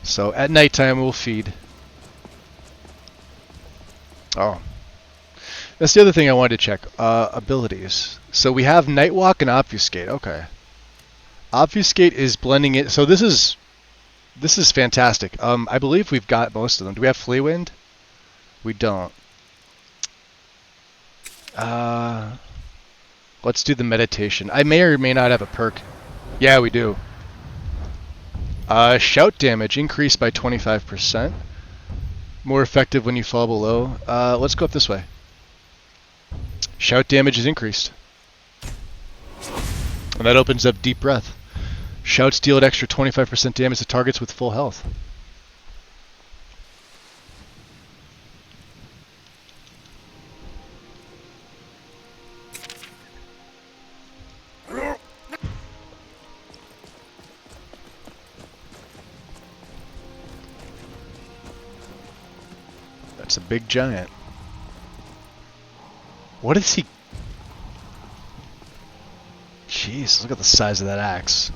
[SPEAKER 1] So at nighttime we'll feed. Oh. That's the other thing I wanted to check. Abilities. So we have Nightwalk and Obfuscate. Okay. Obfuscate is blending it. So this is fantastic. I believe we've got most of them. Do we have Fleawind? We don't. Let's do the meditation. I may or may not have a perk. Yeah, we do. Shout damage increased by 25%. More effective when you fall below. Let's go up this way. Shout damage is increased. And that opens up Deep Breath. Shouts deal an extra 25% damage to targets with full health. That's a big giant. What is he? Jeez, look at the size of that axe.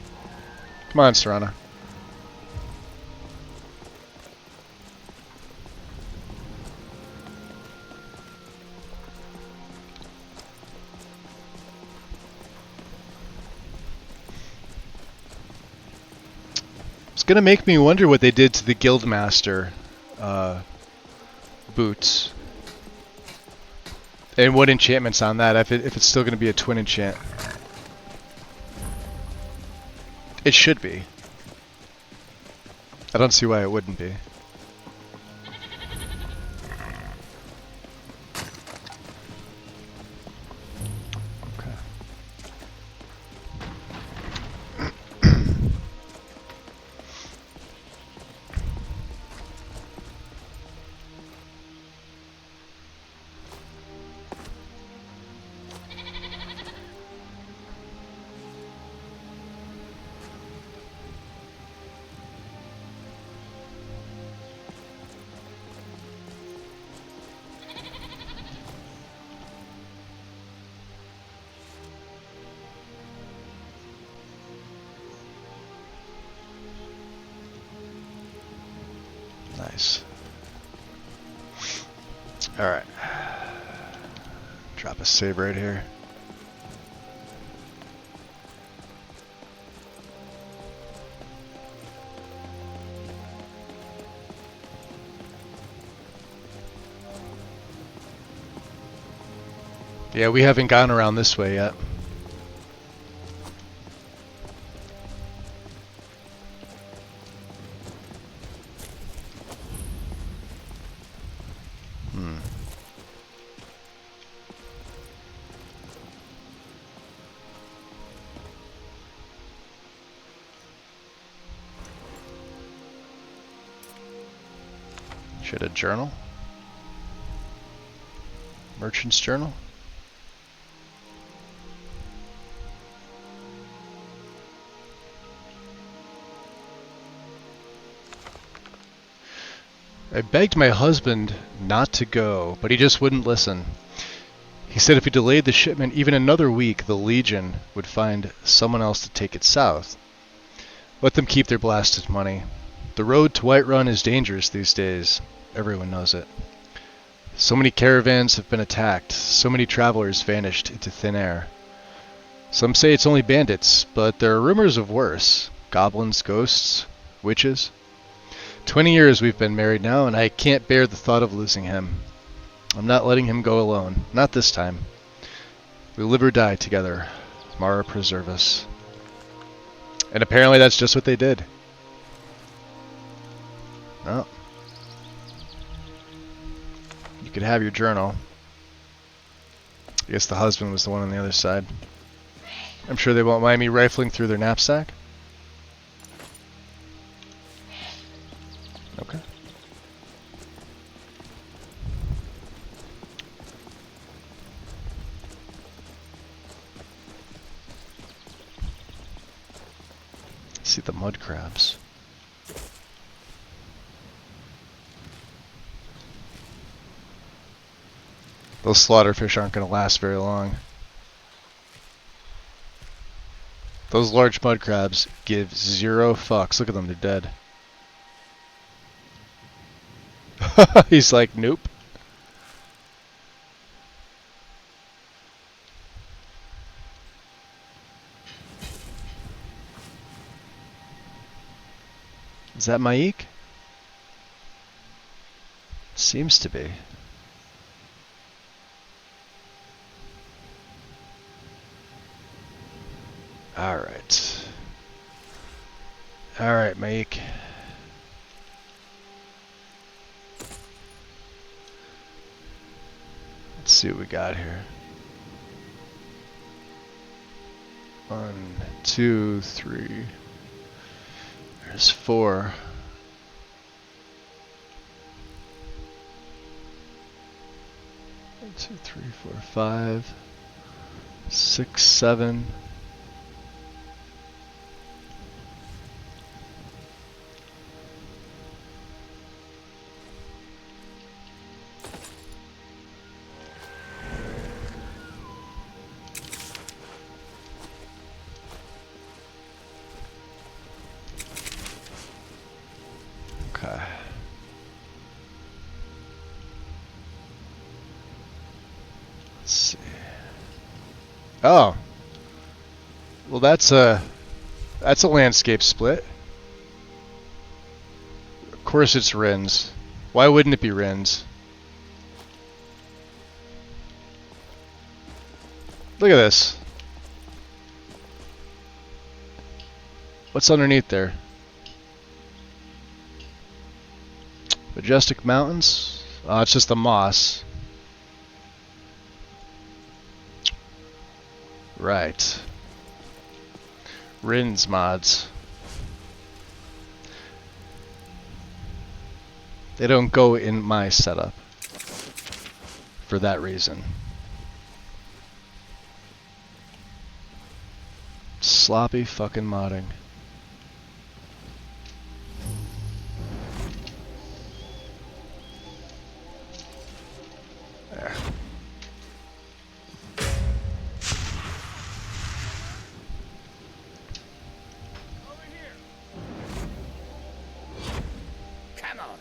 [SPEAKER 1] Come on, Serrana. It's gonna make me wonder what they did to the Guildmaster boots. And what enchantment's on that, if it's still gonna be a twin enchant. It should be. I don't see why it wouldn't be. Nice. Alright. Drop a save right here. Yeah, we haven't gone around this way yet. Should a journal? Merchant's journal? I begged my husband not to go, but he just wouldn't listen. He said if he delayed the shipment even another week, the Legion would find someone else to take it south. Let them keep their blasted money. The road to Whiterun is dangerous these days. Everyone knows it. So many caravans have been attacked. So many travelers vanished into thin air. Some say it's only bandits, but there are rumors of worse. Goblins, ghosts, witches. 20 years we've been married now, and I can't bear the thought of losing him. I'm not letting him go alone. Not this time. We live or die together. Mara preserve us. And apparently that's just what they did. Well, you could have your journal. I guess the husband was the one on the other side. I'm sure they won't mind me rifling through their knapsack. Okay. See the mud crabs. Those slaughterfish aren't going to last very long. Those large mud crabs give 0 fucks. Look at them, they're dead. He's like, nope. Is that Maik? Seems to be. Alright. Alright, Maik. Let's see what we got here. 1, 2, 3. There's 4. 1, 2, 3, 4, 5, 6, 7. Okay. Let's see. Oh. Well, that's a landscape split. course it's Rins. Why wouldn't it be Rins? Look at this. What's underneath there? Majestic Mountains? Oh, it's just the moss. Right. Rins mods. They don't go in my setup. For that reason. Sloppy fucking modding. There.
[SPEAKER 8] Come on.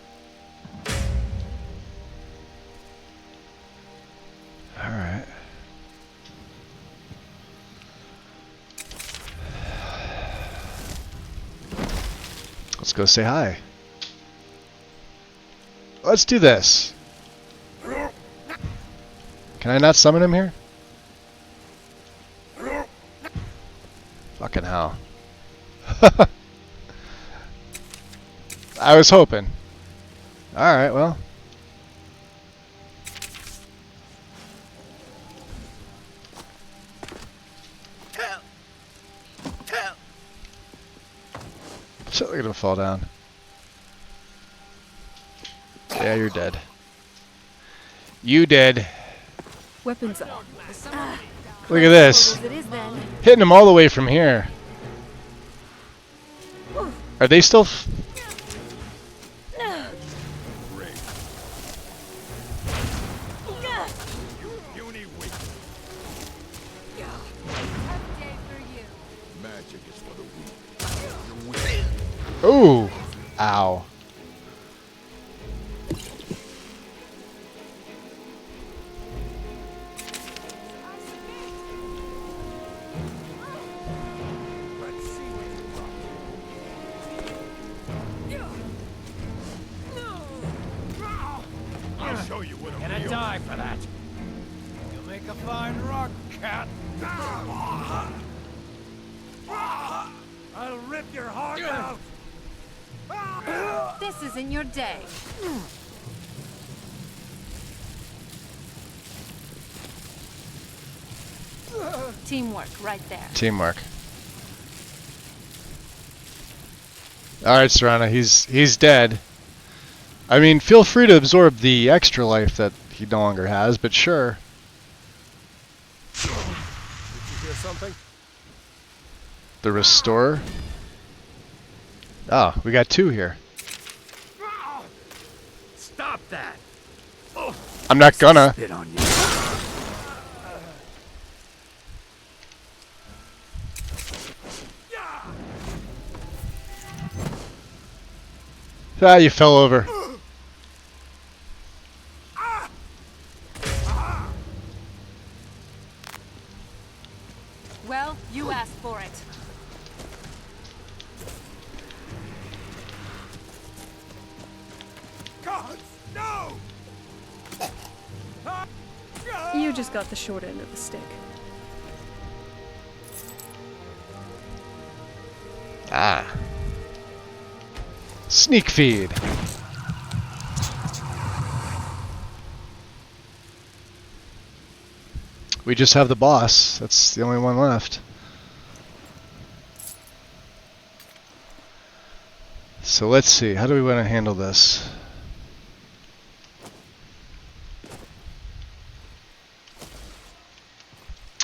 [SPEAKER 1] All right. Let's go say hi. Let's do this. Can I not summon him here? Fucking hell. I was hoping. Alright, well. Shit, look at him fall down. Yeah, you're dead. You dead.
[SPEAKER 2] Weapons up.
[SPEAKER 1] Look at this.
[SPEAKER 2] As it is then.
[SPEAKER 1] Hitting him all the way from here. Are they still... Ooh. Ow.
[SPEAKER 8] I'll show you what I'm gonna die for that. You'll make a fine rock cat. I'll rip your heart out.
[SPEAKER 3] This isn't your day. Teamwork right there.
[SPEAKER 1] Teamwork. Alright, Serana, he's dead. I mean, feel free to absorb the extra life that he no longer has, but sure.
[SPEAKER 11] Did you hear something?
[SPEAKER 1] The Restorer? Oh, we got two here.
[SPEAKER 8] Stop that.
[SPEAKER 1] I'm not gonna.
[SPEAKER 8] Spit on you.
[SPEAKER 1] Ah, you fell over.
[SPEAKER 3] Well, you asked for it.
[SPEAKER 8] God, no!
[SPEAKER 2] You just got the short end of the stick.
[SPEAKER 1] Ah. Sneak feed. We just have the boss. That's the only one left. So let's see. How do we want to handle this?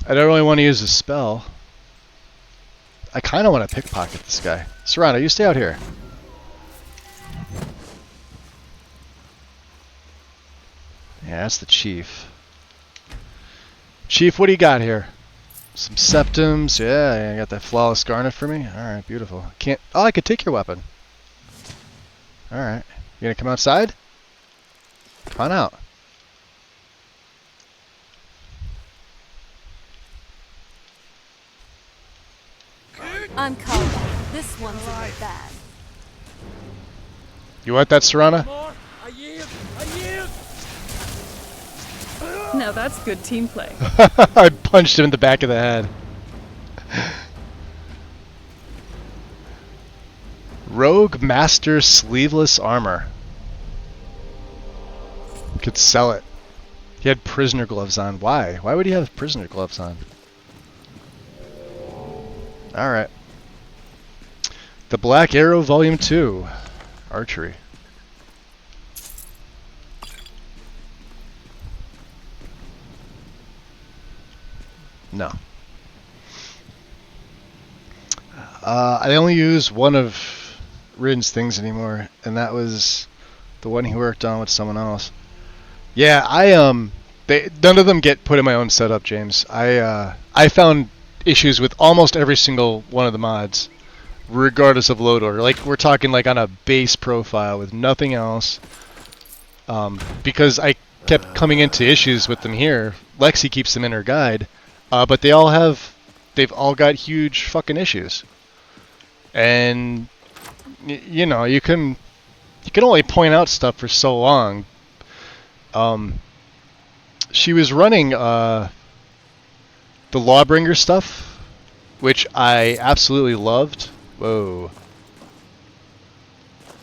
[SPEAKER 1] I don't really want to use a spell. I kind of want to pickpocket this guy. Serana, you stay out here. Yeah, that's the chief. Chief, what do you got here? Some septums. Yeah, I got that flawless garnet for me. All right, beautiful. Can't. Oh, I could take your weapon. All right. You gonna come outside? Come on out.
[SPEAKER 3] I'm calling. This one's in the bag.
[SPEAKER 1] You want that, Serana?
[SPEAKER 11] More. I yield. I yield.
[SPEAKER 2] Now that's good team play.
[SPEAKER 1] I punched him in the back of the head. Rogue Master Sleeveless Armor. Could sell it. He had prisoner gloves on. Why? Why would he have prisoner gloves on? Alright. The Black Arrow Volume 2. Archery. No. I only use one of Rin's things anymore, and that was the one he worked on with someone else. Yeah, none of them get put in my own setup, James. I found issues with almost every single one of the mods, regardless of load order. Like, we're talking like on a base profile with nothing else. Because I kept coming into issues with them here. Lexi keeps them in her guide, but they've all got huge fucking issues. And you know, you can only point out stuff for so long. She was running the Lawbringer stuff, which I absolutely loved. Whoa.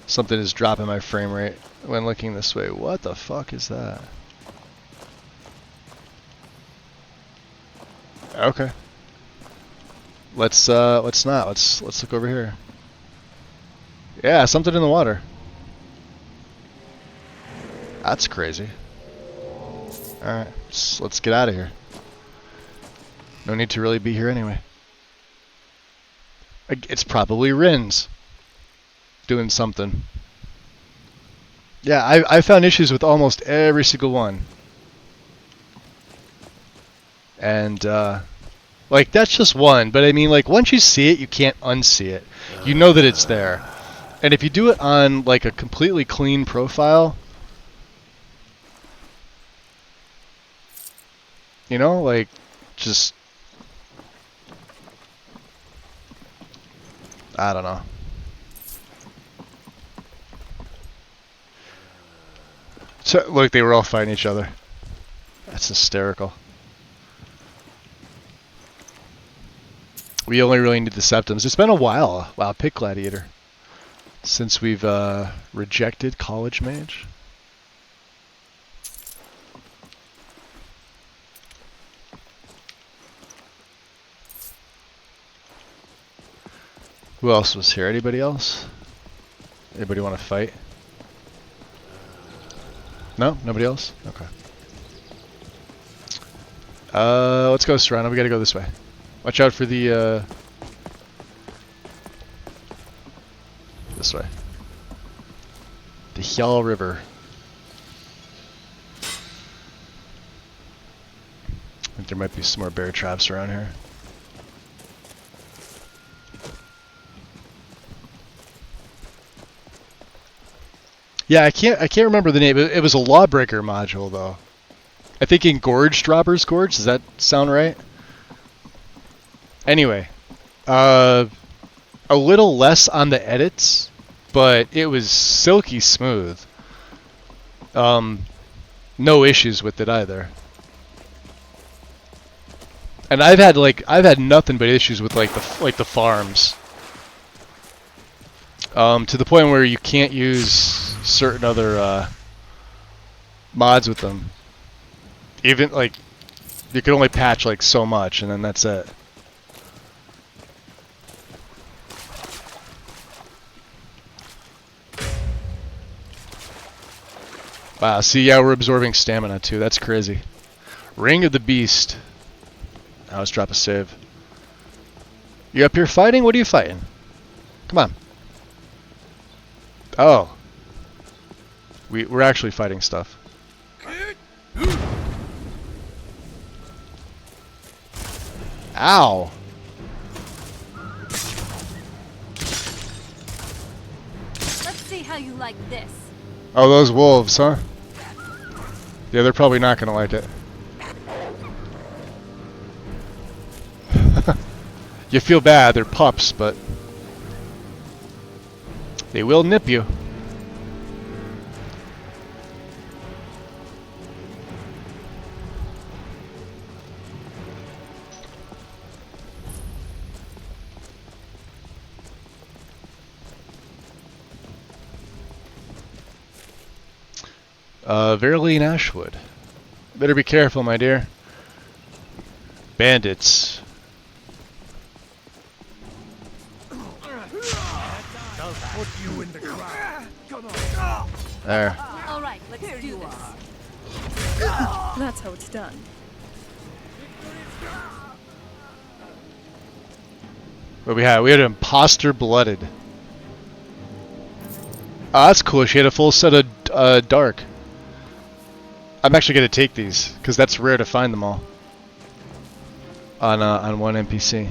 [SPEAKER 1] Something is dropping my frame rate when looking this way. What the fuck is that? Okay. Let's not. Let's look over here. Yeah, something in the water. That's crazy. Alright, let's get out of here. No need to really be here anyway. It's probably Rin's doing something. Yeah, I found issues with almost every single one. And, like, that's just one. But, I mean, like, once you see it, you can't unsee it. You know that it's there. And if you do it on, like, a completely clean profile, you know, like, just, I don't know. So, look, they were all fighting each other. That's hysterical. We only really need the septums. It's been a while. Wow, pick Gladiator. Since we've rejected College Mage. Who else was here? Anybody else? Anybody want to fight? No? Nobody else? Okay. Let's go, Serrano. We gotta go this way. Watch out for the, this way. The Hjal River. I think there might be some more bear traps around here. Yeah, I can't remember the name. It was a Lawbreaker module though. I think Engorged Robber's Gorge. Does that sound right? Anyway, a little less on the edits, but it was silky smooth. No issues with it either. And I've had nothing but issues with like the farms. To the point where you can't use certain other mods with them. Even like you can only patch like so much, and then that's it. Wow, see, yeah, we're absorbing stamina too. That's crazy. Ring of the Beast. Now let's drop a save. You up here fighting? What are you fighting? Come on. Oh. We're actually fighting stuff. Ow.
[SPEAKER 3] Let's see how you like this.
[SPEAKER 1] Oh, those wolves, huh? Yeah, they're probably not gonna like it. You feel bad, they're pups, but they will nip you. Verily Ashwood. Better be careful, my dear. Bandits.
[SPEAKER 11] Put you in the ground.
[SPEAKER 1] There.
[SPEAKER 3] All right, let's do this.
[SPEAKER 2] That's how it's done.
[SPEAKER 1] What we had? We had an imposter blooded. Oh, that's cool. She had a full set of dark. I'm actually gonna take these because that's rare to find them all on one NPC.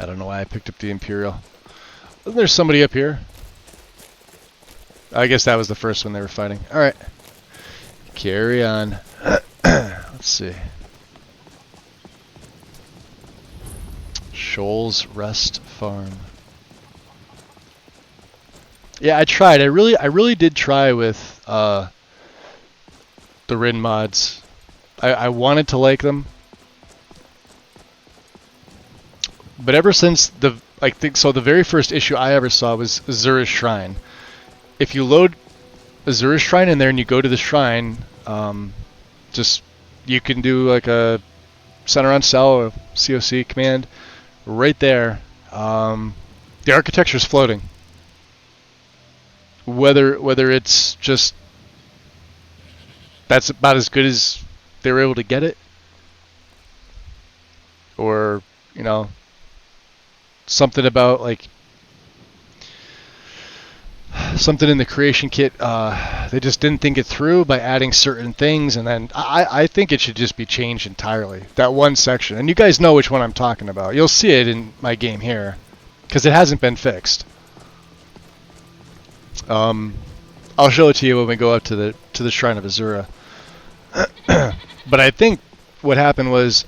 [SPEAKER 1] I don't know why I picked up the Imperial. Wasn't there somebody up here? I guess that was the first one they were fighting. Alright. Carry on. Let's see. Shoals Rest Farm. Yeah, I tried. I really did try with the Rin mods. I wanted to like them. But ever since the very first issue I ever saw was Azura's Shrine. If you load Azura's Shrine in there and you go to the shrine, just you can do like a center on cell or COC command right there. The architecture is floating. Whether it's just that's about as good as they were able to get it, or you know. Something about like something in the creation kit they just didn't think it through by adding certain things, and then I think it should just be changed entirely, that one section. And you guys know which one I'm talking about. You'll see it in my game here because it hasn't been fixed. I'll show it to you when we go up to the Shrine of Azura. But I think what happened was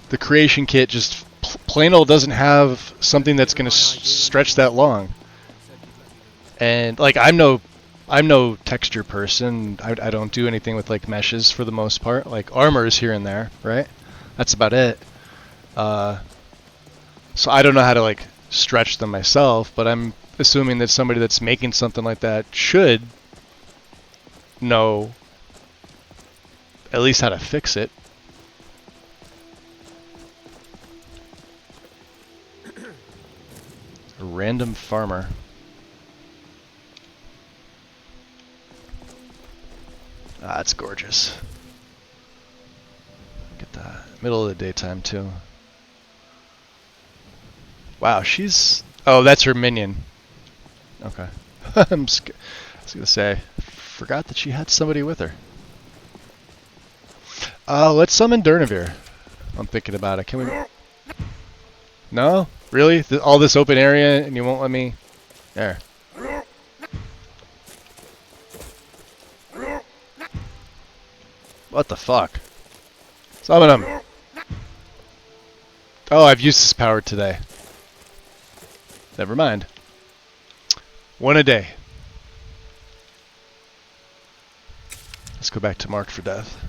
[SPEAKER 1] the creation kit just plain old doesn't have something that's going to stretch that long. And like I'm no texture person. I don't do anything with like meshes for the most part. Like armor is here and there, right? That's about it. So I don't know how to like stretch them myself, but I'm assuming that somebody that's making something like that should know at least how to fix it. A random farmer. Ah, it's gorgeous. Look at that. Middle of the daytime, too. Wow, she's... Oh, that's her minion. Okay. I was going to say, forgot that she had somebody with her. Let's summon Dar'Zahrim. I'm thinking about it. Can we... No? Really? All this open area and you won't let me... There. What the fuck? Summon him! Oh, I've used this power today. Never mind. One a day. Let's go back to Marked for Death.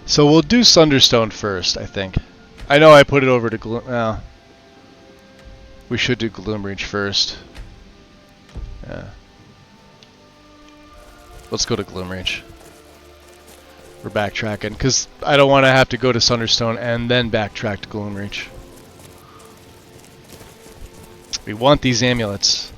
[SPEAKER 1] So we'll do Sunderstone first, I think. I know I put it over to Gloom... Well, we should do Gloomreach first. Yeah. Let's go to Gloomreach. We're backtracking, because I don't want to have to go to Sunderstone and then backtrack to Gloomreach. We want these amulets.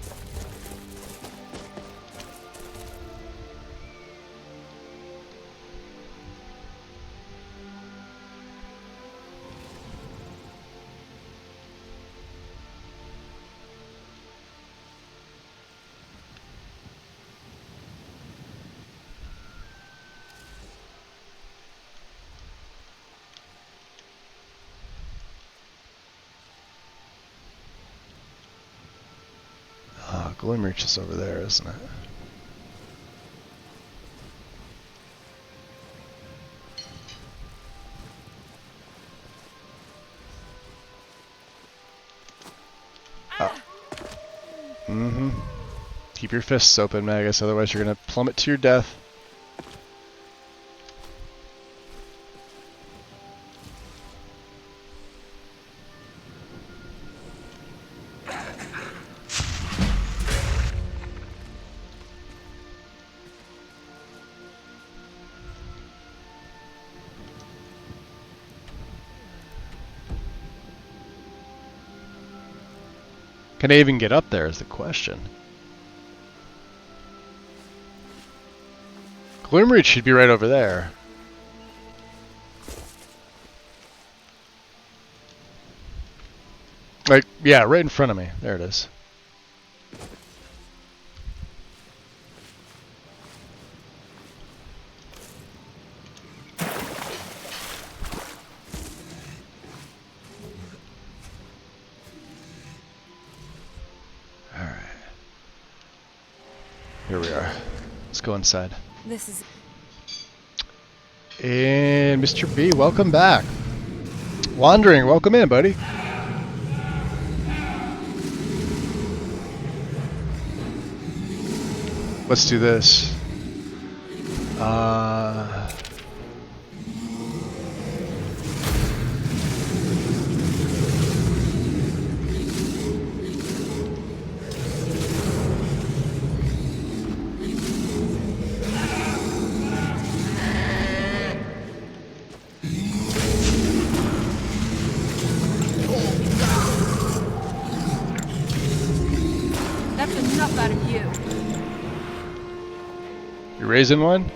[SPEAKER 1] Gloomreach is over there, isn't it? Mm-hmm. Keep your fists open, Magus, otherwise you're gonna plummet to your death. Can I even get up there is the question. Gloomreach should be right over there. Like, yeah, right in front of me. There it is. Here we are. Let's go inside.
[SPEAKER 2] This is...
[SPEAKER 1] And Mr. B, welcome back. Wandering, welcome in, buddy. Let's do this.
[SPEAKER 3] That's enough out of you.
[SPEAKER 1] You raising one?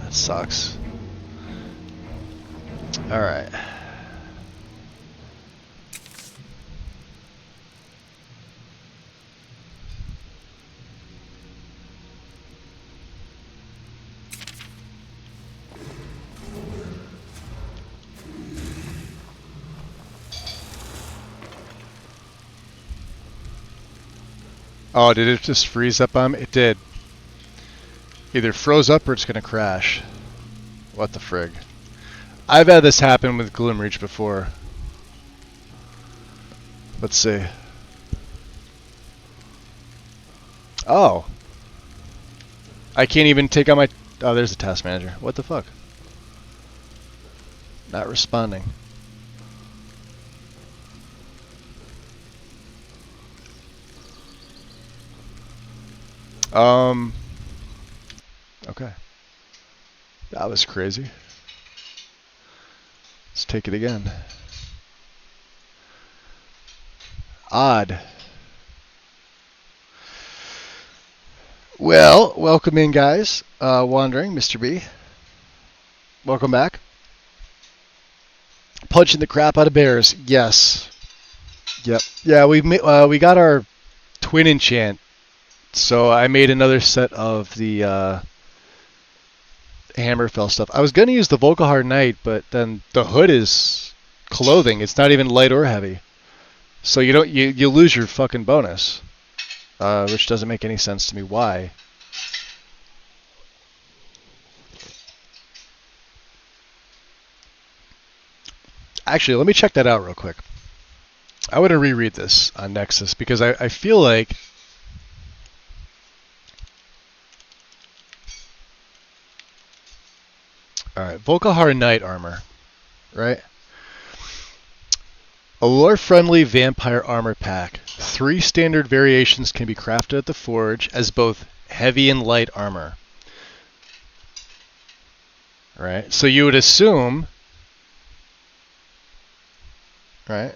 [SPEAKER 1] That sucks. Alright. Oh, did it just freeze up on me? It did. Either froze up or it's gonna crash. What the frig? I've had this happen with Gloomreach before. Let's see. Oh. I can't even take out my... Oh, there's the task manager. What the fuck? Not responding. Okay. That was crazy. Let's take it again. Odd. Well, welcome in, guys. Wandering, Mr. B. Welcome back. Punching the crap out of bears. Yes. Yep. Yeah, we got our twin enchant. So I made another set of the Hammerfell stuff. I was going to use the Volkihar Knight, but then the hood is clothing. It's not even light or heavy. So you lose your fucking bonus, which doesn't make any sense to me. Why? Actually, let me check that out real quick. I want to reread this on Nexus because I feel like... Alright, Volkihar Knight armor, right? A lore-friendly vampire armor pack. 3 standard variations can be crafted at the forge as both heavy and light armor. Right? So you would assume, right?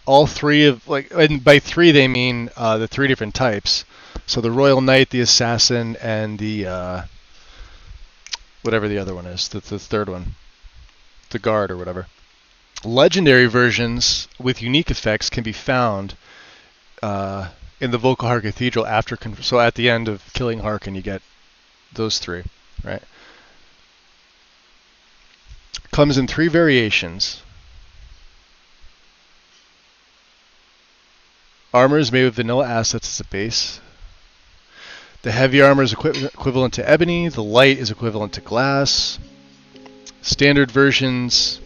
[SPEAKER 1] All 3 of, like, and by 3 they mean the 3 different types. So the Royal Knight, the Assassin, and the whatever the other one is, the third one, the Guard or whatever. Legendary versions with unique effects can be found in the Volkihar Cathedral after. So at the end of killing Harkon, you get those 3, right? Comes in 3 variations. Armor is made with vanilla assets as a base. The heavy armor is equivalent to ebony. The light is equivalent to glass. Standard versions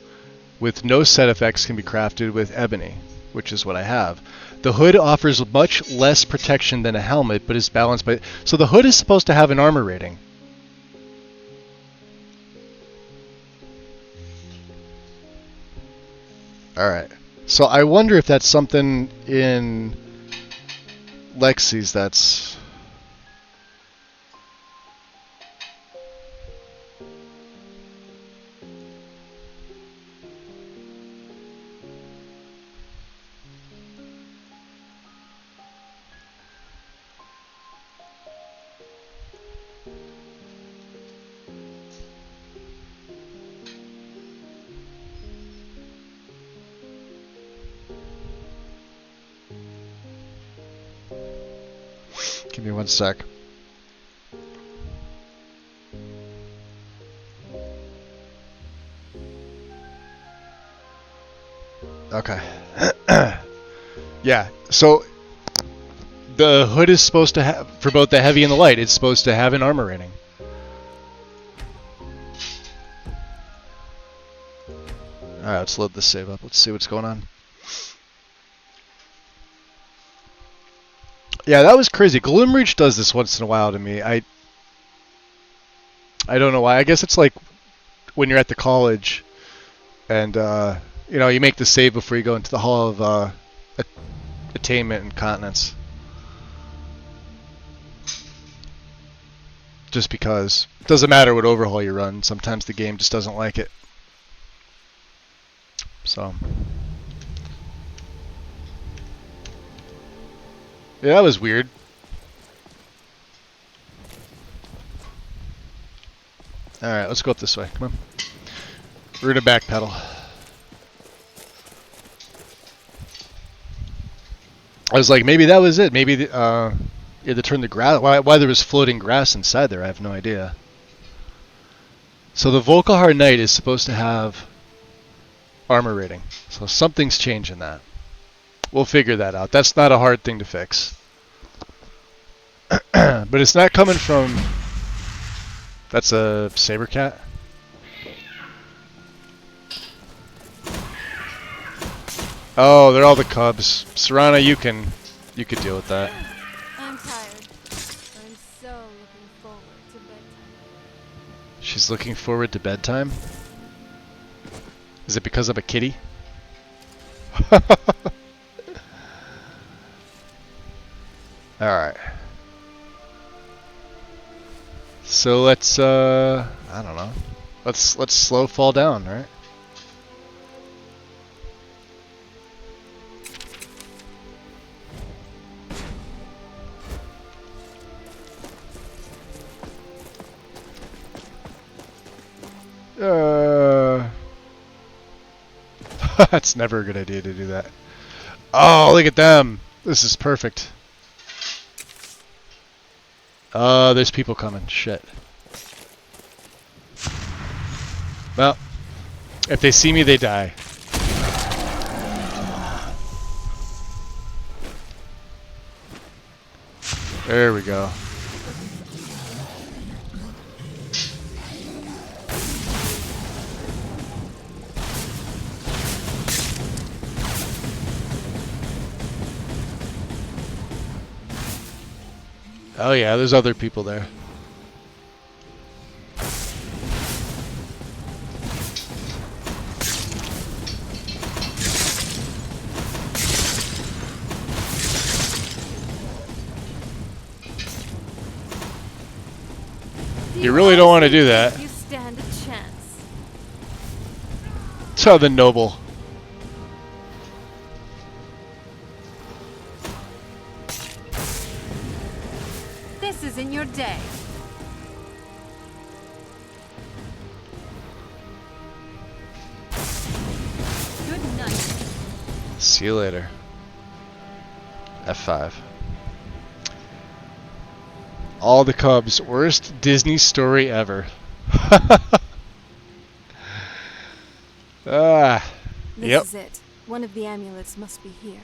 [SPEAKER 1] with no set effects can be crafted with ebony, which is what I have. The hood offers much less protection than a helmet, but is balanced by... So the hood is supposed to have an armor rating. Alright. So I wonder if that's something in Lexi's that's... Give me one sec. Okay. Yeah, so the hood is supposed to have, for both the heavy and the light, it's supposed to have an armor rating. Alright, let's load this save up. Let's see what's going on. Yeah, that was crazy. Gloomreach does this once in a while to me. I don't know why. I guess it's like when you're at the college and you know, you make the save before you go into the Hall of Attainment and Continence. Just because it doesn't matter what overhaul you run, sometimes the game just doesn't like it. So yeah, that was weird. Alright, let's go up this way. Come on. We're gonna backpedal. I was like, maybe that was it. Maybe you had to turn the grass. Why there was floating grass inside there, I have no idea. So the Volkihar Knight is supposed to have armor rating. So something's changing that. We'll figure that out. That's not a hard thing to fix. But it's not coming from... That's a saber cat? Oh, they're all the cubs. Serana, you could deal with that.
[SPEAKER 3] I'm tired. I'm so looking forward to bedtime.
[SPEAKER 1] She's looking forward to bedtime? Is it because I'm a kitty? Alright. So let's I don't know. Let's slow fall down, right? That's never a good idea to do that. Oh, look at them. This is perfect. There's people coming. Shit. Well, if they see me, they die. There we go. Oh yeah, there's other people there. You really don't want to do that.
[SPEAKER 3] You stand a chance.
[SPEAKER 1] So the noble.
[SPEAKER 3] This isn't your day. Good night.
[SPEAKER 1] See you later. F5. All the Cubs. Worst Disney story ever. Ah.
[SPEAKER 2] This is it. One of the amulets must be here.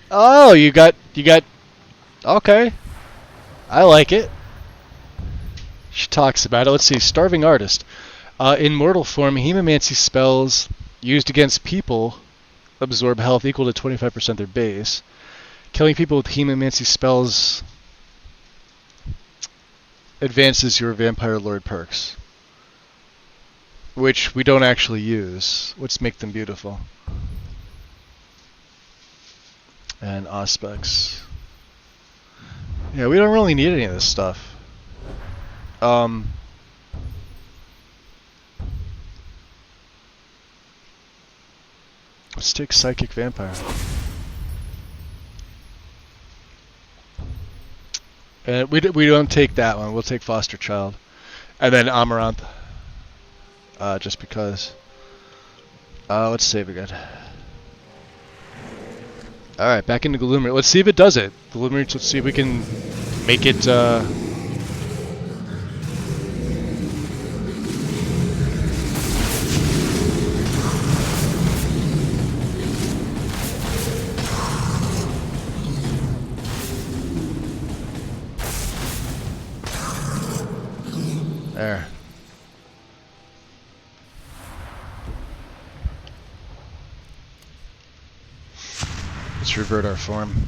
[SPEAKER 1] Oh, you got. Okay. I like it. She talks about it. Let's see. Starving artist. In mortal form, hemomancy spells used against people absorb health equal to 25% their base. Killing people with hemomancy spells advances your Vampire Lord perks, which we don't actually use. Let's make them beautiful. And Auspex. Yeah, we don't really need any of this stuff. Let's take Psychic Vampire. And we don't take that one. We'll take Foster Child. And then Amaranth. Just because. Let's save again. Alright, back into Gloomir. Let's see if it does it. Gloomir, let's see if we can make it, there. Let's revert our form.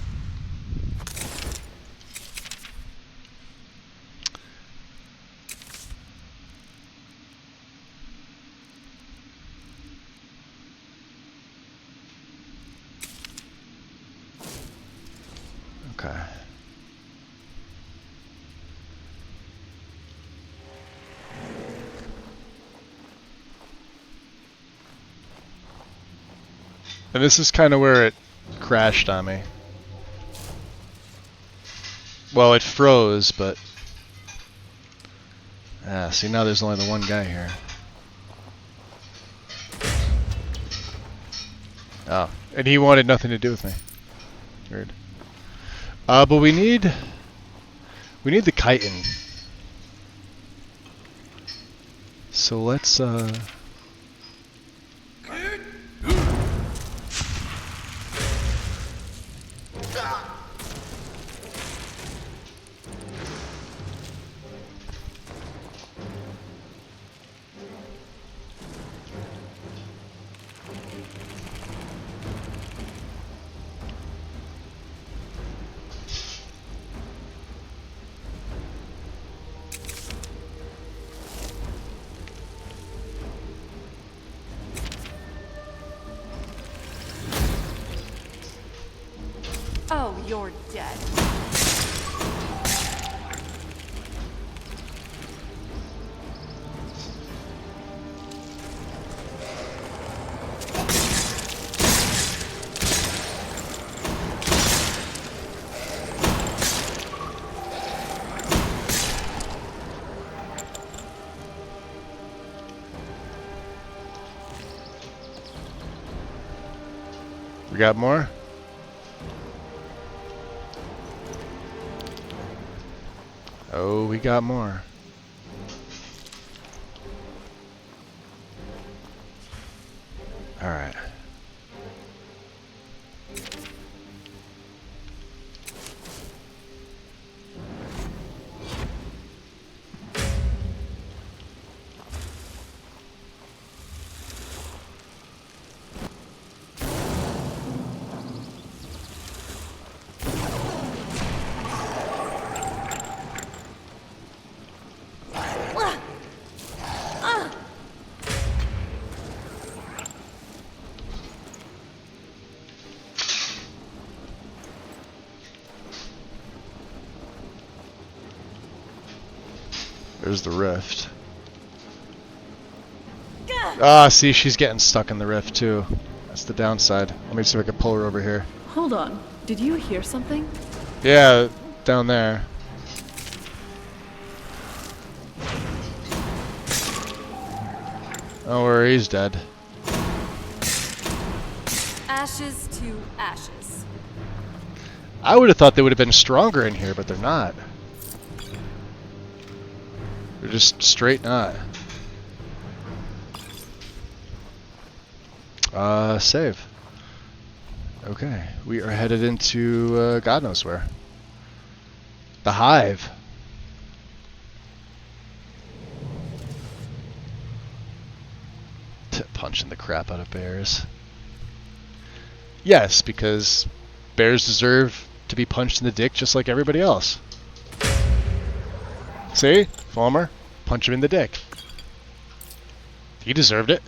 [SPEAKER 1] Okay. And this is kind of where it crashed on me. Well, it froze, but... see, now there's only the one guy here. Oh, and he wanted nothing to do with me. Weird. But we need the chitin. So let's,
[SPEAKER 3] Oh, you're dead.
[SPEAKER 1] we got more? Oh, we got more. All right. There's the rift. Ah, see, she's getting stuck in the rift too. That's the downside. Let me see if I can pull her over here.
[SPEAKER 2] Hold on. Did you hear something?
[SPEAKER 1] Yeah, down there. Oh, where he's dead.
[SPEAKER 3] Ashes to ashes.
[SPEAKER 1] I would have thought they would have been stronger in here, but they're not. They're just straight not. Save. Okay, we are headed into God knows where. The Hive. punching the crap out of bears. Yes, because bears deserve to be punched in the dick just like everybody else. See? Fulmer? Punch him in the dick. He deserved it.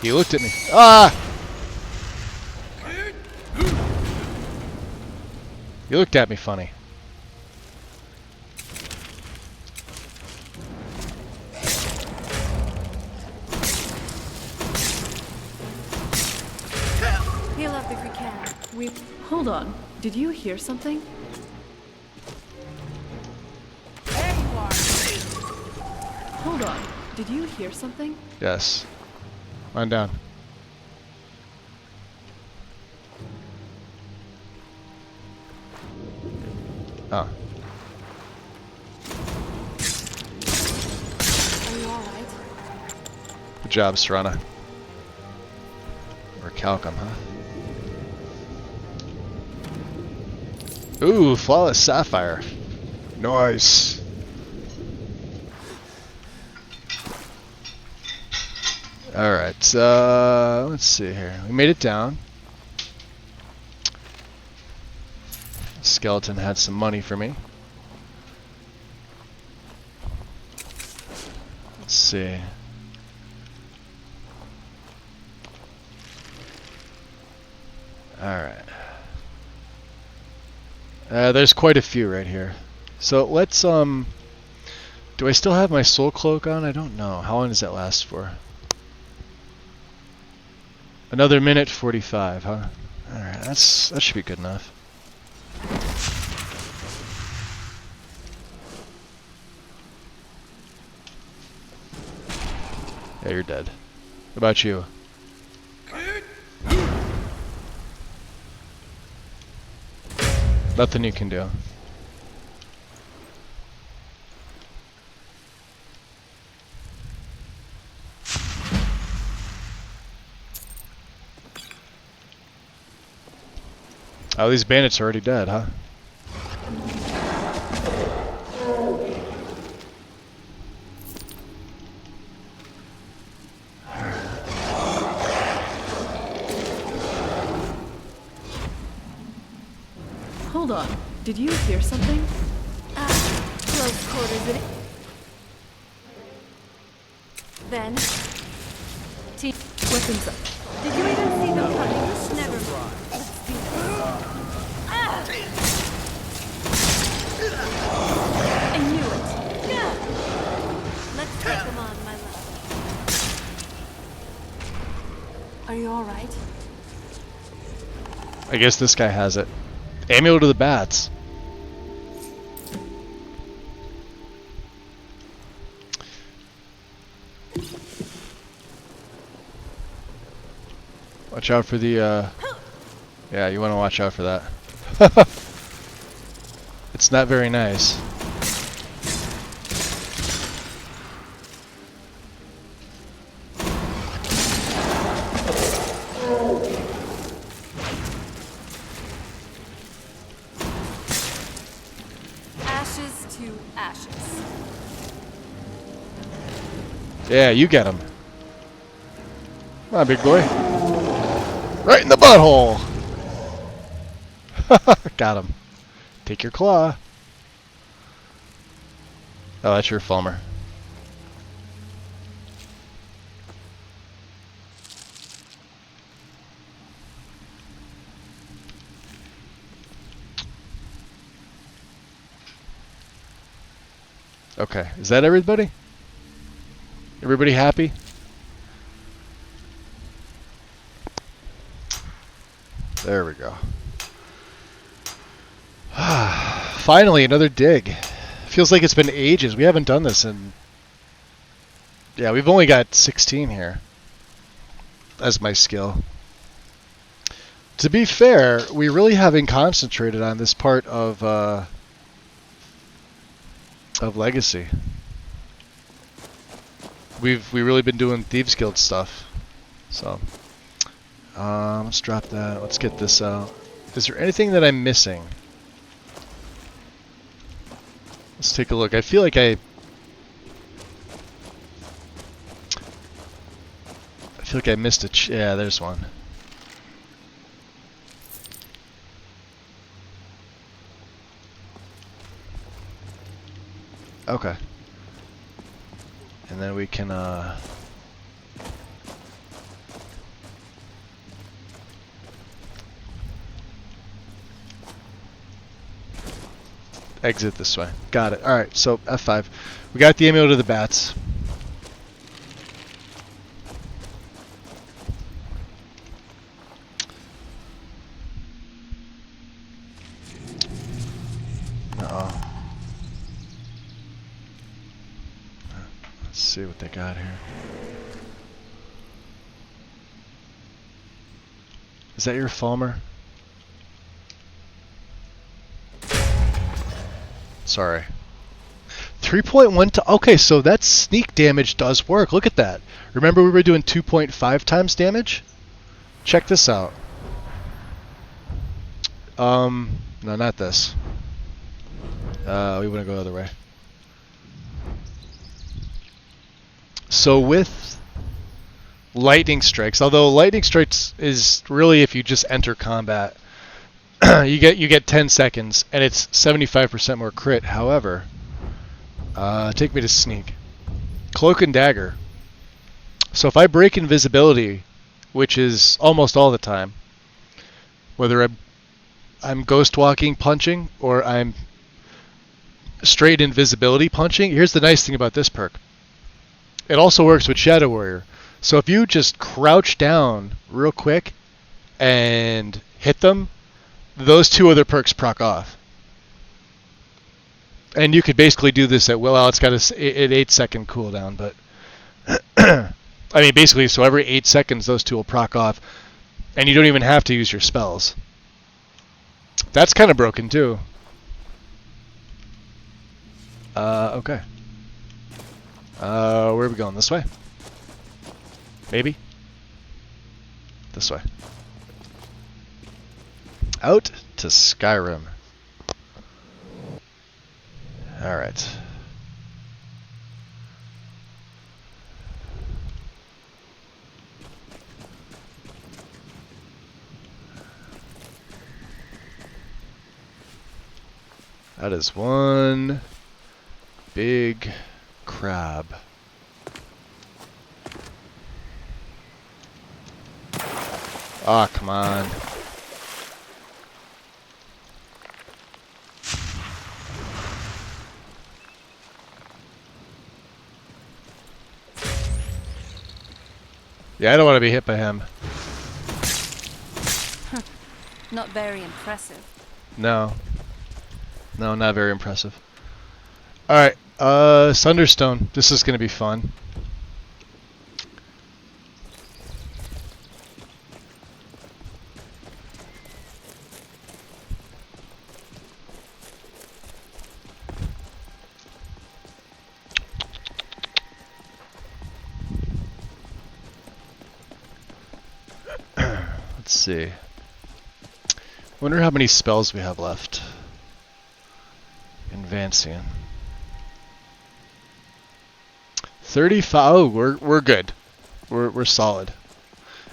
[SPEAKER 1] He looked at me. Ah! He looked at me funny.
[SPEAKER 2] Heal up if we can. Hold on. Did you hear something? Hold on. Did you hear something?
[SPEAKER 1] Yes. Line down. Oh.
[SPEAKER 2] Are you alright?
[SPEAKER 1] Good job, Serana. Or Calcum, huh? Ooh, flawless sapphire. Nice. Alright, let's see here. We made it down. Skeleton had some money for me. Let's see. Alright. There's quite a few right here. So let's, do I still have my soul cloak on? I don't know. How long does that last for? Another minute 45, huh? Alright, that should be good enough. Yeah, you're dead. What about you? Nothing you can do. Oh, these bandits are already dead, huh?
[SPEAKER 2] Hold on. Did you hear something? Close quarters in it. Then... Weapons up.
[SPEAKER 3] Did you even see them coming? Never mind. Let's do I knew it. Yeah. Let's take them on, my love.
[SPEAKER 2] Are you alright?
[SPEAKER 1] I guess this guy has it. Amulet to the bats. Watch out for the, yeah, you want to watch out for that. It's not very nice.
[SPEAKER 3] Ashes to ashes.
[SPEAKER 1] Yeah, you get him. Come on, big boy. Right in the butthole! Got him. Take your claw. Oh, that's your Fulmer. Okay, is that everybody? Everybody happy? There we go. Finally, another dig. Feels like it's been ages. We haven't done this in... Yeah, we've only got 16 here. As my skill. To be fair, we really haven't concentrated on this part of Legacy. We've really been doing Thieves Guild stuff. So... let's drop that. Let's get this out. Is there anything that I'm missing? Let's take a look. I feel like feel like I missed a... yeah, there's one. Okay. And then we can, exit this way. Got it. Alright, so F5. We got the ammo to the bats. Uh-oh. Let's see what they got here. Is that your Falmer? Sorry. 3.1 to... okay, so that sneak damage does work. Look at that. Remember we were doing 2.5 times damage? Check this out. No, not this. We want to go the other way. So with lightning strikes, although lightning strikes is really if you just enter combat, you get 10 seconds and it's 75% more crit. However, take me to sneak. Cloak and dagger. So if I break invisibility, which is almost all the time, whether I'm ghost walking punching or I'm straight invisibility punching, here's the nice thing about this perk. It also works with Shadow Warrior. So if you just crouch down real quick and hit them, those two other perks proc off. And you could basically do this at will. Well, it's got an 8-second cooldown, but I mean, basically, so every 8 seconds, those two will proc off, and you don't even have to use your spells. That's kind of broken too. Okay. Where are we going? This way? Maybe? This way. Out to Skyrim. Alright. That is one big crab. Ah, come on. Yeah, I don't want to be hit by him.
[SPEAKER 3] Not very impressive.
[SPEAKER 1] No. No, not very impressive. Alright, Sunderstone. This is going to be fun. Let's see. Wonder how many spells we have left. Advancing. 35. Oh, we're good. We're solid.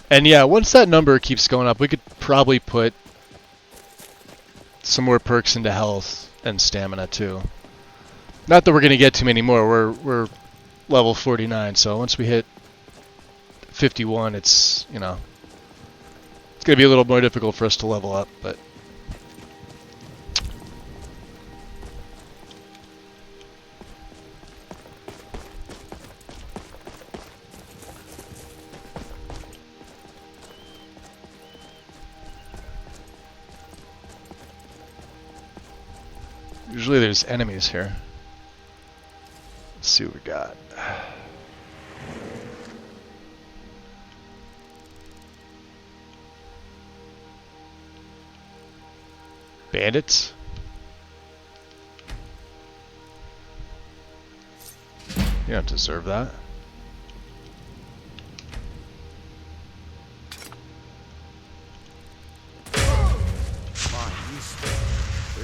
[SPEAKER 1] And yeah, once that number keeps going up, we could probably put some more perks into health and stamina too. Not that we're gonna get too many more. We're level 49, so once we hit 51, it's, you know, it's gonna be a little more difficult for us to level up, but. Usually there's enemies here. Let's see what we got. Bandits? You don't deserve that.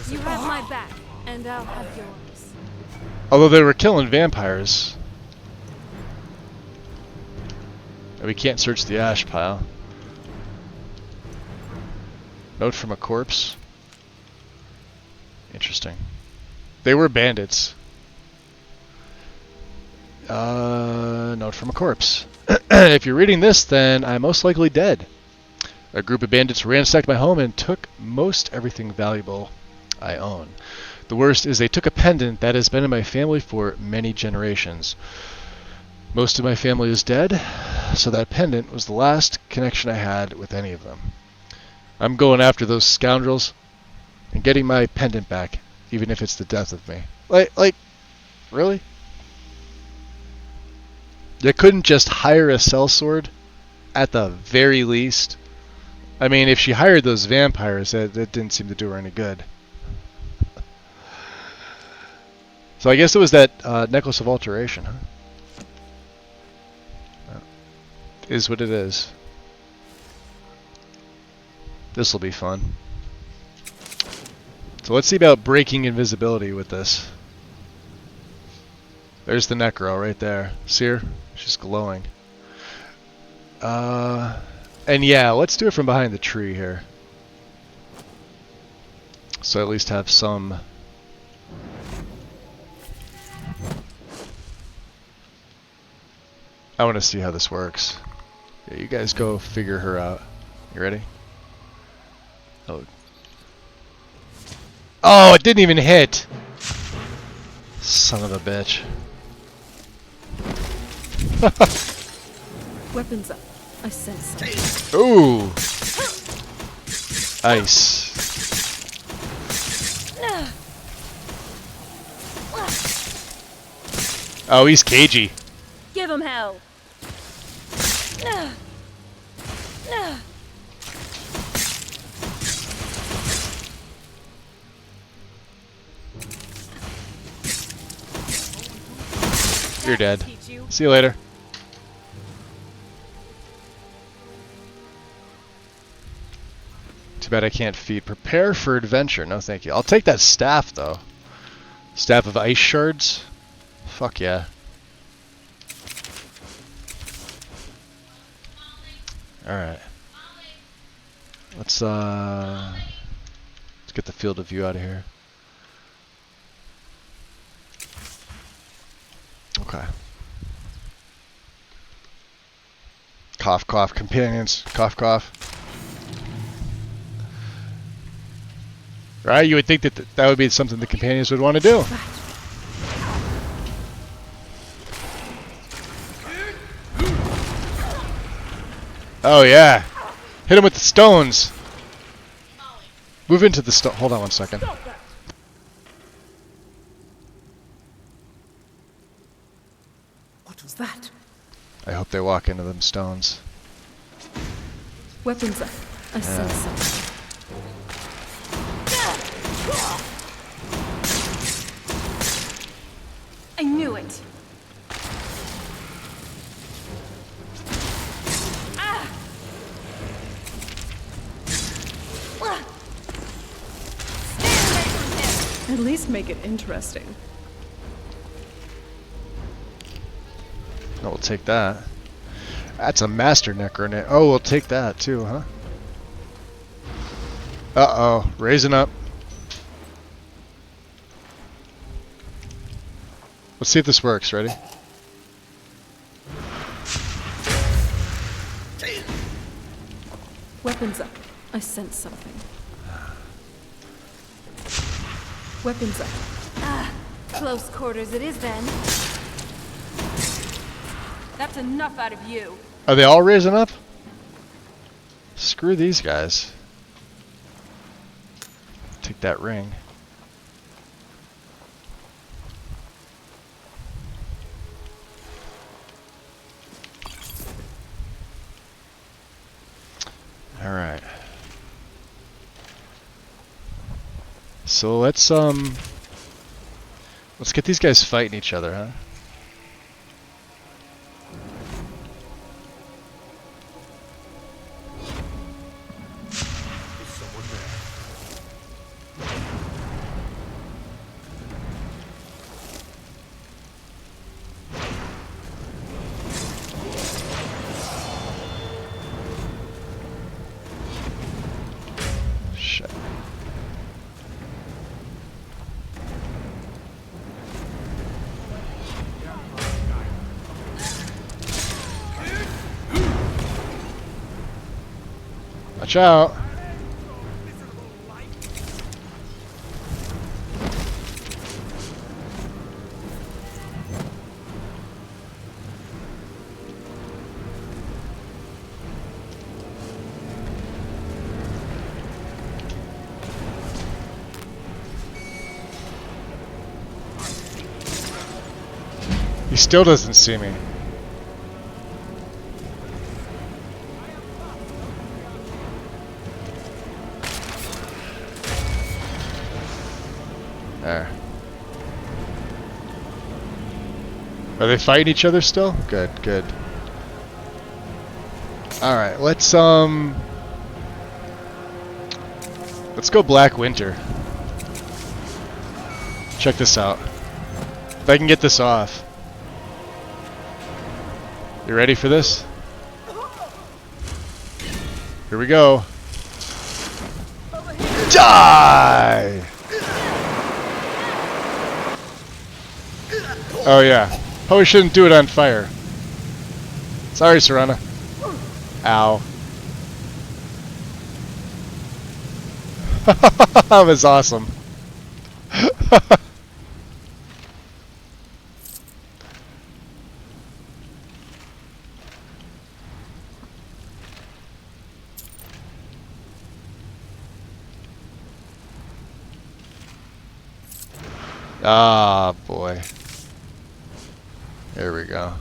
[SPEAKER 3] You have my back, and I'll have yours.
[SPEAKER 1] Although they were killing vampires. We can't search the ash pile. Note from a corpse. Interesting. They were bandits. Note from a corpse. If you're reading this, then I'm most likely dead. A group of bandits ransacked my home and took most everything valuable I own. The worst is they took a pendant that has been in my family for many generations. Most of my family is dead, so that pendant was the last connection I had with any of them. I'm going after those scoundrels and getting my pendant back, even if it's the death of me. Like, really? You couldn't just hire a sellsword, at the very least? I mean, if she hired those vampires, that didn't seem to do her any good. So I guess it was that necklace of alteration, huh? Is what it is. This'll be fun. So let's see about breaking invisibility with this. There's the necro right there. See her? She's glowing. And yeah, let's do it from behind the tree here. So at least have some... I want to see how this works. Yeah, you guys go figure her out. You ready? Oh. Oh, it didn't even hit! Son of a bitch.
[SPEAKER 2] Weapons up. I sense something.
[SPEAKER 1] Ooh! Ice. Oh, he's cagey.
[SPEAKER 3] Give him hell.
[SPEAKER 1] You're dead. See you later. Too bad I can't feed. Prepare for adventure. No, thank you. I'll take that staff, though. Staff of ice shards? Fuck yeah. Alright. Let's get the field of view out of here. Okay. Cough, cough. Companions. Cough, cough. Right? You would think that that would be something the companions would want to do. Oh, yeah. Hit him with the stones. Move into the stone. Hold on one second.
[SPEAKER 6] What was that?
[SPEAKER 1] I hope they walk into them stones.
[SPEAKER 2] Weapons up. I sense something.
[SPEAKER 3] I knew it.
[SPEAKER 2] At least make it interesting.
[SPEAKER 1] No, we'll take that. That's a master necronet. Oh, we'll take that too, huh? Uh-oh. Raising up. Let's see if this works. Ready?
[SPEAKER 2] Weapons up. I sense something. Weapons up.
[SPEAKER 3] Close quarters it is then. That's enough out of you.
[SPEAKER 1] Are they all raising up? Screw these guys. Take that ring. Alright. So let's get these guys fighting each other, huh? Watch out. He still doesn't see me. There. Are they fighting each other still? Good, good. Alright, let's go Black Winter. Check this out. If I can get this off. You ready for this? Here we go. Die! Oh yeah. Probably shouldn't do it on fire. Sorry, Serana. Ow. That was awesome. Ah, boy. There we go.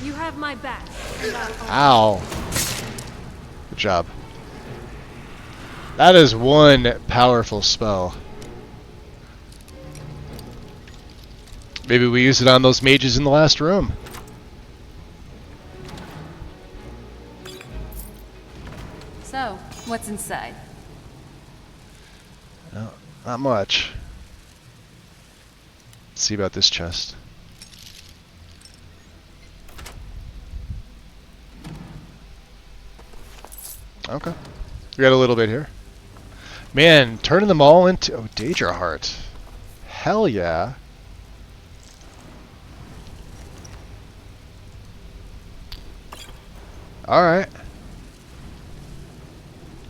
[SPEAKER 3] You have my back.
[SPEAKER 1] Ow. Good job. That is one powerful spell. Maybe we use it on those mages in the last room.
[SPEAKER 3] So, what's inside?
[SPEAKER 1] No, not much. Let's see about this chest. Okay. We got a little bit here. Man, turning them all into... Oh, Dar'Zahrim. Hell yeah. Alright.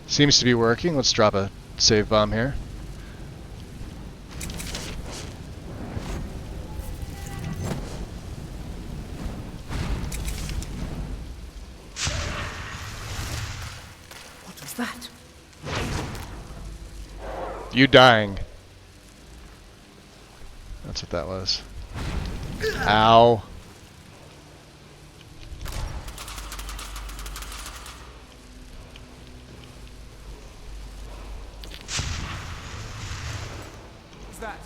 [SPEAKER 1] Seems to be working. Let's drop a save bomb here.
[SPEAKER 6] What was that?
[SPEAKER 1] You dying. That's what that was. Ow.
[SPEAKER 11] What's that?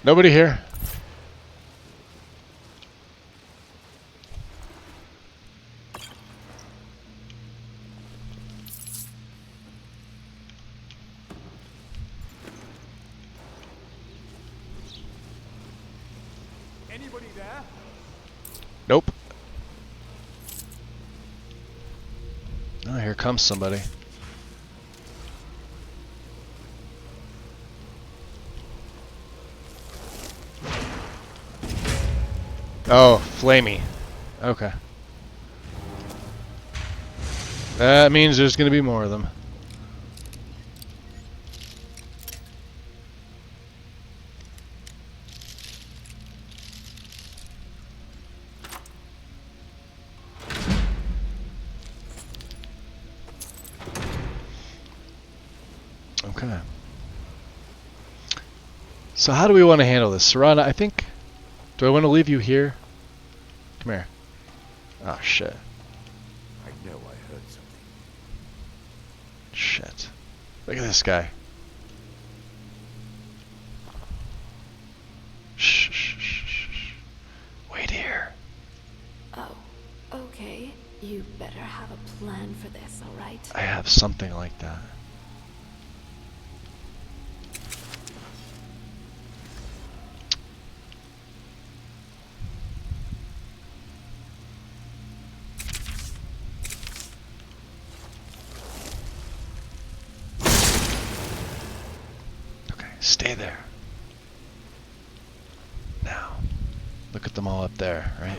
[SPEAKER 1] Nobody here.
[SPEAKER 11] Anybody there?
[SPEAKER 1] Nope. Oh, here comes somebody. Oh, flamey. Okay. That means there's going to be more of them. Okay. So how do we want to handle this? Serana, I think... Do I want to leave you here? Come here. Oh, shit.
[SPEAKER 11] I know I heard something.
[SPEAKER 1] Shit. Look at this guy. Shh, shh, shh, shh, shh. Wait here.
[SPEAKER 3] Oh, okay. You better have a plan for this, alright?
[SPEAKER 1] I have something like that. Stay there. Now, look at them all up there, right?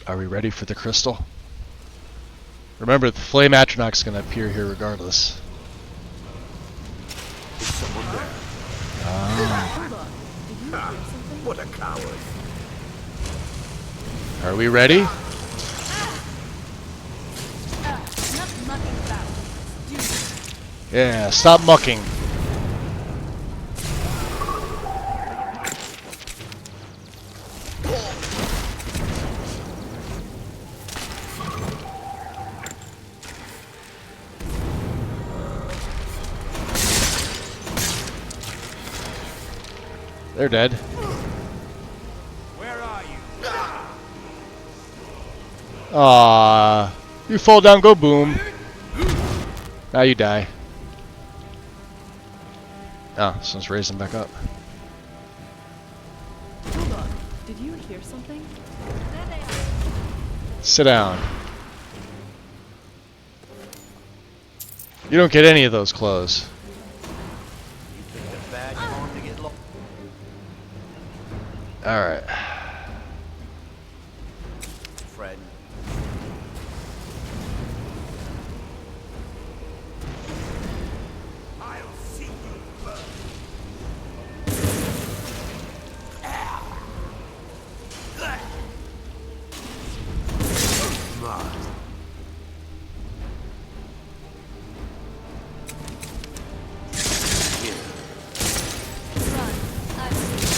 [SPEAKER 1] Are we ready for the crystal? Remember, the flame atronach's going to appear here regardless.
[SPEAKER 11] Is someone there?
[SPEAKER 1] Ah.
[SPEAKER 11] What a coward.
[SPEAKER 1] Are we ready?
[SPEAKER 3] Enough mucking about.
[SPEAKER 1] Yeah, stop mucking. They're dead.
[SPEAKER 11] Where are you?
[SPEAKER 1] Ah, you fall down, go boom. Now you die. Ah, so let's raise them back up.
[SPEAKER 2] Hold on. Did you hear something?
[SPEAKER 3] There they are.
[SPEAKER 1] Sit down. You don't get any of those clothes.
[SPEAKER 11] You picked a bad time to get lost.
[SPEAKER 1] Alright.
[SPEAKER 11] Friend. I'll see you burn. Mud.
[SPEAKER 3] Run. I've seen.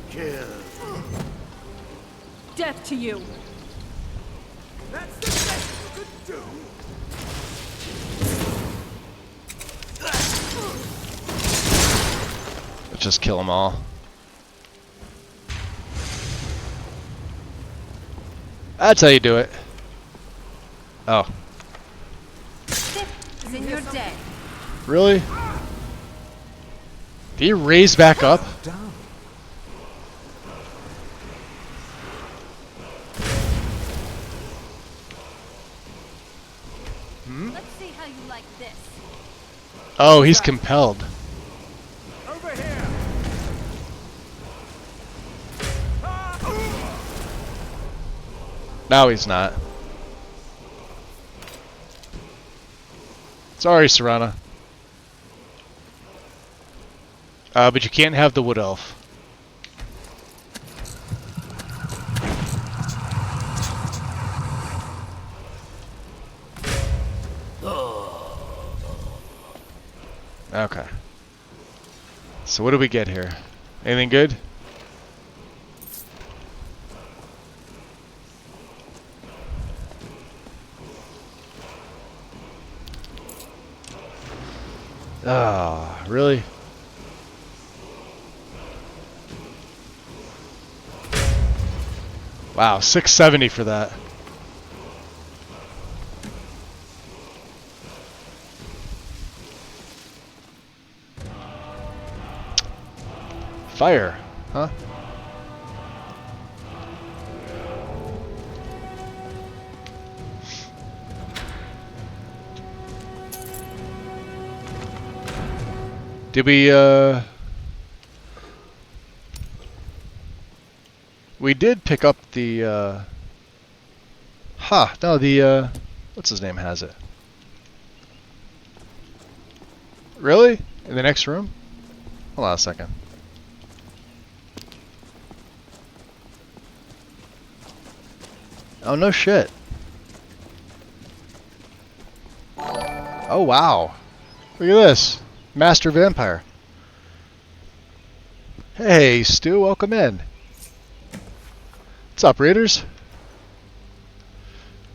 [SPEAKER 11] Kill.
[SPEAKER 2] Death to you!
[SPEAKER 11] That's the best you could do.
[SPEAKER 1] Let's just kill them all. That's how you do it. Oh.
[SPEAKER 3] This is in your day.
[SPEAKER 1] Really? Do you raise back up?
[SPEAKER 5] Down.
[SPEAKER 3] Let's see how you like this.
[SPEAKER 1] Oh, he's compelled.
[SPEAKER 11] Over here.
[SPEAKER 1] Now he's not. Sorry, Serana. But you can't have the wood elf. Okay. So what do we get here? Anything good? Ah, really? Wow, 670 for that. Fire, huh? Did we did pick up the, no, the, what's his name has it? Really? In the next room? Hold on a second. Oh, no shit. Oh, wow. Look at this. Master Vampire. Hey, Stu, welcome in. What's up, Raiders?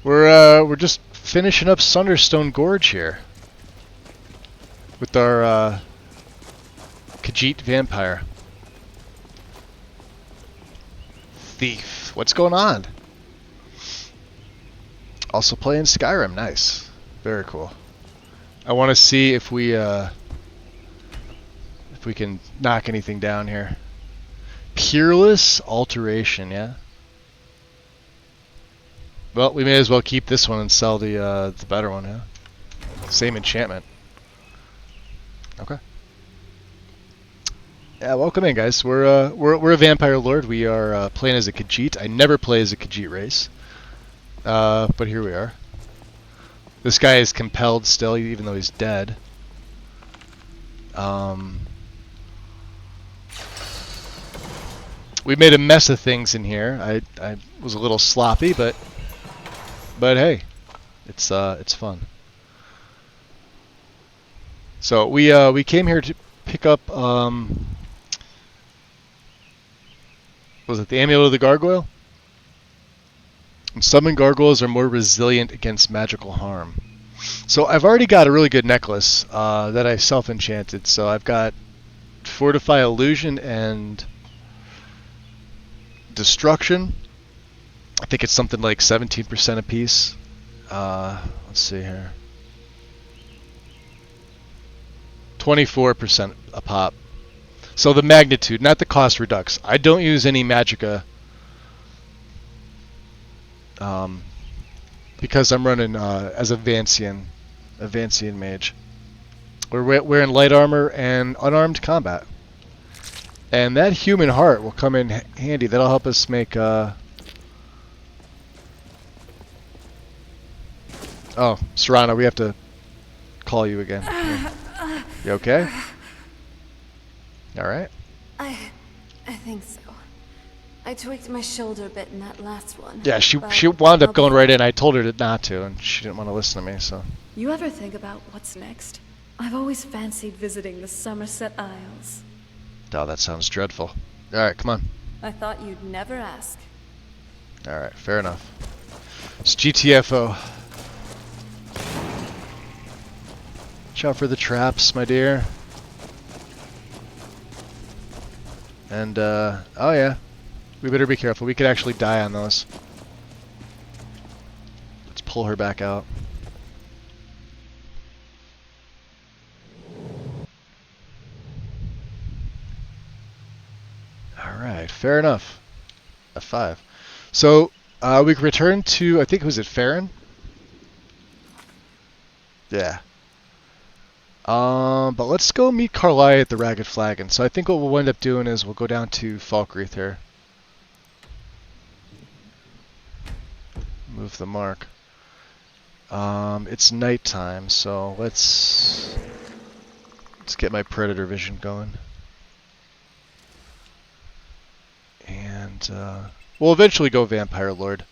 [SPEAKER 1] We're just finishing up Sunderstone Gorge here. With our, Khajiit vampire. Thief. What's going on? Also playing Skyrim. Nice. Very cool. I want to see if we can knock anything down here. Peerless alteration, yeah. Well, we may as well keep this one and sell the better one, yeah. Same enchantment. Okay. Yeah, welcome in, guys. We're a vampire lord. We are playing as a Khajiit. I never play as a Khajiit race, but here we are. This guy is compelled still, even though he's dead. We made a mess of things in here. I was a little sloppy, but hey, it's fun. So we came here to pick up was it the Amulet of the Gargoyle? And summon gargoyles are more resilient against magical harm. So I've already got a really good necklace that I self-enchanted. So I've got Fortify Illusion and Destruction. I think it's something like 17% a piece. Let's see here. 24% a pop. So the magnitude, not the cost redux. I don't use any magicka because I'm running as a Vancian mage. We're wearing light armor and unarmed combat. And that human heart will come in handy. That'll help us make... Oh, Serrano, we have to call you again. You okay? Alright.
[SPEAKER 3] I think so. I tweaked my shoulder a bit in that last one.
[SPEAKER 1] Yeah, she wound up going right in. I told her not to, and she didn't want to listen to me, so...
[SPEAKER 2] You ever think about what's next? I've always fancied visiting the Somerset Isles.
[SPEAKER 1] Oh, that sounds dreadful. Alright, come on.
[SPEAKER 3] I thought you'd never ask.
[SPEAKER 1] Alright, fair enough. It's GTFO. Watch out for the traps, my dear. And, oh yeah. We better be careful. We could actually die on those. Let's pull her back out. Alright, fair enough. F5. So, we return to, I think, was it Farron? Yeah. But let's go meet Carly at the Ragged Flagon. So I think what we'll end up doing is we'll go down to Falkreath here. Move the mark. It's nighttime, so let's get my predator vision going. And we'll eventually go Vampire Lord.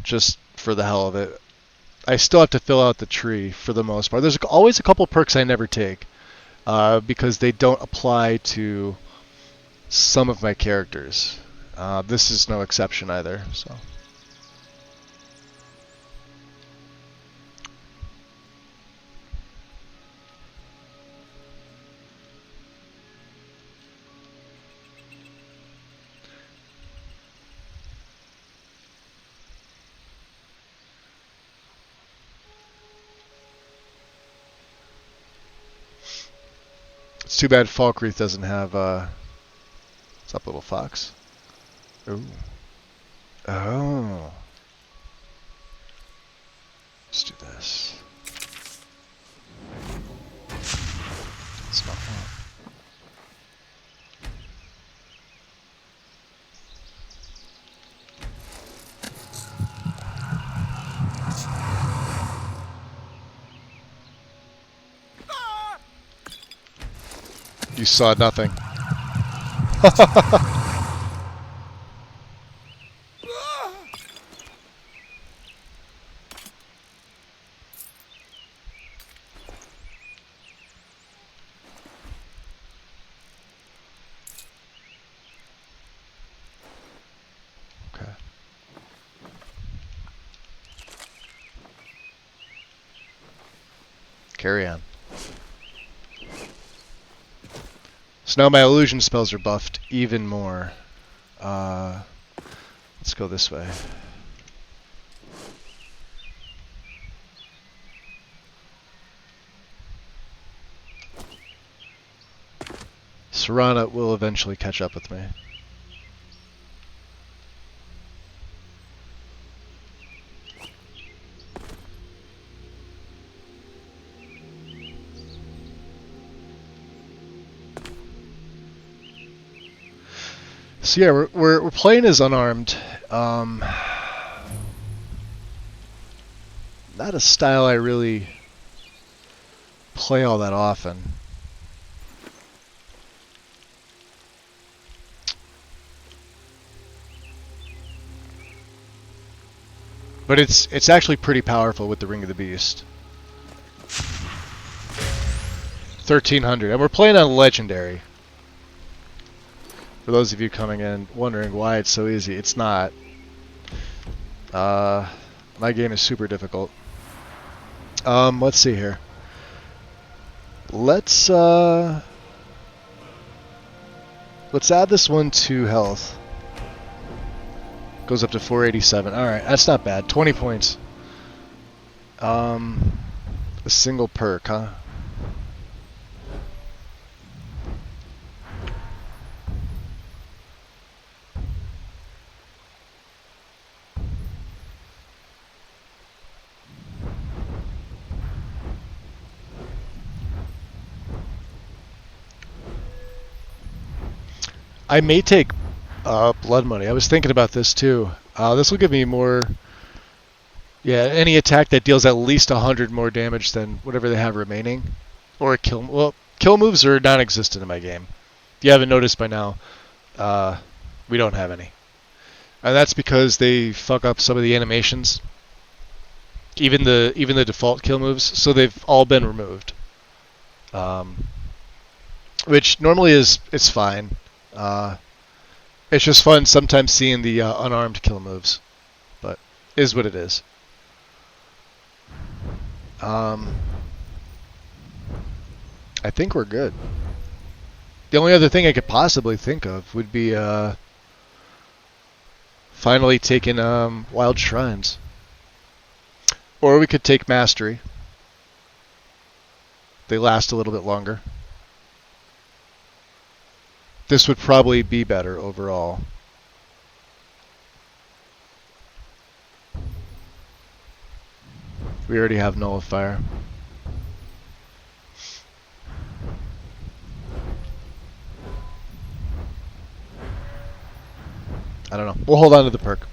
[SPEAKER 1] Just for the hell of it. I still have to fill out the tree for the most part. There's always a couple perks I never take because they don't apply to some of my characters. This is no exception either. So. It's too bad Falkreath doesn't have, what's up, little fox? Ooh. Oh. Let's do this. It's not that. You saw nothing. Okay. Carry on. So now my illusion spells are buffed even more. Let's go this way. Serana will eventually catch up with me. So yeah, we're playing as unarmed. Not a style I really play all that often. But it's actually pretty powerful with the Ring of the Beast. 1300, and we're playing on Legendary. For those of you coming in wondering why it's so easy, it's not. My game is super difficult. Let's see here. Let's add this one to health. Goes up to 487. Alright, that's not bad. 20 points. A single perk, huh? I may take blood money. I was thinking about this too. This will give me more. Yeah, any attack that deals at least 100 more damage than whatever they have remaining, or a kill. Well, kill moves are non-existent in my game. If you haven't noticed by now, we don't have any, and that's because they fuck up some of the animations. Even the default kill moves, so they've all been removed. Which normally is fine. It's just fun sometimes seeing the unarmed kill moves, but is what it is. I think we're good. The only other thing I could possibly think of would be finally taking Wild Shrines. Or we could take Mastery. They last a little bit longer. This would probably be better overall. We already have Nullifier. I don't know. We'll hold on to the perk.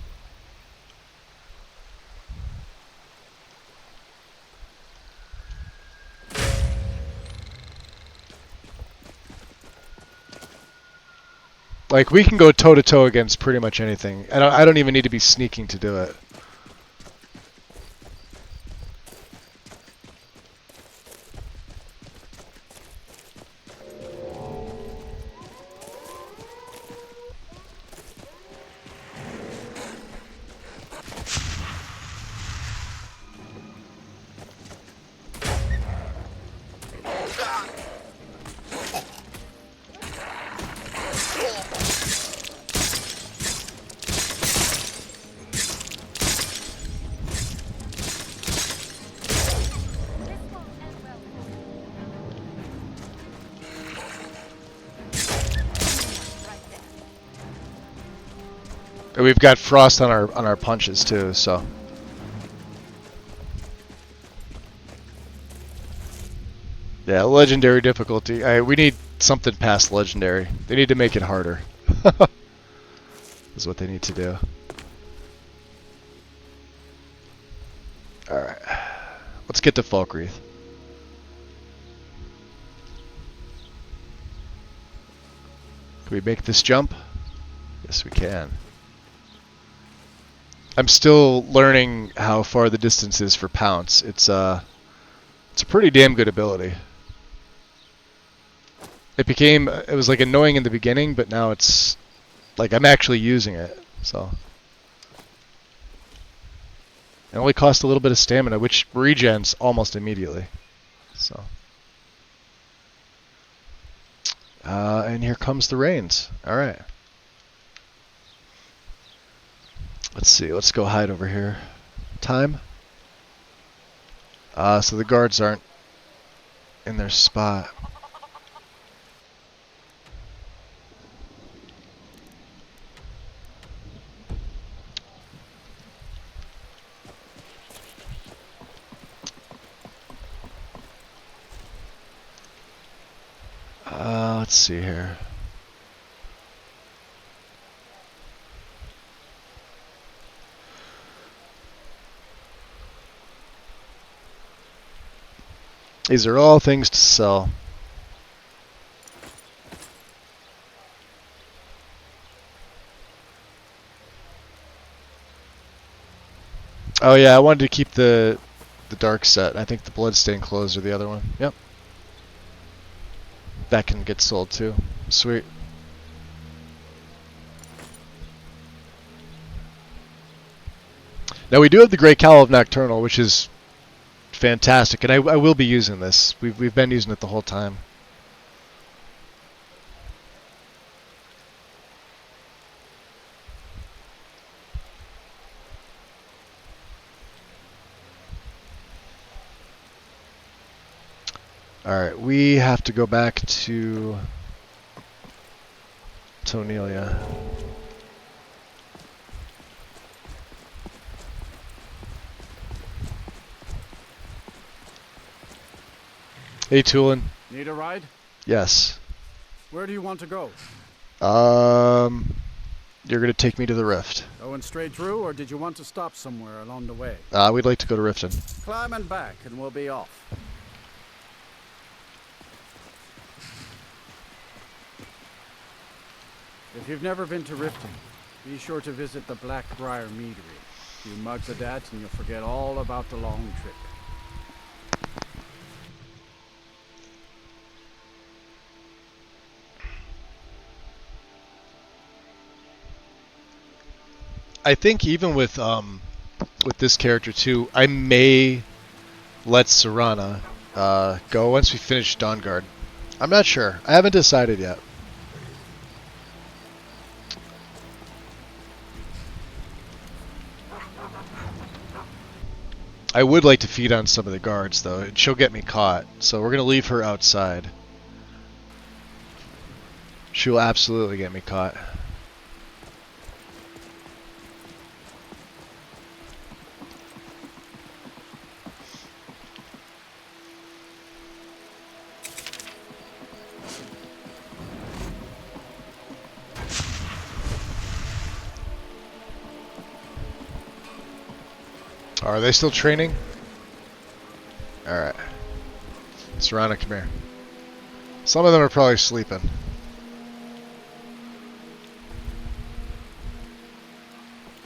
[SPEAKER 1] Like, we can go toe-to-toe against pretty much anything. I don't even need to be sneaking to do it. We've got frost on our punches too, so. Yeah, legendary difficulty. We need something past legendary. They need to make it harder. Is what they need to do. Alright. Let's get to Falkreath. Can we make this jump? Yes, we can. I'm still learning how far the distance is for Pounce. It's a pretty damn good ability. It was like annoying in the beginning, but now it's like I'm actually using it. So it only costs a little bit of stamina, which regens almost immediately. So And here comes the rains. All right. Let's see. Let's go hide over here. Time. So the guards aren't in their spot. Let's see here. These are all things to sell. Oh yeah, I wanted to keep the dark set. I think the bloodstained clothes are the other one. Yep. That can get sold too. Sweet. Now we do have the Great Cowl of Nocturnal, which is fantastic, and I will be using this. We've been using it the whole time. Alright, we have to go back to Tonelia. Hey, Tulin.
[SPEAKER 12] Need a ride?
[SPEAKER 1] Yes.
[SPEAKER 12] Where do you want to go?
[SPEAKER 1] You're gonna take me to the Rift.
[SPEAKER 12] Going straight through, or did you want to stop somewhere along the way?
[SPEAKER 1] We'd like to go to Riften.
[SPEAKER 12] Climb and back, and we'll be off. If you've never been to Riften, be sure to visit the Blackbriar Meadery. A few mugs of that, and you'll forget all about the long trip.
[SPEAKER 1] I think even with this character too, I may let Serana go once we finish Dawnguard. I'm not sure. I haven't decided yet. I would like to feed on some of the guards though, and she'll get me caught. So we're gonna leave her outside. She will absolutely get me caught. Are they still training? Alright. Serana, come here. Some of them are probably sleeping.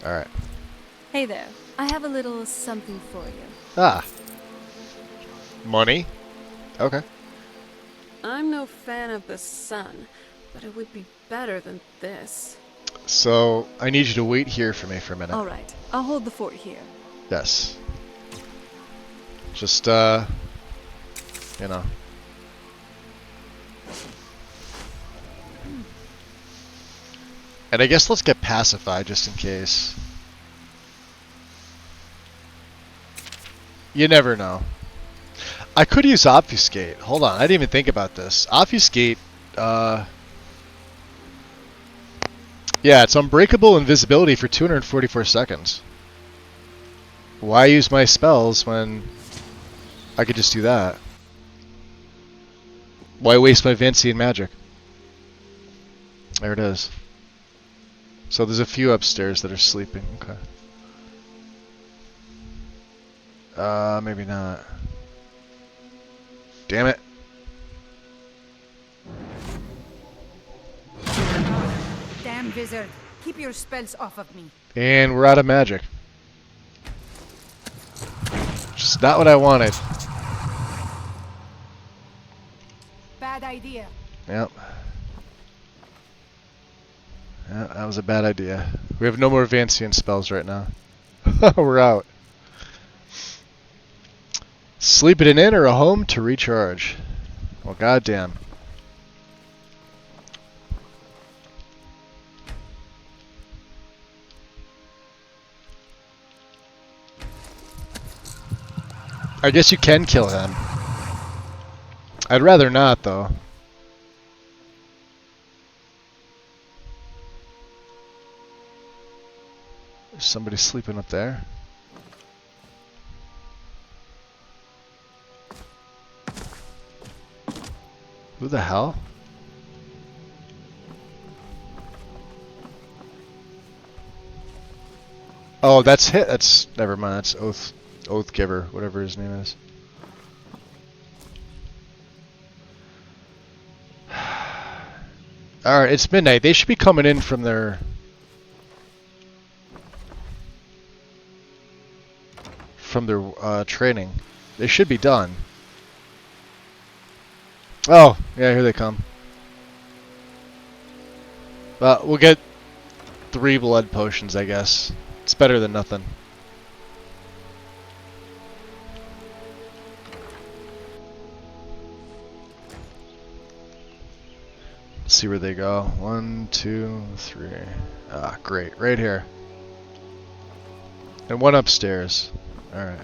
[SPEAKER 1] Alright.
[SPEAKER 2] Hey there. I have a little something for you.
[SPEAKER 1] Ah. Money? Okay.
[SPEAKER 3] I'm no fan of the sun, but it would be better than this.
[SPEAKER 1] So, I need you to wait here for me for a minute.
[SPEAKER 2] Alright. I'll hold the fort here.
[SPEAKER 1] Yes. Just, you know. And I guess let's get pacified just in case. You never know. I could use Obfuscate. Hold on, I didn't even think about this. Obfuscate, yeah, it's unbreakable invisibility for 244 seconds. Why use my spells when I could just do that? Why waste my Vancian magic? There it is. So there's a few upstairs that are sleeping. Okay. Maybe not. Damn it.
[SPEAKER 13] Damn wizard. Keep your spells off of me.
[SPEAKER 1] And we're out of magic. Just not what I wanted.
[SPEAKER 13] Bad idea.
[SPEAKER 1] Yep. Yeah, that was a bad idea. We have no more Vancian spells right now. We're out. Sleep at an inn or a home to recharge. Well, goddamn. I guess you can kill him. I'd rather not, though. There's somebody sleeping up there. Who the hell? Oh, that's hit. That's never mind. That's Oath Giver, whatever his name is. All right, it's midnight. They should be coming in from their training. They should be done. Oh, yeah, here they come. We'll get 3 blood potions, I guess. It's better than nothing. Let's see where they go. 1, 2, 3. Ah, great. Right here. And 1 upstairs. Alright.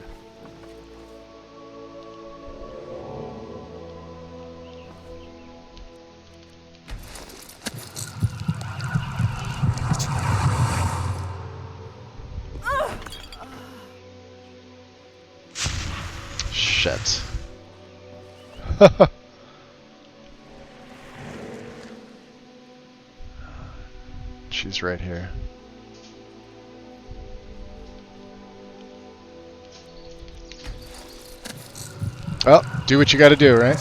[SPEAKER 1] Shit. She's right here. Well, do what you gotta do, right?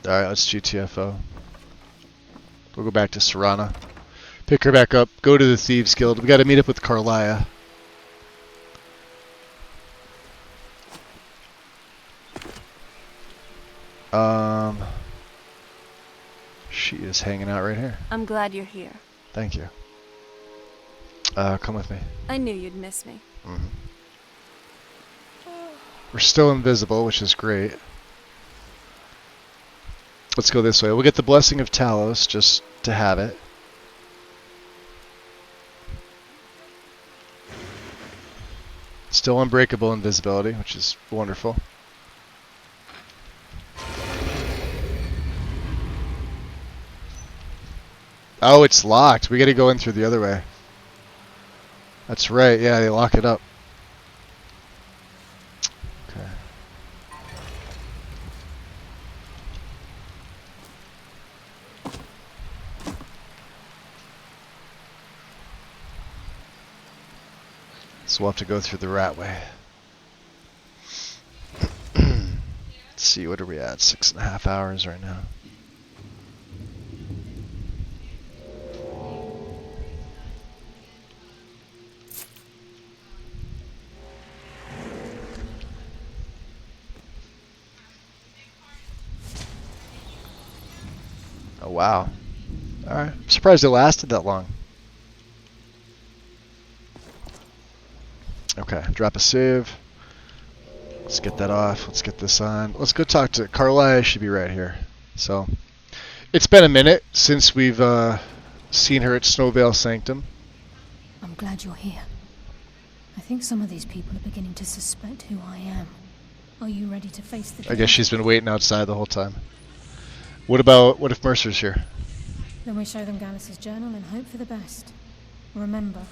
[SPEAKER 1] Alright, let's GTFO. We'll go back to Serana. Pick her back up. Go to the Thieves Guild. We gotta meet up with Carlia. She is hanging out right here.
[SPEAKER 3] I'm glad you're here.
[SPEAKER 1] Thank you. Come with me.
[SPEAKER 3] I knew you'd miss me.
[SPEAKER 1] Mm-hmm. We're still invisible, which is great. Let's go this way. We'll get the Blessing of Talos just to have it. Still unbreakable invisibility, which is wonderful. Oh, it's locked. We gotta go in through the other way. That's right. Yeah, they lock it up. Okay. So we'll have to go through the rat way. Let's see, what are we at? 6.5 hours right now. Oh, wow. Alright. I'm surprised it lasted that long. Okay, drop a save. Let's get that off. Let's get this on. Let's go talk to Carlia. Should be right here. So, it's been a minute since we've seen her at Snowvale Sanctum.
[SPEAKER 14] I'm glad you're here. I think some of these people are beginning to suspect who I am. Are you ready to face the truth?
[SPEAKER 1] I guess she's been waiting outside the whole time. What if Mercer's here?
[SPEAKER 14] Then we show them Gallus's journal and hope for the best. Remember,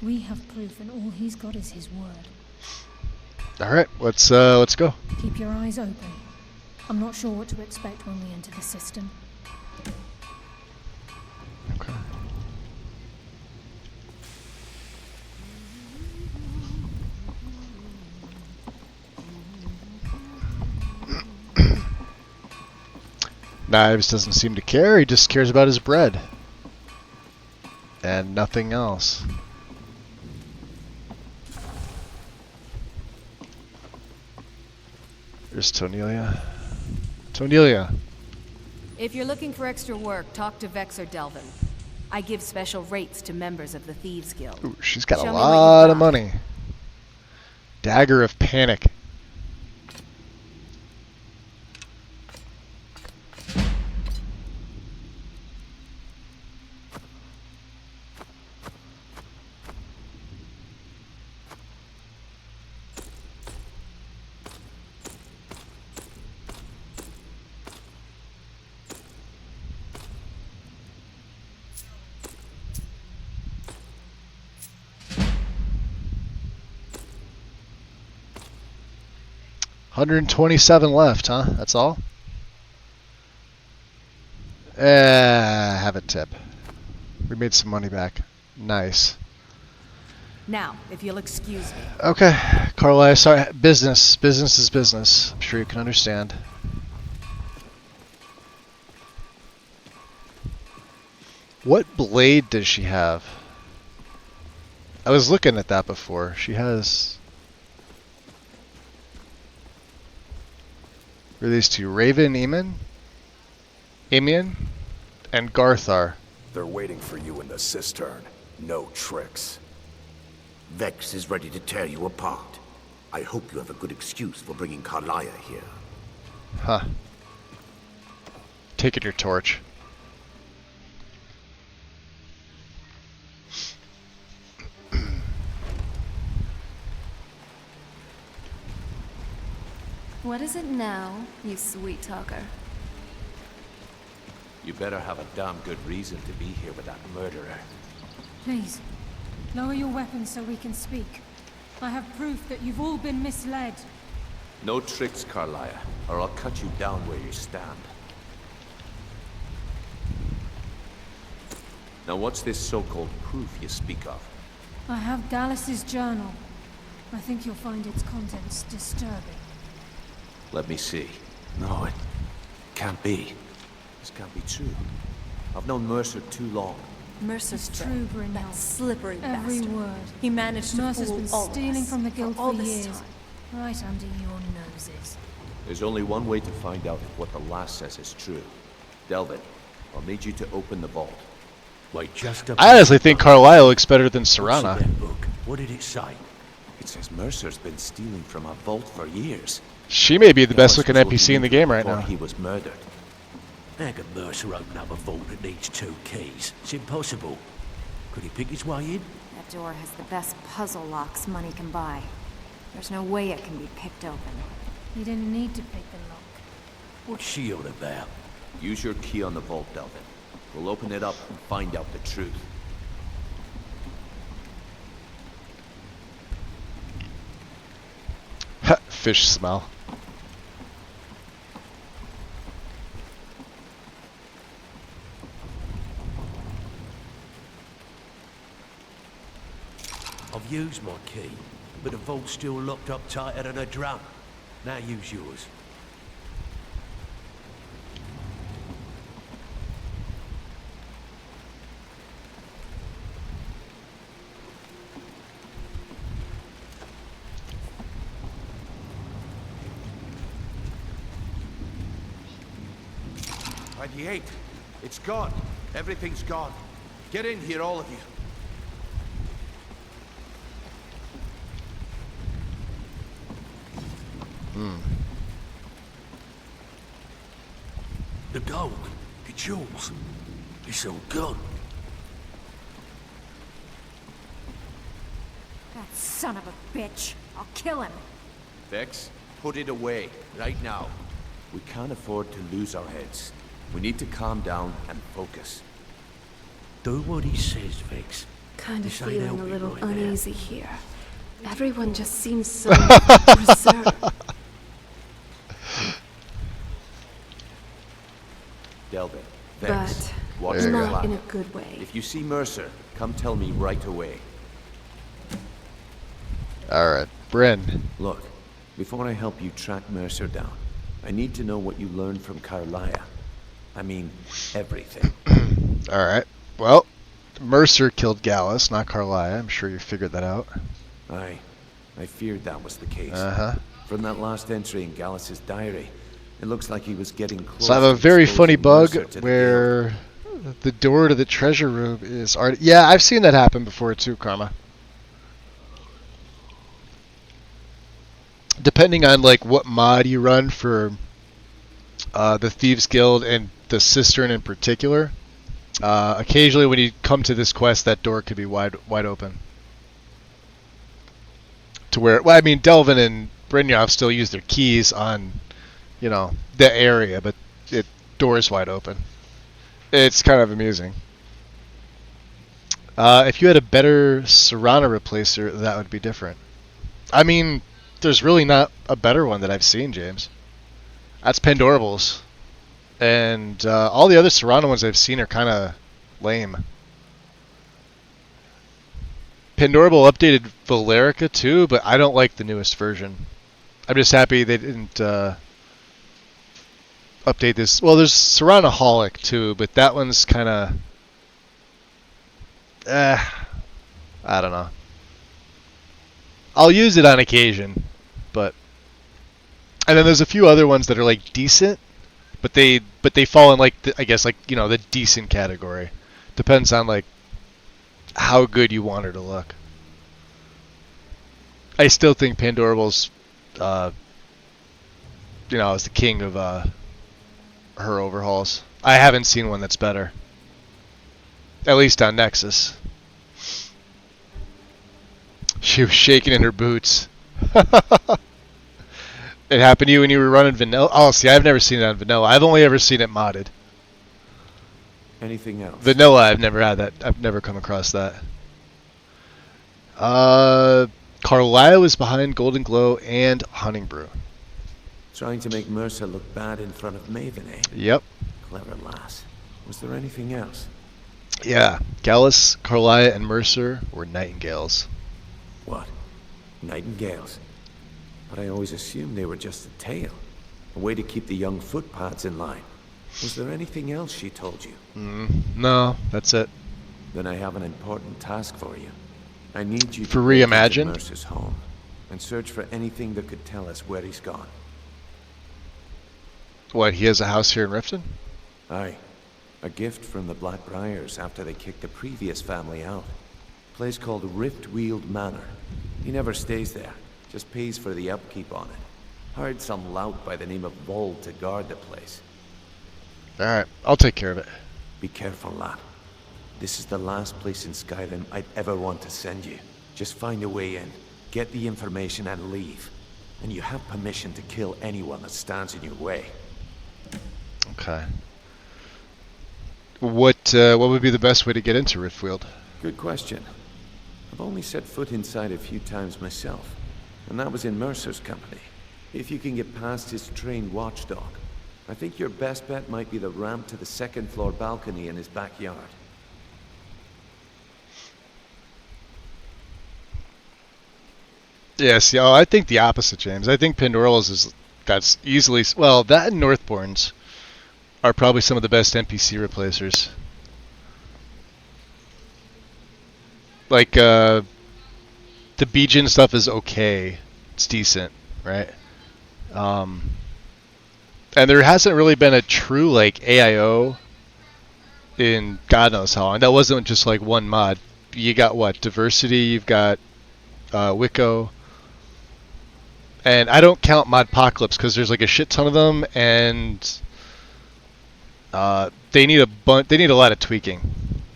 [SPEAKER 14] we have proof and all he's got is his word.
[SPEAKER 1] Alright, let's go.
[SPEAKER 14] Keep your eyes open. I'm not sure what to expect when we enter the system.
[SPEAKER 1] Okay. Knives doesn't seem to care, he just cares about his bread. And nothing else. There's Tonelia. Tonelia!
[SPEAKER 7] If you're looking for extra work, talk to Vexor Delvin. I give special rates to members of the Thieves Guild.
[SPEAKER 1] Ooh, she's got
[SPEAKER 7] Show
[SPEAKER 1] a
[SPEAKER 7] me what you've
[SPEAKER 1] lot of
[SPEAKER 7] got.
[SPEAKER 1] money. Dagger of Panic. 127 left, huh? That's all? Have a tip. We made some money back. Nice.
[SPEAKER 6] Now, if you'll excuse me.
[SPEAKER 1] Okay, Carlisle, sorry. Business. Business is business. I'm sure you can understand. What blade does she have? I was looking at that before. She has... Who are these two? Raven, Emian, and Garthar.
[SPEAKER 15] They're waiting for you in the cistern. No tricks.
[SPEAKER 16] Vex is ready to tear you apart. I hope you have a good excuse for bringing Carlia here.
[SPEAKER 1] Huh. Taking your torch.
[SPEAKER 3] What is it now, you sweet talker?
[SPEAKER 17] You better have a damn good reason to be here with that murderer.
[SPEAKER 14] Please, lower your weapons so we can speak. I have proof that you've all been misled.
[SPEAKER 17] No tricks, Carlia, or I'll cut you down where you stand. Now what's this so-called proof you speak of?
[SPEAKER 14] I have Dallas's journal. I think you'll find its contents disturbing.
[SPEAKER 17] Let me see. No, it can't be. This can't be true. I've known Mercer too long.
[SPEAKER 3] Mercer's
[SPEAKER 14] true, Brynjolf.
[SPEAKER 3] That slippery
[SPEAKER 14] Every
[SPEAKER 3] bastard.
[SPEAKER 14] word.
[SPEAKER 3] He managed to
[SPEAKER 14] Mercer's
[SPEAKER 3] fool
[SPEAKER 14] been
[SPEAKER 3] all of
[SPEAKER 14] stealing
[SPEAKER 3] us
[SPEAKER 14] from the guild
[SPEAKER 3] all
[SPEAKER 14] for
[SPEAKER 3] this
[SPEAKER 14] years,
[SPEAKER 3] time.
[SPEAKER 14] right under your noses.
[SPEAKER 17] There's only one way to find out if what the lass says is true. Delvin, I'll need you to open the vault.
[SPEAKER 18] Wait, just a
[SPEAKER 1] I honestly think Carlisle looks better than
[SPEAKER 18] What's in
[SPEAKER 1] Serana.
[SPEAKER 18] that book? What did it say?
[SPEAKER 17] It says Mercer's been stealing from a vault for years.
[SPEAKER 1] She may be the best looking
[SPEAKER 17] Dallas was
[SPEAKER 1] NPC in the game right
[SPEAKER 17] before
[SPEAKER 1] now.
[SPEAKER 17] he was murdered.
[SPEAKER 18] How can Mercer open up a vault that needs 2 keys? It's impossible. Could he pick his way in?
[SPEAKER 19] That door has the best puzzle locks money can buy. There's no way it can be picked open.
[SPEAKER 14] He didn't need to pick the lock.
[SPEAKER 18] What's she on about?
[SPEAKER 17] Use your key on the vault, Delvin. We'll open it up and find out the truth.
[SPEAKER 1] Fish smell.
[SPEAKER 18] I've used my key, but the vault's still locked up tighter than a drum. Now use yours.
[SPEAKER 20] It's gone. Everything's gone. Get in here, all of you.
[SPEAKER 18] The gold. It's yours. It's all gone.
[SPEAKER 19] That son of a bitch. I'll kill him.
[SPEAKER 17] Vex, put it away, right now. We can't afford to lose our heads. We need to calm down and focus.
[SPEAKER 18] Do what he says, Vex.
[SPEAKER 3] Kind of
[SPEAKER 18] This ain't
[SPEAKER 3] feeling a
[SPEAKER 18] helping
[SPEAKER 3] little
[SPEAKER 18] right now.
[SPEAKER 3] uneasy here. Everyone just seems so reserved.
[SPEAKER 17] Delvin, Vex, watch
[SPEAKER 3] But
[SPEAKER 17] the
[SPEAKER 3] not
[SPEAKER 17] clock.
[SPEAKER 3] in a good way.
[SPEAKER 17] If you see Mercer, come tell me right away.
[SPEAKER 1] Alright, Bryn.
[SPEAKER 17] Look, before I help you track Mercer down, I need to know what you learned from Carlia. I mean, everything.
[SPEAKER 1] Alright. Well, Mercer killed Gallus, not Carlia. I'm sure you figured that out.
[SPEAKER 17] I feared that was the case.
[SPEAKER 1] Uh-huh.
[SPEAKER 17] From that last entry in Gallus's diary, it looks like he was getting close.
[SPEAKER 1] So I have a
[SPEAKER 17] to
[SPEAKER 1] very funny
[SPEAKER 17] exposing
[SPEAKER 1] bug
[SPEAKER 17] Mercer to the
[SPEAKER 1] where the door to the treasure room is art. Yeah, I've seen that happen before too, Karma. Depending on like what mod you run for the Thieves Guild and the Cistern in particular, occasionally when you come to this quest, that door could be wide open. To where, well, I mean, Delvin and Brynjolf still use their keys on, you know, the area, but it door's wide open. It's kind of amusing. If you had a better Serana replacer, that would be different. I mean, there's really not a better one that I've seen, James. That's Pandorable's. And all the other Serrano ones I've seen are kind of lame. Pandorable updated Valerica too, but I don't like the newest version. I'm just happy they didn't update this. Well, there's Serranoholic too, but that one's kind of... I don't know. I'll use it on occasion, but... And then there's a few other ones that are like decent, but they fall in like I guess like the decent category. Depends on like how good you want her to look. I still think Pandorable's is the king of her overhauls. I haven't seen one that's better. At least on Nexus. She was shaking in her boots. It happened to you when you were running vanilla? Oh, see, I've never seen it on vanilla. I've only ever seen it modded.
[SPEAKER 17] Anything else?
[SPEAKER 1] Vanilla, I've never had that. I've never come across that. Carlisle is behind Golden Glow and Hunting Brew.
[SPEAKER 17] Trying to make Mercer look bad in front of Maven, eh?
[SPEAKER 1] Yep.
[SPEAKER 17] Clever lass. Was there anything else?
[SPEAKER 1] Yeah. Gallus, Carlisle, and Mercer were nightingales.
[SPEAKER 17] What? Nightingales? But I always assumed they were just a tale. A way to keep the young footpads in line. Was there anything else she told you?
[SPEAKER 1] No, that's it.
[SPEAKER 17] Then I have an important task for you. I need you
[SPEAKER 1] for
[SPEAKER 17] to
[SPEAKER 1] Reimagined?
[SPEAKER 17] go to Mercer's home and search for anything that could tell us where he's gone.
[SPEAKER 1] What, he has a house here in Riften?
[SPEAKER 17] Aye. A gift from the Blackbriars after they kicked the previous family out. A place called Riftweald Manor. He never stays there. Just pays for the upkeep on it. Hired some lout by the name of Vold to guard the place.
[SPEAKER 1] Alright, I'll take care of it.
[SPEAKER 17] Be careful, lad. This is the last place in Skyrim I'd ever want to send you. Just find a way in, get the information and leave. And you have permission to kill anyone that stands in your way.
[SPEAKER 1] Okay. What would be the best way to get into Riftweald?
[SPEAKER 17] Good question. I've only set foot inside a few times myself. And that was in Mercer's company. If you can get past his trained watchdog, I think your best bet might be the ramp to the second floor balcony in his backyard.
[SPEAKER 1] Yes, yeah, I think the opposite, James. I think Pandoral's that's easily... Well, that and Northbourne's are probably some of the best NPC replacers. Like, the Bijan stuff is okay. It's decent, right? And there hasn't really been a true, like, AIO in God knows how long. That wasn't just, like, one mod. You got, what, Diversity, you've got Wicco. And I don't count Modpocalypse because there's, like, a shit ton of them, and they need a lot of tweaking.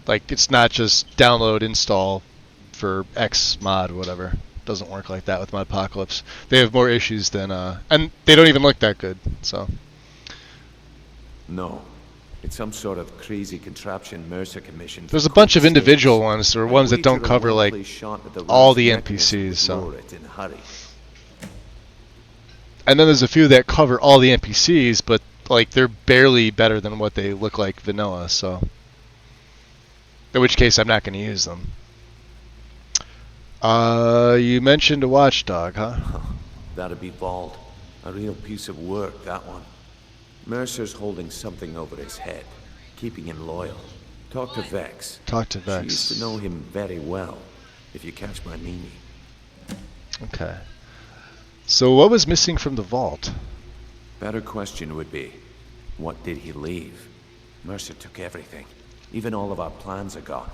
[SPEAKER 1] Like, it's not just download, install for X mod, whatever. Doesn't work like that with Modpocalypse. They have more issues than, and they don't even look that good, so.
[SPEAKER 17] No. It's some sort of crazy contraption Mercer commissioned.
[SPEAKER 1] There's a bunch of individual ones, or ones that don't cover, like, all the NPCs, so. And then there's a few that cover all the NPCs, but, like, they're barely better than what they look like vanilla, so. In which case, I'm not going to use them. You mentioned a watchdog, huh?
[SPEAKER 17] That'd be Vold. A real piece of work, that one. Mercer's holding something over his head, keeping him loyal. Talk to Vex.
[SPEAKER 1] Talk to Vex.
[SPEAKER 17] She used to know him very well, if you catch my meaning.
[SPEAKER 1] Okay. So what was missing from the vault?
[SPEAKER 17] Better question would be, what did he leave? Mercer took everything. Even all of our plans are gone.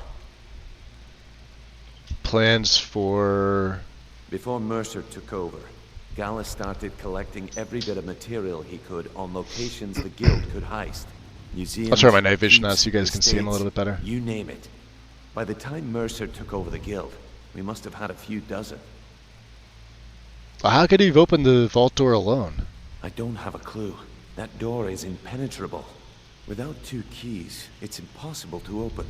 [SPEAKER 1] Plans for...
[SPEAKER 17] Before Mercer took over, Gallus started collecting every bit of material he could on locations the guild could heist. Museums,
[SPEAKER 1] I'll turn my night vision on so you guys can see him a little bit better.
[SPEAKER 17] You name it. By the time Mercer took over the guild, we must have had a few dozen.
[SPEAKER 1] Well, how could he have opened the vault door alone?
[SPEAKER 17] I don't have a clue. That door is impenetrable. Without 2 keys, it's impossible to open.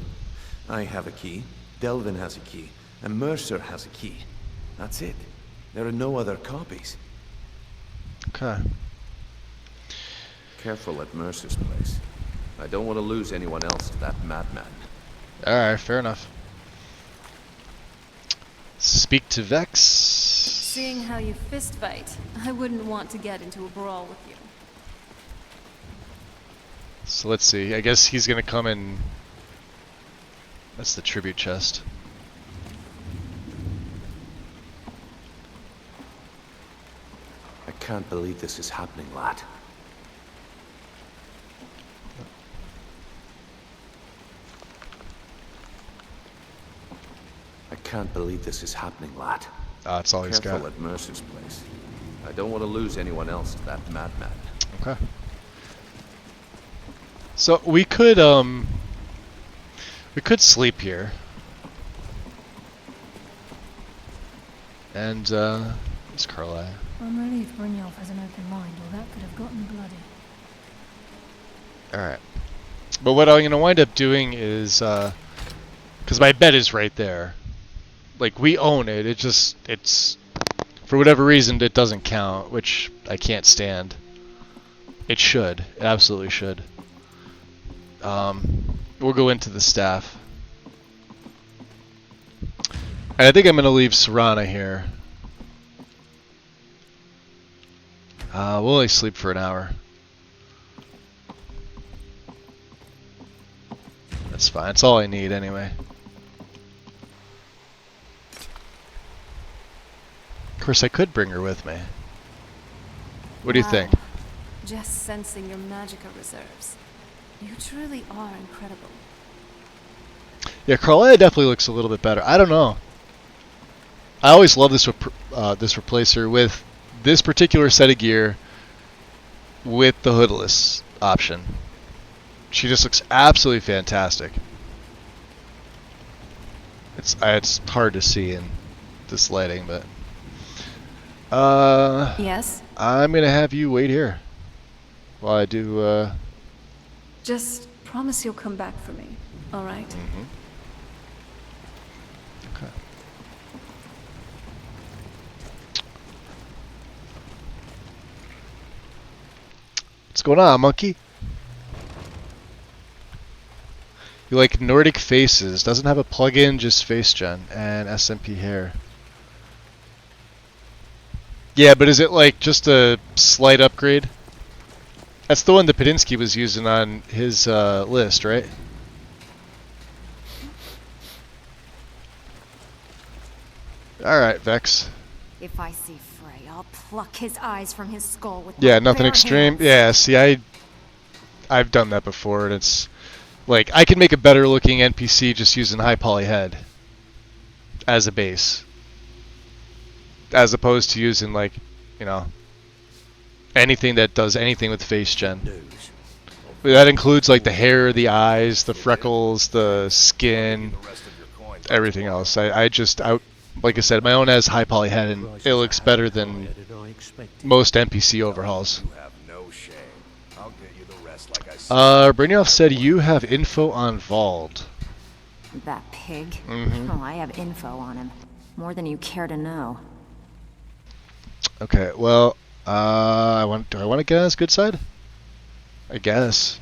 [SPEAKER 17] I have a key, Delvin has a key, and Mercer has a key. That's it. There are no other copies.
[SPEAKER 1] Okay.
[SPEAKER 17] Careful at Mercer's place. I don't want to lose anyone else to that madman.
[SPEAKER 1] Alright, fair enough. Speak to Vex.
[SPEAKER 3] Seeing how you fist fight, I wouldn't want to get into a brawl with you.
[SPEAKER 1] So let's see. I guess he's gonna come in. That's the tribute chest.
[SPEAKER 17] I can't believe this is happening, lad. I can't believe this is happening, lad.
[SPEAKER 1] That's all he's got.
[SPEAKER 17] Careful at Mercer's place. I don't want to lose anyone else to that madman.
[SPEAKER 1] Okay. So we could sleep here. And it's Carlisle.
[SPEAKER 14] I'm relieved Brynjolf has an open mind, or that could have gotten bloody.
[SPEAKER 1] Alright. But what I'm going to wind up doing is, because my bed is right there. Like, we own it, it's, for whatever reason, it doesn't count, which I can't stand. It should. It absolutely should. We'll go into the staff. And I think I'm going to leave Serana here. We'll only sleep for an hour. That's fine. It's all I need anyway. Of course, I could bring her with me. What do you think?
[SPEAKER 3] Just sensing your magica reserves. You truly are incredible.
[SPEAKER 1] Yeah, Carlisle definitely looks a little bit better. I don't know. I always love this this replacer with this particular set of gear with the hoodless option. She just looks absolutely fantastic. It's hard to see in this lighting, but
[SPEAKER 2] yes?
[SPEAKER 1] I'm gonna have you wait here while I do
[SPEAKER 2] Just promise you'll come back for me, alright?
[SPEAKER 1] Mm-hmm. Okay. What's going on, monkey? You like Nordic faces. Doesn't have a plugin, just face gen and SMP hair. Yeah, but is it like just a slight upgrade? That's the one that Padinsky was using on his list, right? Alright, Vex.
[SPEAKER 19] If I see Frey, I'll pluck his eyes from his skull with
[SPEAKER 1] Yeah,
[SPEAKER 19] my
[SPEAKER 1] nothing
[SPEAKER 19] bare
[SPEAKER 1] extreme.
[SPEAKER 19] hands.
[SPEAKER 1] Yeah, see, I've done that before, and it's like I can make a better looking NPC just using high poly head as a base, as opposed to using like, you know, anything that does anything with face gen. That includes like the hair, the eyes, the freckles, the skin, everything else. Like I said, my own has high poly head, and it looks better than most NPC overhauls. Brynjolf said you have info on Vald.
[SPEAKER 19] That pig?
[SPEAKER 1] Mm-hmm.
[SPEAKER 19] Oh, I have info on him. More than you care to know.
[SPEAKER 1] Okay, well, do I want to get on his good side? I guess.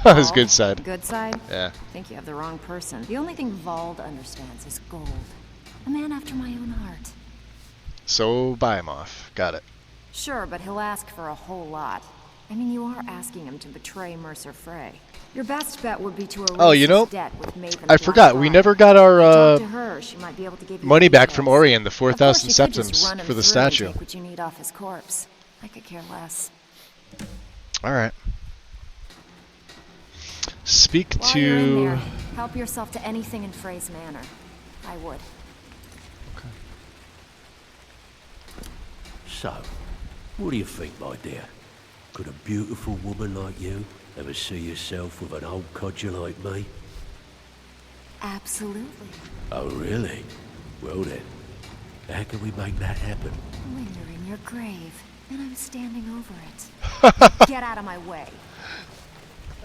[SPEAKER 1] His good side.
[SPEAKER 19] Good side?
[SPEAKER 1] Yeah.
[SPEAKER 19] I think you have the wrong person. The only thing Vald understands is gold. A man after my own heart.
[SPEAKER 1] So buy him off. Got it.
[SPEAKER 19] Sure, but he'll ask for a whole lot. I mean, you are asking him to betray Mercer Frey. Your best bet would be to erase his debt with Maven
[SPEAKER 1] I forgot. We never got our
[SPEAKER 19] Talk to her. She might be able to give you
[SPEAKER 1] money
[SPEAKER 19] the
[SPEAKER 1] back
[SPEAKER 19] details.
[SPEAKER 1] from Orion, the 4,000
[SPEAKER 19] Of course, you could just
[SPEAKER 1] septims
[SPEAKER 19] run him
[SPEAKER 1] for the
[SPEAKER 19] through and
[SPEAKER 1] statue.
[SPEAKER 19] take what you need off his corpse. I could care less.
[SPEAKER 1] All right. Speak
[SPEAKER 19] While
[SPEAKER 1] to.
[SPEAKER 19] you're in there, help yourself to anything in Frey's manor. I would.
[SPEAKER 18] So, what do you think, my dear? Could a beautiful woman like you ever see yourself with an old codger like me?
[SPEAKER 19] Absolutely.
[SPEAKER 18] Oh, really? Well then, how can we make that happen?
[SPEAKER 19] When you're in your grave, and I'm standing over it. Get out of my way.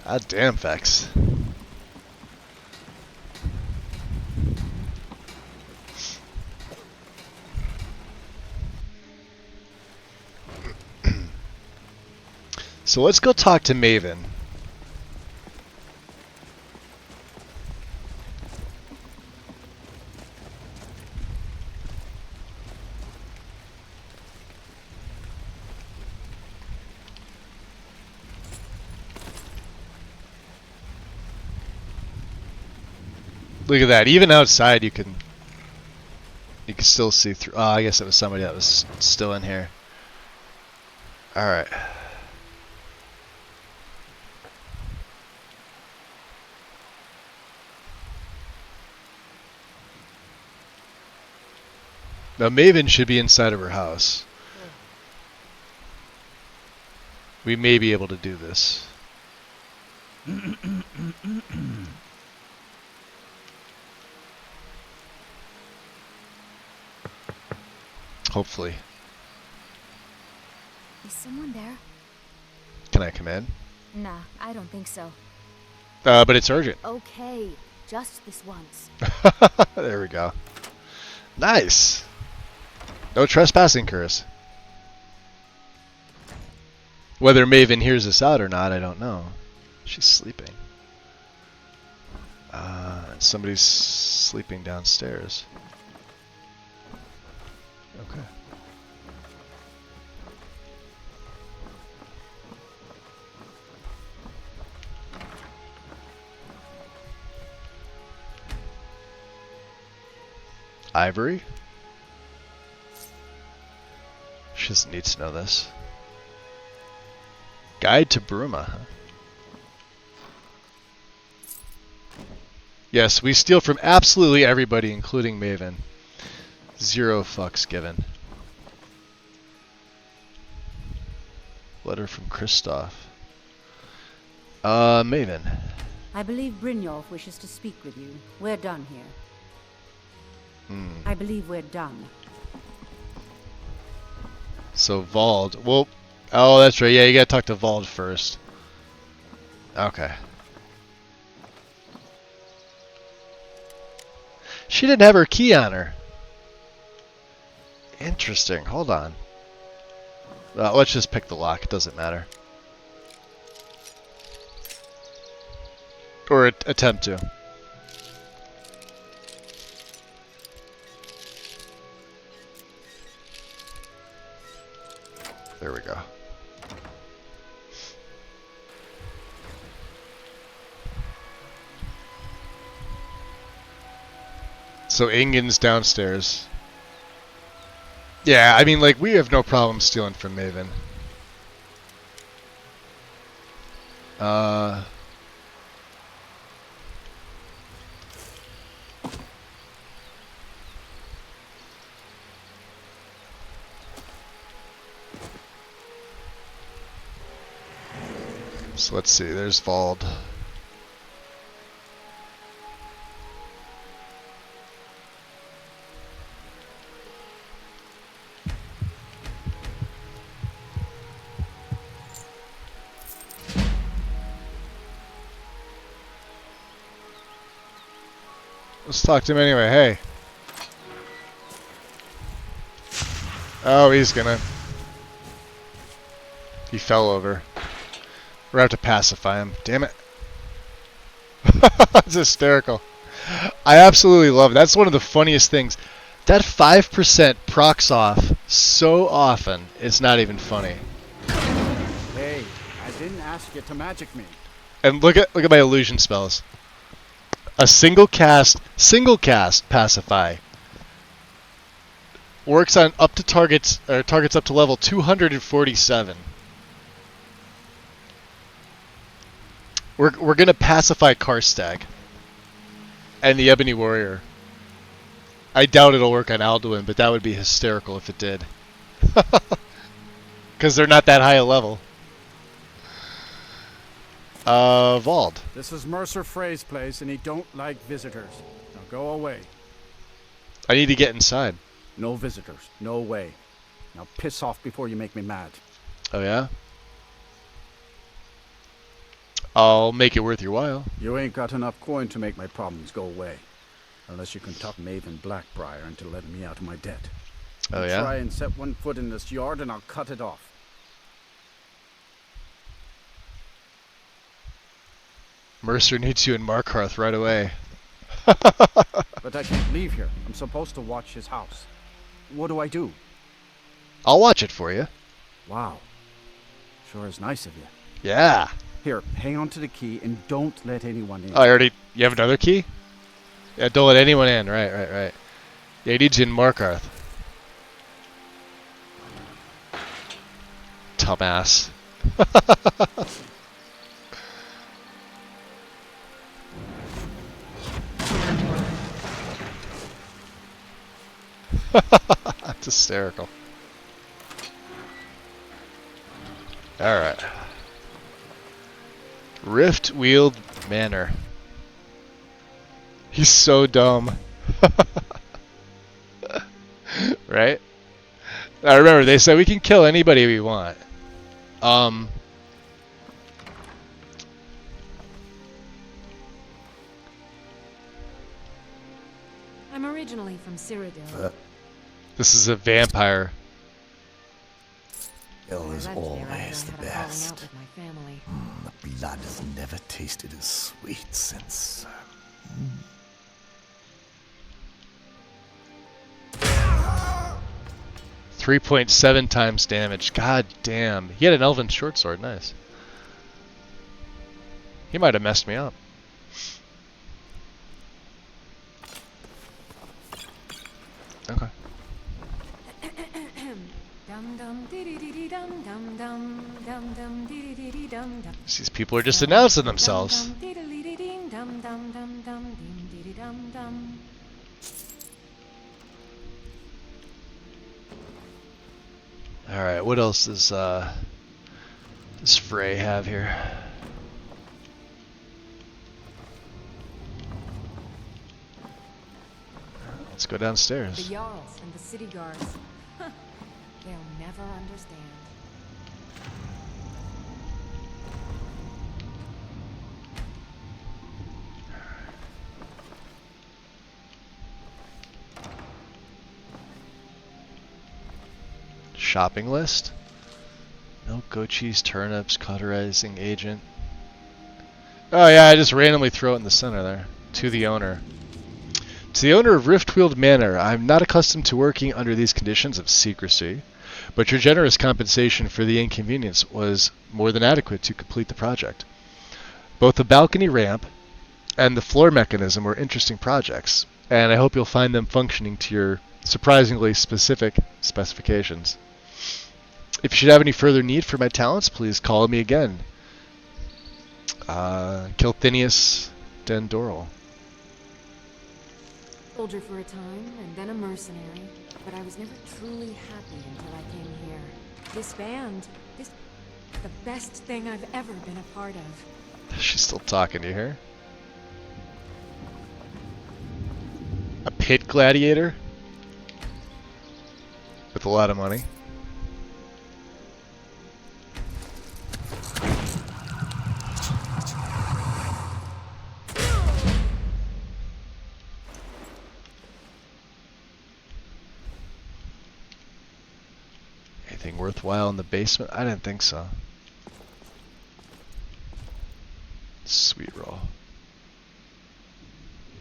[SPEAKER 1] Ah, damn, Vex. So let's go talk to Maven. Look at that. Even outside, you can still see through. Oh, I guess it was somebody that was still in here. All right. Now Maven should be inside of her house. We may be able to do this. Hopefully.
[SPEAKER 21] Is someone there?
[SPEAKER 1] Can I come in?
[SPEAKER 21] Nah, I don't think so.
[SPEAKER 1] But it's urgent.
[SPEAKER 21] Okay, just this once.
[SPEAKER 1] There we go. Nice. No trespassing, Curse. Whether Maven hears us out or not, I don't know. She's sleeping. Somebody's sleeping downstairs. Okay. Ivory? She doesn't need to know this. Guide to Bruma, huh? Yes, we steal from absolutely everybody, including Maven. 0 fucks given. Letter from Kristoff. Maven.
[SPEAKER 13] I believe Brynjolf wishes to speak with you. We're done here. I believe we're done.
[SPEAKER 1] So Vald. Well, oh, that's right. Yeah, you gotta talk to Vald first. Okay. She didn't have her key on her. Interesting. Hold on. Let's just pick the lock. It doesn't matter. Or attempt to. There we go. So Ingen's downstairs. Yeah, I mean, like, we have no problem stealing from Maven. So let's see, there's Vald. Let's talk to him anyway. Hey. Oh, he's gonna. He fell over. We're gonna have to pacify him. Damn it. That's hysterical. I absolutely love it. That's one of the funniest things. That 5% procs off so often, it's not even funny.
[SPEAKER 12] Hey, I didn't ask you to magic me.
[SPEAKER 1] And look at my illusion spells. A single cast pacify. Works on up to targets up to level 247. We're gonna pacify Karstag and the Ebony Warrior. I doubt it'll work on Alduin, but that would be hysterical if it did. Because they're not that high a level. Vald.
[SPEAKER 12] This is Mercer Frey's place, and he don't like visitors. Now go away.
[SPEAKER 1] I need to get inside.
[SPEAKER 12] No visitors. No way. Now piss off before you make me mad.
[SPEAKER 1] Oh, yeah? I'll make it worth your while.
[SPEAKER 12] You ain't got enough coin to make my problems go away. Unless you can talk Maven Blackbriar into letting me out of my debt.
[SPEAKER 1] Oh, yeah?
[SPEAKER 12] Try and set one foot in this yard, and I'll cut it off.
[SPEAKER 1] Mercer needs you in Markarth right away.
[SPEAKER 12] But I can't leave here. I'm supposed to watch his house. What do I do?
[SPEAKER 1] I'll watch it for you.
[SPEAKER 12] Wow. Sure is nice of you.
[SPEAKER 1] Yeah.
[SPEAKER 12] Here, hang on to the key and don't let anyone in.
[SPEAKER 1] Oh, you have another key? Yeah, don't let anyone in. Right. Yeah, he needs you in Markarth. Dumbass. That's hysterical. Alright. Rift-Wield Manor. He's so dumb. Right? Now remember, they said we can kill anybody we want. I'm
[SPEAKER 3] originally from Cyrodiil.
[SPEAKER 1] This is a vampire.
[SPEAKER 15] Hell is always the
[SPEAKER 3] Falling out
[SPEAKER 15] best.
[SPEAKER 3] with my family.
[SPEAKER 15] The blood has never tasted as sweet since...
[SPEAKER 1] 3.7 times damage. God damn. He had an elven short sword. Nice. He might have messed me up. Okay. These people are just announcing themselves. Alright, what else does Frey have here? Let's go downstairs.
[SPEAKER 19] The Jarls and the city guards. They'll never understand.
[SPEAKER 1] Shopping list. Milk, goat cheese, turnips, cauterizing agent. Oh yeah, I just randomly throw it in the center there. To the owner. To the owner of Riftwield Manor, I am not accustomed to working under these conditions of secrecy, but your generous compensation for the inconvenience was more than adequate to complete the project. Both the balcony ramp and the floor mechanism were interesting projects, and I hope you'll find them functioning to your surprisingly specific specifications. If you should have any further need for my talents, please call me again. Kilthinius Dendoral.
[SPEAKER 19] Soldier for a time, and then a mercenary, but I was never truly happy until I came here. This band, the best thing I've ever been a part of.
[SPEAKER 1] She's still talking to you here. A pit gladiator? With a lot of money. Anything worthwhile in the basement? I didn't think so. Sweet roll.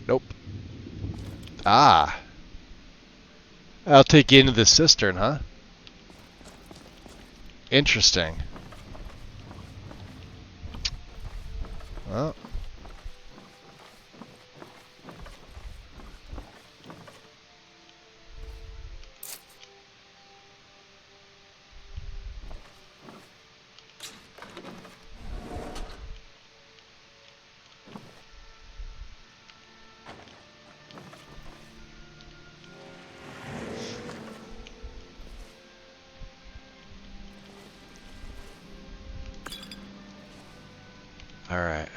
[SPEAKER 1] Nope. Ah. I'll take you into the cistern, huh? Interesting. Well. All right.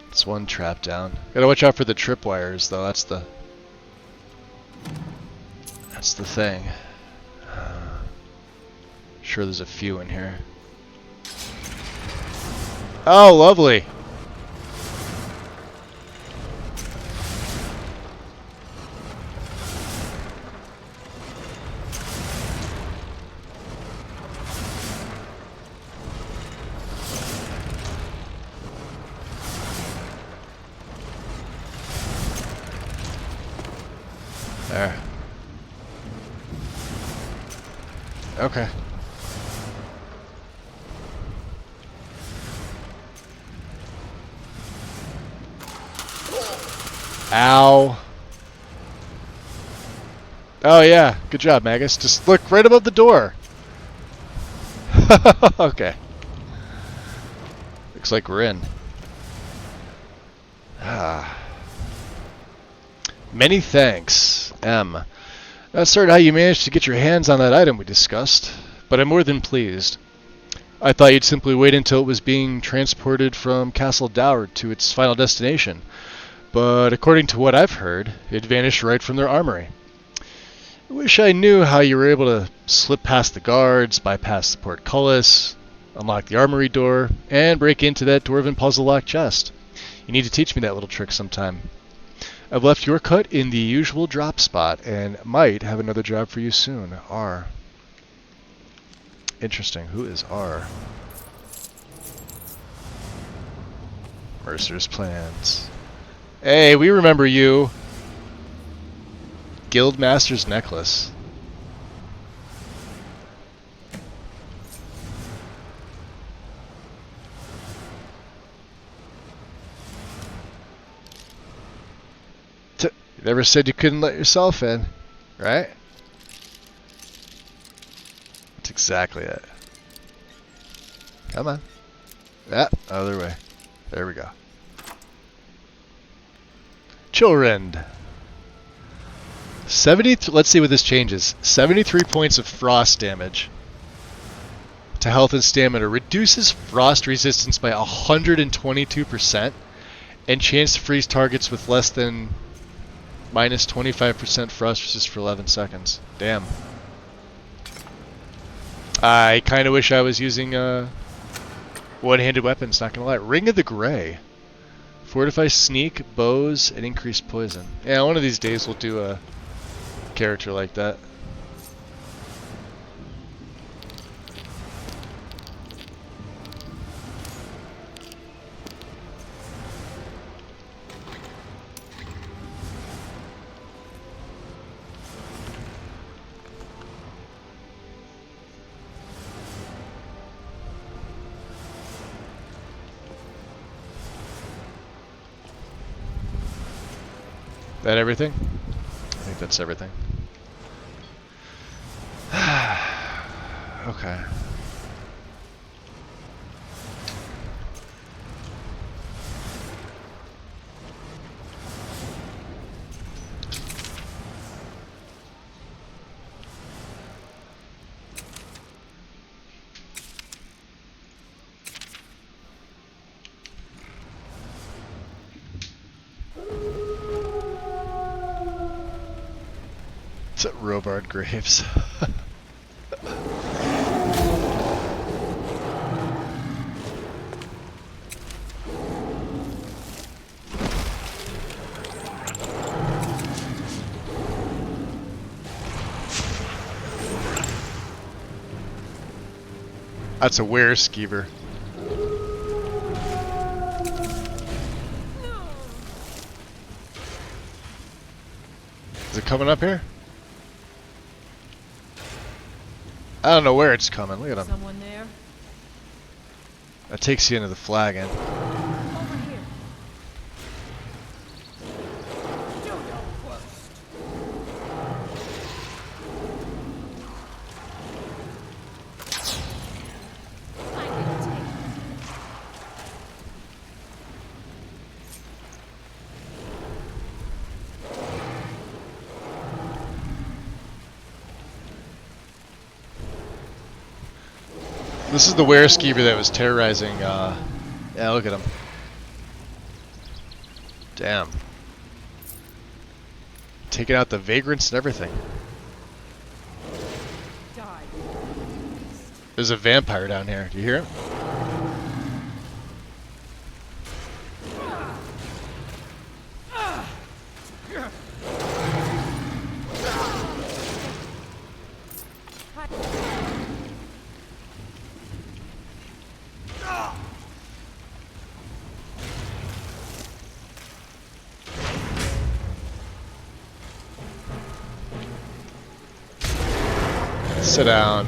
[SPEAKER 1] It's one trap down. Gotta watch out for the tripwires, though. That's the thing. Sure, there's a few in here. Oh, lovely. There. Okay. Ow. Oh yeah, good job, Magus. Just look right above the door. Okay. Looks like we're in. Ah. Many thanks, M. Not certain how you managed to get your hands on that item we discussed, but I'm more than pleased. I thought you'd simply wait until it was being transported from Castle Dour to its final destination, but according to what I've heard, it vanished right from their armory. I wish I knew how you were able to slip past the guards, bypass the portcullis, unlock the armory door, and break into that dwarven puzzle-locked chest. You need to teach me that little trick sometime. I've left your cut in the usual drop spot, and might have another job for you soon. R. Interesting. Who is R? Mercer's plans. Hey, we remember you. Guildmaster's necklace. You never said you couldn't let yourself in, right? That's exactly it. Come on. Yeah, other way. There we go. Chillrend. let's see what this changes. 73 points of frost damage to health and stamina. Reduces frost resistance by 122% and chance to freeze targets with less than minus 25% frost resist for 11 seconds. Damn. I kind of wish I was using one-handed weapons, not gonna lie. Ring of the Grey. Fortify sneak, bows, and increase poison. Yeah, one of these days we'll do a character like that. That everything? I think that's everything. Okay. It's at Robard Graves. That's a were-skeever. Is it coming up here? I don't know where it's coming. Look at him.
[SPEAKER 6] Someone there?
[SPEAKER 1] That takes you into the flagon.
[SPEAKER 6] Over here.
[SPEAKER 1] This is the were-skeever that was terrorizing, yeah, look at him. Damn. Taking out the vagrants and everything. There's a vampire down here. Do you hear him? Sit down.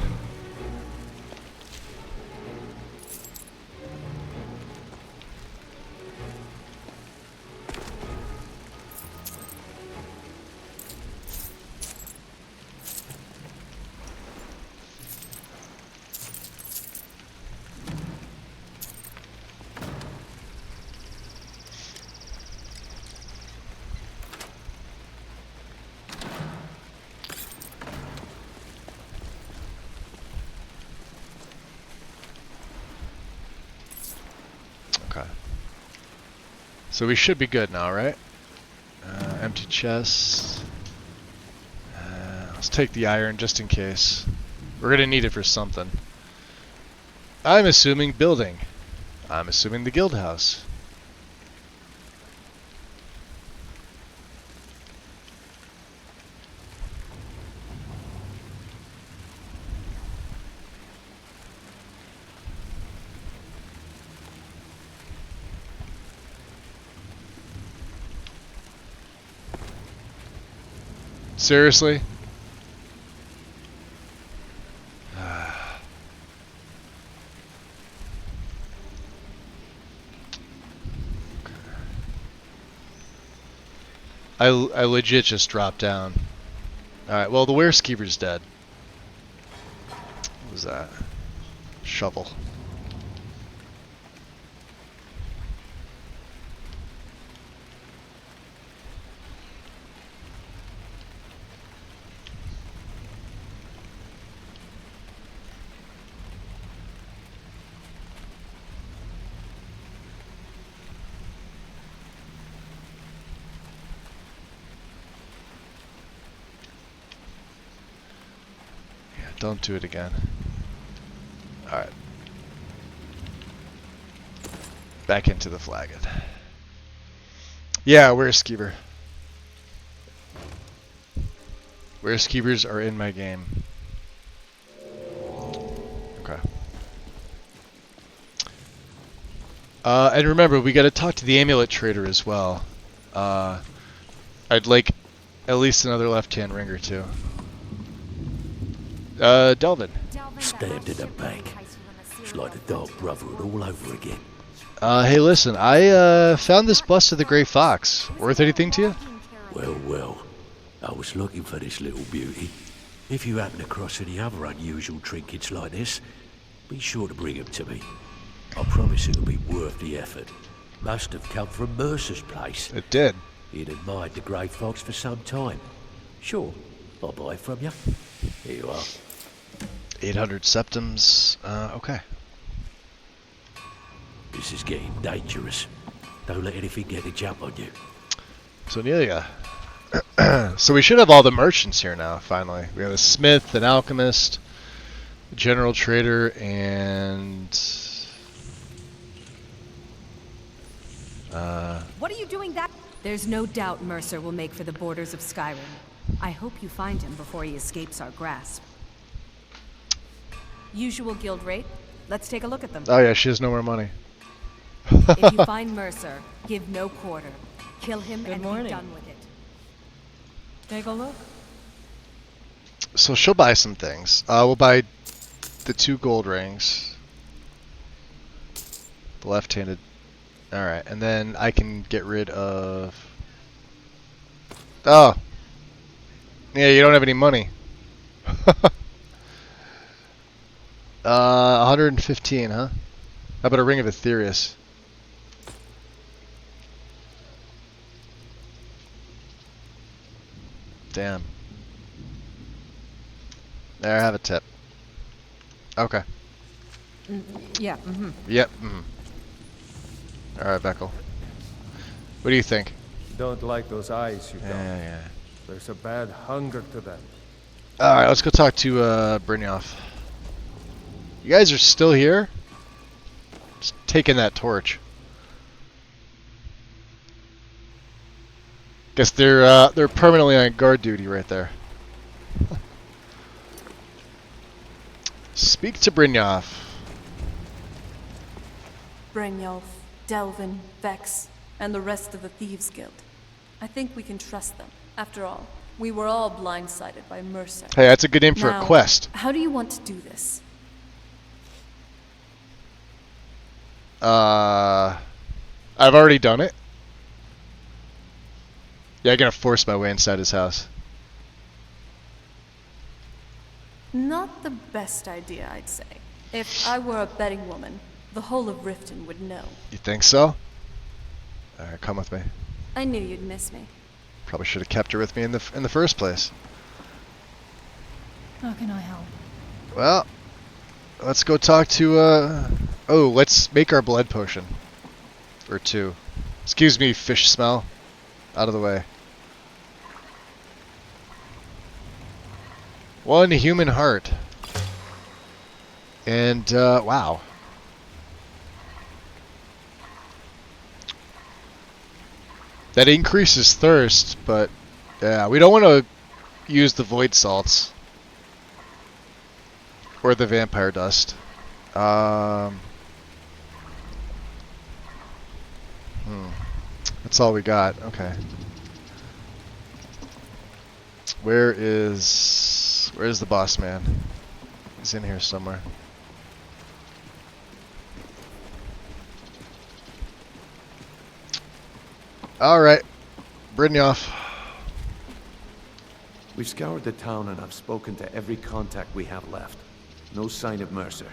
[SPEAKER 1] Okay. So we should be good now, right? Empty chest. Let's take the iron just in case. We're gonna need it for something. I'm assuming building. I'm assuming the guild house. Seriously? I legit just dropped down. Alright, well the Werekeeper's dead. What was that? Shovel. Don't do it again. Alright. Back into the flagon. Yeah, Werekeeper. Werekeepers are in my game. Okay. And remember, we gotta talk to the amulet trader as well. I'd like at least another left-hand ring or two. Delvin.
[SPEAKER 18] Stabbed in the back. It's like the Dark Brotherhood all over again.
[SPEAKER 1] Hey, listen, I found this bust of the Grey Fox. Worth anything to you?
[SPEAKER 18] Well, I was looking for this little beauty. If you happen across any other unusual trinkets like this, be sure to bring them to me. I promise it'll be worth the effort. Must have come from Mercer's place.
[SPEAKER 1] It did.
[SPEAKER 18] He'd admired the Grey Fox for some time. Sure, I'll buy it from you. Here you are.
[SPEAKER 1] 800 septums. Okay.
[SPEAKER 18] This is getting dangerous. Don't let anything get a jump on you.
[SPEAKER 1] So Nelia. So we should have all the merchants here now, finally. We have a smith, an alchemist, a general trader, and...
[SPEAKER 4] What are you doing that? There's no doubt Mercer will make for the borders of Skyrim. I hope you find him before he escapes our grasp. Usual guild rate. Let's take a look at them.
[SPEAKER 1] Oh yeah, she has no more money.
[SPEAKER 4] If you find Mercer, give no quarter. Kill him and be done with it.
[SPEAKER 3] Take a look.
[SPEAKER 1] So she'll buy some things. We'll buy the 2 gold rings. The left-handed. Alright, and then I can get rid of... Oh! Yeah, you don't have any money. 115, huh? How about a Ring of Aetherius? Damn. There, have a tip. Okay.
[SPEAKER 4] Yeah,
[SPEAKER 1] Yep, Alright, Beckel. What do you think?
[SPEAKER 22] Don't like those eyes you got.
[SPEAKER 1] Yeah.
[SPEAKER 22] There's a bad hunger to them.
[SPEAKER 1] Alright, let's go talk to Brynjolf. You guys are still here? Just taking that torch. Guess they're permanently on guard duty right there. Speak to Brynjolf.
[SPEAKER 2] Brynjolf, Delvin, Vex, and the rest of the Thieves Guild. I think we can trust them. After all, We were all blindsided by Mercer.
[SPEAKER 1] Hey, that's a good name for
[SPEAKER 2] Now,
[SPEAKER 1] a quest.
[SPEAKER 2] How do you want to do this?
[SPEAKER 1] I've already done it. Yeah, I'm gonna force my way inside his house.
[SPEAKER 2] Not the best idea, I'd say. If I were a betting woman, the whole of Riften would know.
[SPEAKER 1] You think so? Alright, come with me.
[SPEAKER 2] I knew you'd miss me.
[SPEAKER 1] Probably should have kept her with me in the first place.
[SPEAKER 14] How can I help?
[SPEAKER 1] Well, let's go talk to, oh, let's make our blood potion. Or 2. Excuse me, fish smell. Out of the way. 1 human heart. And, wow. That increases thirst, but, yeah, we don't want to use the void salts. Or the vampire dust. That's all we got. Okay. Where's the boss man? He's in here somewhere. Alright. Brynjolf.
[SPEAKER 17] We've scoured the town and I've spoken to every contact we have left. No sign of Mercer.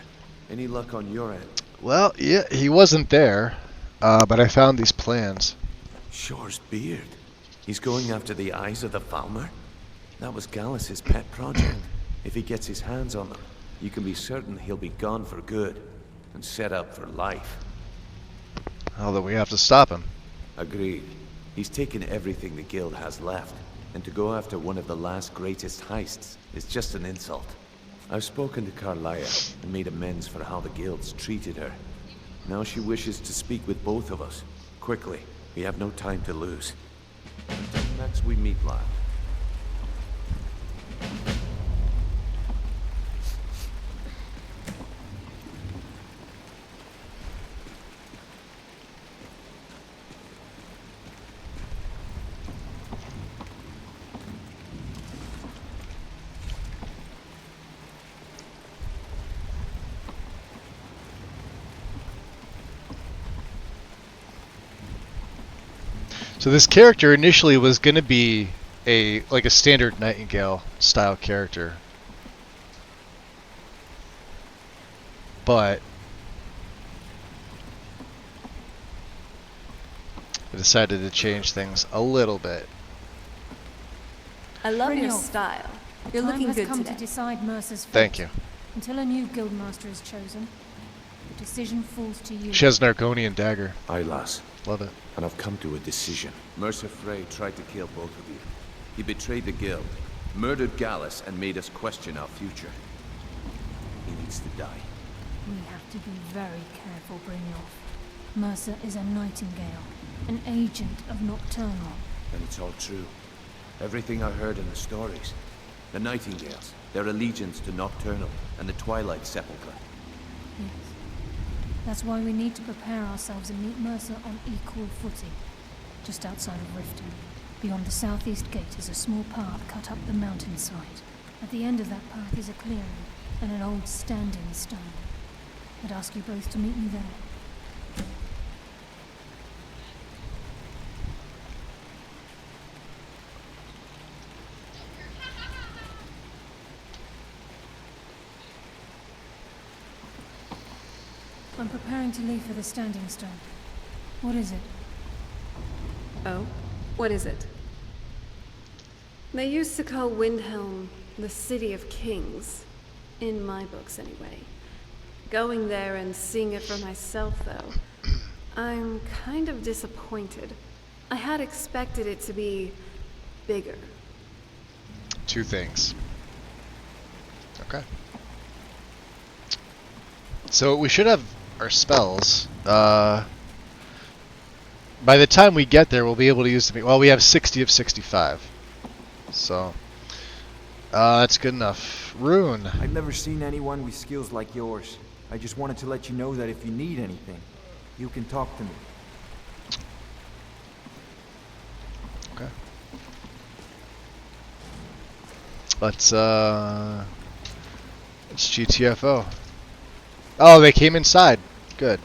[SPEAKER 17] Any luck on your end?
[SPEAKER 1] Well, yeah, he wasn't there. But I found these plans.
[SPEAKER 17] Shore's beard. He's going after the eyes of the Falmer? That was Gallus's pet project. If he gets his hands on them, you can be certain he'll be gone for good and set up for life.
[SPEAKER 1] Although we have to stop him.
[SPEAKER 17] Agreed. He's taken everything the guild has left, and to go after one of the last greatest heists is just an insult. I've spoken to Carlia and made amends for how the guild's treated her. Now she wishes to speak with both of us. Quickly, we have no time to lose. Until next we meet, lad.
[SPEAKER 1] So this character initially was going to be like a standard Nightingale style character. But I decided to change things a little bit.
[SPEAKER 2] I love your
[SPEAKER 14] Brynjolf,
[SPEAKER 2] style.
[SPEAKER 14] the
[SPEAKER 2] You're
[SPEAKER 14] time
[SPEAKER 2] looking
[SPEAKER 14] has
[SPEAKER 2] good
[SPEAKER 14] come
[SPEAKER 2] today.
[SPEAKER 14] to decide Mercer's fate.
[SPEAKER 1] Thank you.
[SPEAKER 14] Until a new guildmaster is chosen, the decision falls to you.
[SPEAKER 1] She has an Argonian dagger.
[SPEAKER 17] Aye, lass.
[SPEAKER 1] Love it.
[SPEAKER 17] And I've come to a decision. Mercer Frey tried to kill both of you. He betrayed the guild, murdered Gallus, and made us question our future. He needs to die.
[SPEAKER 14] We have to be very careful, Brynjolf. Mercer is a Nightingale, an agent of Nocturnal.
[SPEAKER 17] And it's all true. Everything I heard in the stories. The Nightingales, their allegiance to Nocturnal, and the Twilight Sepulchre.
[SPEAKER 14] Yes. That's why we need to prepare ourselves and meet Mercer on equal footing. Just outside of Riften, beyond the southeast gate, is a small path cut up the mountainside. At the end of that path is a clearing and an old standing stone. I'd ask you both to meet me there. I'm preparing to leave for the Standing Stone. What is it?
[SPEAKER 2] Oh? What is it? They used to call Windhelm the City of Kings. In my books, anyway. Going there and seeing it for myself, though, I'm kind of disappointed. I had expected it to be bigger.
[SPEAKER 1] 2 things. Okay. So we should have our spells. By the time we get there, we'll be able to use them. Well, we have 60 of 65. So, that's good enough. Rune.
[SPEAKER 11] I've never seen anyone with skills like yours. I just wanted to let you know that if you need anything, you can talk to me.
[SPEAKER 1] Okay. But, it's GTFO. Oh, they came inside. Good.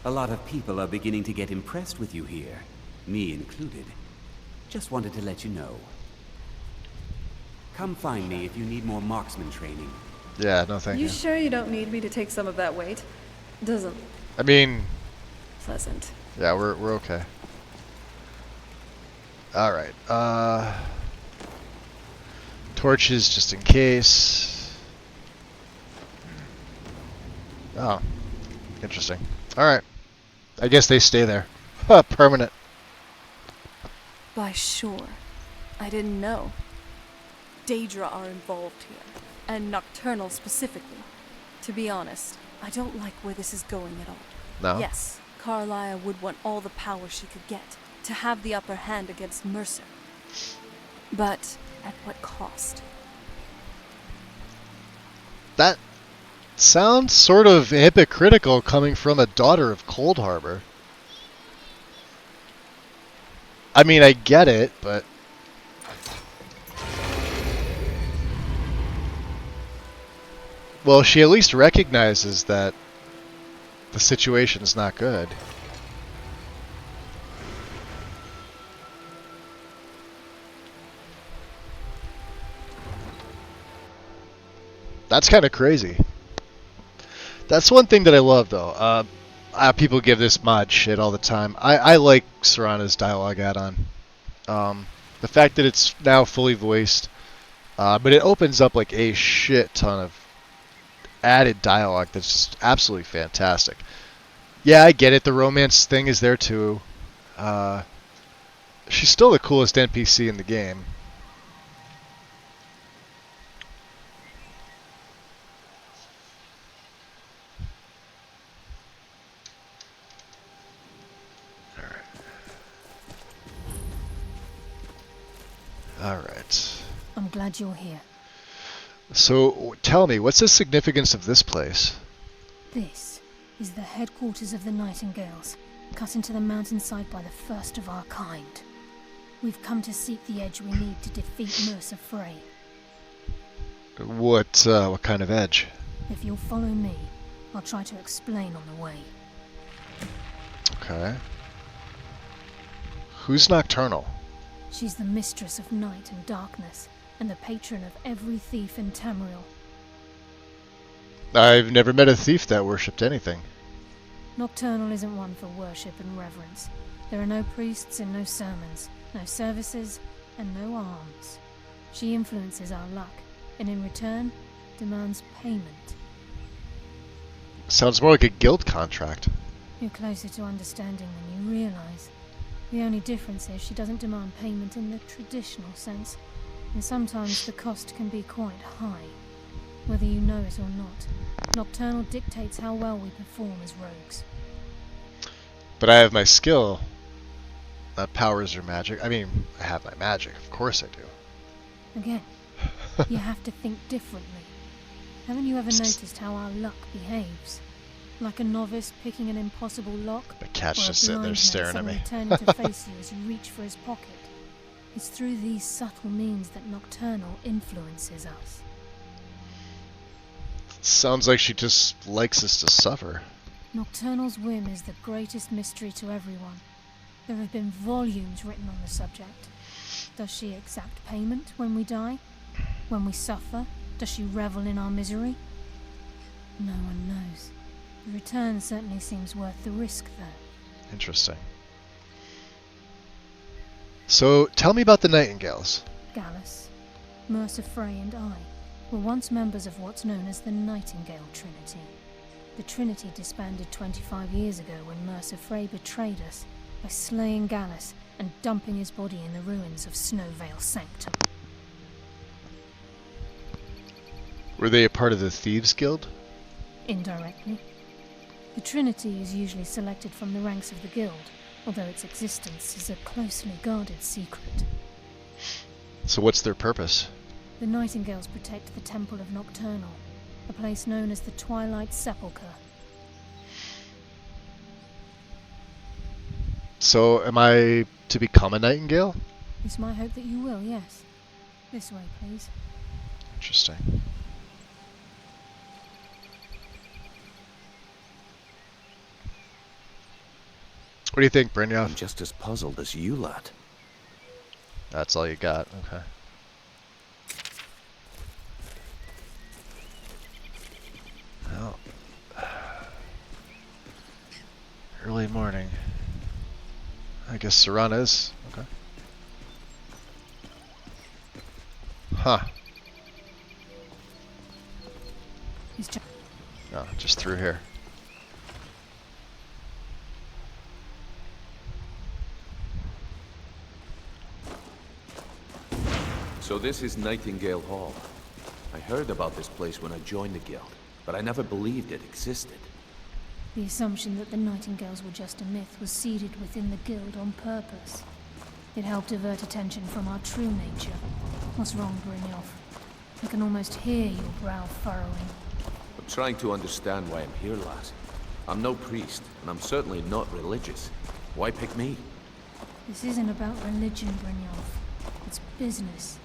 [SPEAKER 5] A lot of people are beginning to get impressed with you here, me included. Just wanted to let you know. Come find me if you need more marksman training.
[SPEAKER 1] Yeah, no thank you.
[SPEAKER 2] You sure you don't need me to take some of that weight? Doesn't
[SPEAKER 1] I mean...
[SPEAKER 2] pleasant.
[SPEAKER 1] Yeah, we're okay. Alright, torches just in case. Oh. Interesting. Alright. I guess they stay there. Huh, permanent.
[SPEAKER 2] By sure. I didn't know. Daedra are involved here, and Nocturnal specifically. To be honest, I don't like where this is going at all.
[SPEAKER 1] No?
[SPEAKER 2] Yes, Carlia would want all the power she could get, to have the upper hand against Mercer. But at what cost?
[SPEAKER 1] That sounds sort of hypocritical coming from a daughter of Cold Harbor. I mean, I get it, but... Well, she at least recognizes that the situation's not good. That's kind of crazy. That's one thing that I love, though. People give this mod shit all the time. I like Serana's dialogue add-on. The fact that it's now fully voiced, but it opens up like a shit ton of added dialogue that's just absolutely fantastic. Yeah, I get it. The romance thing is there too. She's still the coolest NPC in the game. Alright.
[SPEAKER 14] I'm glad you're here.
[SPEAKER 1] So, tell me, what's the significance of this place?
[SPEAKER 14] This is the headquarters of the Nightingales, cut into the mountainside by the first of our kind. We've come to seek the edge we need to defeat Mercer Frey.
[SPEAKER 1] What kind of edge?
[SPEAKER 14] If you'll follow me, I'll try to explain on the way.
[SPEAKER 1] Okay. Who's Nocturnal?
[SPEAKER 14] She's the mistress of night and darkness, and the patron of every thief in Tamriel.
[SPEAKER 1] I've never met a thief that worshipped anything.
[SPEAKER 14] Nocturnal isn't one for worship and reverence. There are no priests and no sermons, no services, and no alms. She influences our luck, and in return, demands payment.
[SPEAKER 1] Sounds more like a guild contract.
[SPEAKER 14] You're closer to understanding than you realize. The only difference is she doesn't demand payment in the traditional sense, and sometimes the cost can be quite high, whether you know it or not. Nocturnal dictates how well we perform as rogues.
[SPEAKER 1] But I have my skill. That powers her magic. I mean, I have my magic. Of course I do.
[SPEAKER 14] Again, you have to think differently. Haven't you ever noticed how our luck behaves? Like a novice picking an impossible lock,
[SPEAKER 1] The cat's
[SPEAKER 14] or
[SPEAKER 1] just
[SPEAKER 14] a
[SPEAKER 1] sitting there
[SPEAKER 14] blind
[SPEAKER 1] staring
[SPEAKER 14] man
[SPEAKER 1] at me.
[SPEAKER 14] suddenly turning to face you as you reach for his pocket. It's through these subtle means that Nocturnal influences us.
[SPEAKER 1] Sounds like she just likes us to suffer.
[SPEAKER 14] Nocturnal's whim is the greatest mystery to everyone. There have been volumes written on the subject. Does she exact payment when we die? When we suffer? Does she revel in our misery? No one knows. The return certainly seems worth the risk, though.
[SPEAKER 1] Interesting. So, tell me about the Nightingales.
[SPEAKER 14] Gallus, Mercer Frey and I were once members of what's known as the Nightingale Trinity. The Trinity disbanded 25 years ago when Mercer Frey betrayed us by slaying Gallus and dumping his body in the ruins of Snowvale Sanctum.
[SPEAKER 1] Were they a part of the Thieves Guild?
[SPEAKER 14] Indirectly. The Trinity is usually selected from the ranks of the Guild, although its existence is a closely guarded secret.
[SPEAKER 1] So what's their purpose?
[SPEAKER 14] The Nightingales protect the Temple of Nocturnal, a place known as the Twilight Sepulchre.
[SPEAKER 1] So am I to become a Nightingale?
[SPEAKER 14] It's my hope that you will, yes. This way, please.
[SPEAKER 1] Interesting. What do you think, Brynjolf?
[SPEAKER 17] I'm just as puzzled as you, lad.
[SPEAKER 1] That's all you got. Okay. Well, early morning. I guess Serana is. Okay. Huh. No, just through here.
[SPEAKER 17] So this is Nightingale Hall. I heard about this place when I joined the guild, but I never believed it existed.
[SPEAKER 14] The assumption that the Nightingales were just a myth was seeded within the guild on purpose. It helped divert attention from our true nature. What's wrong, Brynjolf? I can almost hear your brow furrowing.
[SPEAKER 17] I'm trying to understand why I'm here, lad. I'm no priest, and I'm certainly not religious. Why pick me?
[SPEAKER 14] This isn't about religion, Brynjolf. It's business.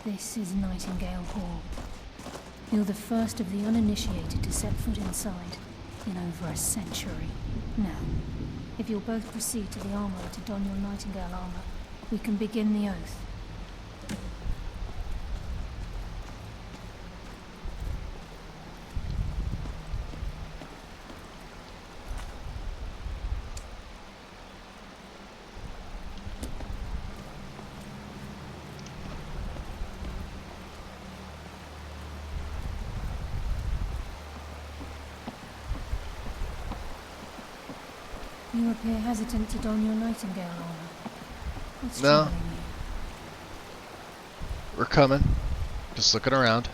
[SPEAKER 14] This is Nightingale Hall. You're the first of the uninitiated to set foot inside in over a century. Now, if you'll both proceed to the armory to don your Nightingale armor, we can begin the oath. You appear hesitant to don your Nightingale armor. What's
[SPEAKER 1] No.
[SPEAKER 14] troubling you?
[SPEAKER 1] We're coming. Just looking around.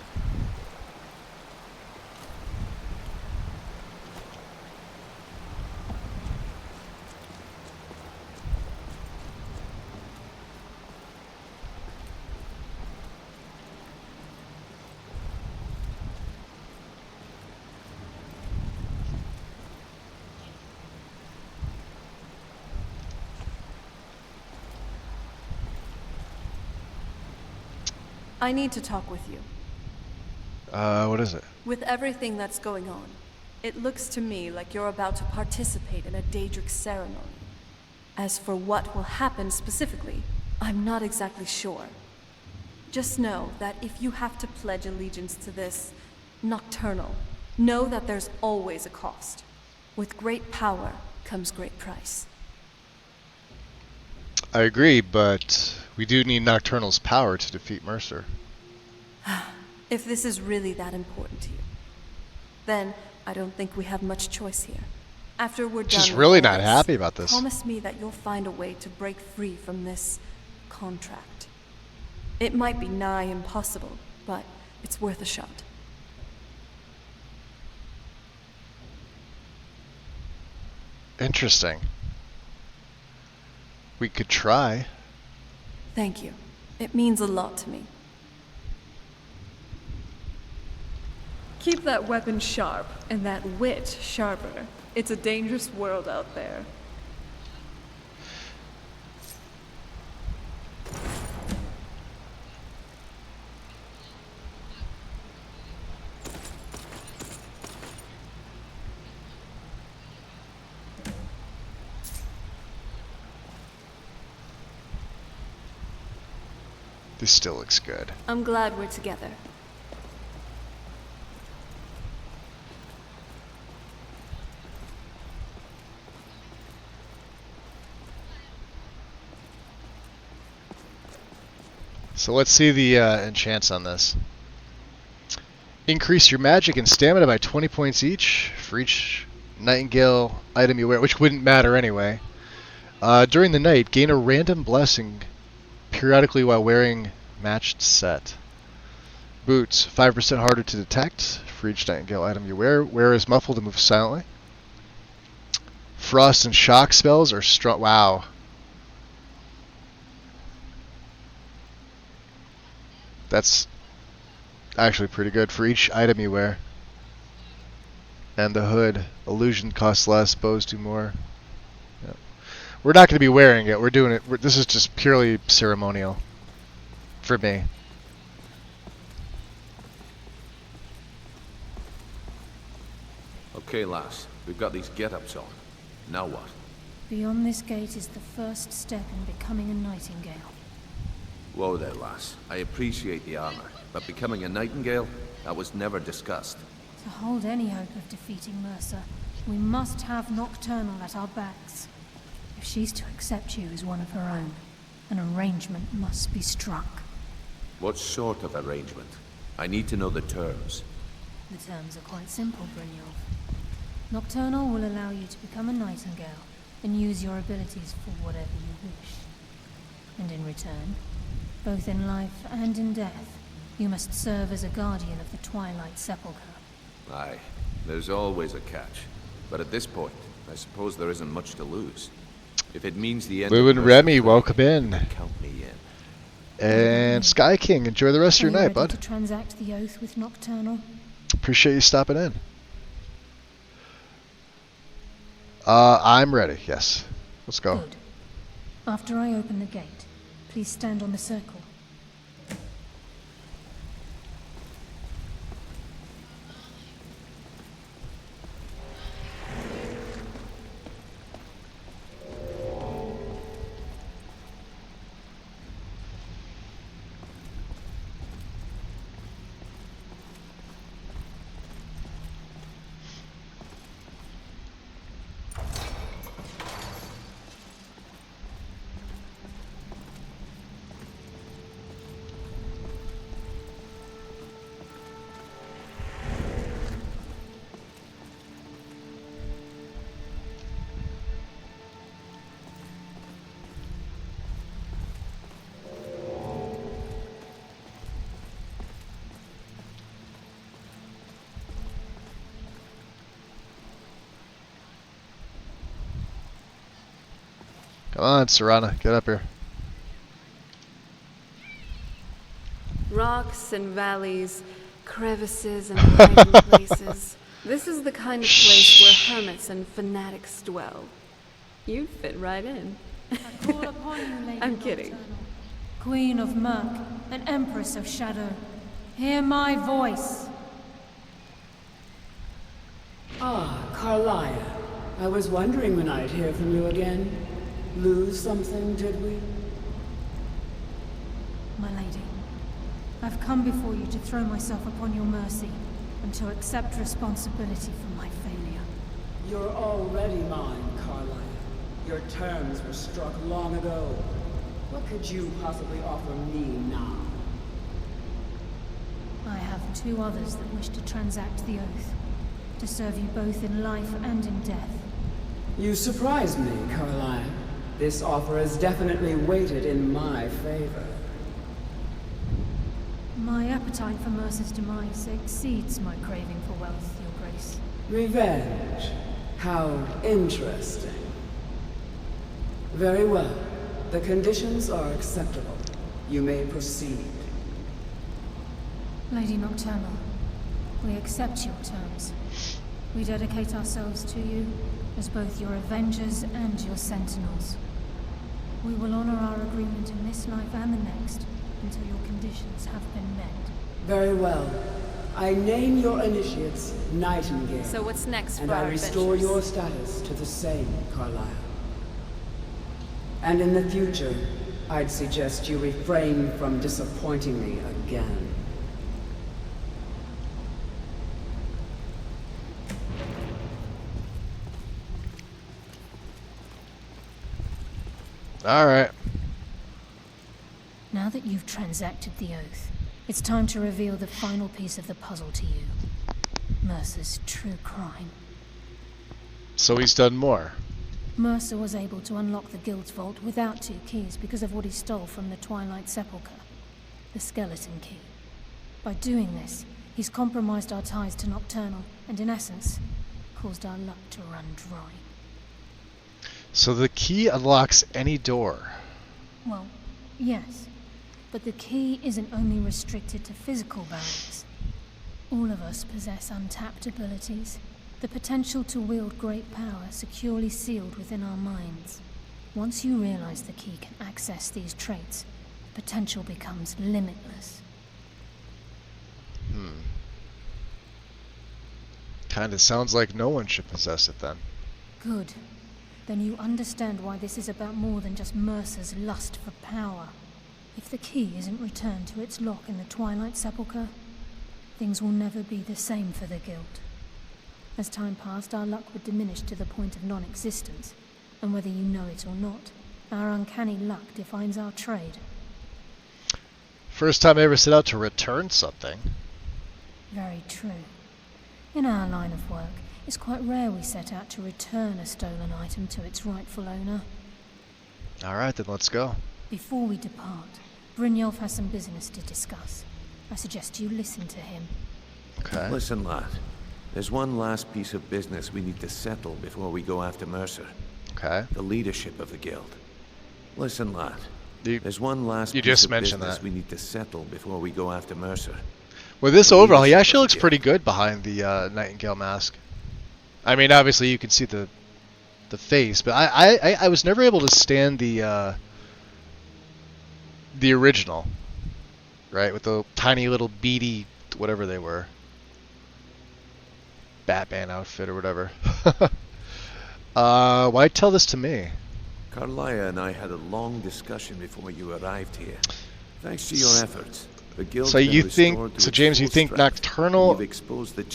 [SPEAKER 2] I need to talk with you.
[SPEAKER 1] What is it?
[SPEAKER 2] With everything that's going on, it looks to me like you're about to participate in a Daedric ceremony. As for what will happen specifically, I'm not exactly sure. Just know that if you have to pledge allegiance to this nocturnal, know that there's always a cost. With great power comes great price.
[SPEAKER 1] I agree, but we do need Nocturnal's power to defeat Mercer.
[SPEAKER 2] If this is really that important to you, then I don't think we have much choice here. After we're done
[SPEAKER 1] She's
[SPEAKER 2] with
[SPEAKER 1] really
[SPEAKER 2] all
[SPEAKER 1] not
[SPEAKER 2] this,
[SPEAKER 1] happy about this.
[SPEAKER 2] Promise me that you'll find a way to break free from this contract. It might be nigh impossible, but it's worth a shot.
[SPEAKER 1] Interesting. We could try.
[SPEAKER 2] Thank you. It means a lot to me. Keep that weapon sharp and that wit sharper. It's a dangerous world out there.
[SPEAKER 1] This still looks good.
[SPEAKER 2] I'm glad we're together.
[SPEAKER 1] So let's see the enchants on this. Increase your magic and stamina by 20 points each for each Nightingale item you wear, which wouldn't matter anyway. During the night, gain a random blessing periodically while wearing matched set. Boots, 5% harder to detect for each Nightingale item you wear. Wear is muffled and move silently. Frost and shock spells are strong. Wow. That's actually pretty good for each item you wear. And the hood. Illusion costs less, bows do more. Yep. We're not going to be wearing it. We're doing it. This is just purely ceremonial for me.
[SPEAKER 17] Okay, lass. We've got these get-ups on. Now what?
[SPEAKER 14] Beyond this gate is the first step in becoming a nightingale.
[SPEAKER 17] Whoa there, lass. I appreciate the armor, but becoming a nightingale? That was never discussed.
[SPEAKER 14] To hold any hope of defeating Mercer, we must have Nocturnal at our backs. If she's to accept you as one of her own, an arrangement must be struck.
[SPEAKER 17] What sort of arrangement? I need to know the terms.
[SPEAKER 14] The terms are quite simple, Brynjolf. Nocturnal will allow you to become a nightingale and use your abilities for whatever you wish. And in return, both in life and in death, you must serve as a guardian of the Twilight Sepulchre.
[SPEAKER 17] Aye, there's always a catch. But at this point, I suppose there isn't much to lose. If it means the end
[SPEAKER 1] Lou
[SPEAKER 17] of
[SPEAKER 1] and
[SPEAKER 17] Mercer
[SPEAKER 1] Remy,
[SPEAKER 17] Free,
[SPEAKER 1] welcome in.
[SPEAKER 17] count me in.
[SPEAKER 1] And Sky King, enjoy the rest of your night, bud.
[SPEAKER 14] To transact the oath with Nocturnal?
[SPEAKER 1] Appreciate you stopping in. I'm ready, yes. Let's go.
[SPEAKER 14] Good. After I open the gate, please stand on the circle.
[SPEAKER 1] Come on, Serana, get up here.
[SPEAKER 3] Rocks and valleys, crevices and hiding places. This is the kind of place where hermits and fanatics dwell. You'd fit right in.
[SPEAKER 14] I call upon you, Lady
[SPEAKER 3] I'm kidding.
[SPEAKER 14] Nocturnal, Queen of Murk and Empress of Shadow. Hear my voice.
[SPEAKER 6] Ah, Carlia. I was wondering when I'd hear from you again. Lose something, did we?
[SPEAKER 14] My lady, I've come before you to throw myself upon your mercy and to accept responsibility for my failure.
[SPEAKER 6] You're already mine, Carlia. Your terms were struck long ago. What could you possibly offer me now?
[SPEAKER 14] I have two others that wish to transact the oath, to serve you both in life and in death.
[SPEAKER 6] You surprise me, Carlia. This offer is definitely weighted in my favor.
[SPEAKER 14] My appetite for Mercer's demise exceeds my craving for wealth, Your Grace.
[SPEAKER 6] Revenge. How interesting. Very well. The conditions are acceptable. You may proceed.
[SPEAKER 14] Lady Nocturnal, we accept your terms. We dedicate ourselves to you as both your avengers and your sentinels. We will honor our agreement in this life and the next until your conditions have been met.
[SPEAKER 6] Very well. I name your initiates Nightingale.
[SPEAKER 3] So what's next
[SPEAKER 6] and
[SPEAKER 3] for
[SPEAKER 6] I
[SPEAKER 3] our
[SPEAKER 6] restore
[SPEAKER 3] adventures?
[SPEAKER 6] your status to the same, Carlisle. And in the future, I'd suggest you refrain from disappointing me again.
[SPEAKER 1] Alright.
[SPEAKER 14] Now that you've transacted the oath, it's time to reveal the final piece of the puzzle to you. Mercer's true crime.
[SPEAKER 1] So he's done more.
[SPEAKER 14] Mercer was able to unlock the Guild's vault without 2 keys because of what he stole from the Twilight Sepulchre, the skeleton key. By doing this, he's compromised our ties to Nocturnal, and in essence, caused our luck to run dry.
[SPEAKER 1] So the key unlocks any door.
[SPEAKER 14] Well, yes, but the key isn't only restricted to physical barriers. All of us possess untapped abilities, the potential to wield great power securely sealed within our minds. Once you realize the key can access these traits, the potential becomes limitless.
[SPEAKER 1] Kinda sounds like no one should possess it then.
[SPEAKER 14] Good. Then you understand why this is about more than just Mercer's lust for power. If the key isn't returned to its lock in the Twilight Sepulchre, things will never be the same for the Guild. As time passed, our luck would diminish to the point of non-existence, and whether you know it or not, our uncanny luck defines our trade.
[SPEAKER 1] First time I ever set out to return something.
[SPEAKER 14] Very true. In our line of work, it's quite rare we set out to return a stolen item to its rightful owner.
[SPEAKER 1] Alright, then let's go.
[SPEAKER 14] Before we depart, Brynjolf has some business to discuss. I suggest you listen to him.
[SPEAKER 1] Okay.
[SPEAKER 17] Listen, lad. There's one last piece of business we need to settle before we go after Mercer.
[SPEAKER 1] Okay.
[SPEAKER 17] The leadership of the guild. Listen, lad.
[SPEAKER 1] You,
[SPEAKER 17] There's one last
[SPEAKER 1] you
[SPEAKER 17] piece
[SPEAKER 1] just
[SPEAKER 17] of
[SPEAKER 1] mentioned
[SPEAKER 17] business
[SPEAKER 1] that.
[SPEAKER 17] we need to settle before we go after Mercer.
[SPEAKER 1] With this
[SPEAKER 17] The
[SPEAKER 1] overall, he
[SPEAKER 17] leadership
[SPEAKER 1] actually
[SPEAKER 17] of
[SPEAKER 1] looks
[SPEAKER 17] the
[SPEAKER 1] pretty good behind the Nightingale mask. I mean, obviously you can see the face, but I was never able to stand the original, right? With the tiny little beady, whatever they were, Batman outfit or whatever. Why tell this to me?
[SPEAKER 17] Carlia and I had a long discussion before you arrived here. Thanks to your efforts, the guild.
[SPEAKER 1] So you think, so James, you think Nocturnal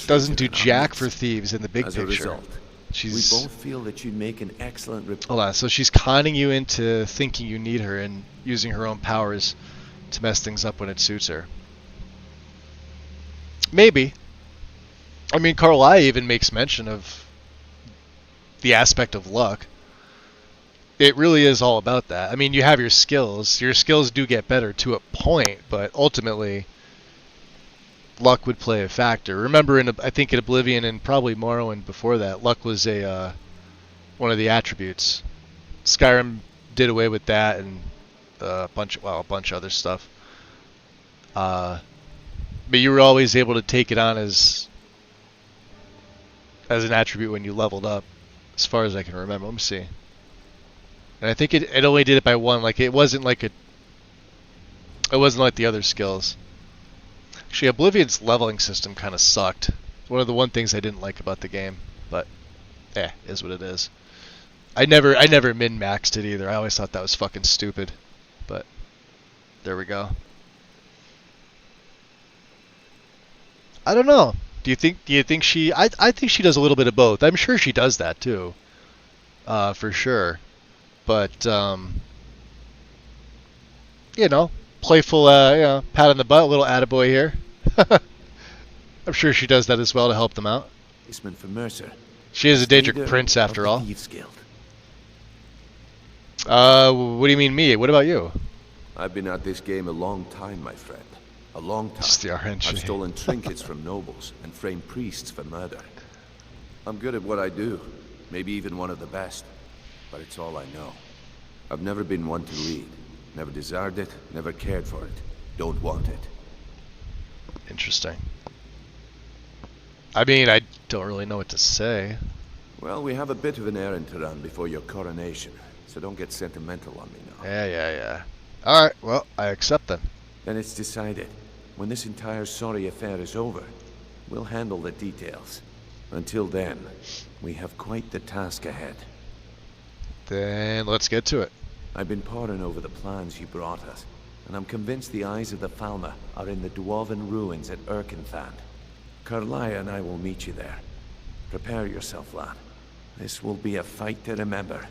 [SPEAKER 1] doesn't do jack for thieves in the big
[SPEAKER 17] As a
[SPEAKER 1] picture?
[SPEAKER 17] result,
[SPEAKER 1] She's,
[SPEAKER 17] we both feel that you'd make an excellent report.
[SPEAKER 1] hold on, so she's conning you into thinking you need her and using her own powers to mess things up when it suits her. Maybe. I mean, Carlisle even makes mention of the aspect of luck. It really is all about that. I mean, you have your skills. Your skills do get better to a point, but ultimately, luck would play a factor. Remember, I think in Oblivion and probably Morrowind before that, luck was one of the attributes. Skyrim did away with that and a bunch of other stuff. But you were always able to take it on as an attribute when you leveled up, as far as I can remember. Let me see. And I think it only did it by one. Like it wasn't like the other skills. Actually, Oblivion's leveling system kind of sucked. One of the things I didn't like about the game, but is what it is. I never min-maxed it either. I always thought that was fucking stupid. But there we go. I don't know. Do you think she? I think she does a little bit of both. I'm sure she does that too. For sure. But playful, pat on the butt, a little attaboy here. I'm sure she does that as well to help them out.
[SPEAKER 17] Policeman for Mercer.
[SPEAKER 1] She is a Daedric prince after all.
[SPEAKER 17] Thieves Guild.
[SPEAKER 1] What do you mean me? What about you?
[SPEAKER 17] I've been at this game a long time, my friend. A long time.
[SPEAKER 1] It's the RNG.
[SPEAKER 17] I've stolen trinkets from nobles and framed priests for murder. I'm good at what I do. Maybe even one of the best. But it's all I know. I've never been one to lead. Never desired it, never cared for it. Don't want it.
[SPEAKER 1] Interesting. I mean, I don't really know what to say.
[SPEAKER 17] Well, we have a bit of an errand to run before your coronation, so don't get sentimental on me now.
[SPEAKER 1] Yeah. Alright, well, I accept then.
[SPEAKER 17] Then it's decided. When this entire sorry affair is over, we'll handle the details. Until then, we have quite the task ahead.
[SPEAKER 1] Then let's get to it.
[SPEAKER 17] I've been poring over the plans you brought us, and I'm convinced the eyes of the Falmer are in the dwarven ruins at Erkenthand. Carlia and I will meet you there. Prepare yourself, lad. This will be a fight to remember.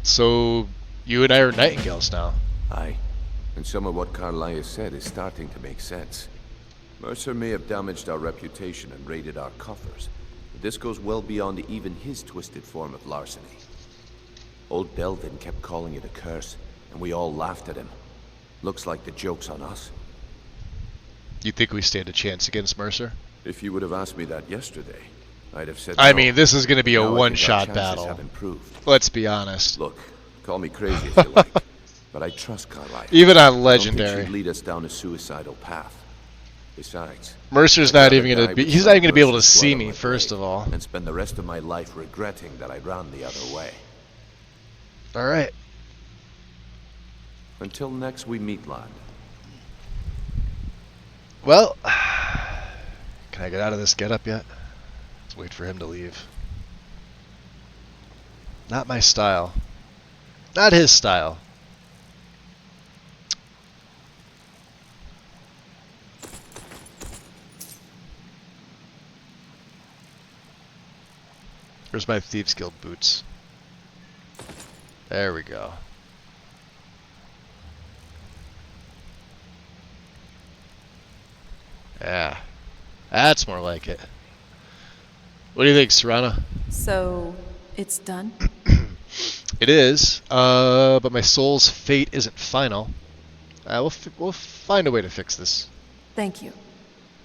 [SPEAKER 1] So, you and I are Nightingales now.
[SPEAKER 17] Aye. And some of what Carlia said is starting to make sense. Mercer may have damaged our reputation and raided our coffers, but this goes well beyond even his twisted form of larceny. Old Delvin kept calling it a curse, and we all laughed at him. Looks like the joke's on us.
[SPEAKER 1] You think we stand a chance against Mercer?
[SPEAKER 17] If you would have asked me that yesterday, I'd have said
[SPEAKER 1] I
[SPEAKER 17] no.
[SPEAKER 1] mean, this is going to be a
[SPEAKER 17] Now I think our
[SPEAKER 1] one-shot
[SPEAKER 17] chances
[SPEAKER 1] battle.
[SPEAKER 17] have improved.
[SPEAKER 1] Let's be honest.
[SPEAKER 17] Look, call me crazy if you like, but I trust Carlia.
[SPEAKER 1] Even on
[SPEAKER 17] I don't think
[SPEAKER 1] Legendary.
[SPEAKER 17] she'd lead us down a suicidal path. Besides,
[SPEAKER 1] Mercer's
[SPEAKER 17] I'd
[SPEAKER 1] not
[SPEAKER 17] rather
[SPEAKER 1] even gonna
[SPEAKER 17] die
[SPEAKER 1] be.
[SPEAKER 17] with
[SPEAKER 1] He's
[SPEAKER 17] some
[SPEAKER 1] not even gonna be able to
[SPEAKER 17] Mercer's
[SPEAKER 1] see
[SPEAKER 17] blood on
[SPEAKER 1] me.
[SPEAKER 17] my
[SPEAKER 1] First
[SPEAKER 17] blade
[SPEAKER 1] of all.
[SPEAKER 17] and spend the rest of my life regretting that I ran the other way.
[SPEAKER 1] All right.
[SPEAKER 17] Until next we meet, lad.
[SPEAKER 1] Well, can I get out of this getup yet? Let's wait for him to leave. Not my style. Not his style. Where's my Thieves Guild boots? There we go. Yeah. That's more like it. What do you think, Serrana?
[SPEAKER 2] So, it's done?
[SPEAKER 1] It is, but my soul's fate isn't final. We'll find a way to fix this.
[SPEAKER 2] Thank you.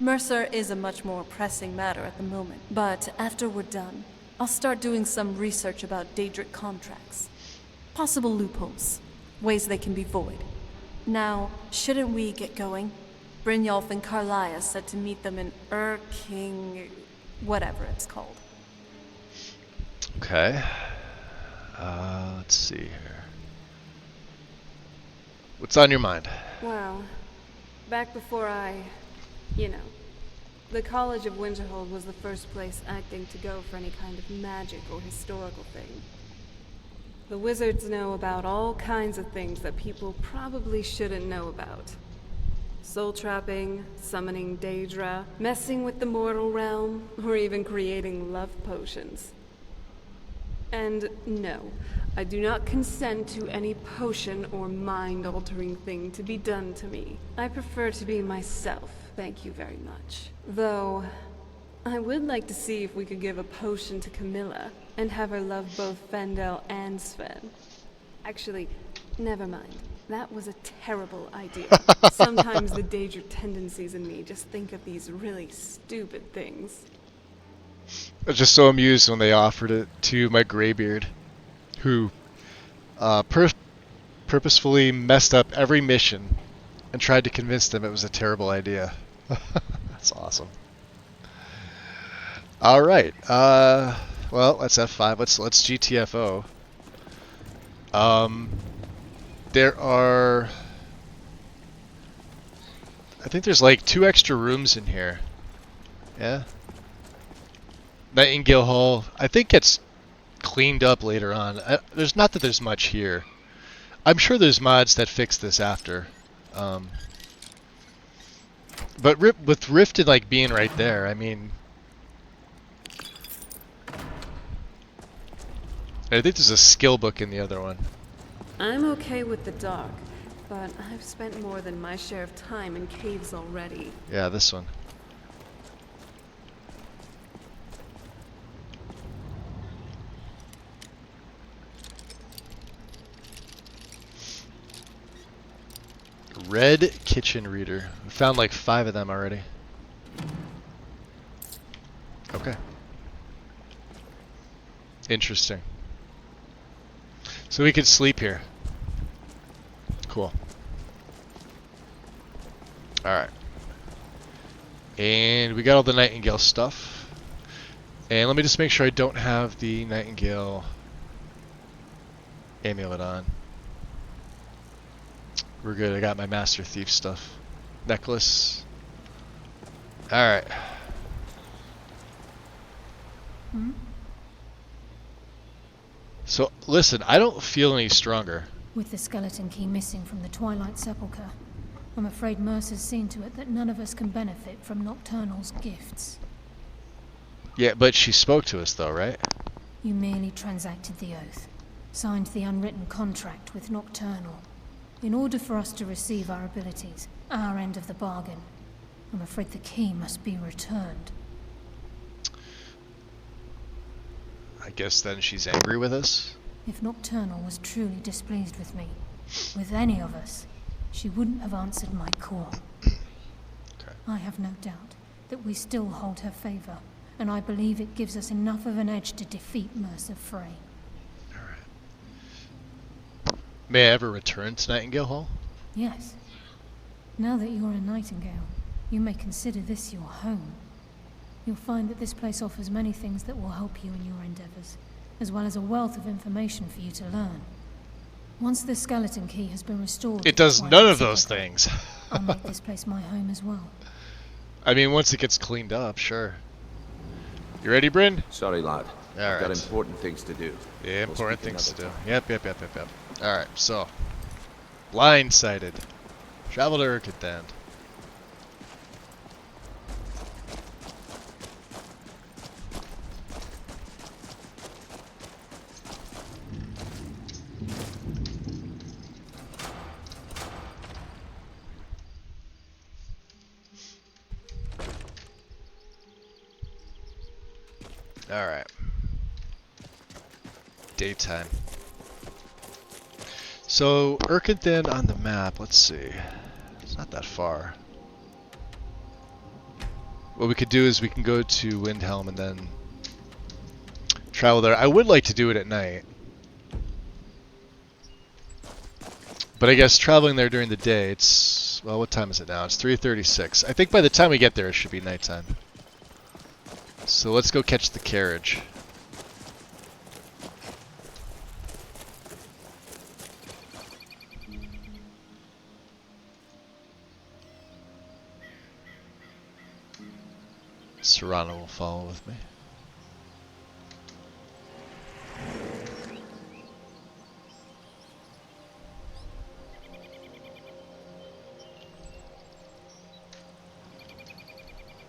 [SPEAKER 2] Mercer is a much more pressing matter at the moment, but after we're done, I'll start doing some research about Daedric contracts. Possible loopholes, ways they can be void. Now, shouldn't we get going? Brynjolf and Karliah said to meet them in King... whatever it's called.
[SPEAKER 1] Okay. Let's see here. What's on your mind?
[SPEAKER 3] Well, back before the College of Winterhold was the first place acting to go for any kind of magic or historical thing. The wizards know about all kinds of things that people probably shouldn't know about. Soul trapping, summoning Daedra, messing with the mortal realm, or even creating love potions. And no, I do not consent to any potion or mind-altering thing to be done to me. I prefer to be myself, thank you very much. Though, I would like to see if we could give a potion to Camilla and have her love both Fendel and Sven. Actually, never mind. That was a terrible idea. Sometimes the Daedric tendencies in me just think of these really stupid things.
[SPEAKER 1] I was just so amused when they offered it to my Greybeard, who purposefully messed up every mission and tried to convince them it was a terrible idea. That's awesome. All right. Well, let's F5. Let's GTFO. There are... I think there's like 2 extra rooms in here. Yeah? Nightingale Hall, I think gets cleaned up later on. There's not that there's much here. I'm sure there's mods that fix this after. But with Rifted like being right there, I mean... I think there's a skill book in the other one.
[SPEAKER 3] I'm okay with the dark, but I've spent more than my share of time in caves already.
[SPEAKER 1] Yeah, this one. Red kitchen reader. We found like 5 of them already. Okay. Interesting. So we could sleep here. Cool. Alright. And we got all the Nightingale stuff. And let me just make sure I don't have the Nightingale amulet on. We're good. I got my Master Thief stuff. Necklace. Alright. So, listen, I don't feel any stronger.
[SPEAKER 14] With the skeleton key missing from the Twilight Sepulchre, I'm afraid Mercer's seen to it that none of us can benefit from Nocturnal's gifts.
[SPEAKER 1] Yeah, but she spoke to us though, right?
[SPEAKER 14] You merely transacted the oath, signed the unwritten contract with Nocturnal. In order for us to receive our abilities, our end of the bargain, I'm afraid the key must be returned.
[SPEAKER 1] I guess then she's angry with us?
[SPEAKER 14] If Nocturnal was truly displeased with me, with any of us, she wouldn't have answered my call.
[SPEAKER 1] Okay.
[SPEAKER 14] I have no doubt that we still hold her favor, and I believe it gives us enough of an edge to defeat Mercer Frey.
[SPEAKER 1] May I ever return to Nightingale Hall?
[SPEAKER 14] Yes. Now that you're a Nightingale, you may consider this your home. You'll find that this place offers many things that will help you in your endeavors, as well as a wealth of information for you to learn. Once the skeleton key has been restored...
[SPEAKER 1] It does none of those things.
[SPEAKER 14] I'll make this place my home as well.
[SPEAKER 1] I mean, once it gets cleaned up, sure. You ready, Bryn?
[SPEAKER 17] Sorry, lad.
[SPEAKER 1] Alright.
[SPEAKER 17] Got important things to do.
[SPEAKER 1] Yeah,
[SPEAKER 17] We'll
[SPEAKER 1] important
[SPEAKER 17] speak
[SPEAKER 1] things to do.
[SPEAKER 17] another time.
[SPEAKER 1] Yep. Alright, so. Blindsided. Travel to Urkatand. Alright. Daytime. So, Urkathan on the map, let's see. It's not that far. What we could do is we can go to Windhelm and then travel there. I would like to do it at night. But I guess traveling there during the day, it's... Well, what time is it now? It's 3:36. I think by the time we get there, it should be nighttime. So let's go catch the carriage. Serrano will follow with me.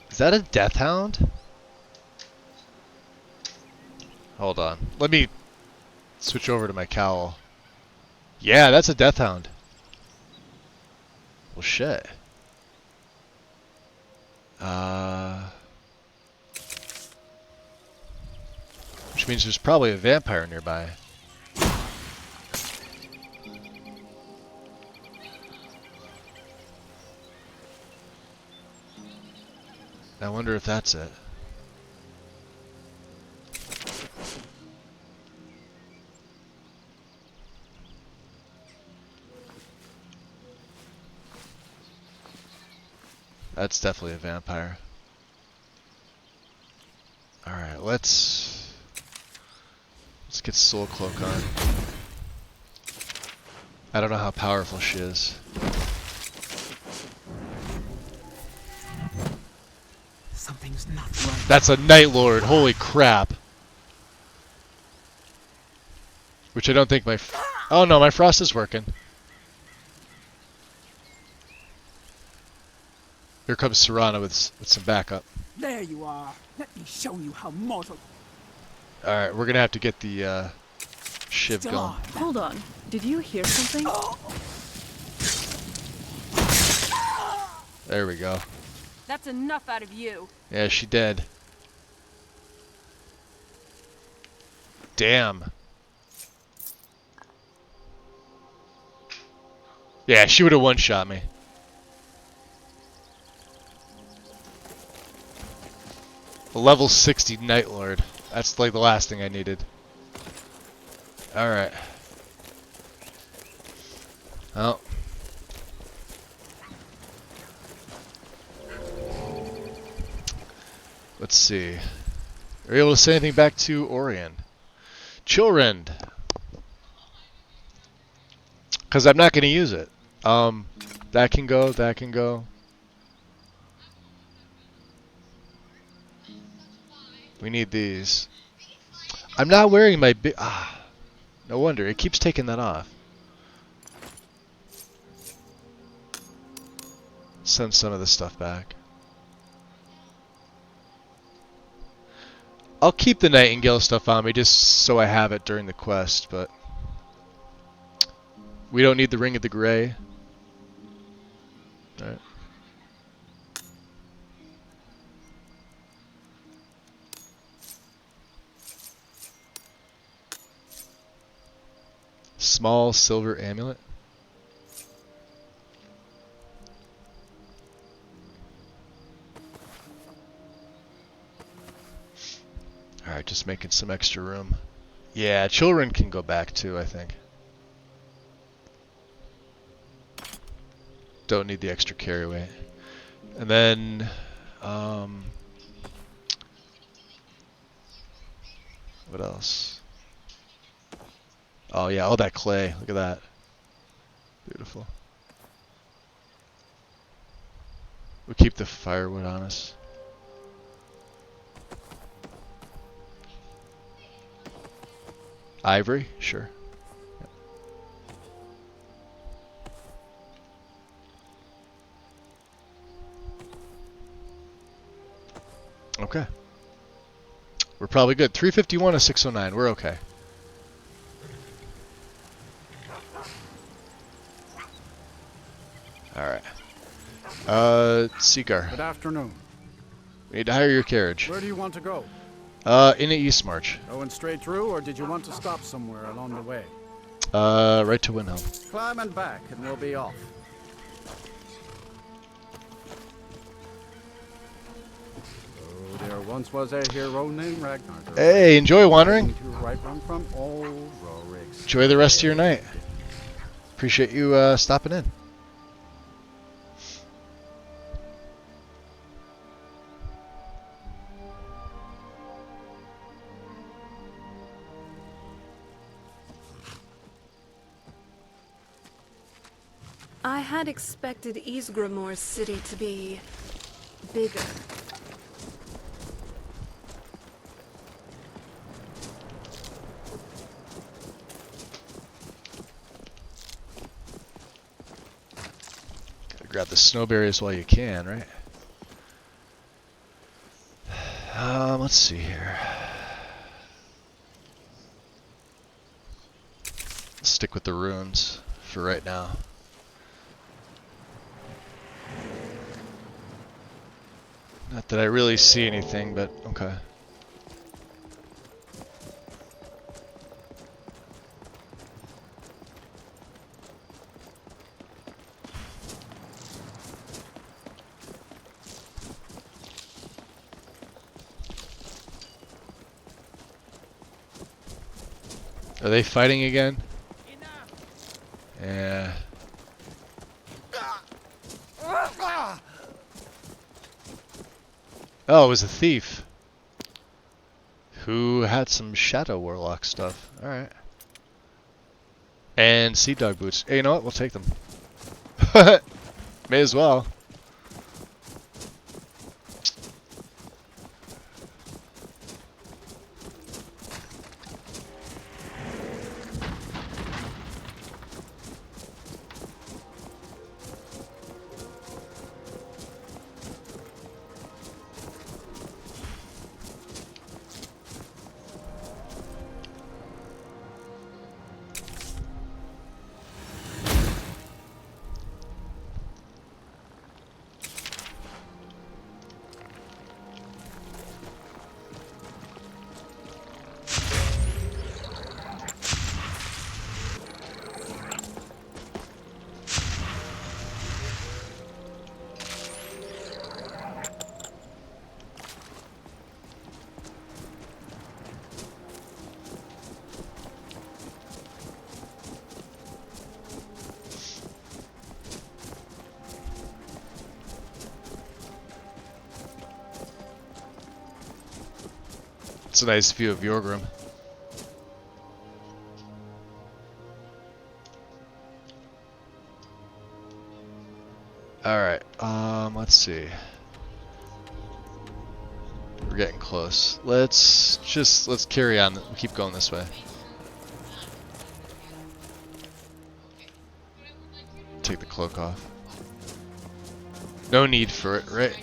[SPEAKER 1] Is that a death hound? Hold on. Let me switch over to my cowl. Yeah, that's a death hound. Well, shit. Which means there's probably a vampire nearby. I wonder if that's it. That's definitely a vampire. Alright, let's get Soul Cloak on. I don't know how powerful she is.
[SPEAKER 8] Something's not right.
[SPEAKER 1] That's a Night Lord, holy crap. Which I don't think my... Oh no, my Frost is working. Here comes Serrano with some backup.
[SPEAKER 6] There you are. Let me show you how mortal...
[SPEAKER 1] Alright, we're gonna have to get the shiv
[SPEAKER 6] Still
[SPEAKER 1] going.
[SPEAKER 6] on.
[SPEAKER 2] Hold on. Did you hear something?
[SPEAKER 1] There we go.
[SPEAKER 3] That's enough out of you.
[SPEAKER 1] Yeah, she dead. Damn. Yeah, she would have one-shot me. A level 60 Night Lord. That's like the last thing I needed. Alright. Oh. Let's see. Are you able to say anything back to Orion? Chilrend. Because I'm not going to use it. That can go, that can go. We need these. I'm not wearing my big... no wonder. It keeps taking that off. Send some of this stuff back. I'll keep the Nightingale stuff on me just so I have it during the quest, but... We don't need the Ring of the Grey. Alright. Small silver amulet. Alright, just making some extra room. Yeah, children can go back too, I think. Don't need the extra carry weight. And then, what else? Oh yeah, all that clay. Look at that. Beautiful. We'll keep the firewood on us. Ivory? Sure. Okay. We're probably good. 351 to 609. We're okay. Alright. Seagar.
[SPEAKER 12] Good afternoon.
[SPEAKER 1] We need to hire your carriage.
[SPEAKER 12] Where do you want to go?
[SPEAKER 1] In the East March.
[SPEAKER 12] Going straight through, or did you want to stop somewhere along the way?
[SPEAKER 1] Right to Windhelm.
[SPEAKER 12] Climb and back, and we'll be off. Oh, there once was a hero named Ragnar.
[SPEAKER 1] Hey, enjoy wandering.
[SPEAKER 12] From old Rorik's.
[SPEAKER 1] Enjoy the rest of your night. Appreciate you stopping in.
[SPEAKER 2] I had expected Ysgramor's city to be bigger.
[SPEAKER 1] Gotta grab the snowberries while you can, right? Let's see here. Let's stick with the runes for right now. Not that I really see anything, but okay. Are they fighting again? Yeah. Oh, it was a thief who had some Shadow Warlock stuff. Alright. And Sea Dog boots. Hey, you know what? We'll take them. May as well. It's a nice view of Yorgrim. Alright, let's see. We're getting close. Let's carry on. We'll keep going this way. Take the cloak off. No need for it, right?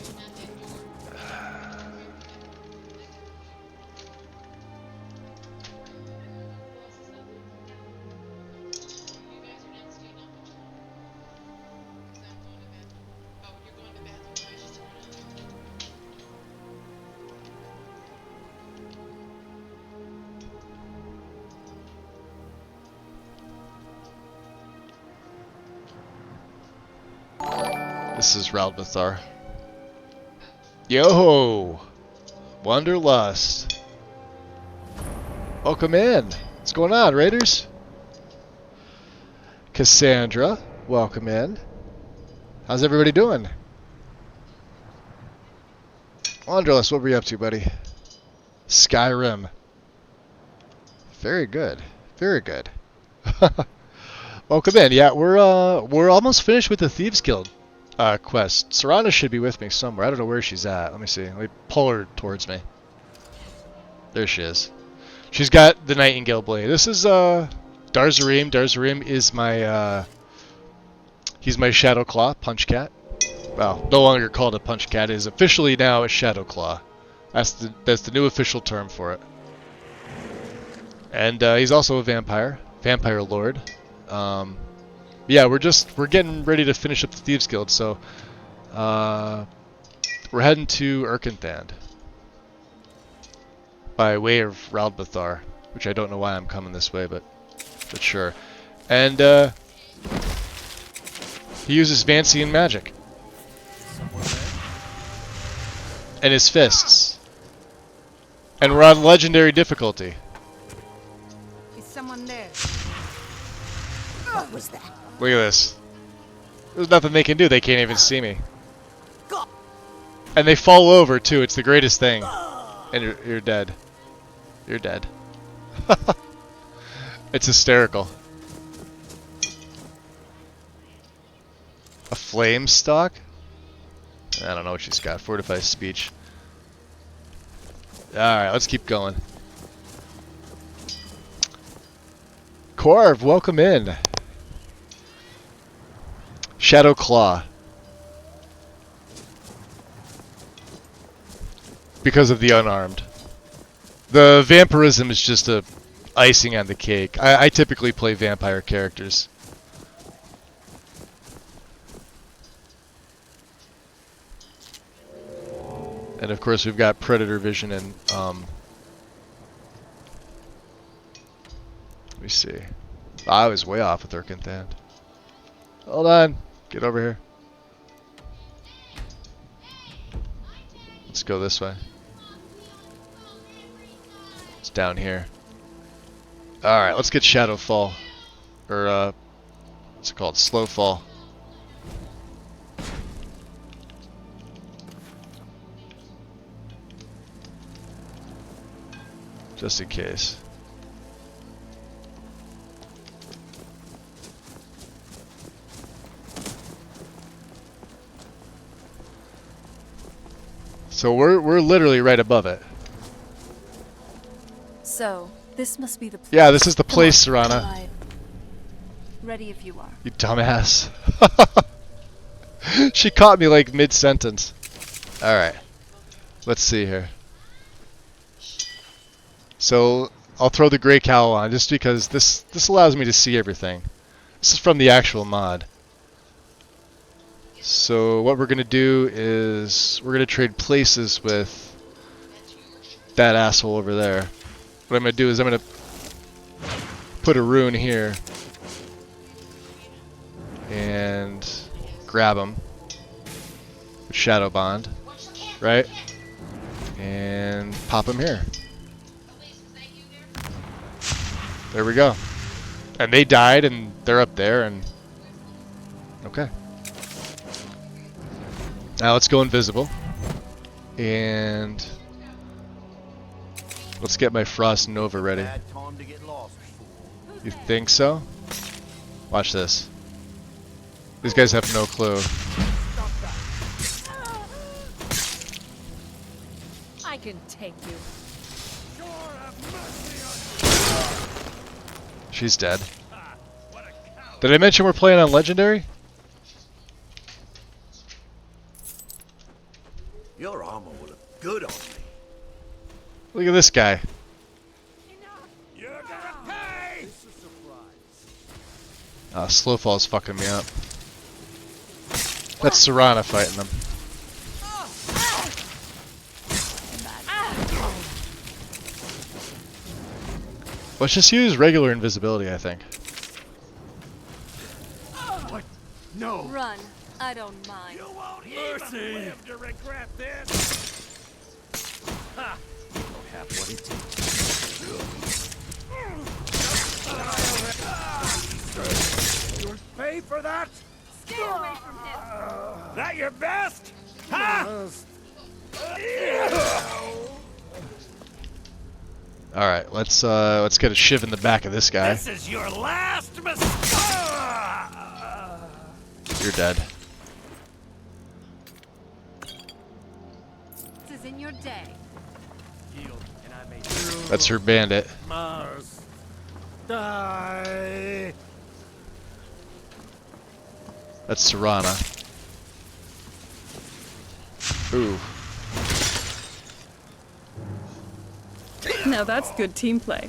[SPEAKER 1] This is Ralbathar. Yo! Wanderlust. Welcome in. What's going on, Raiders? Cassandra, welcome in. How's everybody doing? Wanderlust, what were you up to, buddy? Skyrim. Very good. Very good. Welcome in. Yeah, we're almost finished with the Thieves Guild quest. Serana should be with me somewhere. I don't know where she's at. Let me see. Let me pull her towards me. There she is. She's got the Nightingale blade. This is Dar'Zahrim. Dar'Zahrim is my he's my Shadowclaw punch cat. Well, no longer called a punch cat. It is officially now a Shadowclaw. That's the new official term for it. And he's also a vampire lord. Yeah, we're getting ready to finish up the Thieves Guild, so we're heading to Erkenthand by way of Raldbathar, which I don't know why I'm coming this way, but sure. And he uses Vancian magic and his fists, and we're on legendary difficulty.
[SPEAKER 6] Is someone there? What was that?
[SPEAKER 1] Look at this. There's nothing they can do. They can't even see me. And they fall over too. It's the greatest thing. And you're dead. You're dead. It's hysterical. A flame stalk? I don't know what she's got. Fortified speech. Alright, let's keep going. Corv, welcome in. Shadowclaw. Because of the unarmed. The vampirism is just a icing on the cake. I typically play vampire characters. And of course we've got Predator Vision and let me see. I was way off with Erkenthand. Hold on. Get over here. Let's go this way. It's down here. Alright, let's get Shadowfall. Or, what's it called? Slowfall. Just in case. So we're literally right above it.
[SPEAKER 2] So, this must be the place.
[SPEAKER 1] Yeah, this is the place, Serana.
[SPEAKER 2] Right. Ready if you are.
[SPEAKER 1] You dumbass. She caught me like mid-sentence. Alright. Let's see here. So, I'll throw the Grey Cowl on just because this allows me to see everything. This is from the actual mod. So what we're going to do is we're going to trade places with that asshole over there. What I'm going to do is I'm going to put a rune here and grab him with Shadow Bond, right? And pop him here. There we go. And they died and they're up there and okay. Now let's go invisible, and let's get my Frost Nova ready. You think so? Watch this. These guys have no clue.
[SPEAKER 7] I can take you.
[SPEAKER 1] She's dead. Did I mention we're playing on Legendary?
[SPEAKER 16] Your armor will look good on me.
[SPEAKER 1] Look at this guy. Slowfall's fucking me up. That's Serana fighting them. Let's just use regular invisibility, I think.
[SPEAKER 20] What? No.
[SPEAKER 3] Run. I don't mind.
[SPEAKER 20] You won't even live to regret this. Ha! You don't have what it takes. You'll pay for that?
[SPEAKER 3] Stay away from him.
[SPEAKER 20] That your best? Ha!
[SPEAKER 1] All right, let's get a shiv in the back of this guy.
[SPEAKER 20] This is your last mistake.
[SPEAKER 1] You're dead.
[SPEAKER 3] This is in your day.
[SPEAKER 1] That's her bandit.
[SPEAKER 20] Mars, die.
[SPEAKER 1] That's Serana. Ooh.
[SPEAKER 2] Now that's good team play.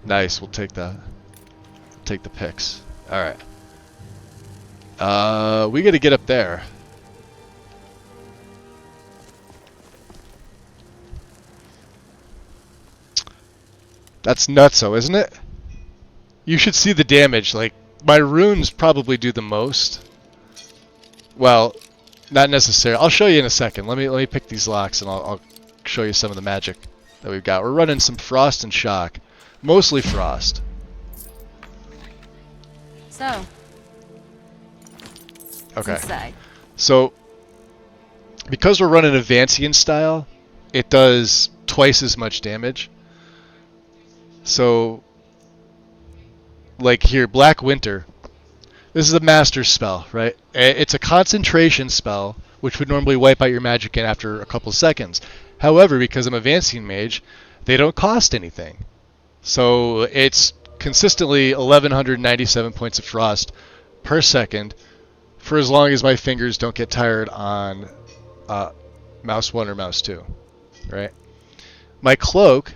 [SPEAKER 1] Nice, we'll take that. Take the picks. Alright. We gotta get up there. That's nutso, isn't it? You should see the damage. Like, my runes probably do the most. Well, not necessarily. I'll show you in a second. Let me pick these locks and I'll show you some of the magic that we've got. We're running some frost and shock. Mostly frost.
[SPEAKER 3] So.
[SPEAKER 1] Okay.
[SPEAKER 3] Inside.
[SPEAKER 1] So, because we're running a Vancian style, it does twice as much damage. So, like here, Black Winter. This is a master spell, right? It's a concentration spell, which would normally wipe out your magic in after a couple seconds. However, because I'm a Vancian mage, they don't cost anything. So it's consistently 1197 points of frost per second for as long as my fingers don't get tired on mouse 1 or mouse 2, right? My cloak,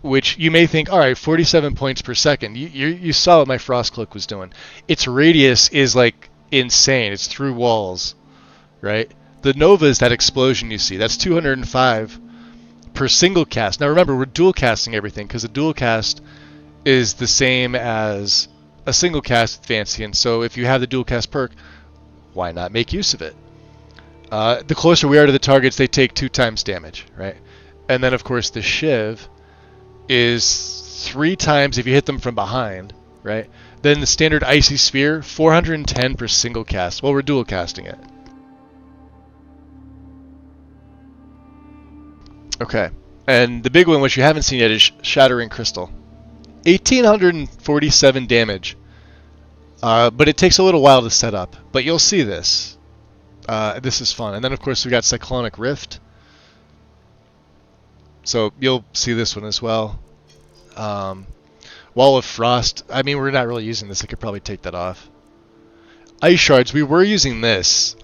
[SPEAKER 1] which you may think, all right, 47 points per second. You saw what my frost cloak was doing. Its radius is like insane. It's through walls, right? The Nova is that explosion you see. That's 205 per single cast. Now remember, we're dual casting everything because a dual cast is the same as a single cast with Vancian. So if you have the dual cast perk, why not make use of it? The closer we are to the targets, they take 2 times damage, right? And then of course the Shiv is 3 times if you hit them from behind, right? Then the standard Icy Sphere, 410 per single cast. Well, we're dual casting it. Okay, and the big one, which you haven't seen yet, is Shattering Crystal. 1,847 damage, but it takes a little while to set up. But you'll see this. This is fun. And then, of course, we got Cyclonic Rift. So you'll see this one as well. Wall of Frost. I mean, we're not really using this. I could probably take that off. Ice Shards. We were using this.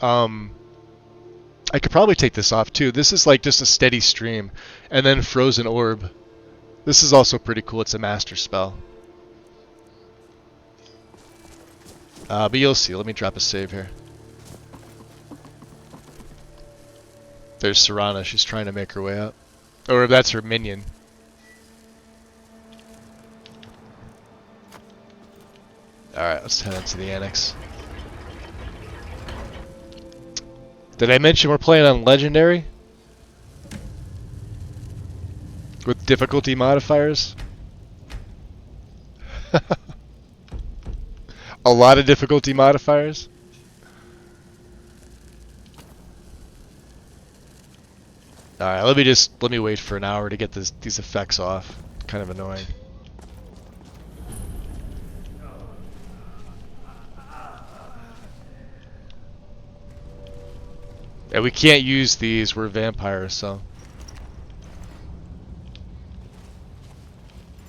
[SPEAKER 1] I could probably take this off too. This is like just a steady stream. And then Frozen Orb. This is also pretty cool. It's a master spell. But you'll see. Let me drop a save here. There's Serana. She's trying to make her way up. Or that's her minion. Alright, let's head into the annex. Did I mention we're playing on Legendary? With difficulty modifiers? A lot of difficulty modifiers? Alright, let me wait for an hour to get these effects off. Kind of annoying. Yeah, we can't use these, we're vampires, so.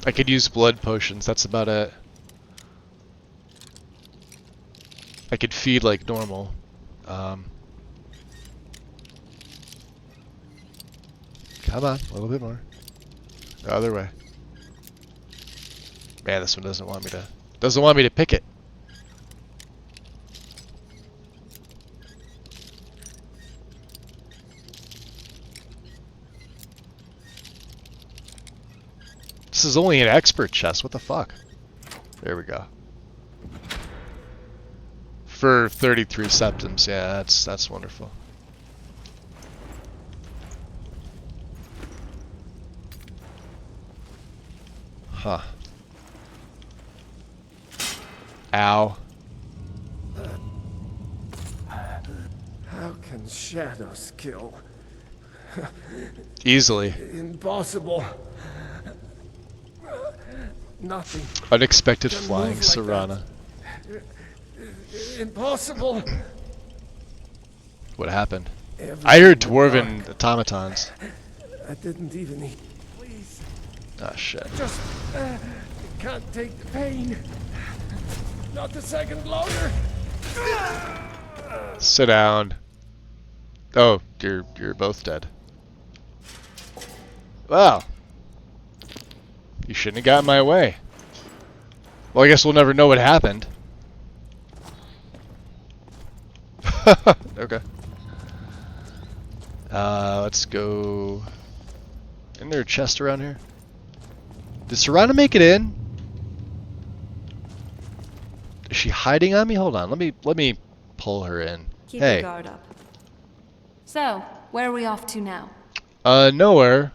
[SPEAKER 1] I could use blood potions, that's about it. I could feed like normal. Come on, a little bit more. The other way. Man, this one doesn't want me to pick it. This is only an expert chest. What the fuck? There we go. For 33 septims, yeah, that's wonderful. Huh.
[SPEAKER 22] One shadow skill.
[SPEAKER 1] Easily.
[SPEAKER 22] Impossible. Nothing.
[SPEAKER 1] Unexpected
[SPEAKER 22] can
[SPEAKER 1] flying
[SPEAKER 22] move like
[SPEAKER 1] Serana.
[SPEAKER 22] that. Impossible.
[SPEAKER 1] What happened?
[SPEAKER 22] Everything
[SPEAKER 1] I heard
[SPEAKER 22] in
[SPEAKER 1] dwarven
[SPEAKER 22] dark.
[SPEAKER 1] automatons.
[SPEAKER 22] I didn't even eat. Please.
[SPEAKER 1] Oh shit.
[SPEAKER 22] Just can't take the pain. Not a second longer.
[SPEAKER 1] Sit down. Oh, you're both dead. Wow. You shouldn't have got in my way. Well, I guess we'll never know what happened. Okay. Let's go. Isn't there a chest around here? Did Serana make it in? Is she hiding on me? Hold on. Let me pull her in.
[SPEAKER 2] Keep
[SPEAKER 1] Hey.
[SPEAKER 2] your guard up. So, where are we off to now?
[SPEAKER 1] Nowhere.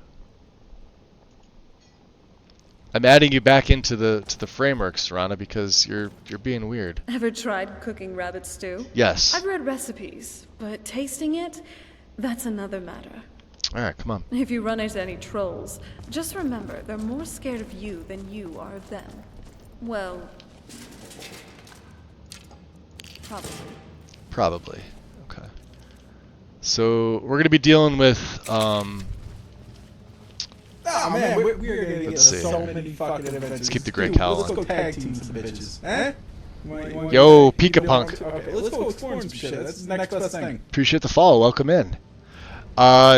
[SPEAKER 1] I'm adding you back into the framework, Serana, because you're being weird.
[SPEAKER 2] Ever tried cooking rabbit stew?
[SPEAKER 1] Yes.
[SPEAKER 2] I've read recipes, but tasting it, that's another matter.
[SPEAKER 1] Alright, come on.
[SPEAKER 2] If you run into any trolls, just remember they're more scared of you than you are of them. Well, probably.
[SPEAKER 1] Probably. Okay. So we're gonna be dealing with
[SPEAKER 9] Oh man, we're gonna get
[SPEAKER 1] Let's see
[SPEAKER 9] so
[SPEAKER 1] here.
[SPEAKER 9] many fucking adventures.
[SPEAKER 1] Let's keep the Grey
[SPEAKER 9] Dude,
[SPEAKER 1] Cowl
[SPEAKER 9] let's
[SPEAKER 1] on.
[SPEAKER 9] go tag team some bitches. Eh?
[SPEAKER 1] Yo, Pika Punk.
[SPEAKER 9] Okay, let's go exploring some shit. That's the next best thing.
[SPEAKER 1] Appreciate the follow. Welcome in.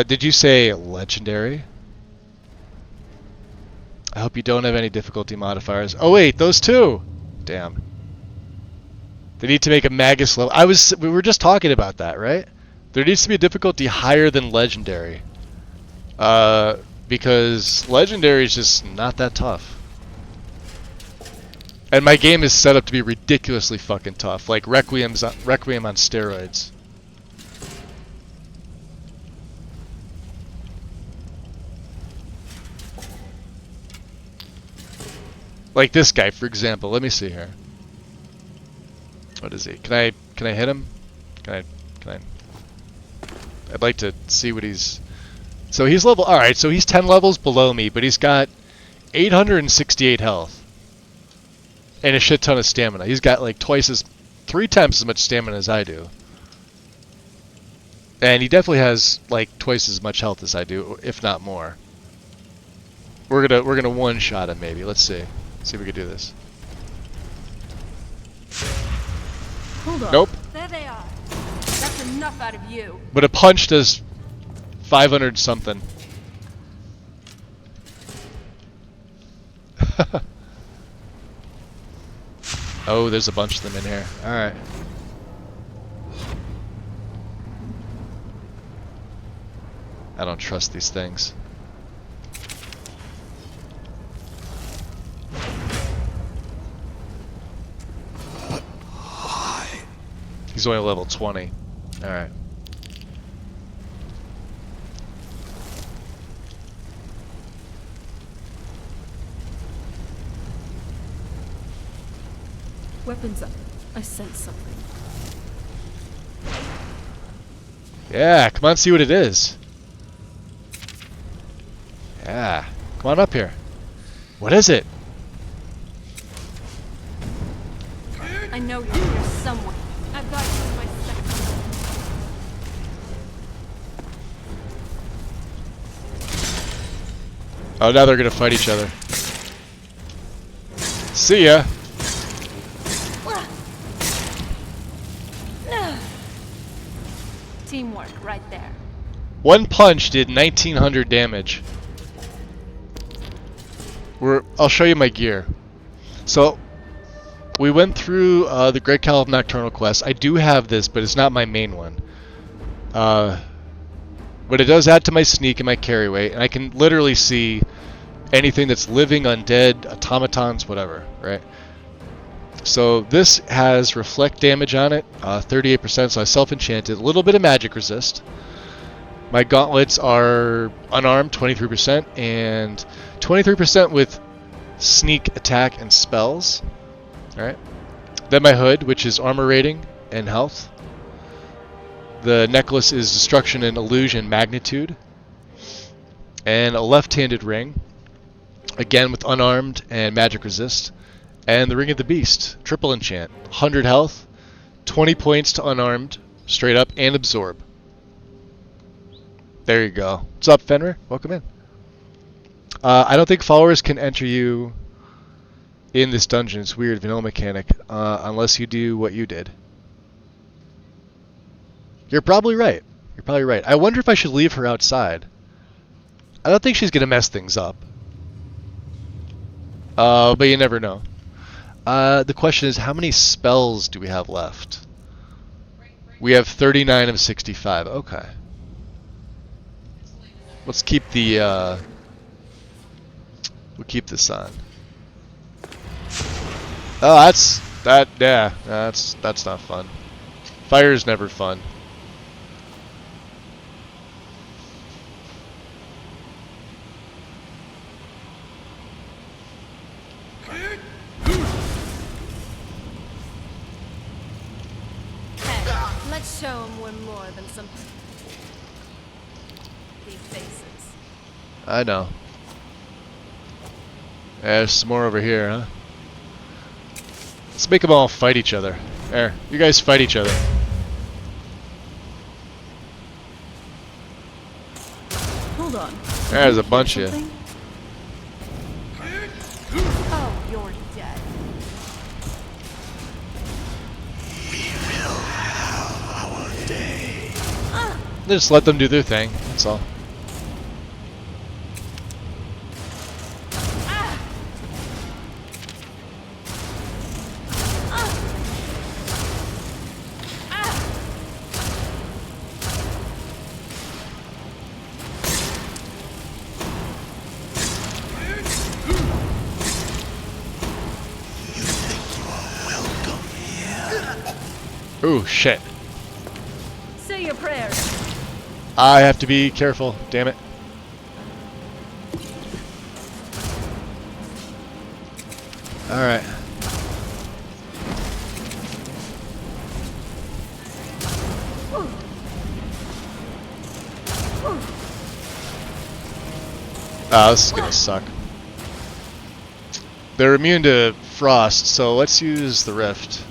[SPEAKER 1] Did you say legendary? I hope you don't have any difficulty modifiers. Oh wait, those two. Damn. They need to make a Magus level. We were just talking about that, right? There needs to be a difficulty higher than legendary. Because legendary is just not that tough. And my game is set up to be ridiculously fucking tough, like Requiem on steroids. Like this guy, for example. Let me see here. What is he? Can I hit him? Can I? I'd like to see what he's. So he's level. All right. So he's 10 levels below me, but he's got 868 health and a shit ton of stamina. He's got like 3 times as much stamina as I do, and he definitely has like twice as much health as I do, if not more. We're gonna one shot him maybe. Let's see. See if we can do this.
[SPEAKER 2] Hold on.
[SPEAKER 1] Nope.
[SPEAKER 3] There they are. That's enough out of you.
[SPEAKER 1] But a punch does 500 something. Oh, there's a bunch of them in here. Alright. I don't trust these things. He's only level 20. Alright.
[SPEAKER 2] Weapons up. I sense something.
[SPEAKER 1] Yeah, come on, see what it is. Yeah, come on up here. What is it?
[SPEAKER 3] I know you're here somewhere. I've got you in my sights.
[SPEAKER 1] Oh, now they're gonna fight each other. See ya.
[SPEAKER 3] Teamwork right there.
[SPEAKER 1] One punch did 1900 damage. I'll show you my gear. So, we went through the Great Call of Nocturnal Quest. I do have this, but it's not my main one. But it does add to my sneak and my carry weight, and I can literally see anything that's living, undead, automatons, whatever, right? So this has reflect damage on it, 38%, so I self-enchanted, a little bit of magic resist. My gauntlets are unarmed, 23%, and 23% with sneak, attack, and spells. Alright. Then my hood, which is armor rating and health. The necklace is destruction and illusion magnitude. And a left-handed ring. Again with unarmed and magic resist. And the Ring of the Beast. Triple enchant. 100 health. 20 points to unarmed. Straight up. And absorb. There you go. What's up, Fenrir? Welcome in. I don't think followers can enter you in this dungeon. It's weird, vanilla mechanic. Unless you do what you did. You're probably right. You're probably right. I wonder if I should leave her outside. I don't think she's going to mess things up. But you never know. The question is, how many spells do we have left? We have 39 of 65. Okay. Let's keep the, we'll keep this on. Oh, that's not fun. Fire's never fun.
[SPEAKER 3] Let's show them we're more than some these faces.
[SPEAKER 1] I know. There's some more over here, huh? Let's make them all fight each other. There, you guys fight each other.
[SPEAKER 2] Hold on.
[SPEAKER 1] There's a bunch of you.
[SPEAKER 3] Oh, you're dead.
[SPEAKER 1] Just let them do their thing, that's all. Ooh, shit.
[SPEAKER 2] Say your prayers.
[SPEAKER 1] I have to be careful, damn it. Alright. Oh, this is gonna suck. They're immune to frost, so let's use the rift.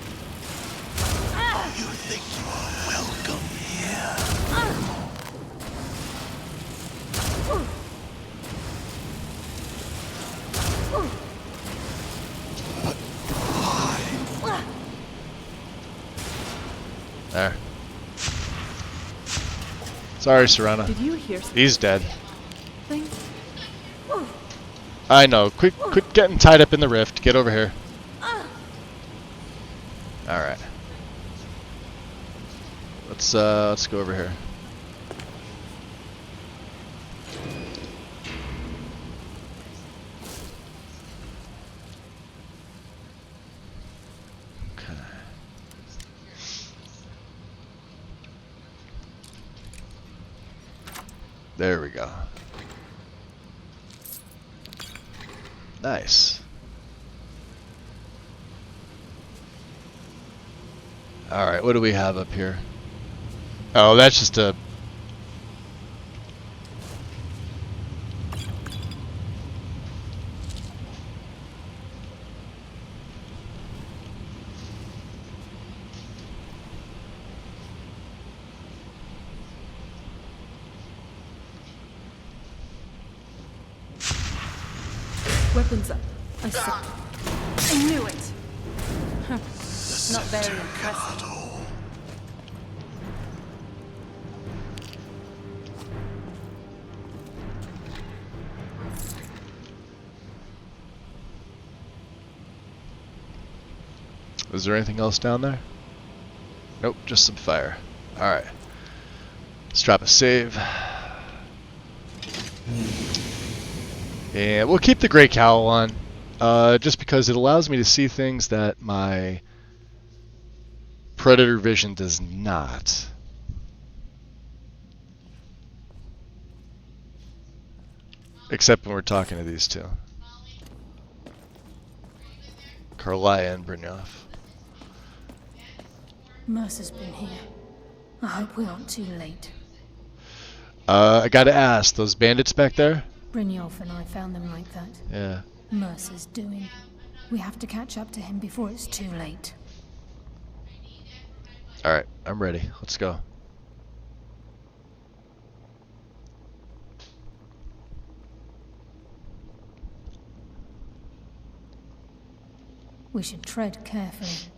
[SPEAKER 1] There. Sorry, Serana.
[SPEAKER 2] Did you hear
[SPEAKER 1] He's dead.
[SPEAKER 2] something?
[SPEAKER 1] I know. Quit getting tied up in the rift. Get over here. Alright. Let's go over here. Okay. There we go. Nice. Alright, what do we have up here? Oh, that's just a...
[SPEAKER 2] Weapons up. I knew it. Not very impressive.
[SPEAKER 1] Is there anything else down there? Nope, just some fire. Alright. Let's drop a save. And we'll keep the Grey Cowl on. Just because it allows me to see things that my Predator vision does not. Except when we're talking to these two. Karliah and Brynjolf.
[SPEAKER 14] Mercer's been here. I hope we aren't too late.
[SPEAKER 1] I gotta ask, those bandits back there?
[SPEAKER 14] Brynjolf and I found them like that.
[SPEAKER 1] Yeah.
[SPEAKER 14] Mercer's doing. We have to catch up to him before it's too late.
[SPEAKER 1] Alright, I'm ready. Let's go.
[SPEAKER 14] We should tread carefully.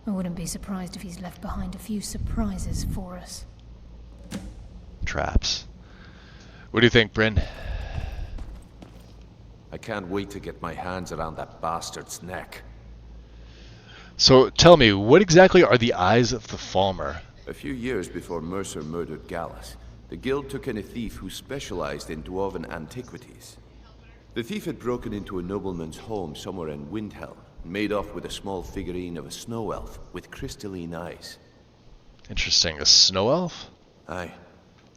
[SPEAKER 14] I wouldn't be surprised if he's left behind a few surprises for us.
[SPEAKER 1] Traps. What do you think, Bryn?
[SPEAKER 17] I can't wait to get my hands around that bastard's neck.
[SPEAKER 1] So, tell me, what exactly are the Eyes of the Falmer?
[SPEAKER 17] A few years before Mercer murdered Gallus, the guild took in a thief who specialized in dwarven antiquities. The thief had broken into a nobleman's home somewhere in Windhelm, made off with a small figurine of a snow elf with crystalline eyes.
[SPEAKER 1] Interesting, a snow elf?
[SPEAKER 17] Aye.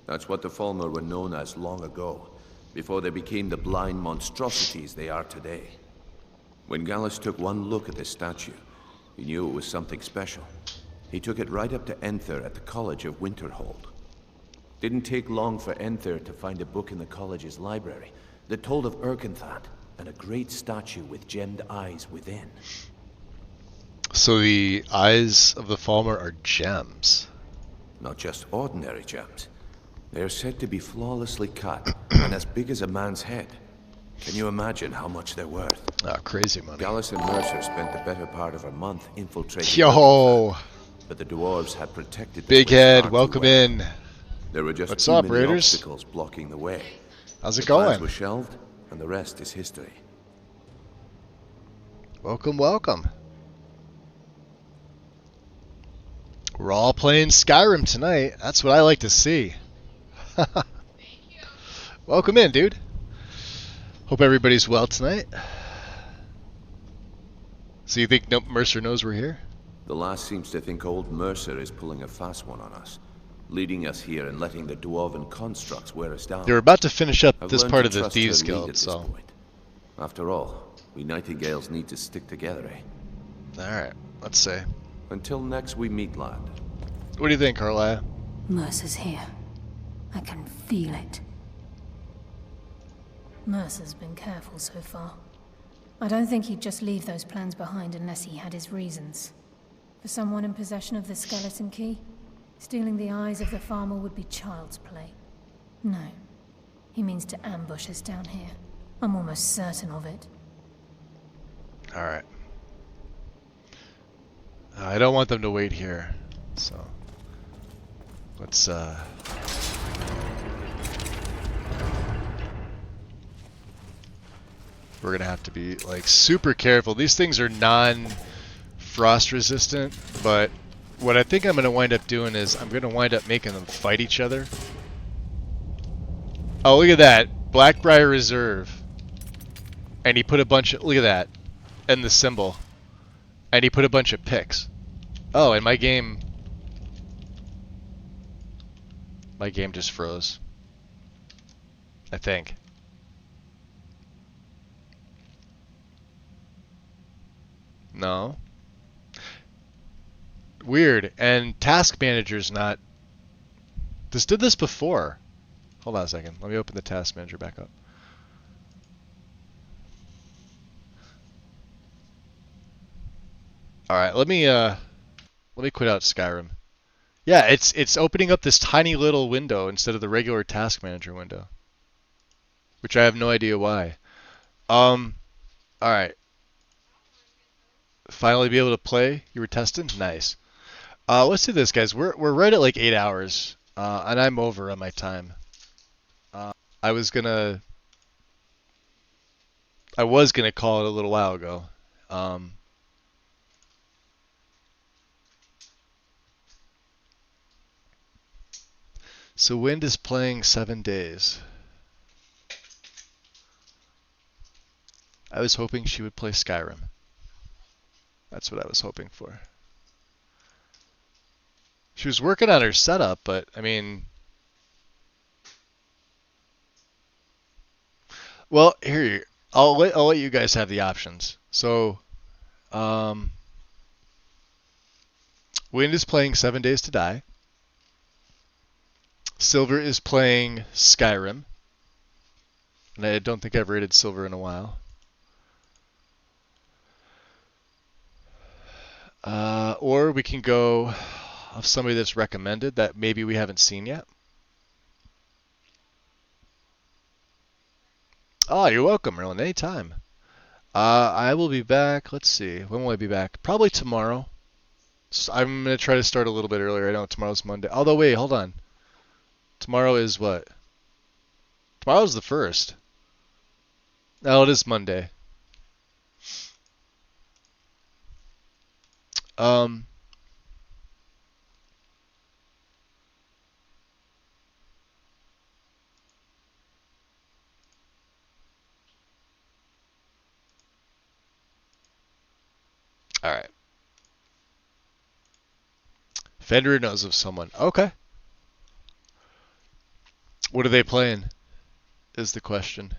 [SPEAKER 17] That's what the Falmer were known as long ago, before they became the blind monstrosities they are today. When Gallus took one look at this statue, he knew it was something special. He took it right up to Enther at the College of Winterhold. Didn't take long for Enther to find a book in the college's library that told of Erkenthad and a great statue with gemmed eyes within.
[SPEAKER 1] So the Eyes of the Falmer are gems?
[SPEAKER 17] Not just ordinary gems. They are said to be flawlessly cut and as big as a man's head. Can you imagine how much they're worth?
[SPEAKER 1] Ah, crazy money.
[SPEAKER 17] Gallus and Mercer spent the better part of a month infiltrating.
[SPEAKER 1] Yo!
[SPEAKER 17] But the dwarves had protected.
[SPEAKER 1] Big Head, welcome in.
[SPEAKER 17] There were just
[SPEAKER 1] What's
[SPEAKER 17] too
[SPEAKER 1] up,
[SPEAKER 17] many
[SPEAKER 1] Raiders?
[SPEAKER 17] obstacles blocking the way.
[SPEAKER 1] How's it
[SPEAKER 17] The plans
[SPEAKER 1] going?
[SPEAKER 17] were shelved, and the rest is history.
[SPEAKER 1] Welcome, welcome. We're all playing Skyrim tonight. That's what I like to see. Welcome in, dude. Hope everybody's well tonight. So you think Mercer knows we're here?
[SPEAKER 17] The last seems to think old Mercer is pulling a fast one on us, leading us here and letting the dwarven constructs wear us down.
[SPEAKER 1] They're about to finish up
[SPEAKER 17] I've
[SPEAKER 1] this
[SPEAKER 17] learned
[SPEAKER 1] part
[SPEAKER 17] to
[SPEAKER 1] of the
[SPEAKER 17] trust her
[SPEAKER 1] Thieves
[SPEAKER 17] lead
[SPEAKER 1] Guild,
[SPEAKER 17] at this
[SPEAKER 1] so...
[SPEAKER 17] point. After all, we Nightingales need to stick together, eh?
[SPEAKER 1] Alright, let's see.
[SPEAKER 17] Until next we meet, lad.
[SPEAKER 1] What do you think, Carlisle?
[SPEAKER 14] Mercer's here. I can feel it. Mercer's been careful so far. I don't think he'd just leave those plans behind unless he had his reasons. For someone in possession of the skeleton key, stealing the eyes of the farmer would be child's play. No. He means to ambush us down here. I'm almost certain of it.
[SPEAKER 1] Alright. I don't want them to wait here, so... Let's, we're gonna have to be, like, super careful. These things are non-frost resistant, but what I think I'm gonna wind up doing is I'm gonna wind up making them fight each other. Oh, look at that. Blackbriar Reserve. And he put a bunch of... Look at that. And the symbol. And he put a bunch of picks. Oh, and my game... My game just froze. I think. No. Weird. And Task Manager's not... This did this before. Hold on a second. Let me open the Task Manager back up. Alright, let me quit out Skyrim. Yeah, it's opening up this tiny little window instead of the regular Task Manager window. Which I have no idea why. Alright. Finally be able to play? You were testing? Nice. Let's do this, guys. We're right at like 8 hours. And I'm over on my time. I was gonna call it a little while ago. So Wind is playing 7 days. I was hoping she would play Skyrim. That's what I was hoping for. She was working on her setup, but I mean... Well, here, I'll let you guys have the options. So, Wind is playing 7 Days to Die. Silver is playing Skyrim. And I don't think I've rated Silver in a while. Or we can go of somebody that's recommended that maybe we haven't seen yet. Oh, you're welcome, Merlin. Anytime. I will be back. Let's see. When will I be back? Probably tomorrow. So I'm going to try to start a little bit earlier. I know tomorrow's Monday. Although, wait, hold on. Tomorrow is what? Tomorrow's the 1st. No, it is Monday. Um... Alright. Fender knows of someone. Okay. What are they playing? Is the question.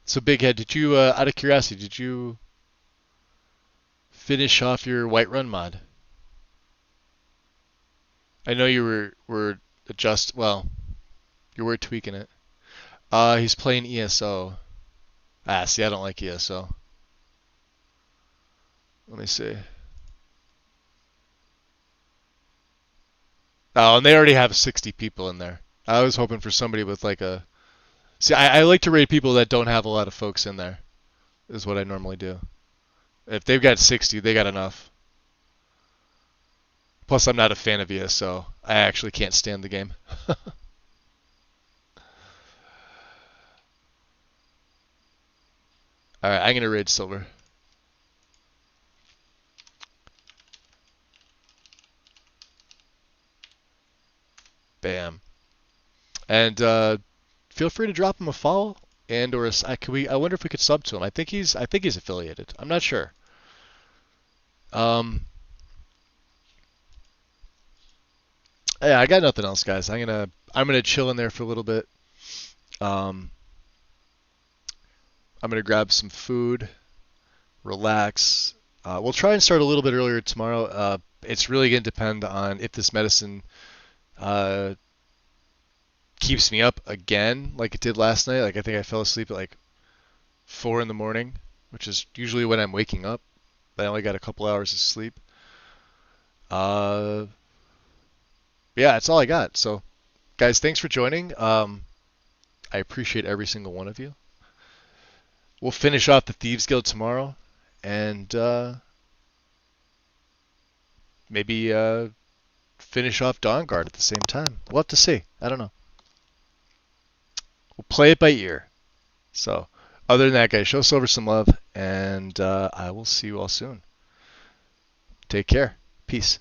[SPEAKER 1] So, Big Head, did you, out of curiosity, did you finish off your Whiterun mod? I know you were well, you were tweaking it. He's playing ESO. See, I don't like ESO. Let me see. Oh, and they already have 60 people in there. I was hoping for somebody with like a... See, I like to raid people that don't have a lot of folks in there, is what I normally do. If they've got 60, they got enough. Plus, I'm not a fan of ESO. I actually can't stand the game. Alright, I'm going to raid Silver. Bam. And feel free to drop him a follow and or I wonder if we could sub to him. I think he's affiliated. I'm not sure. Yeah, I got nothing else, guys. I'm gonna chill in there for a little bit. I'm gonna grab some food, relax. We'll try and start a little bit earlier tomorrow. It's really gonna depend on if this medicine keeps me up again, like it did last night. Like I think I fell asleep at like 4 in the morning, which is usually when I'm waking up. I only got a couple hours of sleep. Yeah, that's all I got. So, guys, thanks for joining. I appreciate every single one of you. We'll finish off the Thieves Guild tomorrow, and maybe finish off Dawn Guard at the same time. We'll have to see. I don't know. We'll play it by ear. So, other than that, guys, show Silver some love, and I will see you all soon. Take care. Peace.